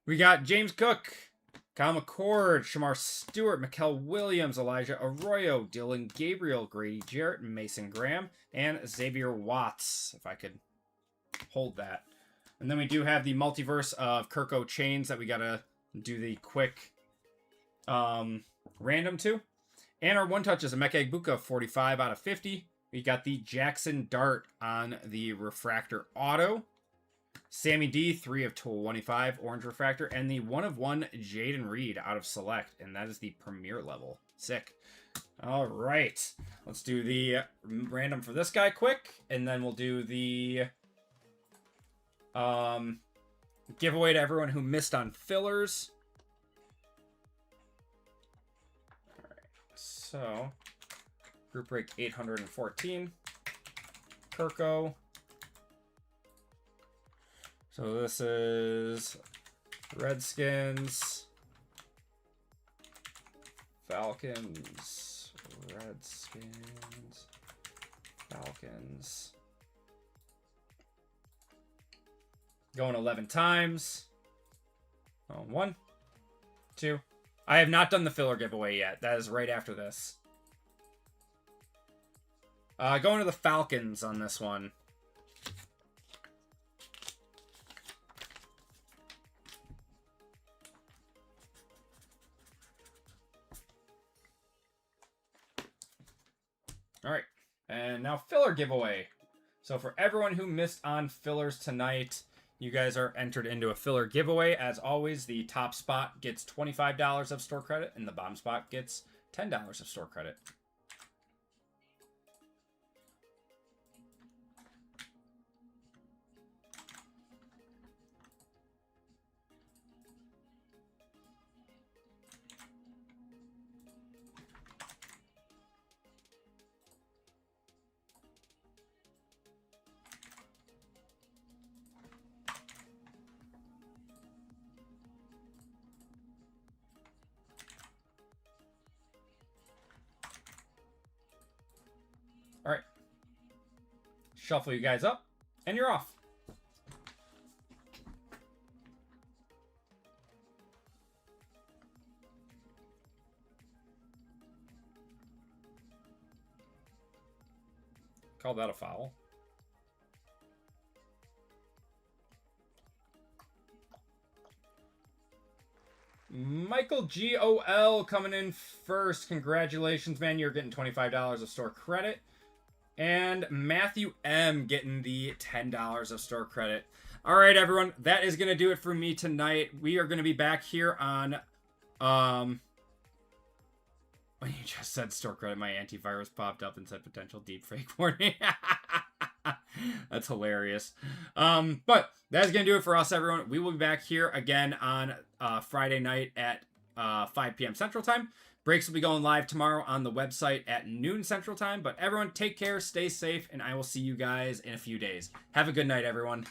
We got James Cook, Kyle McCord, Shamar Stewart, Mikael Williams, Elijah Arroyo, Dylan Gabriel, Grady Jarrett, Mason Graham, and Xavier Watts, if I could hold that. And then we do have the multiverse of Kirko Chains that we got to do the quick random to. And our one touch is a Mecha Egbuka, 45 out of 50. We got the Jackson Dart on the Refractor Auto. Sammy D, 3 of 25, Orange Refractor. And the 1 of 1 Jaden Reed out of Select. And that is the Premier level. Sick. All right. Let's do the random for this guy quick. And then we'll do the giveaway to everyone who missed on fillers. All right. So, group break 814. Kirko. So this is Redskins, Falcons, Redskins, Falcons. Going 11 times. Oh, 1, 2. I have not done the filler giveaway yet. That is right after this. Going to the Falcons on this one. All right, and now filler giveaway. So for everyone who missed on fillers tonight, you guys are entered into a filler giveaway. As always, the top spot gets $25 of store credit, and the bottom spot gets $10 of store credit. All right. Shuffle you guys up, and you're off. Call that a foul. Michael GOL coming in first. Congratulations, man. You're getting $25 of store credit. And Matthew M getting the $10 of store credit. All right, everyone. That is going to do it for me tonight. We are going to be back here on... When you just said store credit, my antivirus popped up and said potential deepfake warning. That's hilarious. But that's going to do it for us, everyone. We will be back here again on Friday night at 5 p.m. Central Time. Breaks will be going live tomorrow on the website at noon Central Time. But everyone, take care, stay safe, and I will see you guys in a few days. Have a good night, everyone.